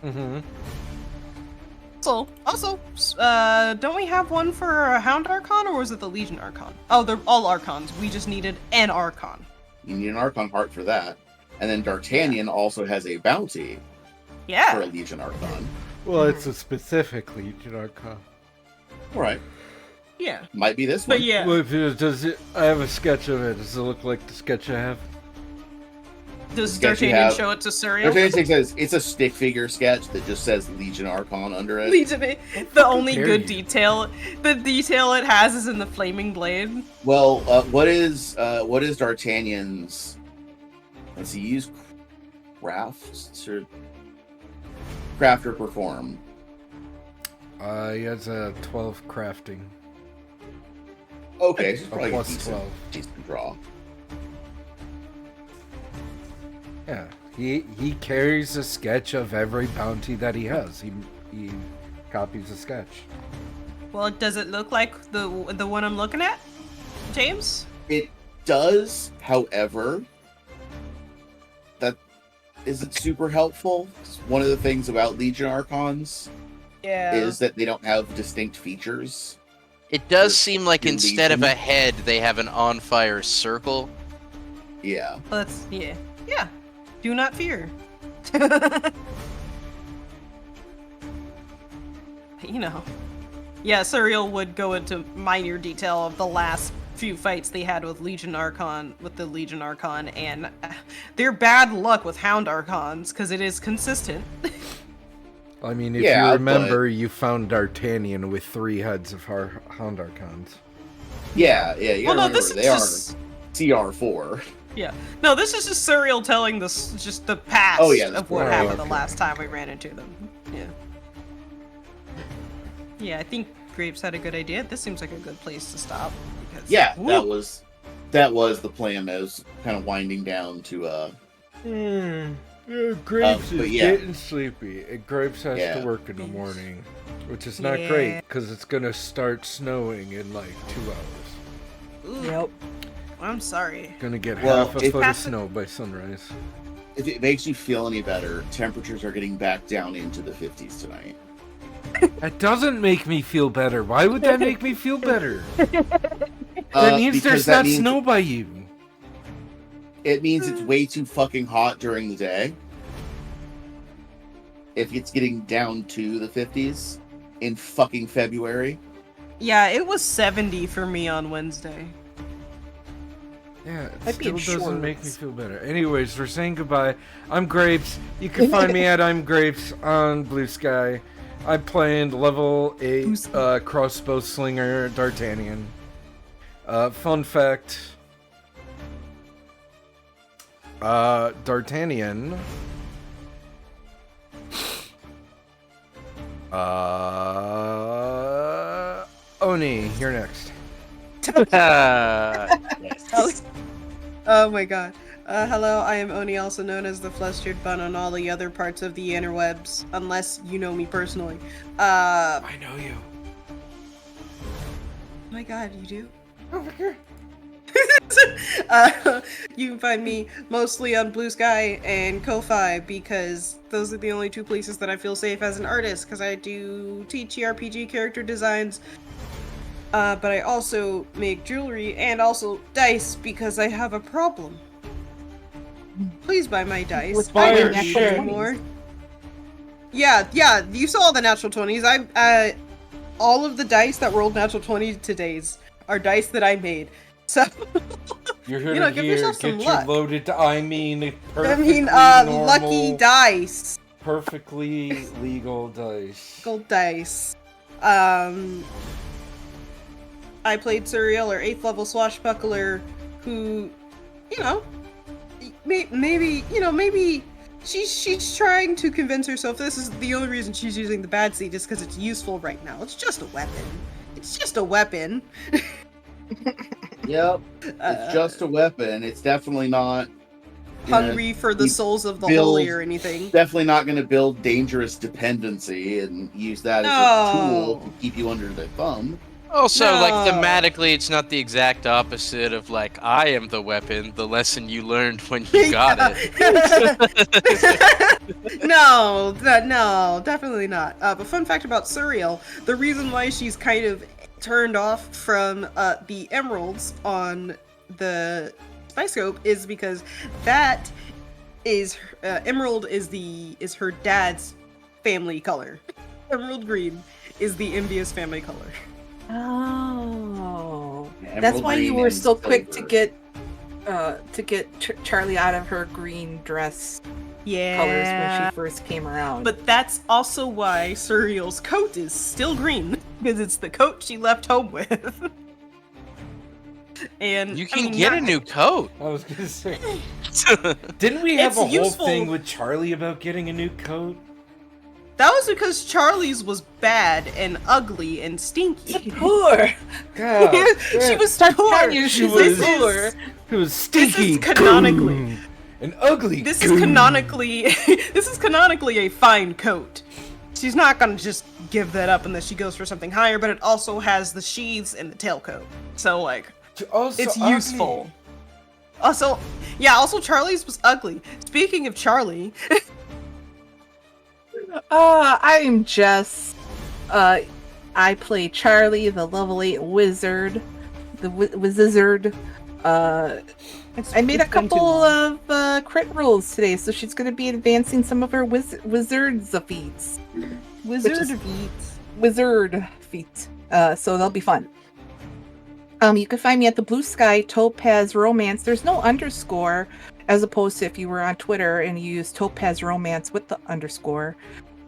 [SPEAKER 1] Mm-hmm.
[SPEAKER 3] Also, don't we have one for a Hound Archon, or was it the Legion Archon? Oh, they're all Archons. We just needed an Archon.
[SPEAKER 2] You need an Archon heart for that. And then D'Artagnan also has a bounty for a Legion Archon.
[SPEAKER 1] Well, it's a specific Legion Archon.
[SPEAKER 2] Alright.
[SPEAKER 3] Yeah.
[SPEAKER 2] Might be this one.
[SPEAKER 3] But yeah.
[SPEAKER 1] Well, I have a sketch of it. Does it look like the sketch I have?
[SPEAKER 3] Does D'Artagnan show it to Cyril?
[SPEAKER 2] D'Artagnan says it's a stick figure sketch that just says Legion Archon under it.
[SPEAKER 3] Legion. The only good detail, the detail it has is in the flaming blade.
[SPEAKER 2] Well, what is D'Artagnan's? Let's see. Use crafts or craft or perform.
[SPEAKER 1] He has a 12 crafting.
[SPEAKER 2] Okay, so probably
[SPEAKER 1] plus
[SPEAKER 2] a decent,
[SPEAKER 1] 12.
[SPEAKER 2] decent draw.
[SPEAKER 1] Yeah, he carries a sketch of every bounty that he has. He copies a sketch.
[SPEAKER 3] Well, does it look like the one I'm looking at, James?
[SPEAKER 2] It does, however, that isn't super helpful. One of the things about Legion Archons is that they don't have distinct features.
[SPEAKER 4] It does seem like
[SPEAKER 2] in
[SPEAKER 4] instead of
[SPEAKER 2] Legion.
[SPEAKER 4] a head, they have an on-fire circle.
[SPEAKER 2] Yeah.
[SPEAKER 3] Well, that's yeah. Do not fear. Yeah, Suriel would go into minor detail of the last few fights they had with the Legion Archon, and their bad luck with Hound Archons, because it is consistent.
[SPEAKER 1] I mean, if
[SPEAKER 2] Yeah,
[SPEAKER 1] you remember, you found D'Artagnan with 3 heads of Hound Archons.
[SPEAKER 2] Yeah. You
[SPEAKER 3] Well, no,
[SPEAKER 2] gotta
[SPEAKER 3] this
[SPEAKER 2] remember,
[SPEAKER 3] is
[SPEAKER 2] they
[SPEAKER 3] just...
[SPEAKER 2] are CR4.
[SPEAKER 3] Yeah. No, this is just Suriel telling just the past of what happened the last time we ran into them. Yeah. Yeah, I think Grapes had a good idea. This seems like a good place to stop. Because,
[SPEAKER 2] Yeah,
[SPEAKER 3] woo!
[SPEAKER 2] that was the plan. That was kind of winding down to
[SPEAKER 1] Grapes
[SPEAKER 2] but
[SPEAKER 1] is
[SPEAKER 2] yeah.
[SPEAKER 1] getting sleepy. And Grapes has to work in the morning, which is not great because it's gonna start snowing in like 2 hours.
[SPEAKER 3] Ooh,
[SPEAKER 5] Yep.
[SPEAKER 3] I'm sorry.
[SPEAKER 1] Gonna get
[SPEAKER 2] Well,
[SPEAKER 1] half a
[SPEAKER 2] if-
[SPEAKER 1] foot of snow by sunrise.
[SPEAKER 2] If it makes you feel any better, temperatures are getting back down into the 50s tonight.
[SPEAKER 1] That doesn't make me feel better. Why would that make me feel better? That means
[SPEAKER 2] Because
[SPEAKER 1] there's
[SPEAKER 2] that
[SPEAKER 1] not
[SPEAKER 2] means-
[SPEAKER 1] snow by you.
[SPEAKER 2] It means it's way too fucking hot during the day. If it's getting down to the 50s in fucking February.
[SPEAKER 3] Yeah, it was 70 for me on Wednesday.
[SPEAKER 1] Yeah, it
[SPEAKER 5] I'd be in
[SPEAKER 1] still doesn't make me
[SPEAKER 5] shorts.
[SPEAKER 1] feel better. Anyways, we're saying goodbye. I'm Grapes. You can find me at I'm Grapes on Blue Sky. I'm playing level 8 crossbow slinger D'Artagnan. Fun fact. D'Artagnan. Oni, you're next.
[SPEAKER 4] Yes.
[SPEAKER 3] Oh my god. Hello, I am Oni, also known as the Flustered Bun on all the other parts of the interwebs, unless you know me personally.
[SPEAKER 1] I know you.
[SPEAKER 3] Oh my god, you do?
[SPEAKER 1] Over here.
[SPEAKER 3] You can find me mostly on Blue Sky and Ko-Fi because those are the only 2 places that I feel safe as an artist, because I do teach RPG character designs, but I also make jewelry and also dice because I have a problem. Please buy my dice.
[SPEAKER 5] With
[SPEAKER 3] I
[SPEAKER 5] fire
[SPEAKER 3] don't need
[SPEAKER 5] sure.
[SPEAKER 3] any more. Yeah, you saw the natural 20s. All of the dice that rolled natural 20 today's are dice that I made. So
[SPEAKER 1] You're here
[SPEAKER 3] You know,
[SPEAKER 1] to
[SPEAKER 3] give
[SPEAKER 1] hear.
[SPEAKER 3] yourself some
[SPEAKER 1] Get
[SPEAKER 3] luck.
[SPEAKER 1] your loaded. I mean,
[SPEAKER 3] lucky dice.
[SPEAKER 1] perfectly legal dice.
[SPEAKER 3] Gold dice. I played Suriel, or 8th level swashbuckler, who, maybe she's trying to convince herself this is the only reason she's using the bad seed is because it's useful right now. It's just a weapon. It's just a weapon.
[SPEAKER 2] Yep. It's just a weapon. It's definitely not
[SPEAKER 3] Hungry for the souls of the holy or anything.
[SPEAKER 2] Definitely not going to build dangerous dependency and use that as a tool to keep you under the thumb.
[SPEAKER 4] Also, like,
[SPEAKER 3] No.
[SPEAKER 4] thematically, it's not the exact opposite of, like, I am the weapon, the lesson you learned when you got it.
[SPEAKER 3] No, definitely not. But fun fact about Suriel, the reason why she's kind of turned off from the emeralds on the Spyscope is because that is emerald is her dad's family color. Emerald green is the envious family color.
[SPEAKER 5] Oh,
[SPEAKER 2] Emerald
[SPEAKER 5] that's why you
[SPEAKER 2] green
[SPEAKER 5] were
[SPEAKER 2] and
[SPEAKER 5] so quick to
[SPEAKER 2] silver.
[SPEAKER 5] get Charlie out of her green dress
[SPEAKER 3] Yeah.
[SPEAKER 5] colors when she first came around.
[SPEAKER 3] But that's also why Suriel's coat is still green, because it's the coat she left home with. And
[SPEAKER 4] You can get a new coat.
[SPEAKER 1] I was gonna say. Didn't we have
[SPEAKER 3] It's
[SPEAKER 1] a whole
[SPEAKER 3] useful.
[SPEAKER 1] thing with Charlie about getting a new coat?
[SPEAKER 3] That was because Charlie's was bad and ugly and stinky.
[SPEAKER 5] Poor.
[SPEAKER 1] God,
[SPEAKER 3] She was poor.
[SPEAKER 5] Tanya,
[SPEAKER 1] she
[SPEAKER 5] she's
[SPEAKER 1] was-
[SPEAKER 5] poor.
[SPEAKER 1] It was stinky.
[SPEAKER 3] canonically.
[SPEAKER 1] Boom. An ugly
[SPEAKER 3] this
[SPEAKER 1] goon.
[SPEAKER 3] is canonically a fine coat. She's not gonna just give that up unless she goes for something higher, but it also has the sheaths and the tailcoat. So like
[SPEAKER 1] Also
[SPEAKER 3] it's
[SPEAKER 1] ugly.
[SPEAKER 3] useful. Also Charlie's was ugly. Speaking of Charlie,
[SPEAKER 5] I am Jess. I play Charlie, the level 8 wizard. The wizard. I made a couple of crit rolls today, so she's going to be advancing some of her wizard's feats. Wizard feats. So they'll be fun. You can find me at the Blue Sky Topaz Romance. There's no underscore, as opposed to if you were on Twitter and you used Topaz Romance with the underscore.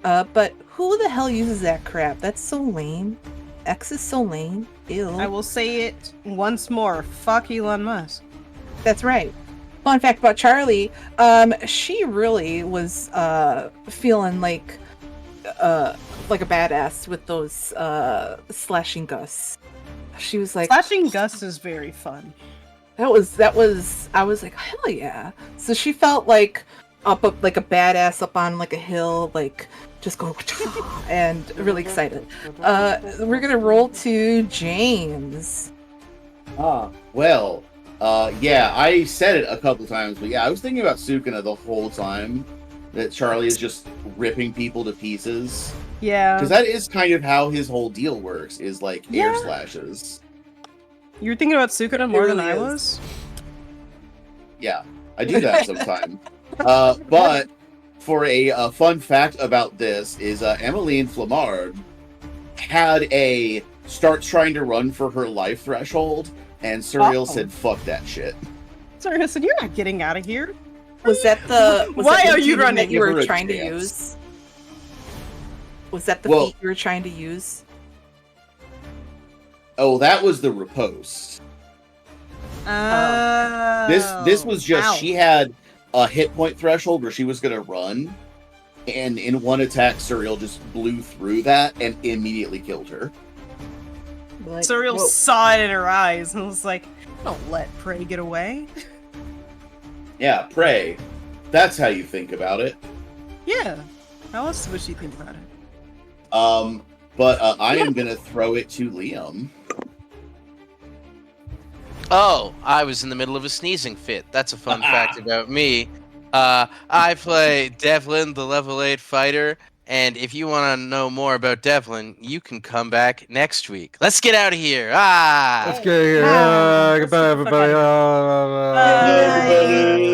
[SPEAKER 5] But who the hell uses that crap? That's so lame. X is so lame. Ew.
[SPEAKER 3] I will say it once more. Fuck Elon Musk.
[SPEAKER 5] That's right. Fun fact about Charlie, she really was feeling like a badass with those slashing gusts. She was like,
[SPEAKER 3] Slashing Gus is very fun.
[SPEAKER 5] that was I was like, hell yeah. So she felt like up like a badass up on like a hill, like just going and really excited. We're gonna roll to James.
[SPEAKER 2] Well, yeah, I said it a couple times, but yeah, I was thinking about Sukuna the whole time. That Charlie is just ripping people to pieces.
[SPEAKER 3] Yeah.
[SPEAKER 2] Because that is kind of how his whole deal works, is like air slashes.
[SPEAKER 3] You're thinking about Sukuna more than
[SPEAKER 5] really
[SPEAKER 3] I
[SPEAKER 5] is.
[SPEAKER 3] was?
[SPEAKER 2] Yeah, I do that sometimes. But for a fun fact about this is Emmeline Flamard had a start trying to run for her life threshold, and Surreal said, fuck that shit.
[SPEAKER 3] Sorry, I said, you're not getting out of here.
[SPEAKER 5] Was that the
[SPEAKER 3] Why are you
[SPEAKER 5] feat
[SPEAKER 3] running?
[SPEAKER 5] that you
[SPEAKER 2] Give her
[SPEAKER 5] were
[SPEAKER 2] a
[SPEAKER 5] trying to
[SPEAKER 2] chance.
[SPEAKER 5] use? Was that the
[SPEAKER 2] Well-
[SPEAKER 5] feat you were trying to use?
[SPEAKER 2] Oh, that was the riposte. This was just,
[SPEAKER 3] Ow.
[SPEAKER 2] she had a hit point threshold where she was going to run, and in one attack, Surreal just blew through that and immediately killed her.
[SPEAKER 5] Like,
[SPEAKER 3] Surreal
[SPEAKER 5] whoa.
[SPEAKER 3] saw it in her eyes and was like, don't let Prey get away.
[SPEAKER 2] Yeah, pray. That's how you think about it.
[SPEAKER 3] Yeah. How else would she think about it?
[SPEAKER 2] But I am going to throw it to Liam.
[SPEAKER 4] Oh, I was in the middle of a sneezing fit. That's a fun fact about me. I play Devlin, the level 8 fighter, and if you want to know more about Devlin, you can come back next week. Let's get out of here.
[SPEAKER 1] Let's get here.
[SPEAKER 3] Ah.
[SPEAKER 1] Goodbye, everybody.
[SPEAKER 3] Bye.
[SPEAKER 2] Everybody.